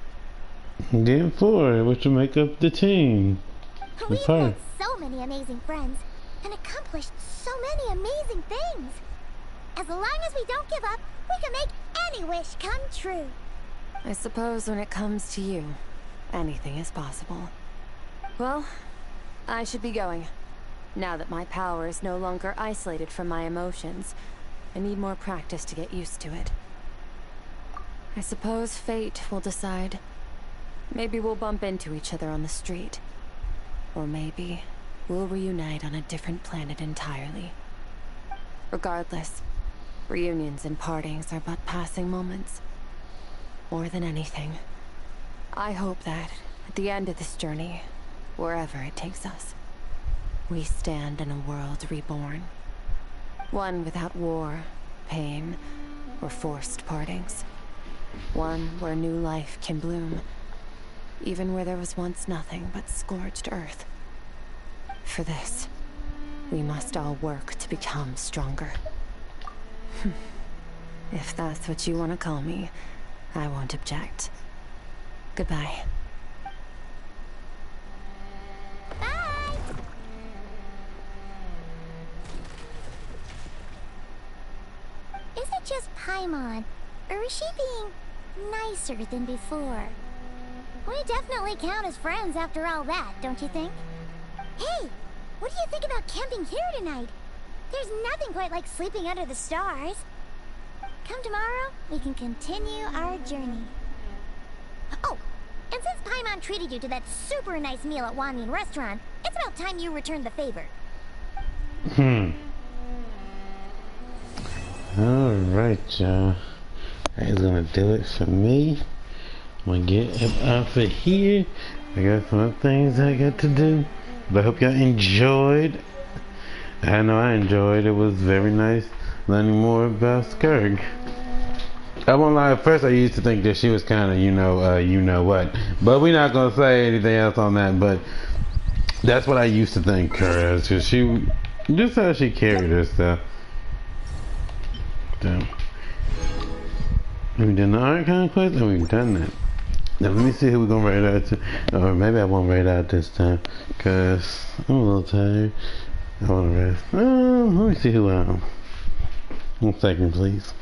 Then four, which will make up the team. We've had so many amazing friends, and accomplished so many amazing things. As long as we don't give up, we can make any wish come true. I suppose when it comes to you, anything is possible. Well, I should be going. Now that my power is no longer isolated from my emotions, I need more practice to get used to it. I suppose fate will decide. Maybe we'll bump into each other on the street. Or maybe we'll reunite on a different planet entirely. Regardless, reunions and partings are but passing moments. More than anything, I hope that at the end of this journey, wherever it takes us, we stand in a world reborn. One without war, pain, or forced partings. One where new life can bloom, even where there was once nothing but scorched earth. For this, we must all work to become stronger. If that's what you want to call me, I won't object. Goodbye. Bye! Is it just Paimon, or is she being nicer than before? We definitely count as friends after all that, don't you think? Hey, what do you think about camping here tonight? There's nothing quite like sleeping under the stars. Come tomorrow, we can continue our journey. Oh, and since Paimon treated you to that super nice meal at Wanyan Restaurant, it's about time you returned the favor. Alright, y'all. That's gonna do it for me. I'm gonna get up off of here. I got some things I got to do. But I hope y'all enjoyed. I know I enjoyed. It was very nice learning more about Skirk. I won't lie, at first I used to think that she was kind of, you know what. But we're not gonna say anything else on that. But that's what I used to think her as. Cause she, just how she carried herself. Damn. We've done the Archon quest, and we've done that. Now let me see who we're gonna raid out to. Or maybe I won't raid out this time, cause I'm a little tired. I wanna rest. Let me see who I am. 1 second, please.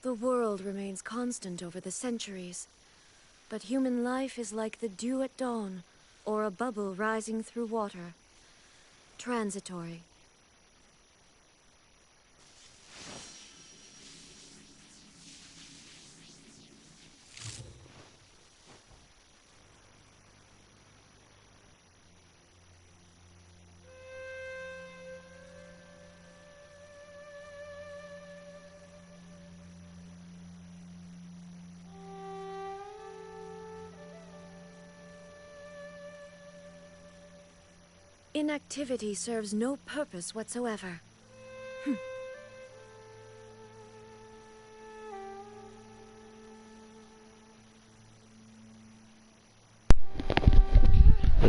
The world remains constant over the centuries, but human life is like the dew at dawn, or a bubble rising through water. Transitory. Inactivity serves no purpose whatsoever. We're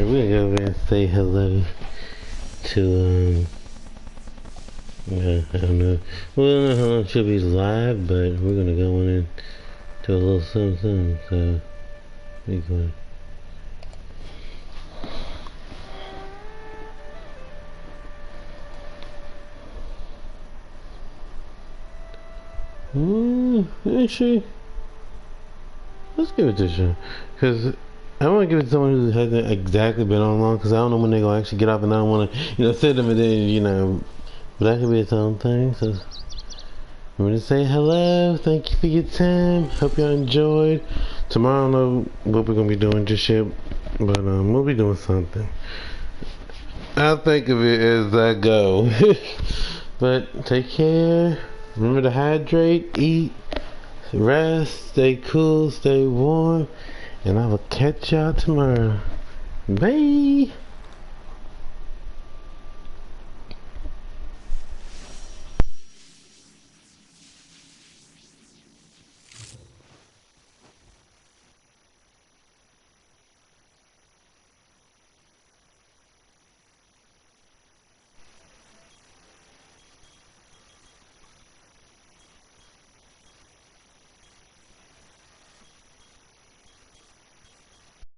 gonna go over and say hello to, I don't know. We don't know how long she'll be live, but we're gonna go in and do a little something, so be good. Actually, let's give it to her, because I want to give it to someone who hasn't exactly been on long, because I don't know when they're going to actually get off, and I don't want to, sit them and then, but that could be its own thing, so I'm going to say hello, thank you for your time, hope y'all enjoyed. Tomorrow I don't know what we're going to be doing just yet, but we'll be doing something. I'll think of it as I go. But take care, remember to hydrate, eat, rest, stay cool, stay warm, and I will catch y'all tomorrow. Bye!